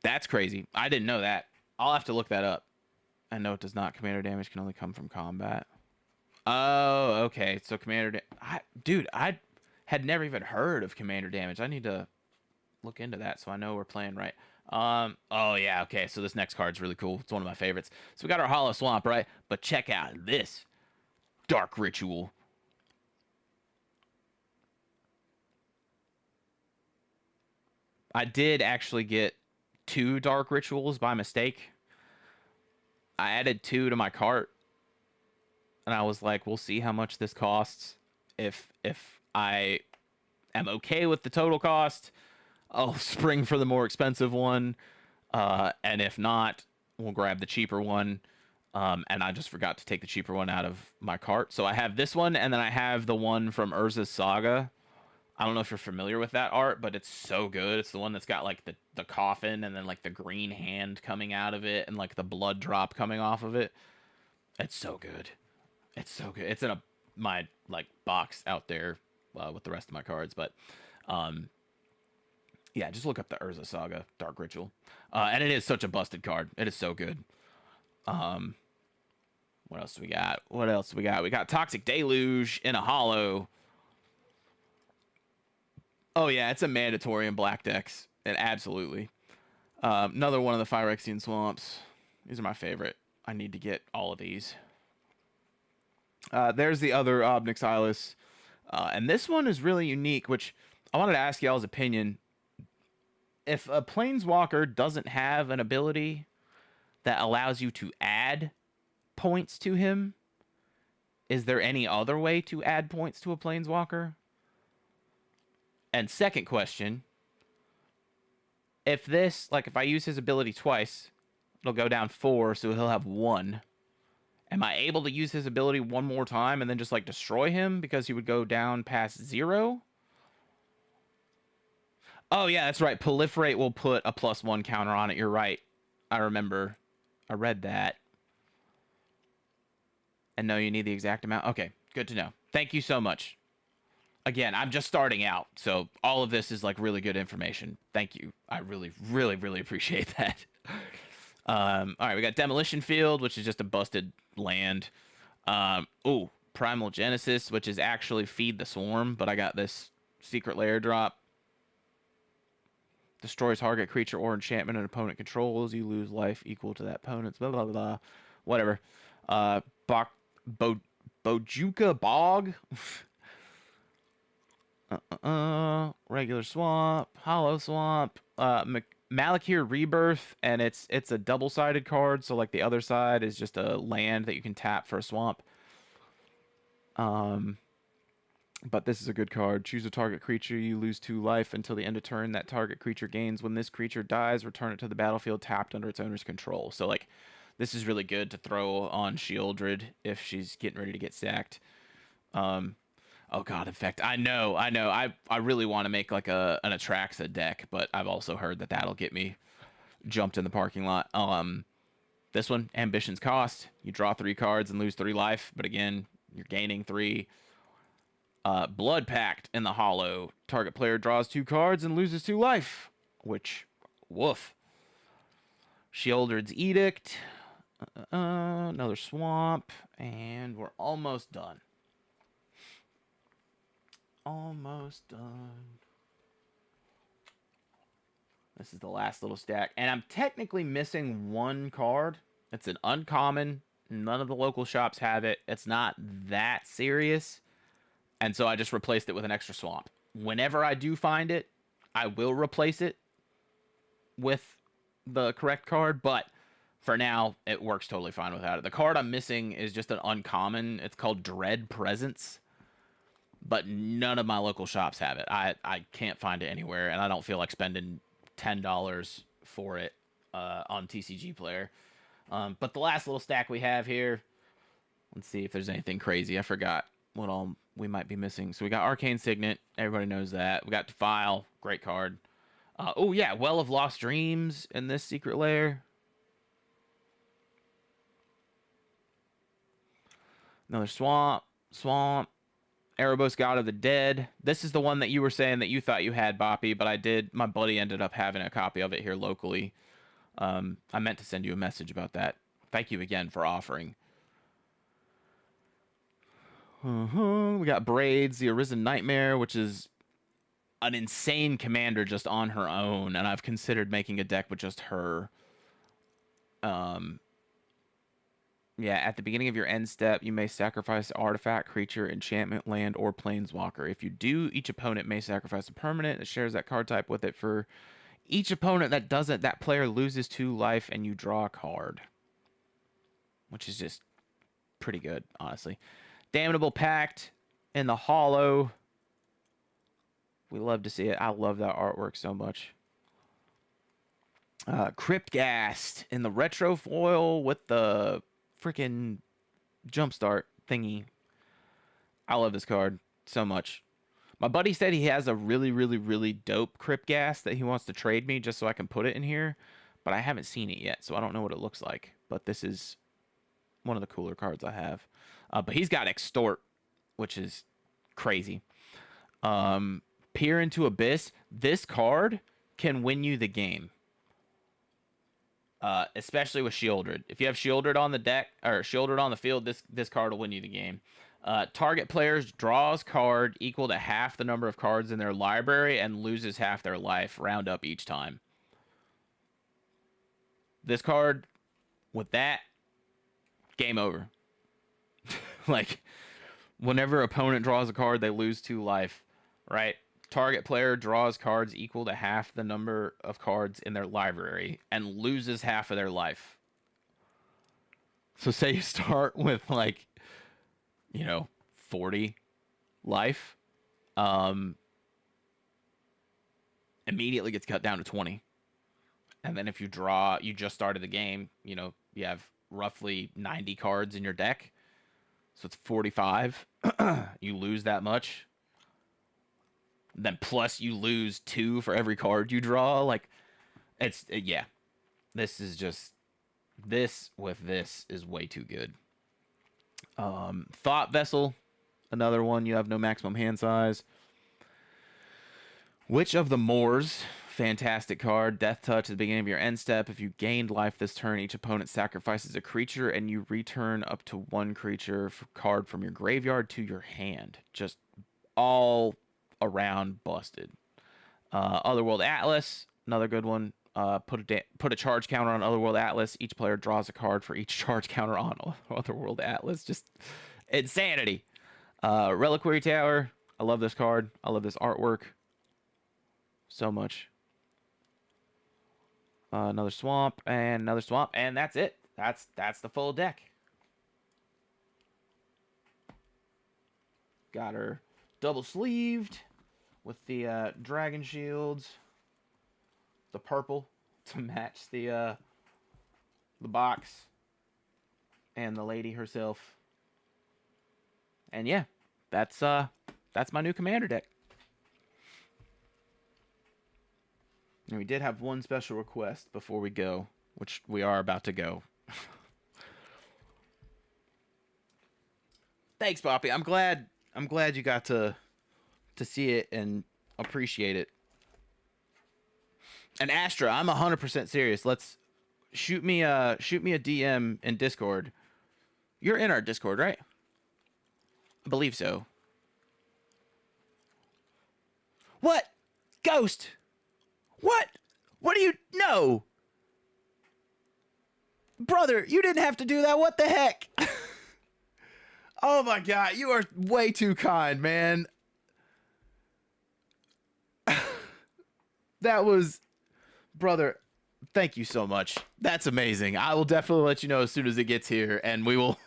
That's crazy. I didn't know that. I'll have to look that up. I know it does not. Commander damage can only come from combat. Oh, okay. So commander dude, I had never even heard of commander damage. I need to look into that so I know we're playing right. Oh yeah, okay. So this next card's really cool. It's one of my favorites. So we got our Hollow Swamp, right? But check out this Dark Ritual. I did actually get 2 Dark Rituals by mistake. I added 2 to my cart, and I was like, we'll see how much this costs. If I am okay with the total cost, I'll spring for the more expensive one, and if not, we'll grab the cheaper one. And I just forgot to take the cheaper one out of my cart. So I have this one, and then I have the one from Urza's Saga. I don't know if you're familiar with that art, but it's so good. It's the one that's got like the coffin and then like the green hand coming out of it and like the blood drop coming off of it. It's so good. It's so good. It's in my like box out there with the rest of my cards, but yeah, just look up the Urza Saga Dark Ritual. And it is such a busted card. It is so good. What else do we got? We got Toxic Deluge in a hollow. Oh yeah, it's a mandatory in black decks. And absolutely. Another one of the Phyrexian Swamps. These are my favorite. I need to get all of these. There's the other 𝕄𝕟𝕟𝕥𝕖𝕣. And this one is really unique, which I wanted to ask y'all's opinion. If a Planeswalker doesn't have an ability that allows you to add points to him, is there any other way to add points to a Planeswalker? And second question, if I use his ability twice, it'll go down 4, so he'll have 1. Am I able to use his ability one more time and then just like destroy him because he would go down past 0? Oh yeah, that's right. Proliferate will put a +1 counter on it. You're right. I remember. I read that. And no, you need the exact amount. Okay, good to know. Thank you so much. Again, I'm just starting out, so all of this is like really good information. Thank you. I really, really, really appreciate that. All right, we got Demolition Field, which is just a busted land. Primal Genesis, which is actually Feed the Swarm, but I got this Secret Lair drop. Destroys target creature or enchantment an opponent controls. You lose life equal to that opponent's blah, blah, blah. Whatever. Bojuka Bog. Regular Swamp, Hollow Swamp, Malakir Rebirth, and it's a double-sided card, so like the other side is just a land that you can tap for a swamp. But this is a good card. Choose a target creature, you lose 2 life until the end of turn. That target creature gains. When this creature dies, return it to the battlefield tapped under its owner's control. So like this is really good to throw on Sheoldred if she's getting ready to get sacked. Oh god, in fact, I know. I really want to make like an Atraxa deck, but I've also heard that that'll get me jumped in the parking lot. This one, Ambition's Cost. You draw 3 cards and lose 3 life, but again, you're gaining 3. Blood Pact in the hollow. Target player draws 2 cards and loses 2 life, which, woof. Sheoldred's Edict. Another swamp, and we're almost done. Almost done. This is the last little stack. And I'm technically missing 1 card. It's an uncommon. None of the local shops have it. It's not that serious. And so I just replaced it with an extra swamp. Whenever I do find it, I will replace it with the correct card. But for now, it works totally fine without it. The card I'm missing is just an uncommon. It's called Dread Presence. But none of my local shops have it. I can't find it anywhere, and I don't feel like spending $10 for it on TCG Player. But the last little stack we have here, let's see if there's anything crazy. I forgot what all we might be missing. So we got Arcane Signet. Everybody knows that. We got Defile. Great card. Oh yeah, Well of Lost Dreams in this secret lair. Another swamp. Erebos, God of the Dead. This is the one that you were saying that you thought you had, Boppy, but I did. My buddy ended up having a copy of it here locally. I meant to send you a message about that. Thank you again for offering. We got Braids, the Arisen Nightmare, which is an insane commander just on her own, and I've considered making a deck with just her. Yeah, at the beginning of your end step, you may sacrifice artifact, creature, enchantment, land, or planeswalker. If you do, each opponent may sacrifice a permanent that shares that card type with it. For each opponent that doesn't, that player loses 2 life and you draw a card. Which is just pretty good, honestly. Damnable Pact in the Hollow. We love to see it. I love that artwork so much. Cryptghast in the retro foil with the freaking jumpstart thingy. I love this card so much. My buddy said he has a really dope Cryptghast that he wants to trade me just so I can put it in here, but I haven't seen it yet, so I don't know what it looks like. But this is one of the cooler cards I have. But he's got Extort, which is crazy. Peer into Abyss. This card can win you the game. Especially with Shieldred. If you have Shieldred on the deck, or Shieldred on the field, this card will win you the game. Target players draws card equal to half the number of cards in their library and loses half their life. Round up each time. This card, with that, game over. Like, whenever opponent draws a card, they lose 2 life, right? Target player draws cards equal to half the number of cards in their library and loses half of their life. So say you start with, like, 40 life. Immediately gets cut down to 20. And then if you just started the game, you have roughly 90 cards in your deck. So it's 45. You lose that much. Then plus you lose 2 for every card you draw. Like, it's, yeah. This is just, this with this is way too good. Thought Vessel, another one. You have no maximum hand size. Witch of the Moors, fantastic card. Death Touch at the beginning of your end step. If you gained life this turn, each opponent sacrifices a creature and you return up to 1 creature card from your graveyard to your hand. Just all around busted. Otherworld Atlas, another good one. Put a charge counter on Otherworld Atlas. Each player draws a card for each charge counter on Otherworld Atlas. Just insanity. Reliquary Tower. I love this card. I love this artwork so much. Another swamp and another swamp, and that's it. That's the full deck. Got her double sleeved with the dragon shields, the purple to match the box, and the lady herself. And yeah, that's my new commander deck. And we did have one special request before we go, which we are about to go. Thanks, Poppy. I'm glad you got to see it and appreciate it. And Astra, I'm 100% serious. Let's shoot me a DM in Discord. You're in our Discord, right? I believe so. What? Ghost? What? What do you know? Brother, you didn't have to do that. What the heck? Oh my god, you are way too kind, man. That was... Brother, thank you so much. That's amazing. I will definitely let you know as soon as it gets here, and we will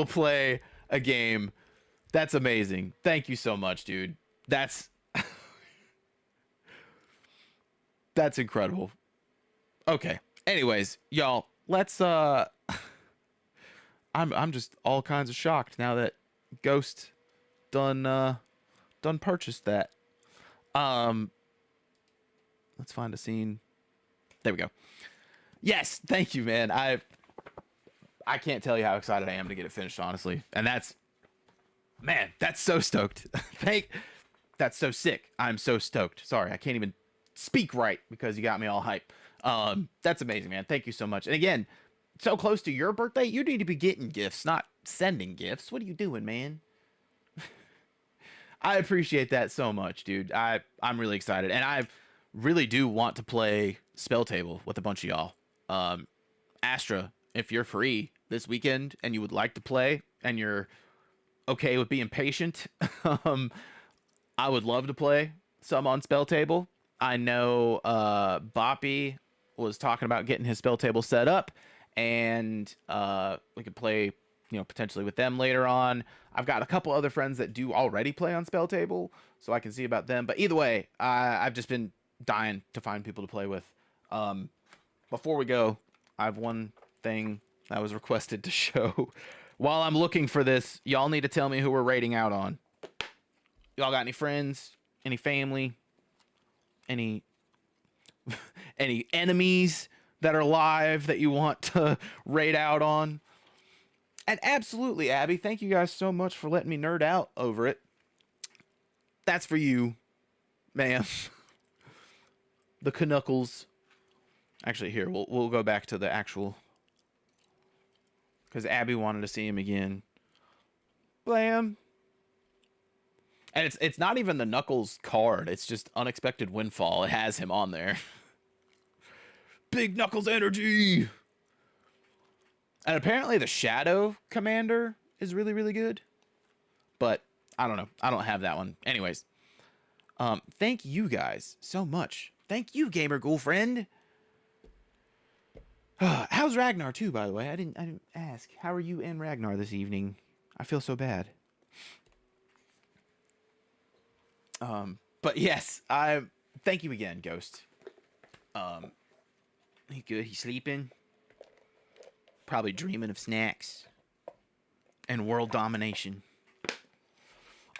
play a game. That's amazing. Thank you so much, dude. That's incredible. Okay. Anyways, y'all, let's I'm just all kinds of shocked now that Ghost done purchased that. Let's find a scene. There we go. Yes, thank you, man. I can't tell you how excited I am to get it finished, honestly. And that's so stoked. That's so sick. I'm so stoked. Sorry, I can't even speak right because you got me all hype. That's amazing, man. Thank you so much. And again, so close to your birthday, you need to be getting gifts, not sending gifts. What are you doing, man? I appreciate that so much, dude. I'm really excited. And I really do want to play Spell Table with a bunch of y'all. Astra, if you're free this weekend and you would like to play and you're okay with being patient, I would love to play some on Spell Table. I know Boppy was talking about getting his Spell Table set up, and we could play, potentially with them later on. I've got a couple other friends that do already play on Spell Table, so I can see about them. But either way, I've just been dying to find people to play with. Before we go, I have one thing I was requested to show. While I'm looking for this, y'all need to tell me who we're rating out on. Y'all got any friends? Any family? Any enemies that are live that you want to raid out on? And absolutely, Abby, thank you guys so much for letting me nerd out over it. That's for you, ma'am. The Knuckles. Actually, here, we'll go back to the actual, because Abby wanted to see him again. Blam. And it's not even the Knuckles card. It's just Unexpected Windfall. It has him on there. Big Knuckles energy. And apparently the Shadow Commander is really, really good. But I don't know. I don't have that one. Anyways. Thank you guys so much. Thank you, gamer girlfriend. How's Ragnar too, by the way? I didn't ask. How are you and Ragnar this evening? I feel so bad. But yes, thank you again, Ghost. He good. He's sleeping. Probably dreaming of snacks and world domination.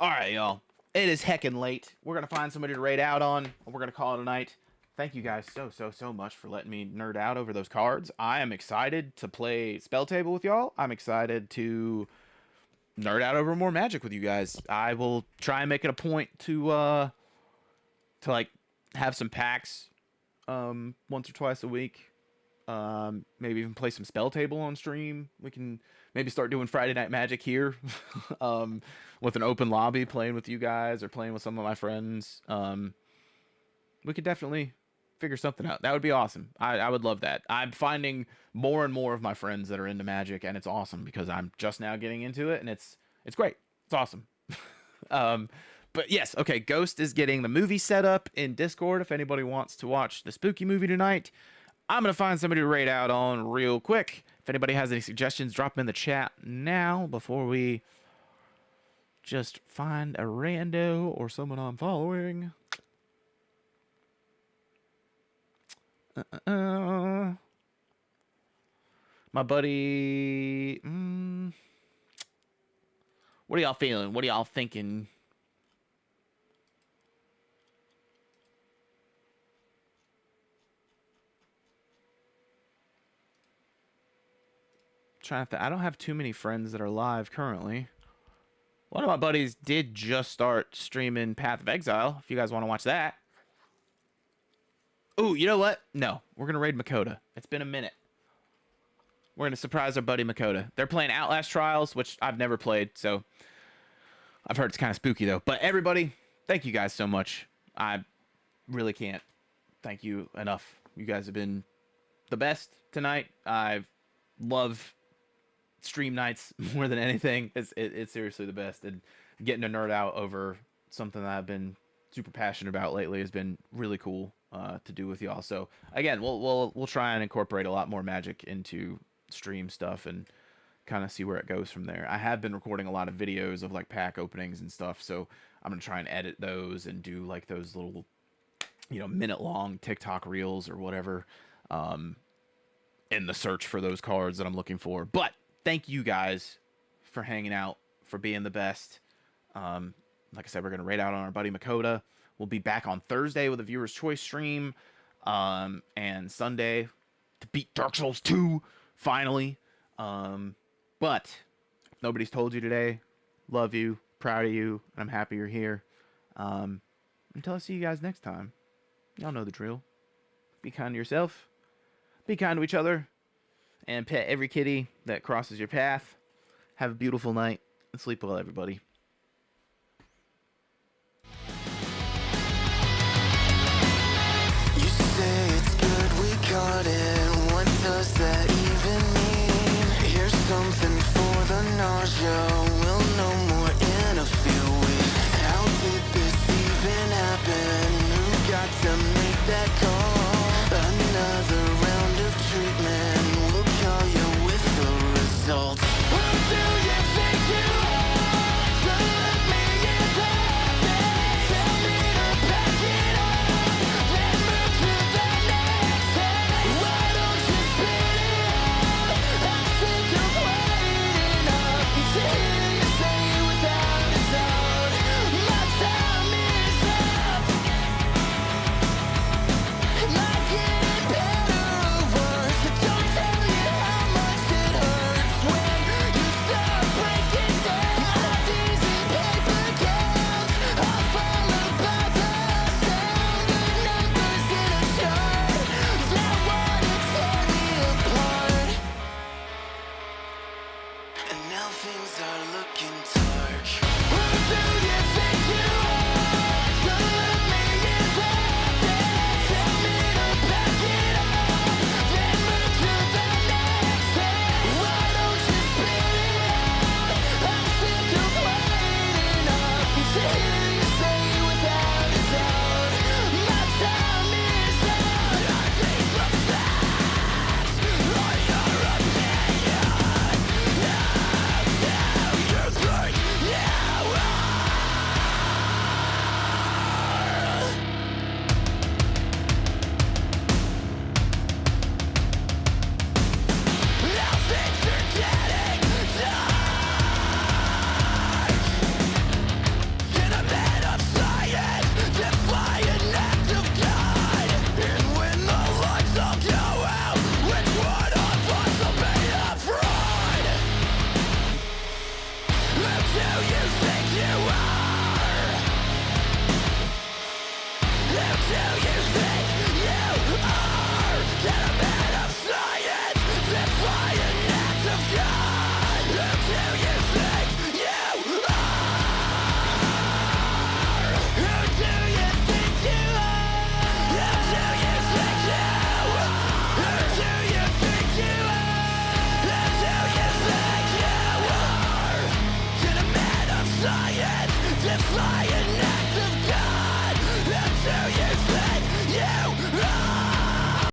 All right, y'all. It is heckin' late. We're gonna find somebody to raid out on, and we're gonna call it a night. Thank you guys so much for letting me nerd out over those cards. I am excited to play Spell Table with y'all. I'm excited to nerd out over more Magic with you guys. I will try and make it a point to like have some packs once or twice a week. Maybe even play some Spell Table on stream. We can maybe start doing Friday Night Magic here with an open lobby, playing with you guys or playing with some of my friends. We could definitely figure something out. That would be awesome. I would love that. I'm finding more and more of my friends that are into Magic, and it's awesome because I'm just now getting into it, and it's great. It's awesome. But yes, okay, Ghost is getting the movie set up in Discord if anybody wants to watch the spooky movie tonight. I'm going to find somebody to raid out on real quick. If anybody has any suggestions, drop them in the chat now before we just find a rando or someone I'm following. My buddy. What are y'all feeling? What are y'all thinking? I don't have too many friends that are live currently. One of my buddies did just start streaming Path of Exile. If you guys want to watch that. Ooh, you know what? No, we're going to raid Makoto. It's been a minute. We're going to surprise our buddy Makoto. They're playing Outlast Trials, which I've never played, so I've heard it's kind of spooky, though. But everybody, thank you guys so much. I really can't thank you enough. You guys have been the best tonight. I love stream nights more than anything. It's seriously the best. And getting to nerd out over something that I've been super passionate about lately has been really cool to do with y'all. So again, we'll try and incorporate a lot more Magic into stream stuff and kind of see where it goes from there. I have been recording a lot of videos of like pack openings and stuff, so I'm gonna try and edit those and do like those little, minute-long TikTok reels or whatever in the search for those cards that I'm looking for. But thank you guys for hanging out, for being the best. Like I said, we're going to raid out on our buddy Makoto. We'll be back on Thursday with a viewer's choice stream, and Sunday to beat Dark Souls 2 finally. But if nobody's told you today, love you, proud of you, and I'm happy you're here. Until I see you guys next time, y'all know the drill. Be kind to yourself, be kind to each other, and pet every kitty that crosses your path. Have a beautiful night, and sleep well, everybody. You say it's good we caught it. What does that even mean? Here's something for the nausea. We'll know more in a few weeks. How did this even happen? Who got to make that call? Another round of treatment. We'll call you with the results. Who do you think you are? So let me get that. Tell me to back it up, then move to the next step. Why don't you spit it out? I'm sick of waiting up to hear you say without a doubt, my time is up. Am I getting better or worse? Don't tell you how much it hurts when you start breaking down. Not easy paper counts. I'll fall about the sound of numbers in a chart that wanna tear me apart. And now things are looking dark. Who do you think you are? So let me get that. Tell me to back it up, then move to the next step. Why don't you spit it out? I'm sick of waiting up to hear you say without a doubt, my time is up. Nothing's but facts on your opinion. Now you think you are. Now things are getting dark. In a man of science, defy an act of God. And when the lights all go out, which one of us will be the fraud? Who do you think you are? Who do you